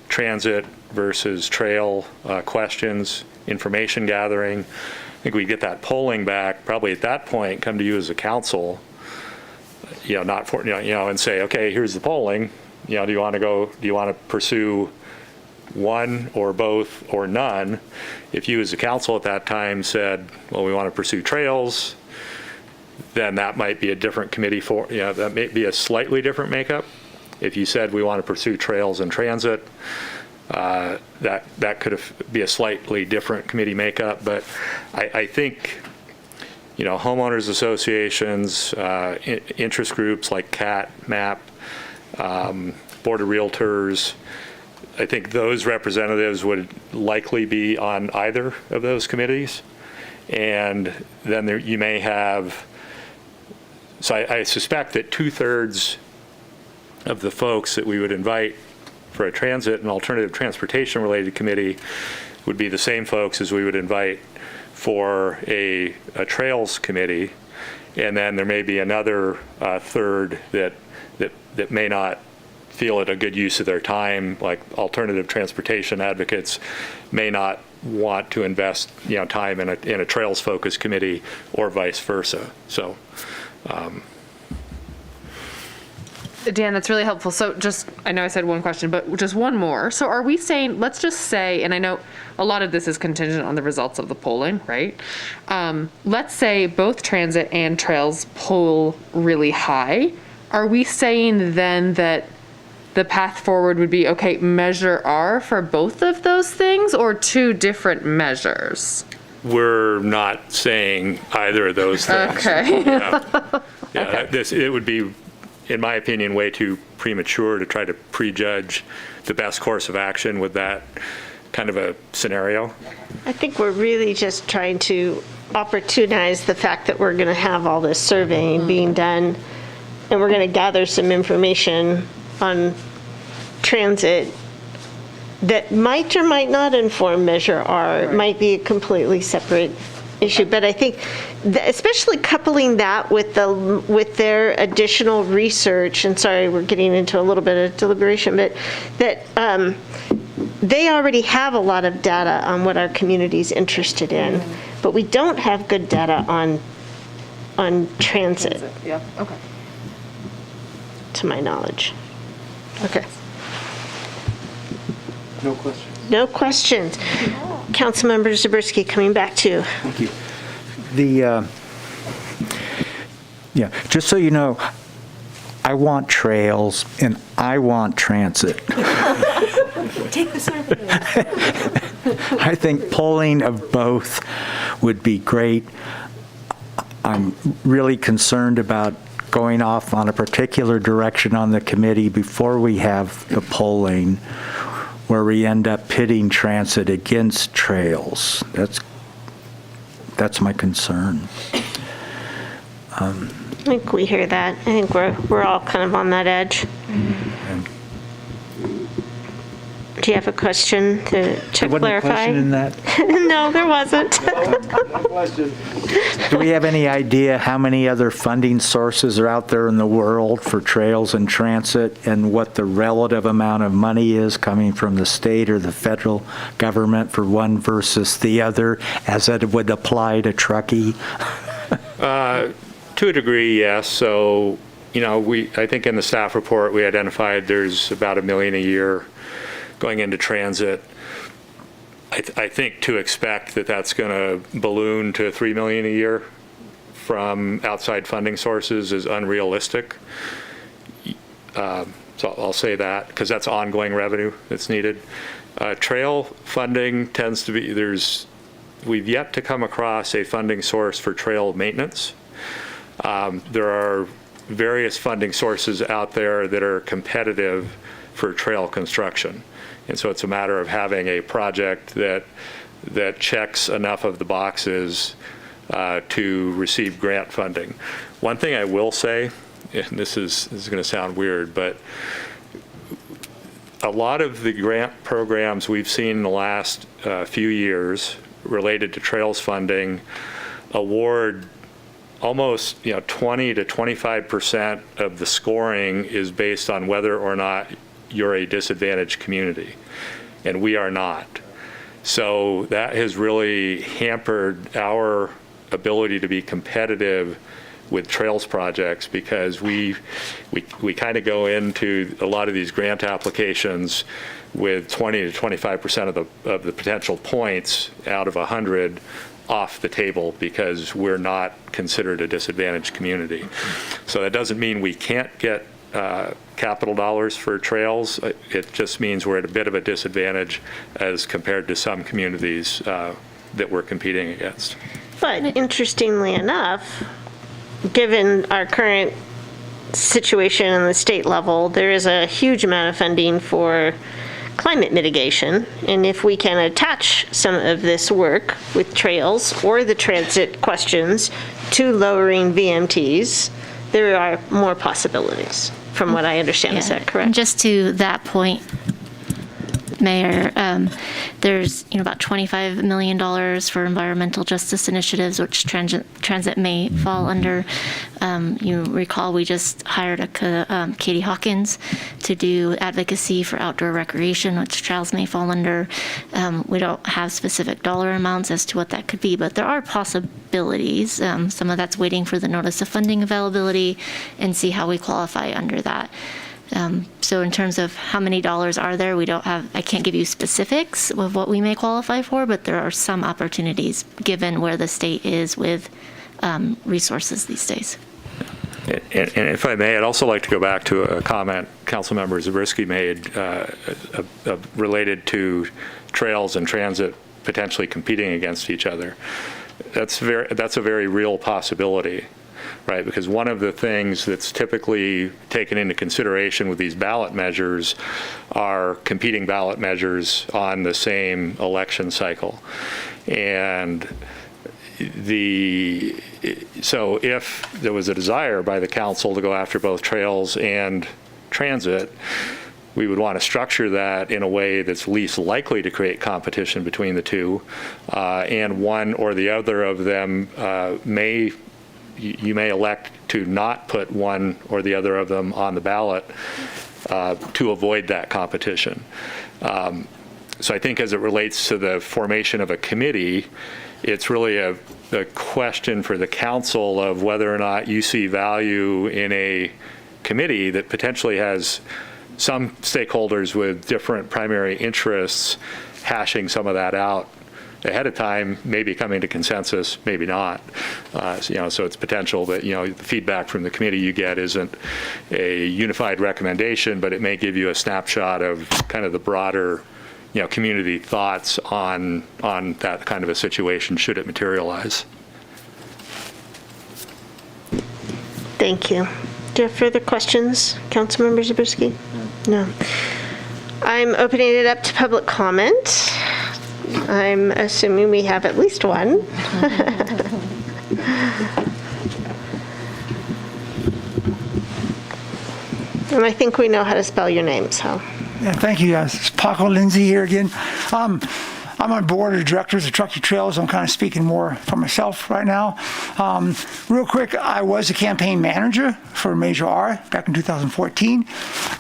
transit versus trail questions, information gathering. I think we'd get that polling back, probably at that point, come to you as a council, not for, and say, okay, here's the polling. Do you want to pursue one or both or none? If you as a council at that time said, well, we want to pursue trails, then that might be a different committee that may be a slightly different makeup. If you said we want to pursue trails and transit, that could be a slightly different committee makeup. But I think, homeowners associations, interest groups like CAT, MAP, Board of Realtors, I think those representatives would likely be on either of those committees. And then you may have, so I suspect that 2/3 of the folks that we would invite for a transit and alternative transportation related committee would be the same folks as we would invite for a trails committee. And then there may be another third that may not feel it a good use of their time, like alternative transportation advocates may not want to invest time in a trails focused committee or vice versa. So Dan, that's really helpful. So I know I said one question, but just one more. So are we saying, let's just say, and I know a lot of this is contingent on the results of the polling, right? Let's say both transit and trails poll really high. Are we saying then that the path forward would be, okay, measure R for both of those things, or two different measures? we're not saying either of those things. Okay. It would be, in my opinion, way too premature to try to prejudge the best course of action with that kind of a scenario. I think we're really just trying to opportunize the fact that we're going to have all this surveying being done, and we're going to gather some information on transit that might or might not inform Measure R. It might be a completely separate issue, but I think especially coupling that with their additional research, and sorry, we're getting into a little bit of deliberation, but that they already have a lot of data on what our community is interested in, but we don't have good data on transit. Yeah, okay. To my knowledge. Okay. No questions. No questions. Councilmember Zabriskie, coming back to you. Thank you. Just so you know, I want trails and I want transit. Take the survey. I think polling of both would be great. I'm really concerned about going off on a particular direction on the committee before we have the polling, where we end up pitting transit against trails. That's my concern. I think we hear that. I think we're all kind of on that edge. Do you have a question to clarify? Question in that? No, there wasn't. No question. Do we have any idea how many other funding sources are out there in the world for trails and transit, and what the relative amount of money is coming from the state or the federal government for one versus the other, as it would apply to Truckee? To a degree, yes. So, I think in the staff report we identified there's about $1 million a year going into transit. I think to expect that that's going to balloon to $3 million a year from outside funding sources is unrealistic. So I'll say that, because that's ongoing revenue that's needed. Trail funding tends to be, we've yet to come across a funding source for trail maintenance. There are various funding sources out there that are competitive for trail construction. And so it's a matter of having a project that checks enough of the boxes to receive grant funding. One thing I will say, and this is going to sound weird, but a lot of the grant programs we've seen in the last few years related to trails funding award almost 20 to 25% of the scoring is based on whether or not you're a disadvantaged community, and we are not. So that has really hampered our ability to be competitive with trails projects, because we kind of go into a lot of these grant applications with 20 to 25% of the potential points out of 100 off the table because we're not considered a disadvantaged community. So that doesn't mean we can't get capital dollars for trails. It just means we're at a bit of a disadvantage as compared to some communities that we're competing against. But interestingly enough, given our current situation on the state level, there is a huge amount of funding for climate mitigation. And if we can attach some of this work with trails or the transit questions to lowering VMTs, there are more possibilities, from what I understand. Is that correct? And just to that point, Mayor, there's about $25 million for environmental justice initiatives, which transit may fall under. You recall we just hired Katie Hawkins to do advocacy for outdoor recreation, which trails may fall under. We don't have specific dollar amounts as to what that could be, but there are possibilities. Some of that's waiting for the notice of funding availability and see how we qualify under that. So in terms of how many dollars are there, I can't give you specifics of what we may qualify for, but there are some opportunities given where the state is with resources these days. And if I may, I'd also like to go back to a comment Councilmember Zabriskie made related to trails and transit potentially competing against each other. That's a very real possibility. Right, because one of the things that's typically taken into consideration with these ballot measures are competing ballot measures on the same election cycle. And so if there was a desire by the council to go after both trails and transit, we would want to structure that in a way that's least likely to create competition between the two, and one or the other of them you may elect to not put one or the other of them on the ballot to avoid that competition. So I think as it relates to the formation of a committee, it's really a question for the council of whether or not you see value in a committee that potentially has some stakeholders with different primary interests hashing some of that out ahead of time, maybe coming to consensus, maybe not. So it's potential that, the feedback from the committee you get isn't a unified recommendation, but it may give you a snapshot of kind of the broader, community thoughts on that kind of a situation should it materialize. Thank you. Do you have further questions, Councilmember Zabriskie? No. I'm opening it up to public comment. I'm assuming we have at least one. And I think we know how to spell your name, so. Yeah, thank you, guys. It's Paco Lindsay here again. I'm on board of directors of Truckee Trails. I'm kind of speaking more for myself right now. Real quick, I was a campaign manager for Major R back in 2014.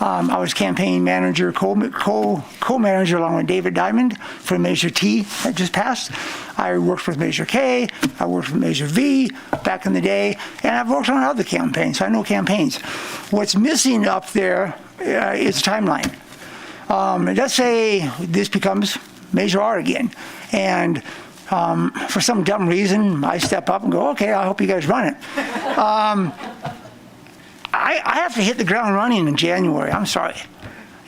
I was campaign manager, co-manager along with David Diamond for Major T that just passed. I worked with Major K, I worked with Major V back in the day, and I've worked on other campaigns, so I know campaigns. What's missing up there is timeline. It does say this becomes Major R again. And for some dumb reason, I step up and go, okay, I hope you guys run it. I have to hit the ground running in January. I'm sorry.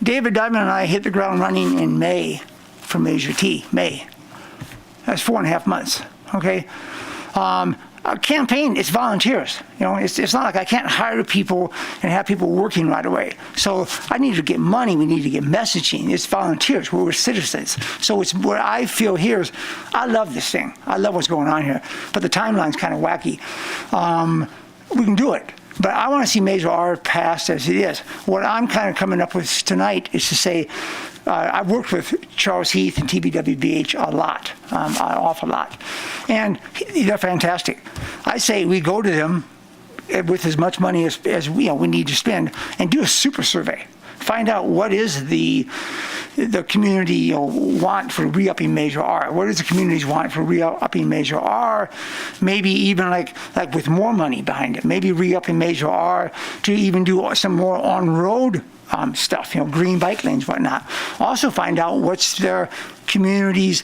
David Diamond and I hit the ground running in May for Major T, May. That's 4.5 months, okay? A campaign, it's volunteers. It's not like I can't hire people and have people working right away. So I need to get money. We need to get messaging. It's volunteers. We're citizens. So it's what I feel here is I love this thing. I love what's going on here. But the timeline's kind of wacky. We can do it. But I want to see Measure R passed as it is. What I'm kind of coming up with tonight is to say, I've worked with Charles Heath and TBWBH a lot, an awful lot. And they're fantastic. I say we go to them with as much money as we need to spend and do a super survey. Find out what is the community want for re-upping Measure R. What does the communities want for re-upping Measure R? Maybe even like with more money behind it. Maybe re-upping Measure R to even do some more on-road stuff, green bike lanes, whatnot. Also find out what's their community's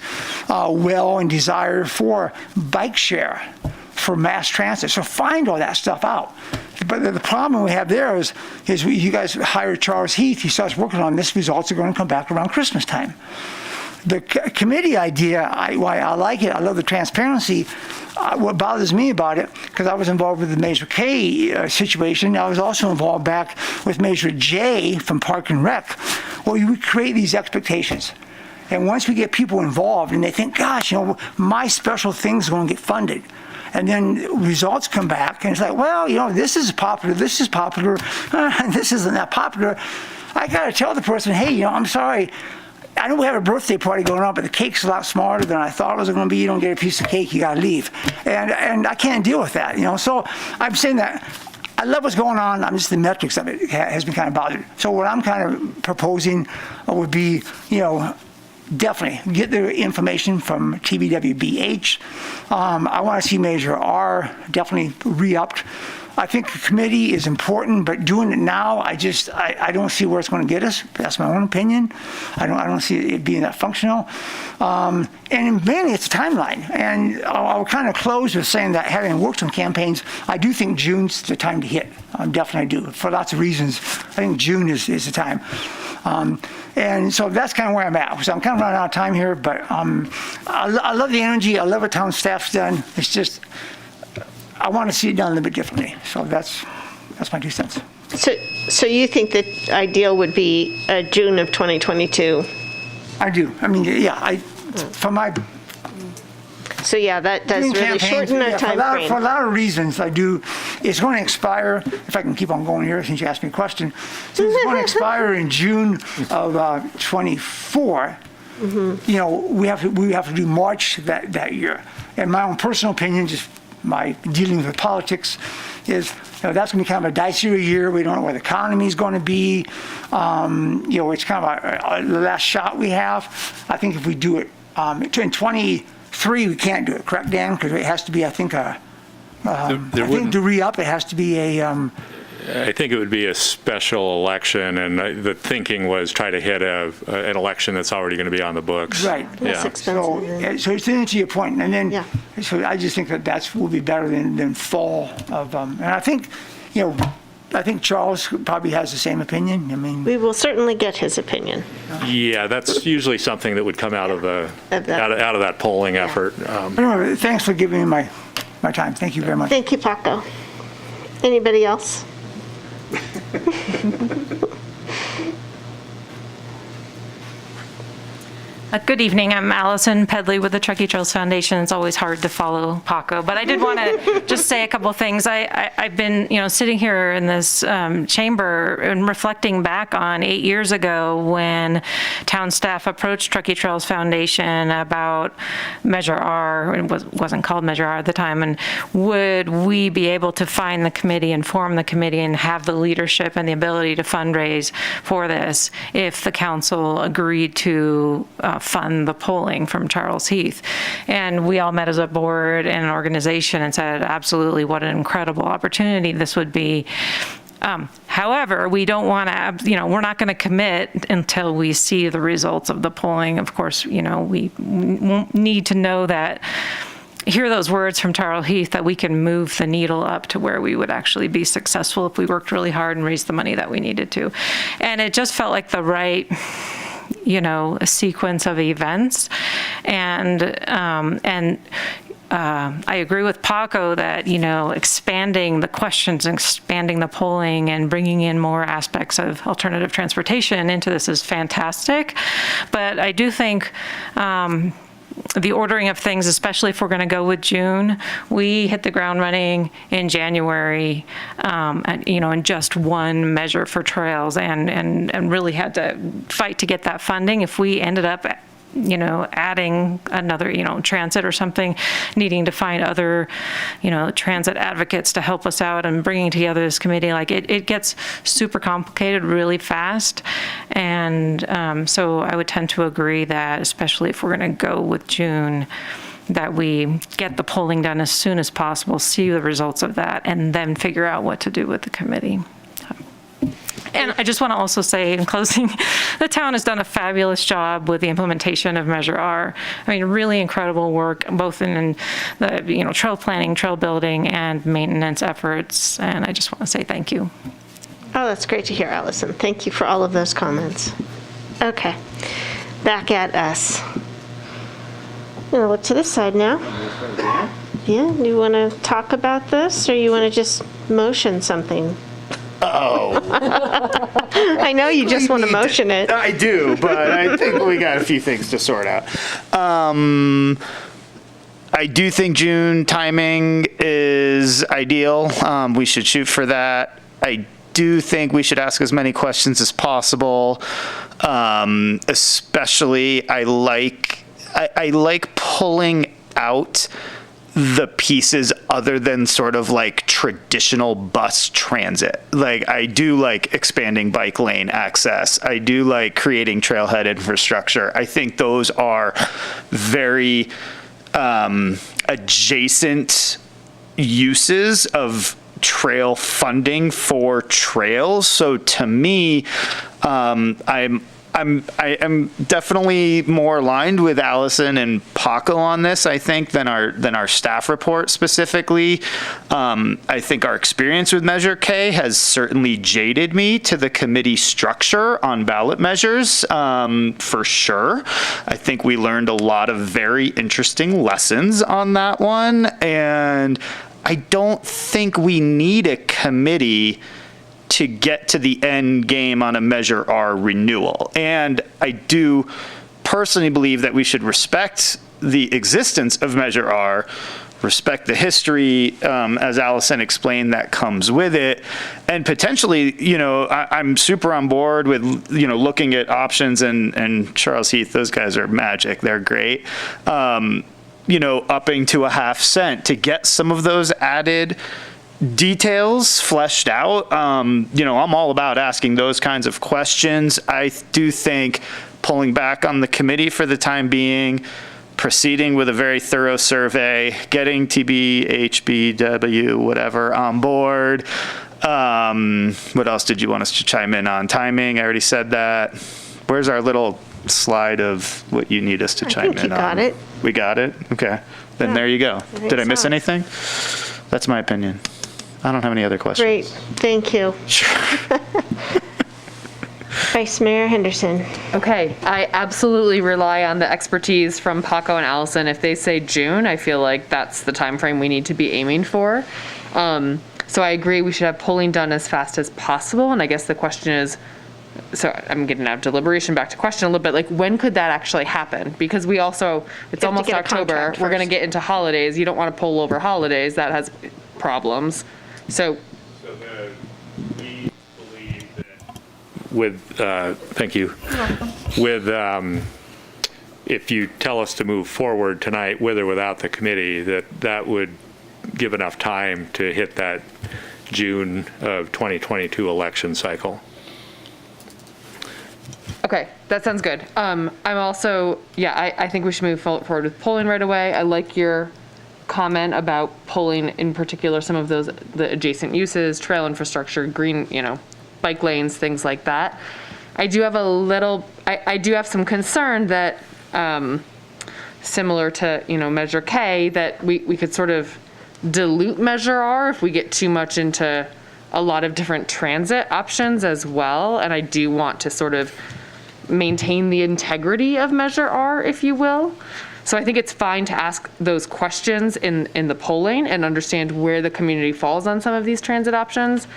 will and desire for bike share, for mass transit. So find all that stuff out. But the problem we have there is you guys hired Charles Heath. He starts working on this. Results are going to come back around Christmas time. The committee idea, why I like it, I love the transparency. What bothers me about it, because I was involved with the Measure K situation, I was also involved back with Measure J from Park and Rec. Well, you create these expectations. And once we get people involved and they think, gosh, my special thing's going to get funded. And then results come back, and it's like, well, this is popular, this isn't that popular. I got to tell the person, hey, I'm sorry, I know we have a birthday party going on, but the cake's a lot smaller than I thought it was going to be. You don't get a piece of cake, you got to leave. And I can't deal with that, So I'm saying that I love what's going on. I'm just the metrics of it has been kind of bothered. So what I'm kind of proposing would be, definitely get the information from TBWBH. I want to see Measure R definitely re-upped. I think the committee is important, but doing it now, I don't see where it's going to get us. That's my own opinion. I don't see it being that functional. And mainly it's a timeline. And I'll kind of close with saying that having worked on campaigns, I do think June's the time to hit. Definitely do. For lots of reasons, I think June is the time. And so that's kind of where I'm at. So I'm kind of running out of time here, but I love the energy. I love what town staff's done. It's just, I want to see it done a little bit differently. So that's my 2 cents. So you think that ideal would be June of 2022? I do. I mean, yeah, from my... So yeah, that does really shorten the time frame. For a lot of reasons, I do. It's going to expire, if I can keep on going here since you asked me a question. So it's going to expire in June of 24. Mm-hmm. We have to do March that year. And my own personal opinion, just my dealing with politics, is that's going to be kind of a dicier year. We don't know where the economy is going to be. It's kind of the last shot we have. I think if we do it in 23, we can't do it, correct, Dan? Because it has to be, I think, I think to re-up, it has to be I think it would be a special election, and the thinking was try to hit an election that's already going to be on the books. Right. Yeah. So it's to your point, and then so I just think that will be better than fall of. And I think, I think Charles probably has the same opinion. I mean, we will certainly get his opinion. Yeah, that's usually something that would come out of out of that polling effort. Anyway, thanks for giving me my time. Thank you very much. Thank you, Paco. Anybody else? Good evening. I'm Allison Pedley with the Truckee Trails Foundation. It's always hard to follow Paco, but I did want to just say a couple of things. I've been, sitting here in this chamber and reflecting back on 8 years ago when town staff approached Truckee Trails Foundation about Measure R. It wasn't called Measure R at the time, and would we be able to find the committee and form the committee and have the leadership and the ability to fundraise for this if the council agreed to fund the polling from Charles Heath. And we all met as a board and an organization and said, absolutely, what an incredible opportunity this would be. However, we don't want to, we're not going to commit until we see the results of the polling. Of course, we need to know that, hear those words from Charles Heath, that we can move the needle up to where we would actually be successful if we worked really hard and raised the money that we needed to. And it just felt like the right a sequence of events. And I agree with Paco that, expanding the questions, expanding the polling, and bringing in more aspects of alternative transportation into this is fantastic. But I do think the ordering of things, especially if we're going to go with June, we hit the ground running in January, in just one measure for trails and really had to fight to get that funding. If we ended up adding another, transit or something, needing to find other, transit advocates to help us out and bringing together this committee, like it gets super complicated really fast. And so I would tend to agree that, especially if we're going to go with June, that we get the polling done as soon as possible, see the results of that, and then figure out what to do with the committee. And I just want to also say in closing, the town has done a fabulous job with the implementation of Measure R. I mean, really incredible work, both in the, trail planning, trail building, and maintenance efforts. And I just want to say thank you. Oh, that's great to hear, Allison. Thank you for all of those comments. Okay, back at us. I'm gonna look to this side now. Yeah, do you want to talk about this, or you want to just motion something? Oh. I know you just want to motion it. I do, but I think we got a few things to sort out. I do think June timing is ideal. We should shoot for that. I do think we should ask as many questions as possible. Especially, I like pulling out the pieces other than sort of like traditional bus transit. Like, I do like expanding bike lane access. I do like creating trailhead infrastructure. I think those are very adjacent uses of trail funding for trails. So to me, I am definitely more aligned with Allison and Paco on this, I think, than our staff report specifically. I think our experience with Measure K has certainly jaded me to the committee structure on ballot measures, for sure. I think we learned a lot of very interesting lessons on that one, and I don't think we need a committee to get to the end game on a Measure R renewal. And I do personally believe that we should respect the existence of Measure R, respect the history, as Allison explained, that comes with it, and potentially, I'm super on board with, looking at options, and Charles Heath, those guys are magic, they're great. Upping to a half cent to get some of those added details fleshed out. I'm all about asking those kinds of questions. I do think pulling back on the committee for the time being, proceeding with a very thorough survey, getting TBHBW, whatever, on board. What else did you want us to chime in on? Timing, I already said that. Where's our little slide of what you need us to chime in on? I think you got it. We got it? Okay. Then there you go. Did I miss anything? That's my opinion. I don't have any other questions. Great, thank you. Vice Mayor Henderson. Okay, I absolutely rely on the expertise from Paco and Allison. If they say June, I feel like that's the time frame we need to be aiming for. So I agree we should have polling done as fast as possible. And I guess the question is, so I'm getting out of deliberation, back to question a little bit, like when could that actually happen? Because we also, it's almost October, we're going to get into holidays. You don't want to poll over holidays. That has problems. So we believe that thank you. If you tell us to move forward tonight with or without the committee, that would give enough time to hit that June of 2022 election cycle. Okay, that sounds good. I'm also, I think we should move forward with polling right away. I like your comment about polling, in particular, some of the adjacent uses, trail infrastructure, green, bike lanes, things like that. I do have I do have some concern that, similar to, Measure K, that we could sort of dilute Measure R if we get too much into a lot of different transit options as well. And I do want to sort of maintain the integrity of Measure R, if you will. So I think it's fine to ask those questions in the polling and understand where the community falls on some of these transit options.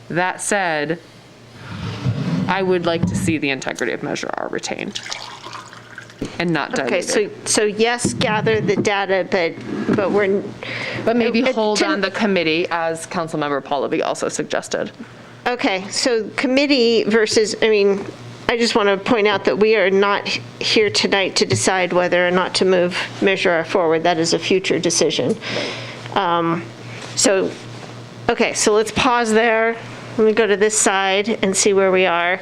That said, I would like to see the integrity of Measure R retained. and not diluted. Okay, so yes, gather the data, but we're. But maybe hold on the committee, as Councilmember Pallavi also suggested. Okay, so committee versus, I just want to point out that we are not here tonight to decide whether or not to move Measure R forward. That is a future decision. So let's pause there. Let me go to this side and see where we are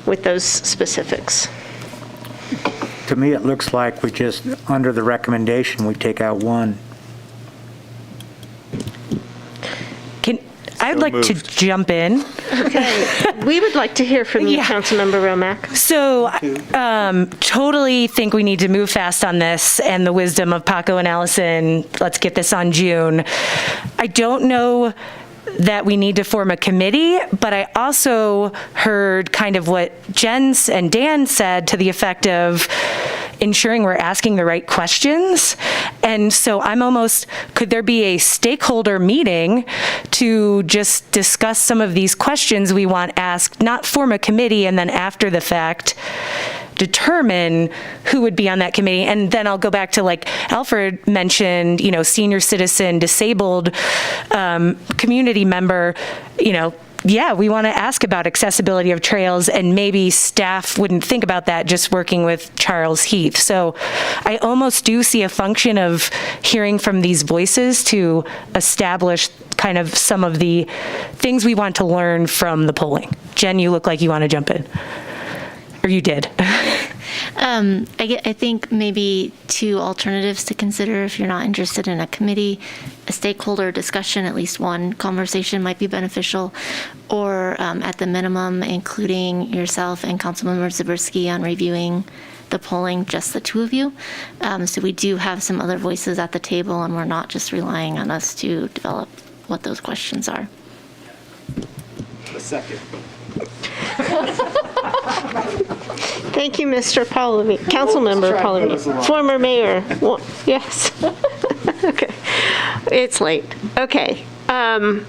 with those specifics. To me, it looks like we just, under the recommendation, we take out one. I'd like to jump in. Okay, we would like to hear from you, Councilmember Romack. So, totally think we need to move fast on this, and the wisdom of Paco and Allison, let's get this on June. I don't know that we need to form a committee, but I also heard kind of what Jen and Dan said to the effect of ensuring we're asking the right questions. And so could there be a stakeholder meeting to just discuss some of these questions we want asked, not form a committee and then after the fact determine who would be on that committee? And then I'll go back to, like Alfred mentioned, senior citizen, disabled community member, yeah, we want to ask about accessibility of trails, and maybe staff wouldn't think about that just working with Charles Heath. So I almost do see a function of hearing from these voices to establish kind of some of the things we want to learn from the polling. Jen, you look like you want to jump in. Or you did. I think maybe two alternatives to consider if you're not interested in a committee. A stakeholder discussion, at least one conversation might be beneficial, or at the minimum, including yourself and Councilmember Zabriskie on reviewing the polling, just the two of you. So we do have some other voices at the table, and we're not just relying on us to develop what those questions are. A second. Thank you, Mr. Pallavi, Councilmember Pallavi, former mayor. Well, yes. Okay, it's late. Okay. I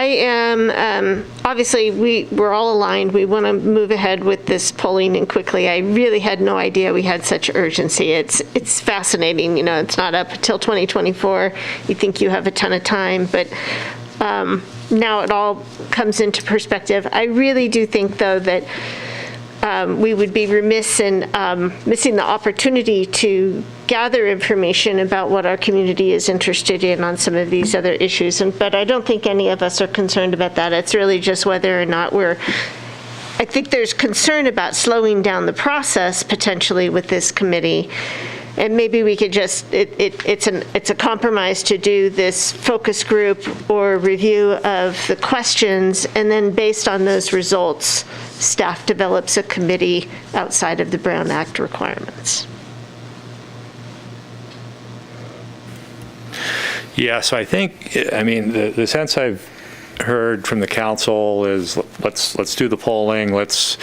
am, obviously, we're all aligned. We want to move ahead with this polling and quickly. I really had no idea we had such urgency. It's fascinating. It's not up until 2024. You think you have a ton of time, but now it all comes into perspective. I really do think, though, that we would be remiss in missing the opportunity to gather information about what our community is interested in on some of these other issues. But I don't think any of us are concerned about that. It's really just whether or not I think there's concern about slowing down the process potentially with this committee. And maybe we could just, it's a compromise to do this focus group or review of the questions, and then based on those results, staff develops a committee outside of the Brown Act requirements. Yeah, so I think, the sense I've heard from the council is let's do the polling, let's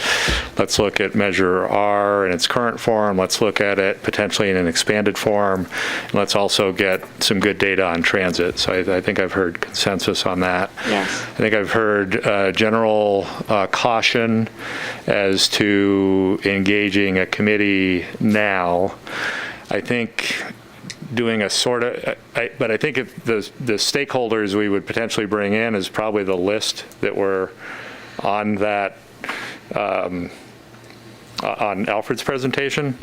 look at Measure R in its current form, let's look at it potentially in an expanded form, and let's also get some good data on transit. So I think I've heard consensus on that. Yes. I think I've heard general caution as to engaging a committee now. I think doing a sort of, but I think if the stakeholders we would potentially bring in is probably the list that were on that, on Alfred's presentation.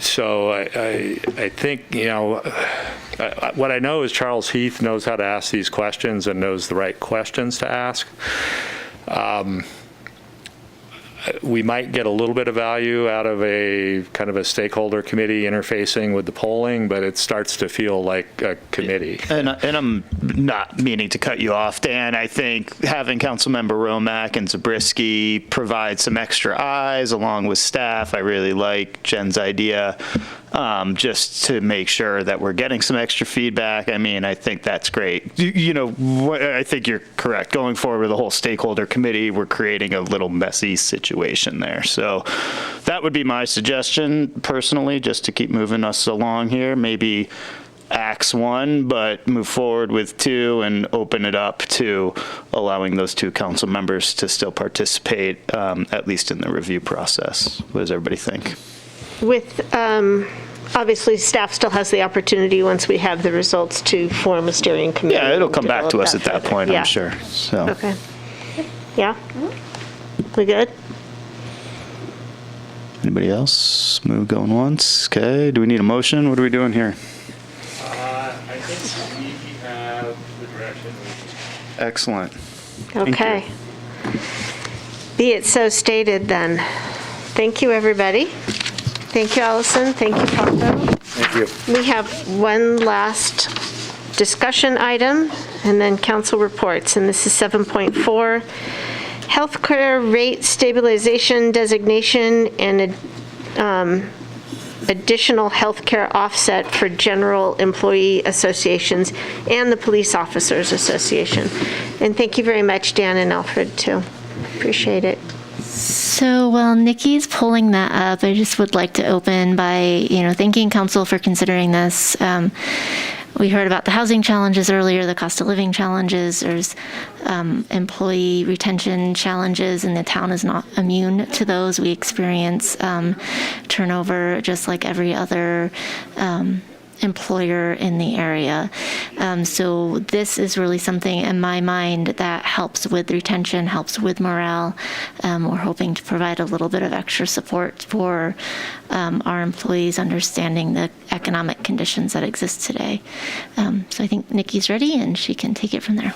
So I think, what I know is Charles Heath knows how to ask these questions and knows the right questions to ask. We might get a little bit of value out of a kind of a stakeholder committee interfacing with the polling, but it starts to feel like a committee. And I'm not meaning to cut you off, Dan. I think having Councilmember Romack and Zabriskie provide some extra eyes along with staff, I really like Jen's idea, just to make sure that we're getting some extra feedback. I think that's great. I think you're correct. Going forward with the whole stakeholder committee, we're creating a little messy situation there. So that would be my suggestion personally, just to keep moving us along here. Maybe axe 1, but move forward with 2 and open it up to allowing those 2 council members to still participate, at least in the review process. What does everybody think? With, obviously, staff still has the opportunity, once we have the results, to form a steering committee. Yeah, it'll and come back to develop us at that further. point, Yeah. I'm sure. So. Okay. Yeah? We good? Anybody else? Move going once. Okay. Do we need a motion? What are we doing here? I think we have the direction. Excellent. Thank Okay. Be it so stated then. Thank you, everybody. Thank you, Allison. Thank you, Paco. Thank you. We have one last discussion item, and then council reports, and this is 7.4, healthcare rate stabilization designation and additional healthcare offset for general employee associations and the Police Officers Association. And thank you very much, Dan and Alfred, too. Appreciate it. So while Nikki's pulling that up, I just would like to open by, thanking council for considering this. We heard about the housing challenges earlier, the cost of living challenges. There's employee retention challenges, and the town is not immune to those. We experience turnover just like every other employer in the area. So this is really something in my mind that helps with retention, helps with morale. We're hoping to provide a little bit of extra support for our employees understanding the economic conditions that exist today. So I think Nikki's ready and she can take it from there.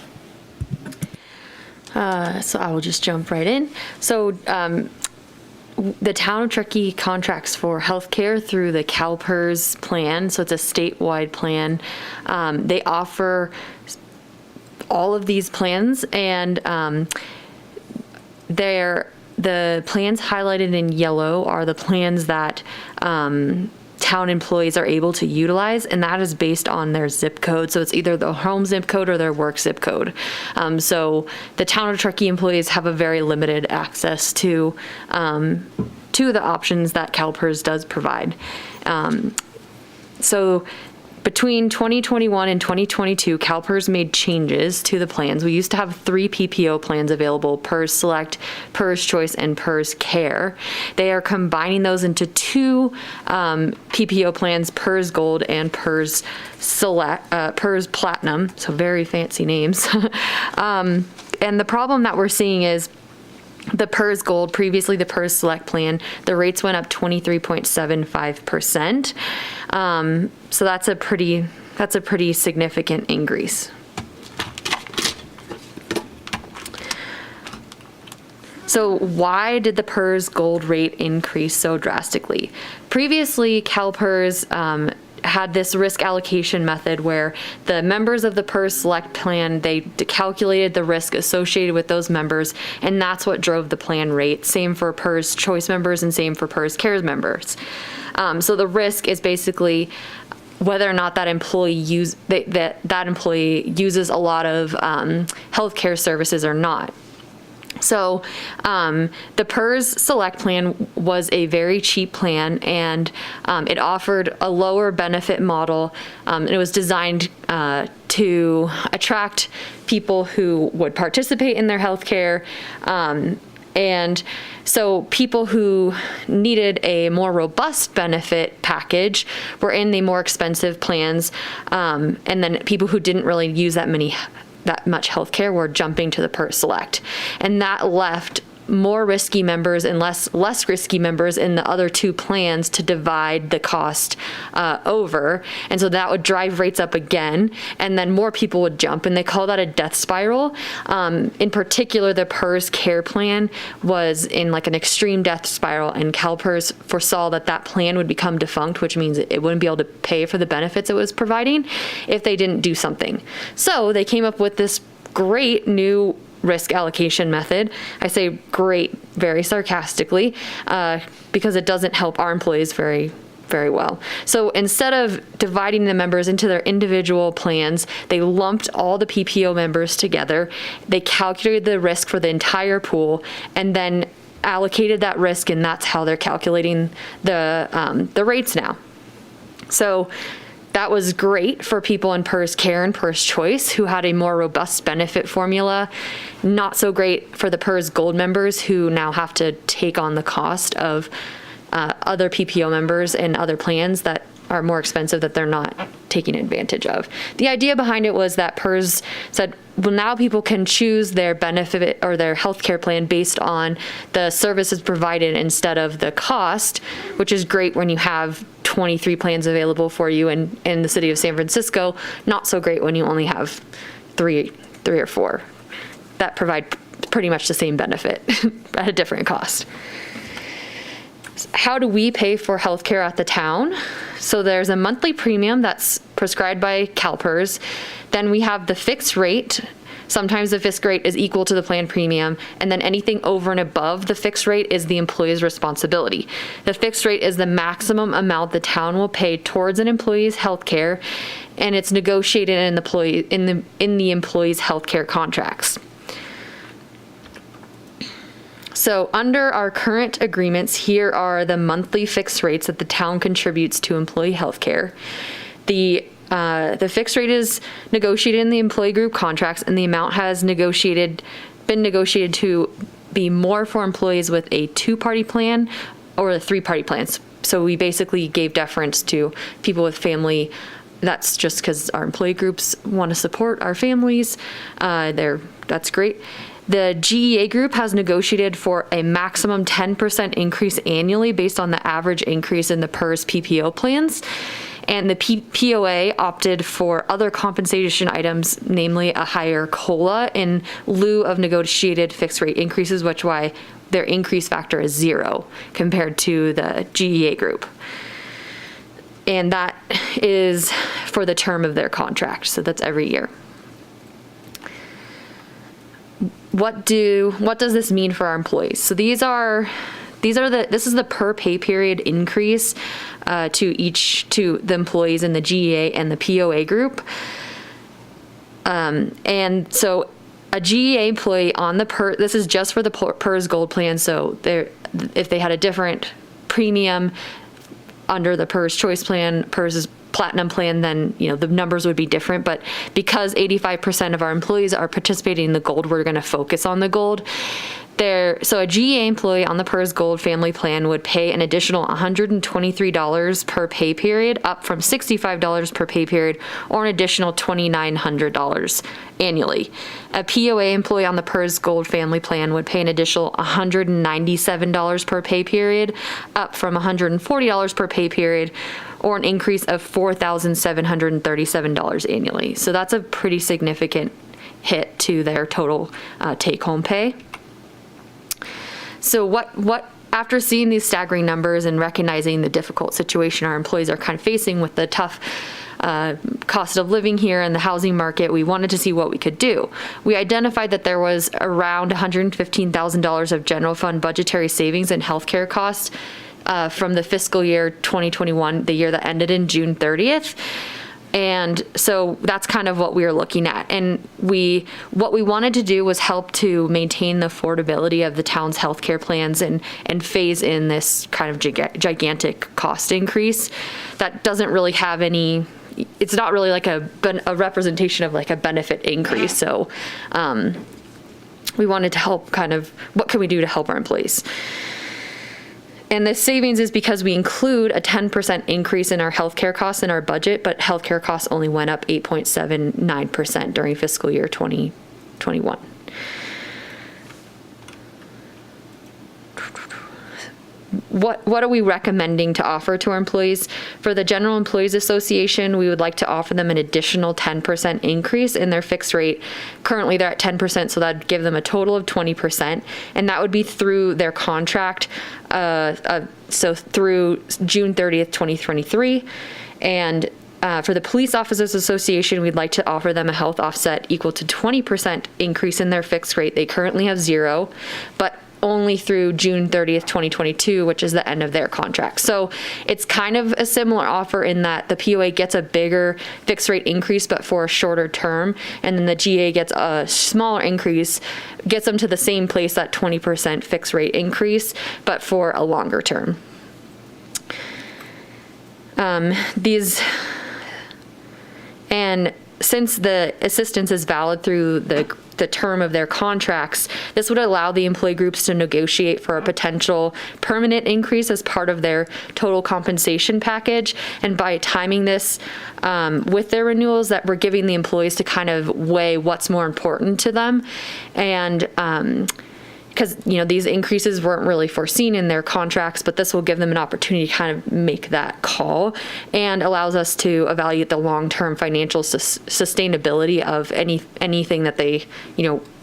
So I will just jump right in. So the town of Truckee contracts for healthcare through the CalPERS plan. So it's a statewide plan. They offer all of these plans, and the plans highlighted in yellow are the plans that town employees are able to utilize, and that is based on their zip code. So it's either the home zip code or their work zip code. So the town of Truckee employees have a very limited access to the options that CalPERS does provide. So between 2021 and 2022, CalPERS made changes to the plans. We used to have 3 PPO plans available: PERS Select, PERS Choice, and PERS Care. They are combining those into 2 PPO plans, PERS Gold and PERS Select, PERS Platinum, so very fancy names. And the problem that we're seeing is the PERS Gold, previously the PERS Select plan, the rates went up 23.75%. So that's a pretty significant increase. So why did the PERS Gold rate increase so drastically? Previously, CalPERS had this risk allocation method where the members of the PERS Select plan, they calculated the risk associated with those members, and that's what drove the plan rate. Same for PERS Choice members and same for PERS Cares members. So the risk is basically whether or not that employee uses a lot of healthcare services or not. So the PERS Select plan was a very cheap plan, and it offered a lower benefit model. It was designed to attract people who would participate in their healthcare. And so people who needed a more robust benefit package were in the more expensive plans. And then people who didn't really use that much healthcare were jumping to the PERS Select. And that left more risky members and less risky members in the other 2 plans to divide the cost over. And so that would drive rates up again, and then more people would jump, and they call that a death spiral. In particular, the PERS Care plan was in like an extreme death spiral, and CalPERS foresaw that plan would become defunct, which means it wouldn't be able to pay for the benefits it was providing if they didn't do something. So they came up with this great new risk allocation method. I say great very sarcastically because it doesn't help our employees very, very well. So instead of dividing the members into their individual plans, they lumped all the PPO members together. They calculated the risk for the entire pool and then allocated that risk, and that's how they're calculating the rates now. So That was great for people in PERS Care and PERS Choice who had a more robust benefit formula. Not so great for the PERS Gold members who now have to take on the cost of other PPO members and other plans that are more expensive that they're not taking advantage of. The idea behind it was that PERS said, well, now people can choose their benefit or their healthcare plan based on the services provided instead of the cost, which is great when you have 23 plans available for you in the city of San Francisco. Not so great when you only have three or four that provide pretty much the same benefit at a different cost. How do we pay for healthcare at the town? So there's a monthly premium that's prescribed by CalPERS. Then we have the fixed rate. Sometimes the fixed rate is equal to the plan premium, and then anything over and above the fixed rate is the employee's responsibility. The fixed rate is the maximum amount the town will pay towards an employee's healthcare, and it's negotiated in the employee's healthcare contracts. So under our current agreements, here are the monthly fixed rates that the town contributes to employee healthcare. The fixed rate is negotiated in the employee group contracts, and the amount has been negotiated to be more for employees with a two-party plan or the three-party plans. So we basically gave deference to people with family. That's just because our employee groups want to support our families. That's great. The GEA group has negotiated for a maximum 10% increase annually based on the average increase in the PERS PPO plans. And the POA opted for other compensation items, namely a higher COLA in lieu of negotiated fixed rate increases, which why their increase factor is 0 compared to the GEA group. And that is for the term of their contract, so that's every year. What does this mean for our employees? So this is the per pay period increase to the employees in the GEA and the POA group. And so a GEA employee on the this is just for the PERS Gold plan. So if they had a different premium under the PERS Choice plan, PERS Platinum plan, then the numbers would be different. But because 85% of our employees are participating in the Gold, we're going to focus on the Gold. So a GEA employee on the PERS Gold family plan would pay an additional $123 per pay period, up from $65 per pay period, or an additional $2,900 annually. A POA employee on the PERS Gold family plan would pay an additional $197 per pay period, up from $140 per pay period, or an increase of $4,737 annually. So that's a pretty significant hit to their total take-home pay. So what after seeing these staggering numbers and recognizing the difficult situation our employees are kind of facing with the tough cost of living here and the housing market, we wanted to see what we could do. We identified that there was around $115,000 of general fund budgetary savings in healthcare costs from the fiscal year 2021, the year that ended in June 30th. And so that's kind of what we were looking at. And what we wanted to do was help to maintain the affordability of the town's healthcare plans and phase in this kind of gigantic cost increase that doesn't really have any, it's not really like a representation of like a benefit increase. So we wanted to help what can we do to help our employees? And the savings is because we include a 10% increase in our healthcare costs in our budget, but healthcare costs only went up 8.79% during fiscal year 2021. What are we recommending to offer to our employees? For the General Employees Association, we would like to offer them an additional 10% increase in their fixed rate. Currently, they're at 10%, so that'd give them a total of 20%, and that would be through their contract, so through June 30th, 2023. And for the Police Officers Association, we'd like to offer them a health offset equal to 20% increase in their fixed rate. They currently have 0, but only through June 30th, 2022, which is the end of their contract. So it's kind of a similar offer in that the POA gets a bigger fixed rate increase, but for a shorter term, and then the GA gets a smaller increase, gets them to the same place, that 20% fixed rate increase, but for a longer term. And since the assistance is valid through the term of their contracts, this would allow the employee groups to negotiate for a potential permanent increase as part of their total compensation package. And by timing this with their renewals, that we're giving the employees to kind of weigh what's more important to them. And because, these increases weren't really foreseen in their contracts, but this will give them an opportunity to kind of make that call and allows us to evaluate the long-term financial sustainability of anything that they,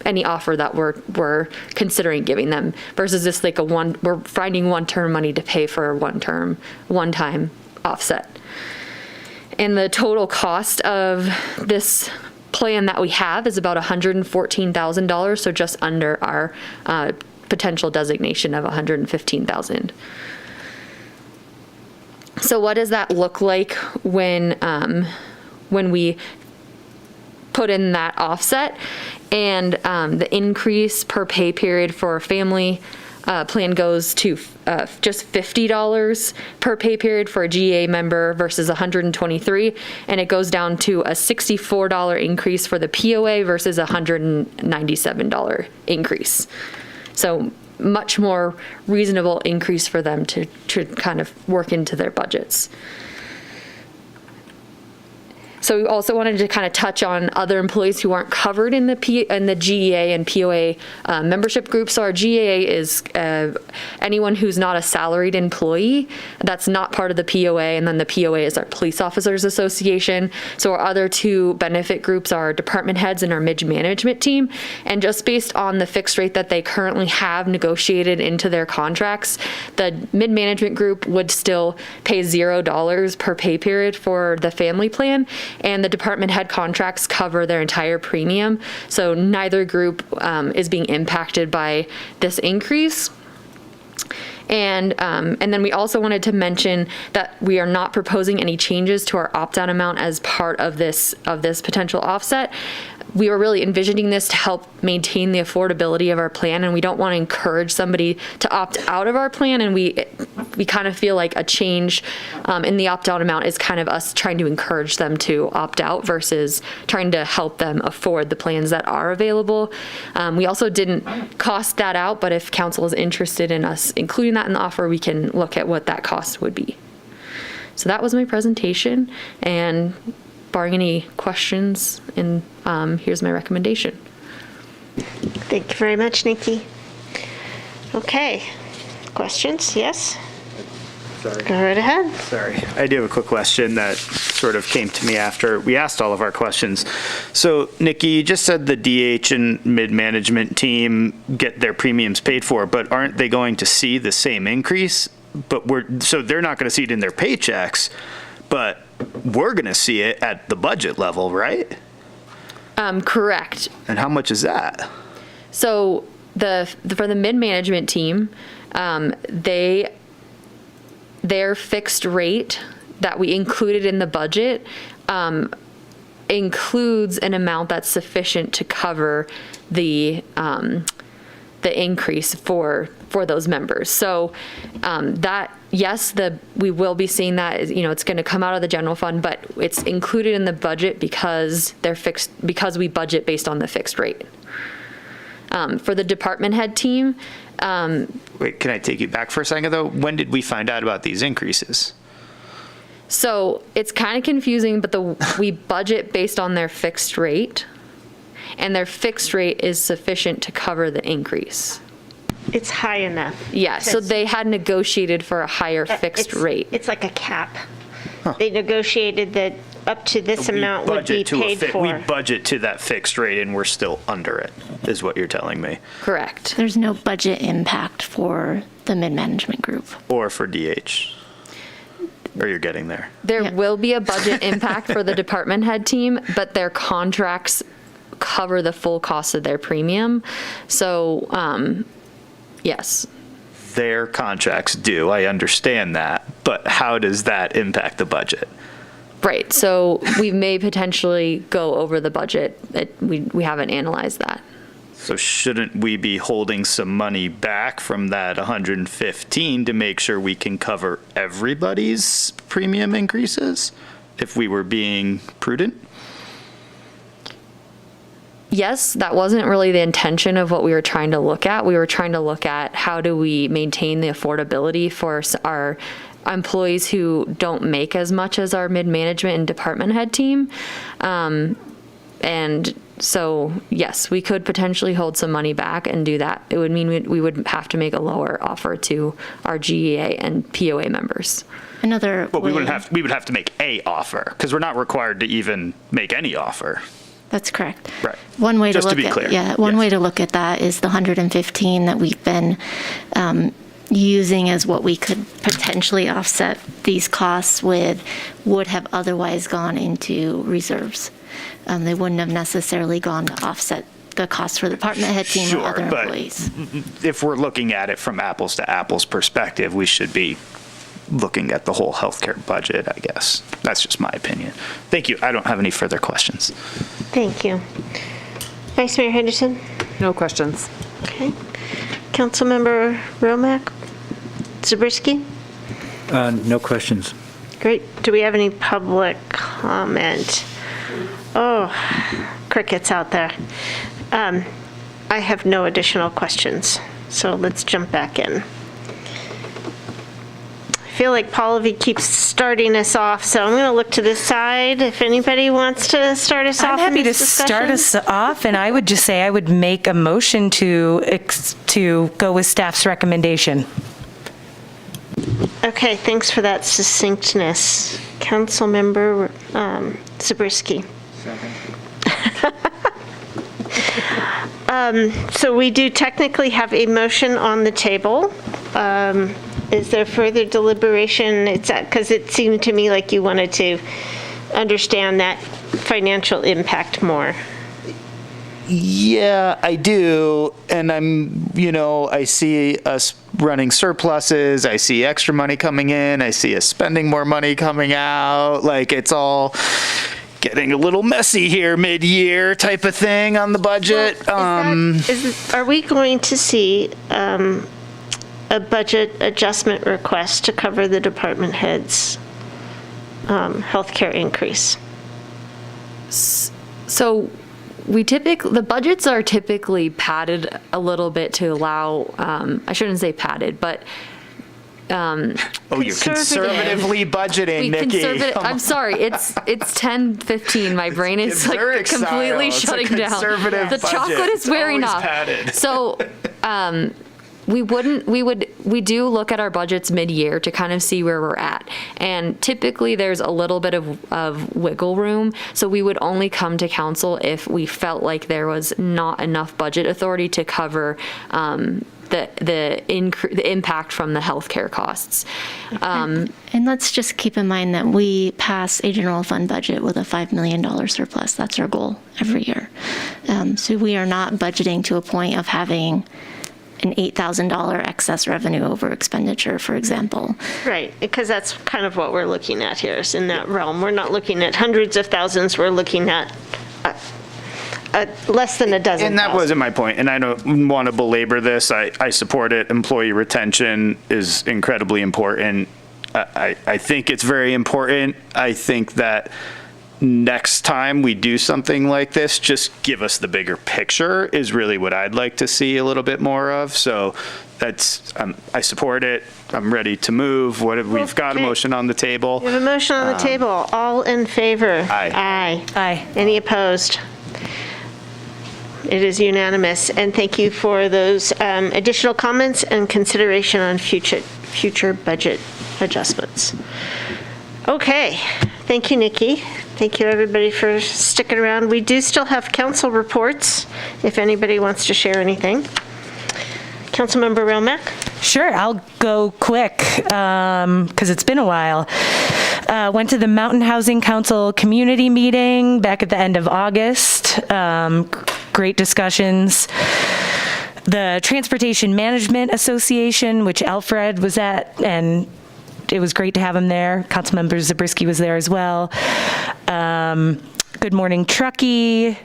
any offer that we're considering giving them versus just like we're finding one-term money to pay for a one-time offset. And the total cost of this plan that we have is about $114,000, so just under our potential designation of $115,000. So what does that look like when we put in that offset? And the increase per pay period for a family plan goes to just $50 per pay period for a GA member versus $123, and it goes down to a $64 increase for the POA versus $197 increase. So much more reasonable increase for them to kind of work into their budgets. So we also wanted to kind of touch on other employees who aren't covered in the GEA and POA membership groups. So our GEA is anyone who's not a salaried employee. That's not part of the POA, and then the POA is our Police Officers Association. So our other two benefit groups are department heads and our mid-management team. And just based on the fixed rate that they currently have negotiated into their contracts, the mid-management group would still pay $0 per pay period for the family plan. And the department head contracts cover their entire premium. So neither group is being impacted by this increase. And then we also wanted to mention that we are not proposing any changes to our opt-out amount as part of this potential offset. We were really envisioning this to help maintain the affordability of our plan, and we don't want to encourage somebody to opt out of our plan. And we kind of feel like a change in the opt-out amount is kind of us trying to encourage them to opt out versus trying to help them afford the plans that are available. We also didn't cost that out, but if council is interested in us including that in the offer, we can look at what that cost would be. So that was my presentation, and barring any questions, and here's my recommendation. Thank you very much, Nikki. Okay, questions? Yes? Sorry. Go right ahead. Sorry. I do have a quick question that sort of came to me after we asked all of our questions. So, Nikki, you just said the DH and mid-management team get their premiums paid for, but aren't they going to see the same increase? So they're not going to see it in their paychecks, but we're going to see it at the budget level, right? Correct. And how much is that? So for the mid-management team, their fixed rate that we included in the budget includes an amount that's sufficient to cover the increase for those members. So that, yes, we will be seeing that, it's going to come out of the general fund, but it's included in the budget because they're fixed, because we budget based on the fixed rate. For the department head team. Wait, can I take you back for a second though? When did we find out about these increases? So it's kind of confusing, but we budget based on their fixed rate, and their fixed rate is sufficient to cover the increase. It's high enough. Yeah, so they had negotiated for a higher fixed rate. It's like a cap. They negotiated that up to this amount would be paid for. We budget to that fixed rate and we're still under it, is what you're telling me. Correct. There's no budget impact for the mid-management group. Or for DH. Or you're getting there. There will be a budget impact for the department head team, but their contracts cover the full cost of their premium. So, yes. Their contracts do, I understand that, but how does that impact the budget? Right, so we may potentially go over the budget. We haven't analyzed that. So shouldn't we be holding some money back from that 115 to make sure we can cover everybody's premium increases if we were being prudent? yes, that wasn't really the intention of what we were trying to look at. We were trying to look at how do we maintain the affordability for our employees who don't make as much as our mid-management and department head team. And so, yes, we could potentially hold some money back and do that. It would mean we would have to make a lower offer to our GEA and POA members. But we would have to make a offer, because we're not required to even make any offer. That's correct. Right. One way Just to to look be at clear. one way to look at that is the 115 that we've been using as what we could potentially offset these costs with would have otherwise gone into reserves. They wouldn't have necessarily gone to offset the costs for the department head team or other employees. If we're looking at it from apples to apples perspective, we should be looking at the whole healthcare budget, I guess. That's just my opinion. Thank you. I don't have any further questions. Thank you. Vice Mayor Henderson? No questions. Okay. Councilmember Romack? Zabriskie? No questions. Great. Do we have any public comment? Oh, crickets out there. I have no additional questions, so let's jump back in. I feel like Pallavi keeps starting us off, so I'm going to look to this side if anybody wants to start us off. I'm happy to start us off, and I would just say I would make a motion to go with staff's recommendation. Okay, thanks for that succinctness. Councilmember Zabriskie. So we do technically have a motion on the table. Is there further deliberation? It's because it seemed to me like you wanted to understand that financial impact more. Yeah, I do. And I see us running surpluses. I see extra money coming in. I see us spending more money coming out. Like, it's all getting a little messy here mid-year type of thing on the budget. Are we going to see a budget adjustment request to cover the department head's healthcare increase? So the budgets are typically padded a little bit to allow, I shouldn't say padded, but you're conservatively budgeting, Nikki. I'm sorry, it's 10:15. My brain is like completely shutting down. The chocolate is wearing off. So, we do look at our budgets mid-year to kind of see where we're at. And typically there's a little bit of wiggle room. So we would only come to council if we felt like there was not enough budget authority to cover the impact from the healthcare costs. And let's just keep in mind that we pass a general fund budget with a $5 million surplus. That's our goal every year. So we are not budgeting to a point of having an $8,000 excess revenue over expenditure, for example. Right, because that's kind of what we're looking at here, is in that realm. We're not looking at hundreds of thousands, we're looking at less than a dozen. And that wasn't my point, and I don't want to belabor this. I support it. Employee retention is incredibly important. I think it's very important. I think that next time we do something like this, just give us the bigger picture is really what I'd like to see a little bit more of. So that's, I support it. I'm ready to move. We've got a motion on the table. We have a motion on the table. All in favor? Aye. Aye. Any opposed? It is unanimous. And thank you for those additional comments and consideration on future budget adjustments. Okay. Thank you, Nikki. Thank you, everybody, for sticking around. We do still have council reports, if anybody wants to share anything. Councilmember Romack? Sure, I'll go quick because it's been a while. Went to the Mountain Housing Council community meeting back at the end of August. Great discussions. The Transportation Management Association, which Alfred was at, and it was great to have him there. Councilmember Zabriskie was there as well. Good Morning Truckee.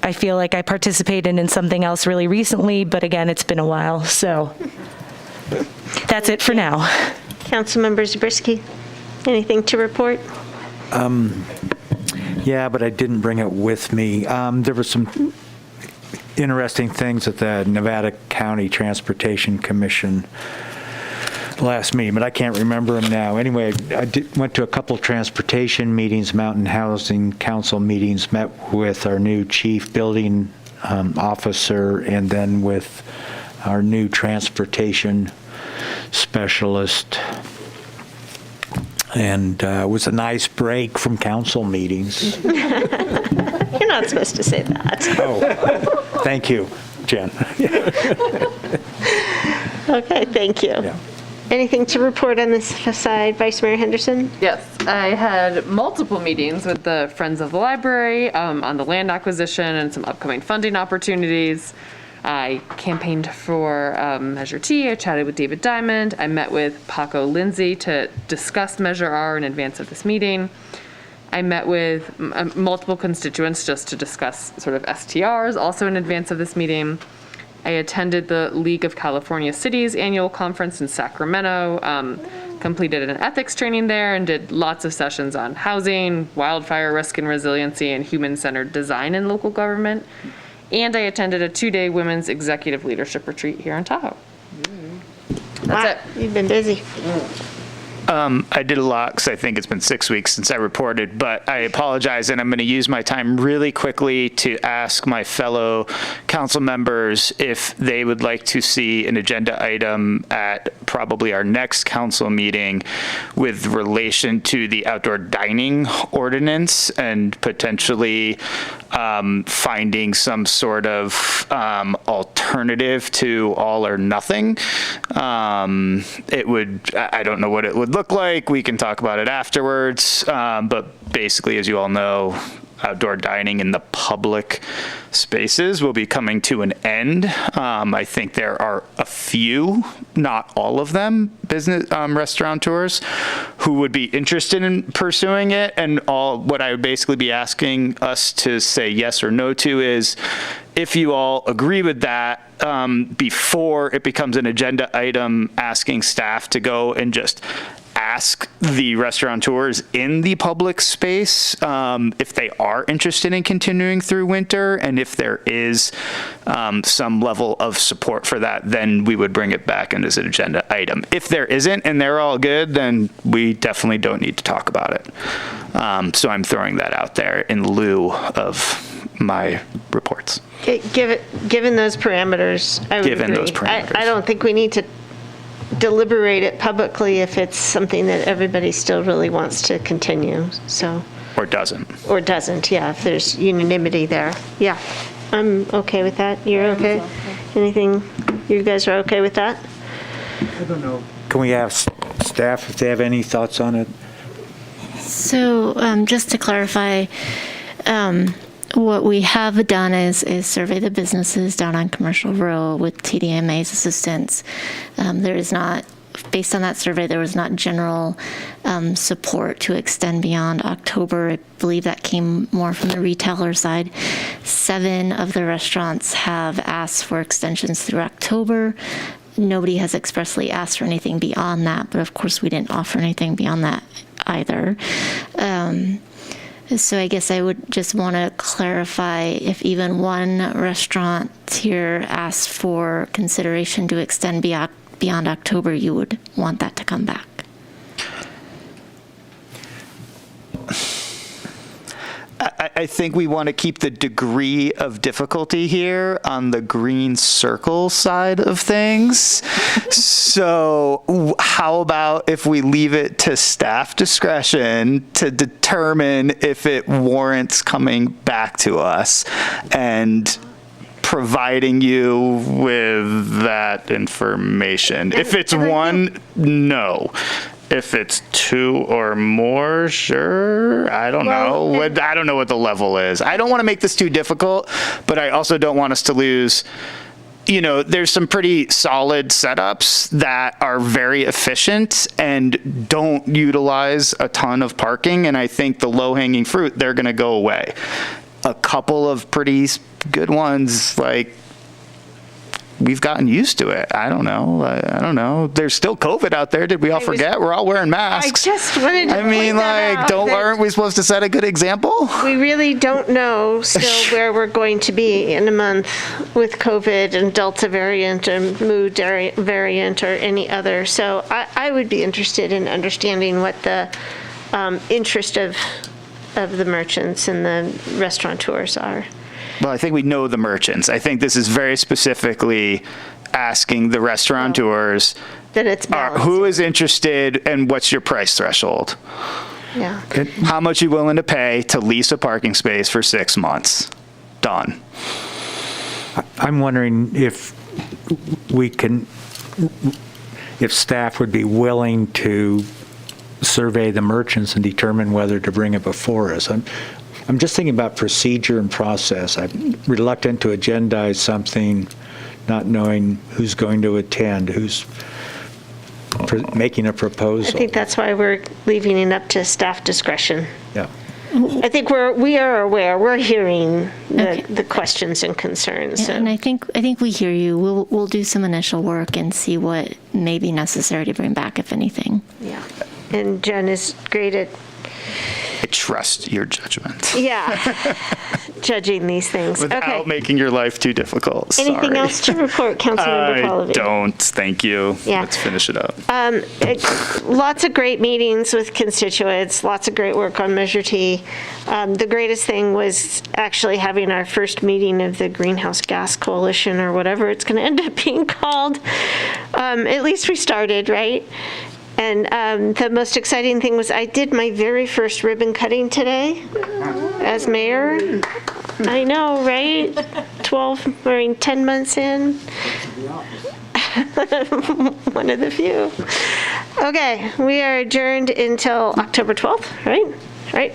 I feel like I participated in something else really recently, but again, it's been a while, so that's it for now. Councilmember Zabriskie, anything to report? Yeah, but I didn't bring it with me. There were some interesting things at the Nevada County Transportation Commission last meeting, but I can't remember them now. Anyway, I went to a couple transportation meetings, Mountain Housing Council meetings, met with our new chief building officer, and then with our new transportation specialist. And it was a nice break from council meetings. You're not supposed to say that. Oh, thank you, Jen. Okay, thank you. Yeah. Anything to report on this side, Vice Mayor Henderson? Yes, I had multiple meetings with the Friends of the Library on the land acquisition and some upcoming funding opportunities. I campaigned for Measure T. I chatted with David Diamond. I met with Paco Lindsay to discuss Measure R in advance of this meeting. I met with multiple constituents just to discuss sort of STRs, also in advance of this meeting. I attended the League of California Cities annual conference in Sacramento, completed an ethics training there, and did lots of sessions on housing, wildfire risk and resiliency, and human-centered design in local government. And I attended a 2-day women's executive leadership retreat here in Tahoe. That's it. You've been busy. I did a lot because I think it's been 6 weeks since I reported, but I apologize, and I'm going to use my time really quickly to ask my fellow council members if they would like to see an agenda item at probably our next council meeting with relation to the outdoor dining ordinance and potentially finding some sort of alternative to all or nothing. It would, I don't know what it would look like. We can talk about it afterwards. But basically, as you all know, outdoor dining in the public spaces will be coming to an end. I think there are a few, not all of them, business restaurateurs who would be interested in pursuing it. And what I would basically be asking us to say yes or no to is, if you all agree with that, before it becomes an agenda item, asking staff to go and just ask the restaurateurs in the public space if they are interested in continuing through winter, and if there is some level of support for that, then we would bring it back as an agenda item. If there isn't and they're all good, then we definitely don't need to talk about it. So I'm throwing that out there in lieu of my reports. Given those parameters, I would agree. I don't think we need to deliberate it publicly if it's something that everybody still really wants to continue, so. Or doesn't. Or doesn't, yeah, if there's unanimity there. Yeah, I'm okay with that. You're okay? Anything, you guys are okay with that? I don't know. Can we ask staff if they have any thoughts on it? So just to clarify, what we have done is survey the businesses down on Commercial Row with TDMA's assistance. There is not, based on that survey, there was not general support to extend beyond October. I believe that came more from the retailer side. 7 of the restaurants have asked for extensions through October. Nobody has expressly asked for anything beyond that, but of course we didn't offer anything beyond that either. So I guess I would just want to clarify, if even one restaurant here asks for consideration to extend beyond October, you would want that to come back. I think we want to keep the degree of difficulty here on the green circle side of things. So how about if we leave it to staff discretion to determine if it warrants coming back to us and providing you with that information. If it's one, no. If it's 2 or more, sure. I don't know. I don't know what the level is. I don't want to make this too difficult, but I also don't want us to lose. You know, there's some pretty solid setups that are very efficient and don't utilize a ton of parking. And I think the low-hanging fruit, they're going to go away. A couple of pretty good ones, like we've gotten used to it. I don't know. I don't know. There's still COVID out there. Did we all forget? We're all wearing masks. I just wanted to I mean, point that like, out, that aren't we supposed to set a good example? we really don't know still where we're going to be in a month with COVID and Delta variant and Mu variant or any other. So I would be interested in understanding what the interest of the merchants and the restaurateurs are. Well, I think we know the merchants. I think this is very specifically asking the restaurateurs that it's who is interested and what's your price threshold? Yeah. How much you willing to pay to lease a parking space for 6 months? Done. I'm wondering if staff would be willing to survey the merchants and determine whether to bring it before us. I'm just thinking about procedure and process. I'm reluctant to agendize something, not knowing who's going to attend, who's making a proposal. I think that's why we're leaving it up to staff discretion. Yeah. I think we are aware. We're hearing the questions and concerns. Yeah, so. and I think we hear you. We'll do some initial work and see what may be necessary to bring back, if anything. Yeah. And Jen is great at I trust your judgment. judging these things. Without making your life too difficult. Anything else to report, Councilmember Pallavi? I don't. Thank you. Yeah. Let's finish it up. Lots of great meetings with constituents, lots of great work on Measure T. The greatest thing was actually having our first meeting of the Greenhouse Gas Coalition, or whatever it's going to end up being called. At least we started, right? And the most exciting thing was I did my very first ribbon cutting today as mayor. I know, right? 10 months in. One of the few. Okay, we are adjourned until October 12th, right? Right.